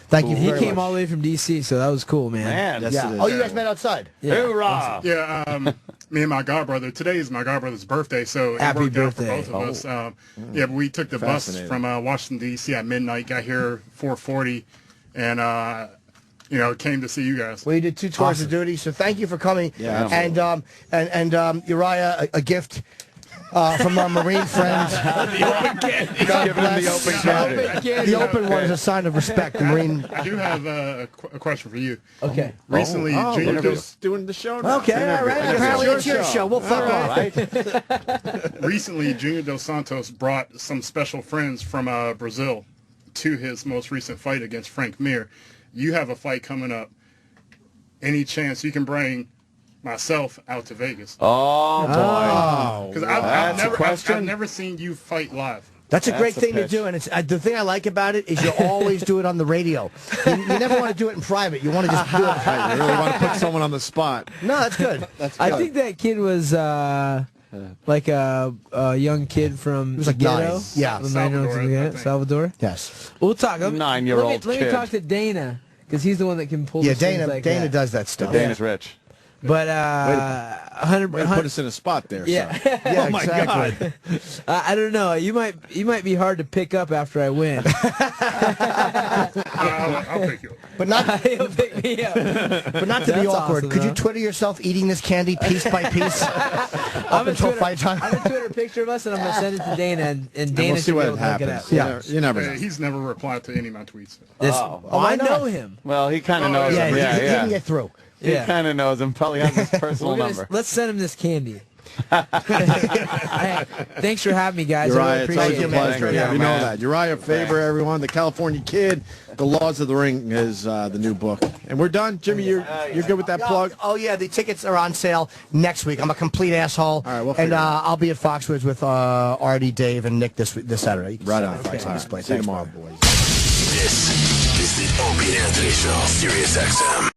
S4: thank you
S20: He
S4: very
S20: came
S4: much.
S20: all the way from D.C., so that was cool, man.
S3: Man.
S2: Yes,
S4: Yeah.
S2: it is.
S4: Oh, you guys met outside?
S20: Yeah.
S3: Hoorah!
S15: Yeah, me and my godbrother. Today is my godbrother's birthday, so it
S20: Happy
S15: worked
S20: birthday.
S15: out for both of us. Yeah, but we took the bus
S2: Fascinating.
S15: from Washington D.C. at midnight, got here 4:40, and came to see you guys.
S4: Well, you did 2 tours of duty, so thank you for coming.
S2: Yeah,
S4: and Uriah, a gift from our Marine friend. God
S3: Giving him the
S4: bless.
S3: open candy.
S4: The open one is a sign of respect. The Marine.
S15: I do have a question for you.
S20: Okay.
S15: Recently, Junior
S2: Look
S15: Dos-
S2: who's doing the show now.
S4: Okay, all right. Apparently it's your show. We'll fuck off.
S15: Recently, Junior Dos Santos brought some special friends from Brazil to his most recent fight against Frank Mir. You have a fight coming up. Any chance you can bring myself out to Vegas?
S3: Oh, boy.
S15: Because
S3: That's a question?
S15: I've never seen you fight live.
S4: That's a great
S3: That's a
S4: thing to
S3: pitch.
S4: do, and it's the thing I like about it is you always do it on the radio. You never want to do it in private. You want to just do it.
S2: I really want to put someone on the spot.
S4: No, that's good.
S20: I think that kid was like a young kid from
S4: was like
S20: the ghetto.
S4: 9. Yeah.
S20: From
S15: Salvador, I think.
S20: Salvador.
S4: Yes.
S20: We'll talk. Let me
S3: 9-year-old
S20: Let me
S3: kid.
S20: talk to Dana, because he's the one that can pull
S4: Yeah,
S20: the strings
S4: Dana.
S20: like
S4: Dana
S20: that.
S4: does that stuff.
S3: Dana's rich.
S20: But 100.
S2: Way to put us in a spot there.
S20: Yeah.
S2: Son.
S20: Yeah,
S2: Oh my
S20: exactly.
S2: God.
S20: I don't know. You might be hard to pick up after I win.
S15: I'll pick you up.
S4: But not,
S20: He'll pick me up.
S4: but not to be
S20: That's
S4: awkward.
S20: awesome,
S4: Could you
S20: though.
S4: Twitter yourself eating this candy piece by piece up until fight time?
S20: I'm gonna Twitter a picture of us and I'm gonna send it to Dana and Dana
S2: we'll see
S20: should
S2: what
S20: be able to look it
S2: happens.
S20: up.
S2: You never know.
S15: He's never replied to any of my tweets.
S20: I know him.
S3: Well, he kind of knows him.
S4: He
S3: Yeah,
S4: can get through.
S3: He
S20: Yeah.
S3: kind of knows him. Probably has his personal number.
S20: Let's send him this candy. Hey, thanks for having me, guys. I
S2: Uriah,
S20: really
S2: it's always
S20: appreciate
S2: a
S20: it.
S2: pleasure. Yeah, we know that. Uriah Faber, everyone, the California Kid, The Laws of the Ring is the new book. And we're done. Jimmy, you're good with that plug?
S4: Oh, yeah, the tickets are on sale next week. I'm a complete asshole.
S2: All right, we'll
S4: and
S2: figure it out.
S4: I'll be at Foxwoods with Artie, Dave, and Nick this Saturday.
S2: Right on.
S4: Okay.
S2: All right. See you tomorrow, boys.
S17: This is the Opie and Anthony Show, Sirius XM.